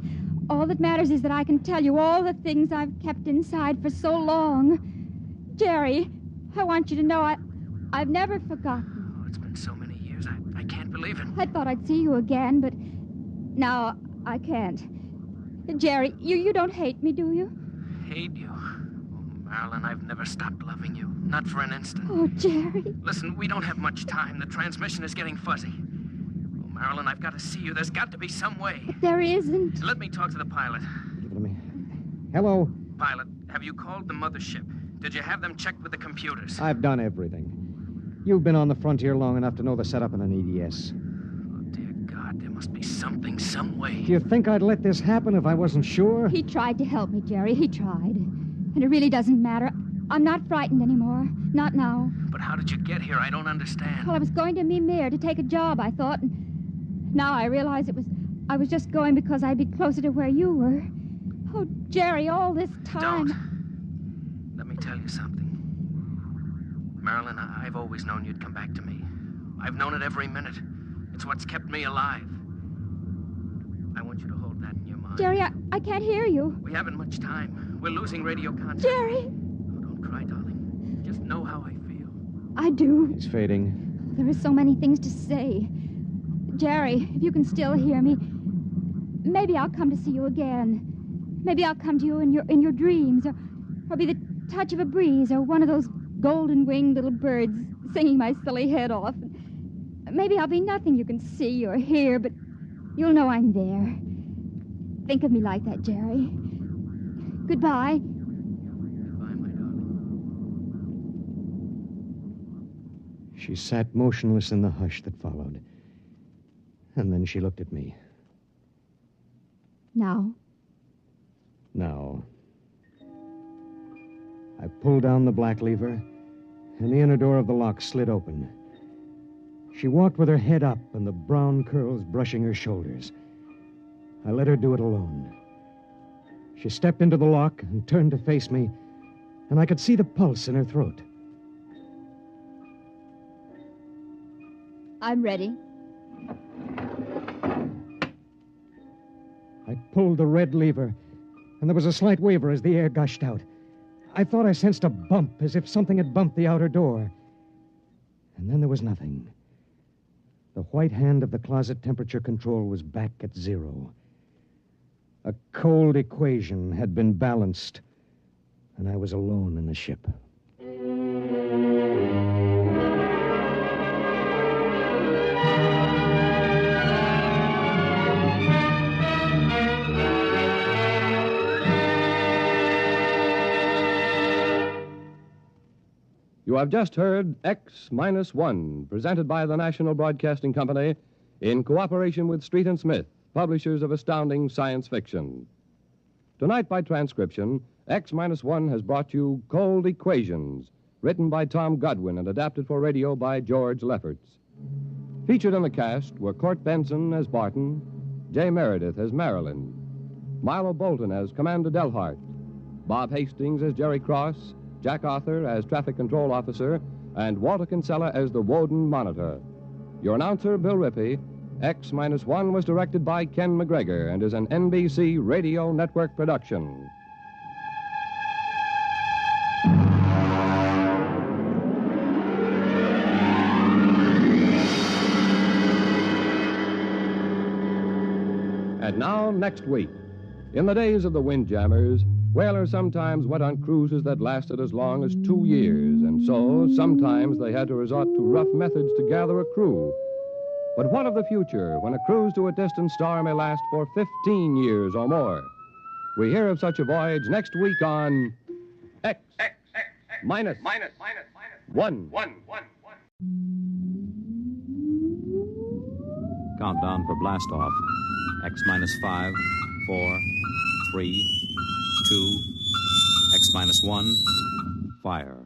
Speaker 24: All that matters is that I can tell you all the things I've kept inside for so long. Jerry, I want you to know I've never forgotten.
Speaker 10: Oh, it's been so many years. I can't believe it.
Speaker 24: I thought I'd see you again, but now I can't. Jerry, you don't hate me, do you?
Speaker 10: Hate you? Oh, Marilyn, I've never stopped loving you. Not for an instant.
Speaker 24: Oh, Jerry.
Speaker 10: Listen, we don't have much time. The transmission is getting fuzzy. Oh, Marilyn, I've got to see you. There's got to be some way.
Speaker 24: But there isn't.
Speaker 10: Let me talk to the pilot.
Speaker 4: Give it to me. Hello.
Speaker 10: Pilot, have you called the mothership? Did you have them checked with the computers?
Speaker 4: I've done everything. You've been on the frontier long enough to know the setup in an EDS.
Speaker 10: Oh, dear God, there must be something, some way.
Speaker 4: Do you think I'd let this happen if I wasn't sure?
Speaker 24: He tried to help me, Jerry. He tried. And it really doesn't matter. I'm not frightened anymore. Not now.
Speaker 10: But how did you get here? I don't understand.
Speaker 24: Well, I was going to Mimir to take a job, I thought. And now I realize I was just going because I'd be closer to where you were. Oh, Jerry, all this time.
Speaker 10: Don't. Let me tell you something. Marilyn, I've always known you'd come back to me. I've known it every minute. It's what's kept me alive. I want you to hold that in your mind.
Speaker 24: Jerry, I can't hear you.
Speaker 10: We haven't much time. We're losing radio contact.
Speaker 24: Jerry!
Speaker 10: Oh, don't cry, darling. Just know how I feel.
Speaker 24: I do.
Speaker 4: It's fading.
Speaker 24: There are so many things to say. Jerry, if you can still hear me, maybe I'll come to see you again. Maybe I'll come to you in your dreams, or be the touch of a breeze, or one of those golden-winged little birds singing my silly head off. Maybe I'll be nothing you can see or hear, but you'll know I'm there. Think of me like that, Jerry. Goodbye.
Speaker 10: Goodbye, my darling.
Speaker 4: She sat motionless in the hush that followed. And then she looked at me.
Speaker 24: Now?
Speaker 4: Now. I pulled down the black lever, and the inner door of the lock slid open. She walked with her head up and the brown curls brushing her shoulders. I let her do it alone. She stepped into the lock and turned to face me, and I could see the pulse in her throat.
Speaker 24: I'm ready.
Speaker 4: I pulled the red lever, and there was a slight waver as the air gushed out. I thought I sensed a bump, as if something had bumped the outer door. And then there was nothing. The white hand of the closet temperature control was back at 0. A cold equation had been balanced, and I was alone in the ship.
Speaker 13: You have just heard X-1, presented by the National Broadcasting Company in cooperation with Street and Smith, publishers of astounding science fiction. Tonight, by transcription, X-1 has brought you Cold Equations, written by Tom Godwin and adapted for radio by George Lefferts. Featured in the cast were Court Benson as Barton, Jay Meredith as Marilyn, Milo Bolton as Commander Delhart, Bob Hastings as Jerry Cross, Jack Arthur as Traffic Control Officer, and Walter Kinsella as the Woden Monitor. Your announcer, Bill Rippey. X-1 was directed by Ken McGregor and is an NBC Radio Network production. And now, next week. In the days of the Windjammers, whalers sometimes went on cruises that lasted as long as 2 years, and so sometimes they had to resort to rough methods to gather a crew. But what of the future when a cruise to a distant star may last for 15 years or more? We hear of such a voyage next week on X minus 1.
Speaker 21: Countdown for blast off. X-5, 4, 3, 2, X-1, fire.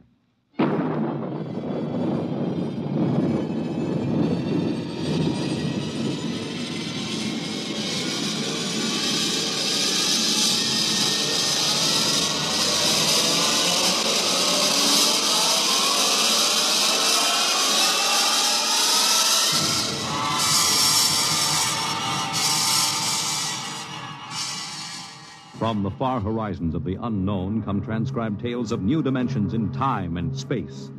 Speaker 21: From the far horizons of the unknown come transcribed tales of new dimensions in time and space.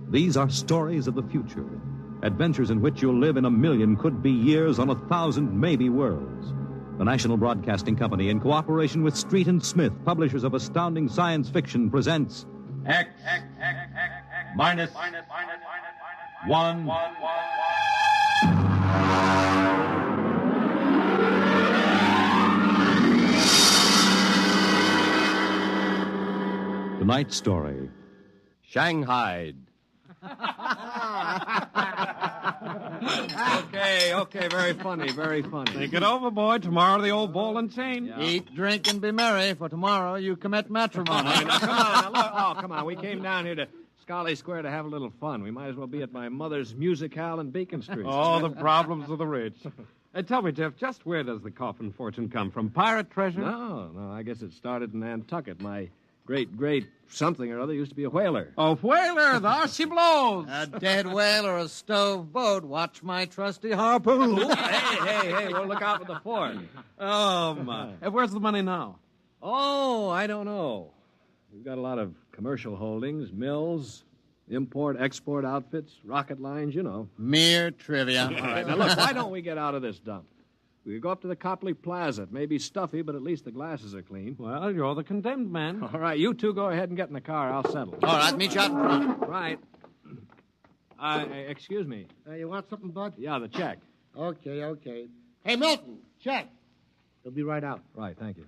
Speaker 21: These are stories of the future, adventures in which you'll live in 1,000,000 could-be years on 1,000 maybe worlds. The National Broadcasting Company, in cooperation with Street and Smith, publishers of astounding science fiction, presents
Speaker 18: X minus 1.
Speaker 21: Tonight's story,
Speaker 13: Shanghai.
Speaker 14: Okay, very funny, very funny.
Speaker 12: Think it over, boy. Tomorrow the old ball and chain.
Speaker 14: Yeah. Eat, drink, and be merry, for tomorrow you commit matrimony.
Speaker 12: Now, come on. Now, look. Oh, come on. We came down here to Scarlet Square to have a little fun. We might as well be at my mother's musicale in Beacon Street. Oh, the problems of the rich.
Speaker 15: Tell me, Jeff, just where does the coffin fortune come from? Pirate treasure?
Speaker 23: No, I guess it started in Nantucket. My great something or other used to be a whaler.
Speaker 15: Oh, whaler, there she blows.
Speaker 14: A dead whale or a stove boat. Watch my trusty harpoon.
Speaker 23: Hey, well, look out for the fort.
Speaker 15: Oh, my. Where's the money now?
Speaker 23: Oh, I don't know. We've got a lot of commercial holdings, mills, import-export outfits, rocket lines, you know.
Speaker 14: Mere trivia.
Speaker 23: All right, now look, why don't we get out of this dump? We could go up to the Copley Plaza. It may be stuffy, but at least the glasses are clean.
Speaker 15: Well, you're the condemned man.
Speaker 23: All right, you two go ahead and get in the car. I'll settle.
Speaker 14: All right, meet you out in front.
Speaker 23: Right. Excuse me.
Speaker 5: You want something, Bud?
Speaker 23: Yeah, the check.
Speaker 5: Okay. Hey, Milton, check.
Speaker 23: He'll be right out. Right, thank you.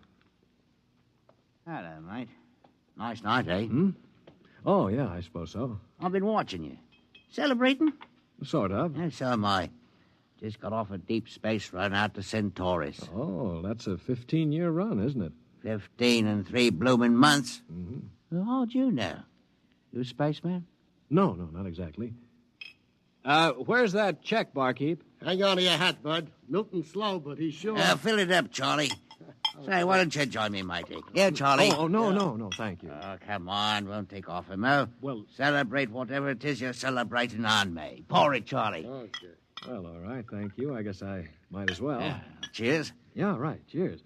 Speaker 5: Hello, mate. Nice night, eh?
Speaker 23: Oh, yeah, I suppose so.
Speaker 5: I've been watching you. Celebrating?
Speaker 23: Sort of.
Speaker 5: Yeah, so am I. Just got off a deep space run out to Centaurus.
Speaker 23: Oh, that's a 15-year run, isn't it?
Speaker 5: 15 and 3 blooming months.
Speaker 23: Mm-hmm.
Speaker 5: Well, how'd you know? You a spaceman?
Speaker 23: No, not exactly. Where's that check, barkeep?
Speaker 5: Hang on to your hat, Bud. Milton's slow, but he's sure. Fill it up, Charlie. Say, why don't you join me, matey? Yeah, Charlie.
Speaker 23: Oh, no, thank you.
Speaker 5: Oh, come on. Won't take off him, Mo. Well, celebrate whatever it is you're celebrating on me. Pour it, Charlie.
Speaker 23: Okay. Well, all right, thank you. I guess I might as well.
Speaker 5: Yeah. Cheers.
Speaker 23: Yeah, right. Cheers.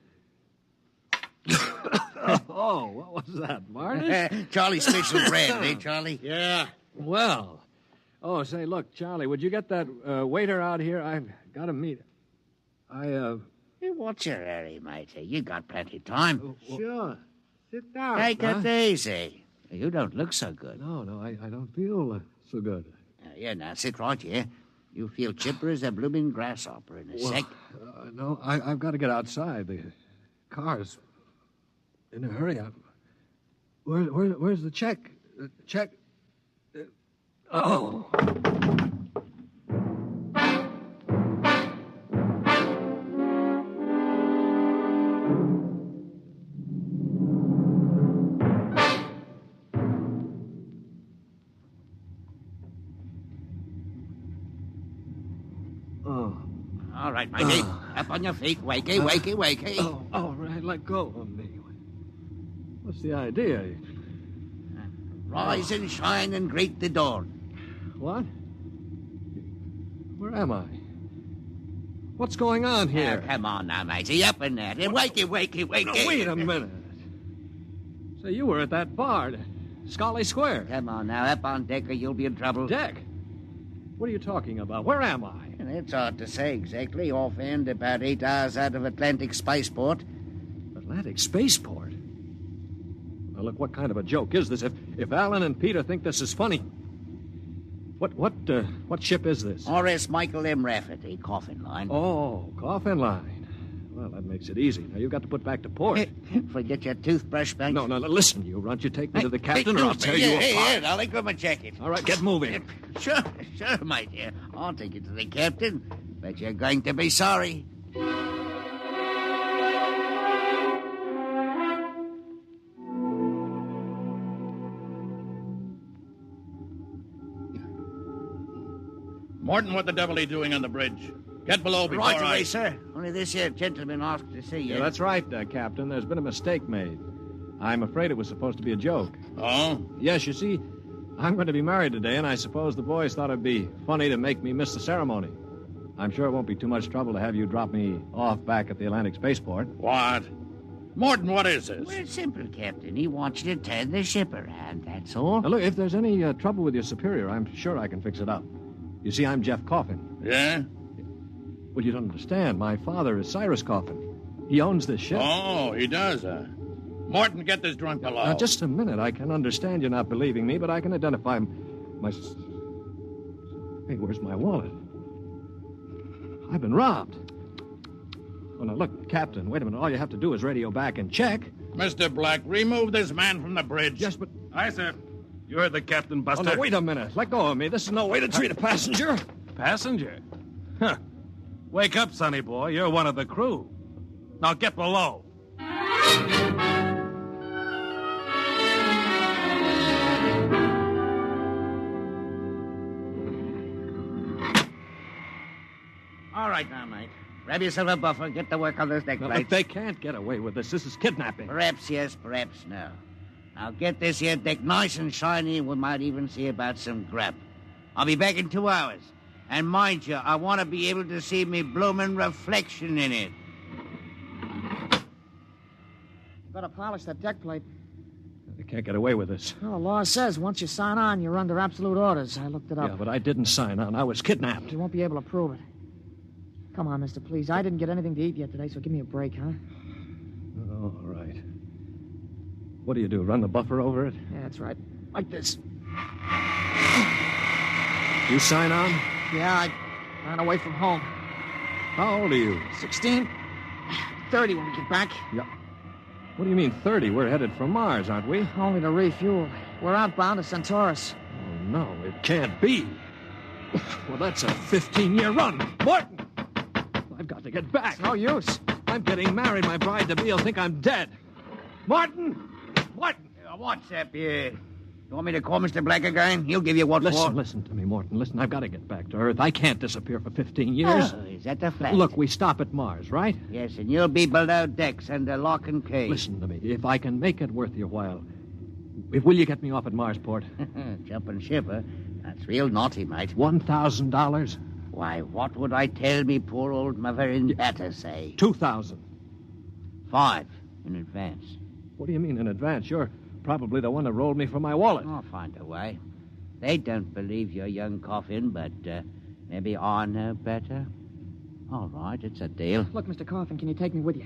Speaker 23: Oh, what was that, Marty?
Speaker 5: Charlie's special brand, eh, Charlie?
Speaker 23: Yeah. Well. Oh, say, look, Charlie, would you get that waiter out here? I've got to meet.
Speaker 5: Hey, what's your hurry, matey? You got plenty of time.
Speaker 23: Sure. Sit down.
Speaker 5: Take it easy. You don't look so good.
Speaker 23: No, I don't feel so good.
Speaker 5: Now, sit right here. You feel chipper as a blooming grasshopper in a sec.
Speaker 23: No, I've got to get outside. The car's in a hurry. Where's the check? The check? Oh.
Speaker 5: All right, matey. Up on your feet. Wakey.
Speaker 23: Oh, all right, let go of me. What's the idea?
Speaker 5: Rise and shine and greet the dawn.
Speaker 23: What? Where am I? What's going on here?
Speaker 5: Now, come on now, matey. Up in there. Wakey.
Speaker 23: No, wait a minute. So you were at that bar, Scully Square.
Speaker 5: Come on now, up on deck or you'll be in trouble.
Speaker 23: Deck? What are you talking about? Where am I?
Speaker 5: It's hard to say exactly. Offhand, about 8 hours out of Atlantic Spaceport.
Speaker 23: Atlantic Spaceport? Well, look, what kind of a joke is this? If Alan and Peter think this is funny, what ship is this?
Speaker 5: R.S. Michael M. Rafferty, Coffin Line.
Speaker 23: Oh, Coffin Line. Well, that makes it easy. Now, you've got to put back to port.
Speaker 5: Forget your toothbrush, Banks.
Speaker 23: No, listen, you runt. You take me to the captain or I'll tear you apart.
Speaker 5: Here, darling, grab my jacket.
Speaker 23: All right, get moving.
Speaker 5: Sure, mate, dear. I'll take you to the captain. But you're going to be sorry.
Speaker 18: Morton, what the devil are you doing on the bridge? Get below before
Speaker 5: Right away, sir. Only this here gentleman asked to see you.
Speaker 23: Yeah, that's right, Captain. There's been a mistake made. I'm afraid it was supposed to be a joke.
Speaker 18: Oh?
Speaker 23: Yes, you see, I'm going to be married today, and I suppose the boys thought it'd be funny to make me miss the ceremony. I'm sure it won't be too much trouble to have you drop me off back at the Atlantic Spaceport.
Speaker 18: What? Morton, what is this?
Speaker 5: Well, it's simple, Captain. He wants you to turn the ship around, that's all.
Speaker 23: Now, look, if there's any trouble with your superior, I'm sure I can fix it up. You see, I'm Jeff Coffin.
Speaker 18: Yeah?
Speaker 23: Well, you don't understand. My father is Cyrus Coffin. He owns this ship.
Speaker 18: Oh, he does, huh? Morton, get this drunk below.
Speaker 23: Now, just a minute. I can understand you not believing me, but I can identify my... Hey, where's my wallet? I've been robbed. Oh, now, look, Captain, wait a minute. All you have to do is radio back and check.
Speaker 18: Mr. Black, remove this man from the bridge.
Speaker 23: Yes, but...
Speaker 18: Aye, sir. You heard the captain, Buster.
Speaker 23: Oh, now, wait a minute. Let go of me. This is no way to treat a passenger.
Speaker 18: Passenger? Huh. Wake up, sonny boy. You're one of the crew. Now get below.
Speaker 5: All right now, mate. Grab yourself a buffer. Get to work on those neck
Speaker 8: Well,
Speaker 5: plates.
Speaker 8: look, they can't get away with this. This is kidnapping.
Speaker 5: Perhaps yes, perhaps no. Now get this here deck nice and shiny, and we might even see about some grub. I'll be back in 2 hours. And mind you, I want to be able to see me bloomin' reflection in it.
Speaker 14: You gotta polish that deck plate.
Speaker 8: They can't get away with this.
Speaker 14: Well, the law says once you sign on, you're under absolute orders. I looked it up.
Speaker 8: Yeah, but I didn't sign on. I was kidnapped.
Speaker 14: You won't be able to prove it. Come on, mister, please. I didn't get anything to eat yet today, so give me a break, huh?
Speaker 8: Oh, all right. What do? Run the buffer over it?
Speaker 14: Yeah, that's right. Like this.
Speaker 8: You sign on?
Speaker 14: Yeah, I ran away from home.
Speaker 8: How old are you?
Speaker 14: 16. 30 when we get back.
Speaker 8: Yeah. What do you mean 30? We're headed for Mars, aren't we?
Speaker 14: Only to refuel. We're outbound to Centaurus.
Speaker 8: Oh, no, it can't be. Well, that's a 15-year run. Morton! I've got to get back.
Speaker 14: It's no use.
Speaker 8: I'm getting married. My bride-to-be will think I'm dead. Martin! Martin!
Speaker 5: What's up here? You want me to call Mr. Black again? He'll give you what for.
Speaker 8: Listen to me, Morton. Listen, I've got to get back to Earth. I can't disappear for 15 years.
Speaker 5: Oh, is that the flat?
Speaker 8: Look, we stop at Mars, right?
Speaker 5: Yes, and you'll be below decks under lock and key.
Speaker 8: Listen to me. If I can make it worth your while, will you get me off at Marsport?
Speaker 5: Jumping ship, huh? That's real naughty, mate.
Speaker 8: $1,000?
Speaker 5: Why, what would I tell me poor old mother in better say?
Speaker 8: 2,000.
Speaker 5: 5 in advance.
Speaker 8: What do you mean in advance? You're probably the one that rolled me for my wallet.
Speaker 5: I'll find a way. They don't believe your young coffin, but maybe I know better. All right, it's a deal.
Speaker 14: Look, Mr. Coffin, can you take me with you?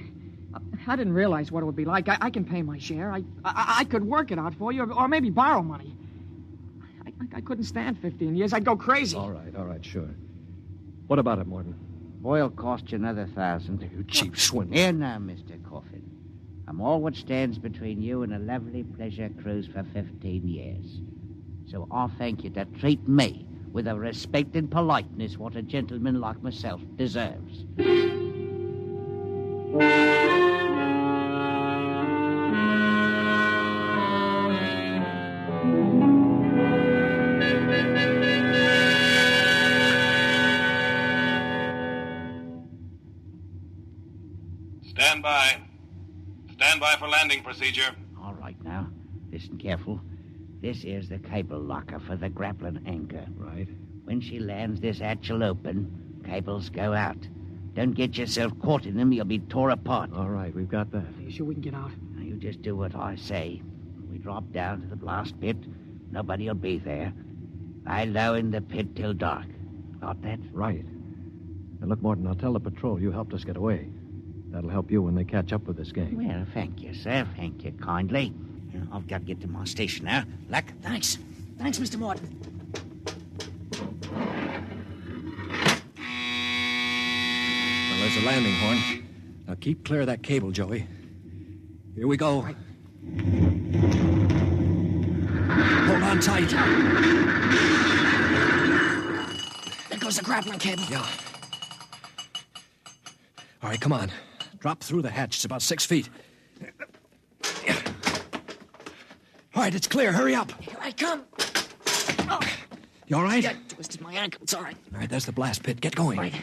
Speaker 14: I didn't realize what it would be like. I can pay my share. I could work it out for you, or maybe borrow money. I couldn't stand 15 years. I'd go crazy.
Speaker 8: All right, sure. What about it, Morton?
Speaker 5: Boy'll cost you another 1,000.
Speaker 8: You cheap swindler.
Speaker 5: Here now, Mr. Coffin. I'm all what stands between you and a lovely pleasure cruise for 15 years. So I'll thank you to treat me with the respect and politeness what a gentleman like myself deserves.
Speaker 18: Stand by. Stand by for landing procedure.
Speaker 5: All right now. Listen careful. This is the cable locker for the grappling anchor.
Speaker 8: Right.
Speaker 5: When she lands, this hatch will open. Cables go out. Don't get yourself caught in them. You'll be tore apart.
Speaker 8: All right, we've got that.
Speaker 14: Are you sure we can get out?
Speaker 5: Now, you just do what I say. We drop down to the blast pit. Nobody'll be there. Lie low in the pit till dark. Got that?
Speaker 8: Right. And look, Morton, I'll tell the patrol you helped us get away. That'll help you when they catch up with this gang.
Speaker 5: Well, thank you, sir. Thank you kindly. I've got to get to my station now. Luck.
Speaker 14: Thanks. Thanks, Mr. Morton.
Speaker 8: Well, there's a landing horn. Now keep clear of that cable, Joey. Here we go. Right. Hold on tight.
Speaker 14: There goes the grappling cable.
Speaker 8: Yeah. All right, come on. Drop through the hatch. It's about 6 feet. All right, it's clear. Hurry up.
Speaker 14: Here I come. Oh.
Speaker 8: You all right?
Speaker 14: I twisted my ankle. It's all right.
Speaker 8: All right, there's the blast pit. Get going.
Speaker 14: Right.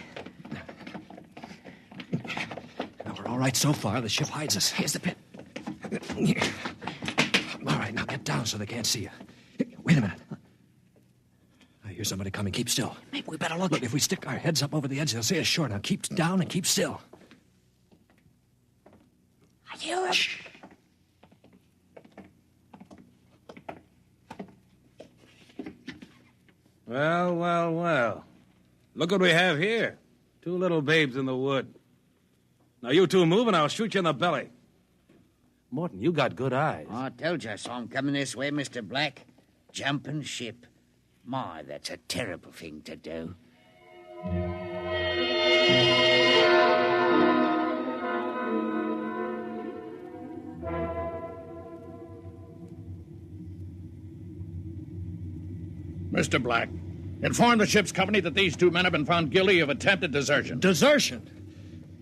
Speaker 8: Now, we're all right so far. The ship hides us.
Speaker 14: Here's the pit.
Speaker 8: All right, now get down so they can't see you. Wait a minute. I hear somebody coming. Keep still.
Speaker 14: Maybe we better look.
Speaker 8: Look, if we stick our heads up over the edge, they'll see us short. Now keep down and keep still.
Speaker 14: I hear him.
Speaker 8: Shh.
Speaker 18: Well. Look what we have here. 2 little babes in the wood. Now, you two move and I'll shoot you in the belly. Morton, you got good eyes.
Speaker 5: I told you I saw him coming this way, Mr. Black. Jumping ship. My, that's a terrible thing to do.
Speaker 3: Mr. Black, inform the ship's company that these 2 men have been found guilty of attempted desertion.
Speaker 18: Desertion?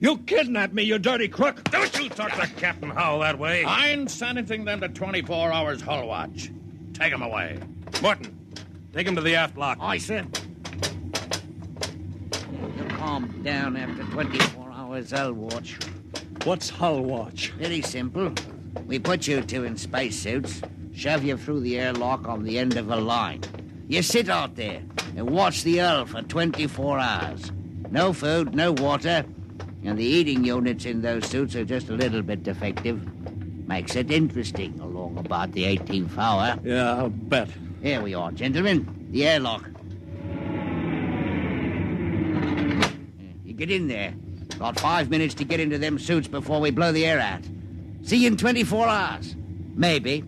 Speaker 18: You kidnapped me, you dirty crook. Don't you talk to Captain Howell that way.
Speaker 3: I'm sentencing them to 24 hours hull watch. Take them away.
Speaker 18: Morton, take him to the aft lock.
Speaker 5: Aye, sir. You calmed down after 24 hours hull watch.
Speaker 12: What's hull watch?
Speaker 5: Very simple. We put you two in spacesuits, shove you through the airlock on the end of a line. You sit out there and watch the hull for 24 hours. No food, no water, and the eating units in those suits are just a little bit defective. Makes it interesting along about the 18th hour.
Speaker 12: Yeah, I'll bet.
Speaker 5: Here we are, gentlemen. The airlock. You get in there. Got 5 minutes to get into them suits before we blow the air out. See you in 24 hours. Maybe.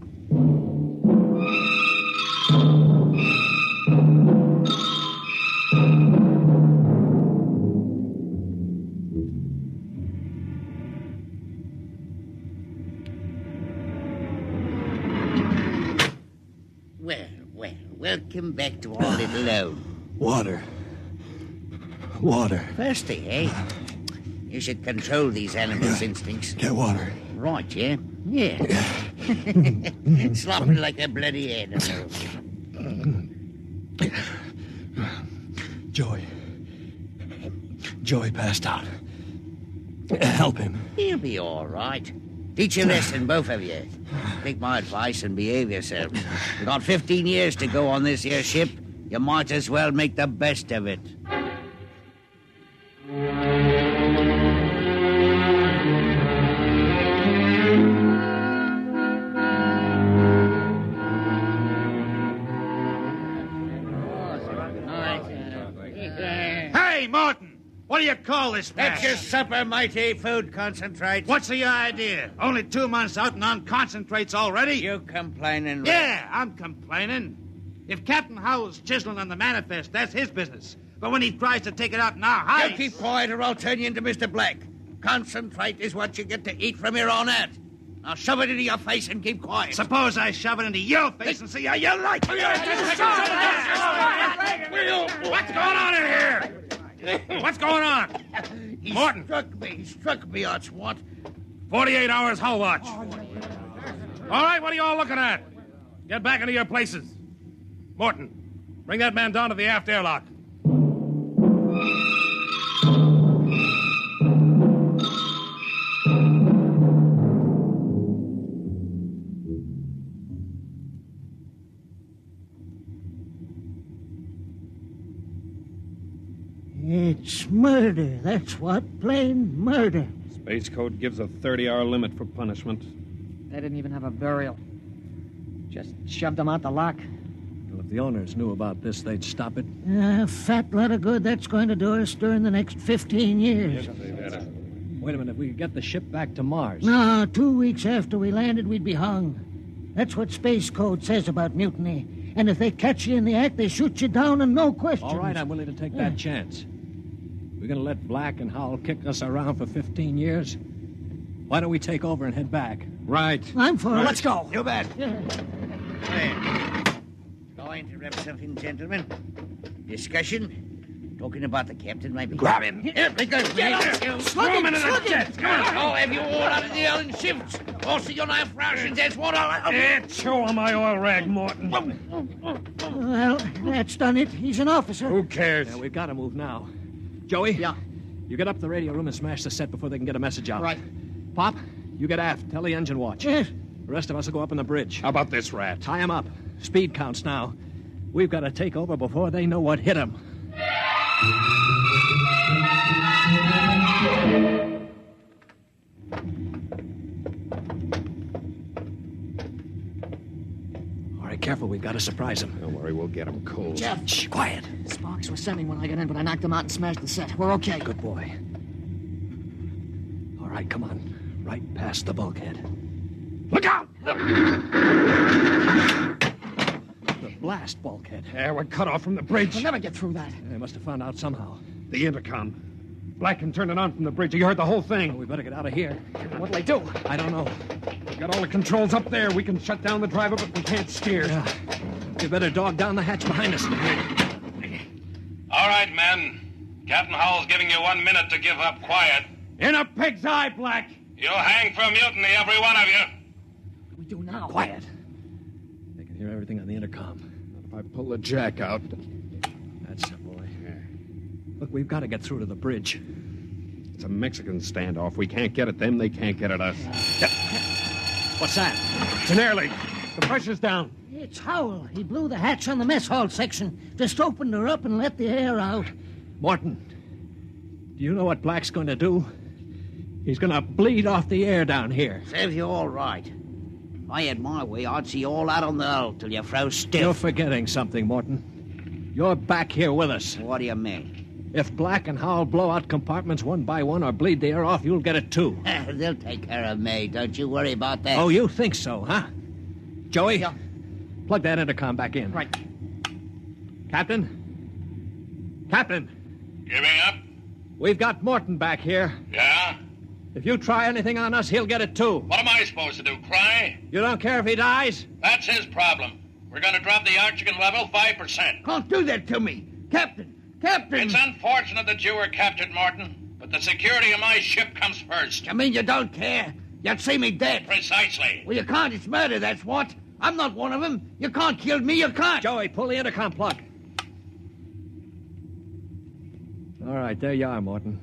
Speaker 5: Welcome back to our little home.
Speaker 12: Water. Water.
Speaker 5: Thirsty, eh? You should control these animals' instincts.
Speaker 12: Get water.
Speaker 5: Right, yeah? Yeah. Slopping like a bloody animal.
Speaker 12: Joey passed out. Help him.
Speaker 5: He'll be all right. Teach a lesson, both of you. Take my advice and behave yourselves. We've got 15 years to go on this here ship. You might as well make the best of it.
Speaker 11: Hey, Martin! What do you call this mess?
Speaker 5: That's your supper, mighty food concentrates.
Speaker 11: What's the idea? Only 2 months out and on concentrates already?
Speaker 5: You complaining?
Speaker 11: Yeah, I'm complaining. If Captain Howell's chiseling on the manifest, that's his business. But when he tries to take it out in our heights...
Speaker 5: You keep quiet or I'll turn you into Mr. Black. Concentrate is what you get to eat from here on out. Now shove it into your face and keep quiet.
Speaker 11: Suppose I shove it into your face and see how you like it.
Speaker 3: What's going on in here? What's going on? Morton.
Speaker 5: He struck me, that's what.
Speaker 3: 48 hours hull watch. All right, what are you all looking at? Get back into your places. Morton, bring that man down to the aft airlock.
Speaker 16: It's murder, that's what. Plain murder.
Speaker 19: Space Code gives a 30-hour limit for punishment.
Speaker 14: They didn't even have a burial. Just shoved them out the lock.
Speaker 12: Well, if the owners knew about this, they'd stop it.
Speaker 16: A fat lot of good that's going to do us during the next 15 years.
Speaker 12: Wait a minute, we could get the ship back to Mars.
Speaker 16: No, 2 weeks after we landed, we'd be hung. That's what Space Code says about mutiny. And if they catch you in the act, they shoot you down and no questions.
Speaker 12: All right, I'm willing to take that chance. We're going to let Black and Howell kick us around for 15 years? Why don't we take over and head back?
Speaker 19: Right.
Speaker 16: I'm for it.
Speaker 12: Let's go.
Speaker 5: You bet. Going to interrupt something, gentlemen? Discussion? Talking about the captain, maybe?
Speaker 3: Grab him.
Speaker 5: Here, pick up.
Speaker 3: Throw him into the jet. Come on.
Speaker 5: Oh, have you all out of the Ellen shifts? Also, your knife rations, that's what I'll...
Speaker 3: Show him my oil rag, Morton.
Speaker 16: Well, that's done it. He's an officer.
Speaker 19: Who cares?
Speaker 12: Yeah, we've got to move now. Joey?
Speaker 14: Yeah?
Speaker 12: You get up to the radio room and smash the set before they can get a message out.
Speaker 14: Right.
Speaker 12: Pop, you get aft. Tell the engine watch.
Speaker 16: Yes.
Speaker 12: The rest of us will go up on the bridge.
Speaker 19: How about this rat?
Speaker 12: Tie him up. Speed counts now. We've got to take over before they know what hit them. All right, careful. We've got to surprise them.
Speaker 19: Don't worry, we'll get them cold.
Speaker 14: Jeff.
Speaker 12: Shh, quiet.
Speaker 14: Sparks were sending when I got in, but I knocked them out and smashed the set. We're okay.
Speaker 12: Good boy. All right, come on. Right past the bulkhead.
Speaker 3: Look out!
Speaker 12: The blast bulkhead.
Speaker 19: Yeah, we're cut off from the bridge.
Speaker 14: We'll never get through that.
Speaker 12: They must have found out somehow.
Speaker 19: The intercom. Black can turn it on from the bridge. You heard the whole thing.
Speaker 12: Well, we better get out of here.
Speaker 14: What'll they do?
Speaker 12: I don't know.
Speaker 19: We got all the controls up there. We can shut down the driver, but we can't steer.
Speaker 12: Yeah. You better dog down the hatch behind us.
Speaker 22: All right, men. Captain Howell's giving you 1 minute to give up. Quiet.
Speaker 11: In a pig's eye, Black.
Speaker 22: You'll hang for mutiny, every one of you.
Speaker 14: What do we do now?
Speaker 12: Quiet. They can hear everything on the intercom.
Speaker 19: If I pull the jack out.
Speaker 12: That's the boy. Look, we've got to get through to the bridge.
Speaker 19: It's a Mexican standoff. We can't get at them, they can't get at us.
Speaker 12: What's that?
Speaker 19: It's an air leak. The pressure's down.
Speaker 16: It's Howell. He blew the hatch on the mess hall section. Just opened her up and let the air out.
Speaker 12: Morton, do you know what Black's going to do? He's going to bleed off the air down here.
Speaker 5: Serves you all right. If I had my way, I'd see all out on the hull till you froze stiff.
Speaker 12: You're forgetting something, Morton. You're back here with us.
Speaker 5: What do you mean?
Speaker 12: If Black and Howell blow out compartments one by one or bleed the air off, you'll get it too.
Speaker 5: They'll take care of me. Don't you worry about that.
Speaker 12: Oh, you think so, huh? Joey, plug that intercom back in.
Speaker 14: Right.
Speaker 12: Captain? Captain,
Speaker 22: Giving up?
Speaker 12: we've got Morton back here.
Speaker 22: Yeah?
Speaker 12: If you try anything on us, he'll get it too.
Speaker 22: What am I supposed to do, cry?
Speaker 12: You don't care if he dies?
Speaker 22: That's his problem. We're going to drop the oxygen level 5%.
Speaker 11: Don't do that to me. Captain! Captain!
Speaker 22: It's unfortunate that you were captured, Morton, but the security of my ship comes first.
Speaker 11: You mean you don't care? You'd see me dead.
Speaker 22: Precisely.
Speaker 11: Well, you can't. It's murder, that's what. I'm not one of them. You can't kill me. You can't.
Speaker 12: Joey, pull the intercom plug. All right, there you are, Morton.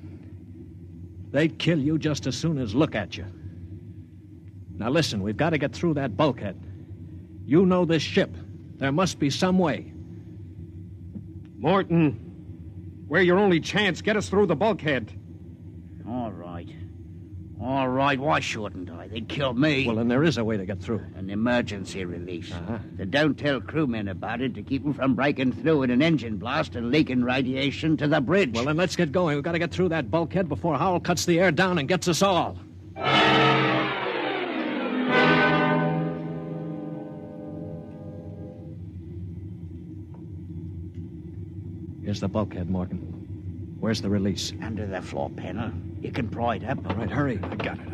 Speaker 12: They'd kill you just as soon as look at you. Now listen, we've got to get through that bulkhead. You know this ship. There must be some way.
Speaker 19: Morton, we're your only chance. Get us through the bulkhead.
Speaker 5: All right. All right, why shouldn't I? They'd kill me.
Speaker 12: Well, then there is a way to get through.
Speaker 5: An emergency release.
Speaker 12: Uh-huh.
Speaker 5: They don't tell crewmen about it to keep them from breaking through in an engine blast and leaking radiation to the bridge.
Speaker 12: Well, then let's get going. We've got to get through that bulkhead before Howell cuts the air down and gets us all. Here's the bulkhead, Morgan. Where's the release?
Speaker 5: Under the floor panel. You can pry it up.
Speaker 12: All right, hurry. I got it.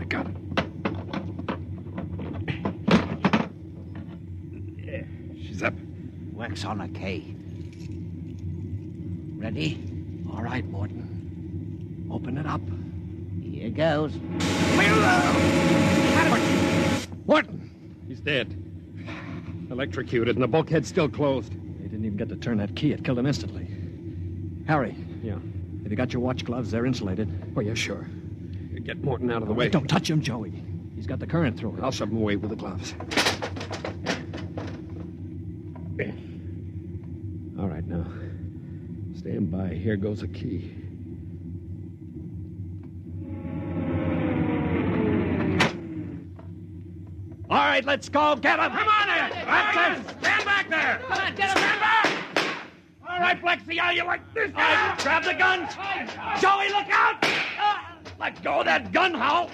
Speaker 19: Yeah, she's up.
Speaker 5: Works on a key. Ready?
Speaker 12: All right, Morton. Open it up.
Speaker 5: Here goes.
Speaker 12: Morton!
Speaker 19: He's dead. Electrocuted, and the bulkhead's still closed.
Speaker 12: They didn't even get to turn that key. It killed him instantly. Harry.
Speaker 19: Yeah.
Speaker 12: Have you got your watch gloves? They're insulated.
Speaker 19: Oh, yeah, sure. Get Morton out of the way.
Speaker 12: Don't touch him, Joey. He's got the current through him.
Speaker 19: I'll shove him away with the gloves. All right, now. Stand by. Here goes a key.
Speaker 12: All right, let's go. Get him.
Speaker 3: Come on there. That's it. Stand back there.
Speaker 14: Come on, get him.
Speaker 3: Stand back. All right, Black, see how you like this.
Speaker 12: All right, grab the guns. Joey, look out. Let go of that gun, Howell.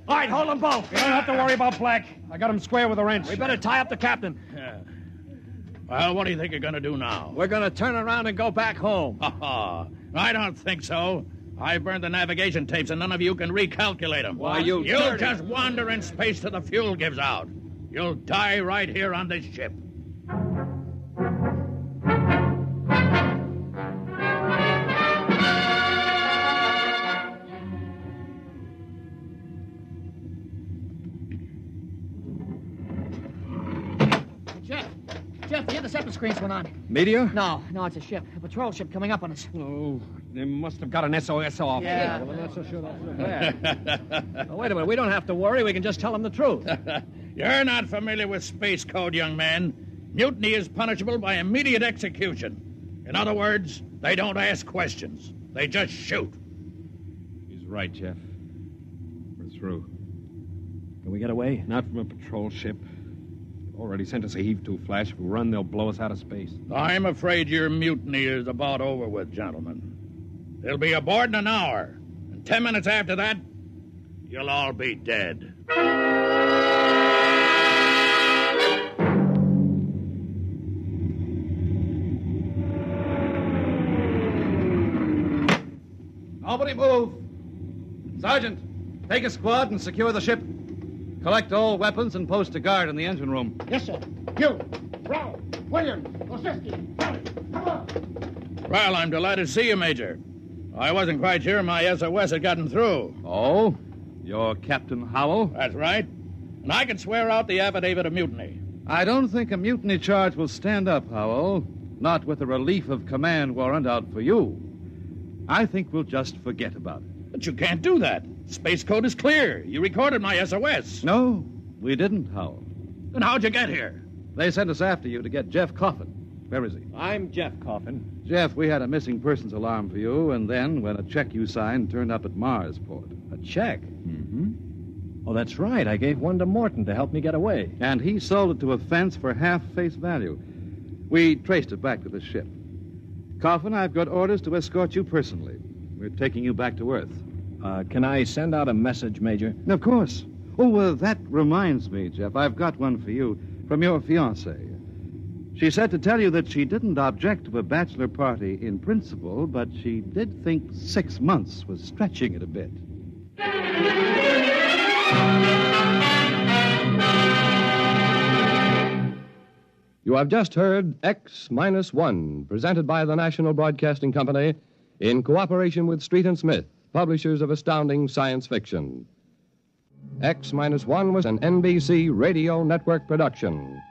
Speaker 12: All right, hold them both.
Speaker 19: You don't have to worry about Black. I got him square with a wrench.
Speaker 12: We better tie up the captain.
Speaker 11: Yeah. Well, what do you think you're going to do now?
Speaker 12: We're going to turn around and go back home.
Speaker 11: I don't think so. I burned the navigation tapes, and none of you can recalculate them.
Speaker 19: Why, you
Speaker 11: You'll
Speaker 19: dirty...
Speaker 11: just wander in space till the fuel gives out. You'll die right here on this ship.
Speaker 14: Jeff, the interceptor screens went on.
Speaker 19: Meteor?
Speaker 14: No, it's a ship. A patrol ship coming up on us.
Speaker 19: Oh, they must have got an SOS off.
Speaker 14: Yeah.
Speaker 12: Well, I'm not so sure that's bad. Wait a minute. We don't have to worry. We can just tell them the truth.
Speaker 11: You're not familiar with space code, young man. Mutiny is punishable by immediate execution. In other words, they don't ask questions. They just shoot.
Speaker 19: He's right, Jeff. We're through.
Speaker 12: Can we get away?
Speaker 19: Not from a patrol ship. They've already sent us a heave-to flash. If we run, they'll blow us out of space.
Speaker 11: I'm afraid your mutiny is about over with, gentlemen. They'll be aboard in an hour. And 10 minutes after that, you'll all be dead.
Speaker 19: Nobody move. Sergeant, take a squad and secure the ship. Collect all weapons and post a guard in the engine room.
Speaker 16: Yes, sir. You, Brown, Williams, Osinski, come on.
Speaker 11: Well, I'm delighted to see you, Major. I wasn't quite sure my SOS had gotten through.
Speaker 19: Oh? You're Captain Howell?
Speaker 11: That's right. And I can swear out the affidavit of mutiny.
Speaker 19: I don't think a mutiny charge will stand up, Howell. not with a relief of command warrant out for you, I think we'll just forget about it.
Speaker 11: But you can't do that. Space code is clear. You recorded my SOS.
Speaker 19: No, we didn't, Howell.
Speaker 11: Then how'd you get here?
Speaker 19: They sent us after you to get Jeff Coffin. Where is he?
Speaker 12: I'm Jeff Coffin.
Speaker 19: Jeff, we had a missing persons alarm for you, and then when a check you signed turned up at Marsport.
Speaker 12: A check?
Speaker 19: Mm-hmm.
Speaker 12: Oh, that's right. I gave one to Morton to help me get away.
Speaker 19: And he sold it to a fence for half face value. We traced it back to the ship. Coffin, I've got orders to escort you personally. We're taking you back to Earth.
Speaker 12: Can I send out a message, Major?
Speaker 19: Of course. Oh, that reminds me, Jeff. I've got one for you from your fiancée. She said to tell you that she didn't object to a bachelor party in principle, but she did think 6 months was stretching it a bit.
Speaker 13: You have just heard X-1, presented by the National Broadcasting Company in cooperation with Street and Smith, publishers of astounding science fiction. X-1 was an NBC Radio Network production.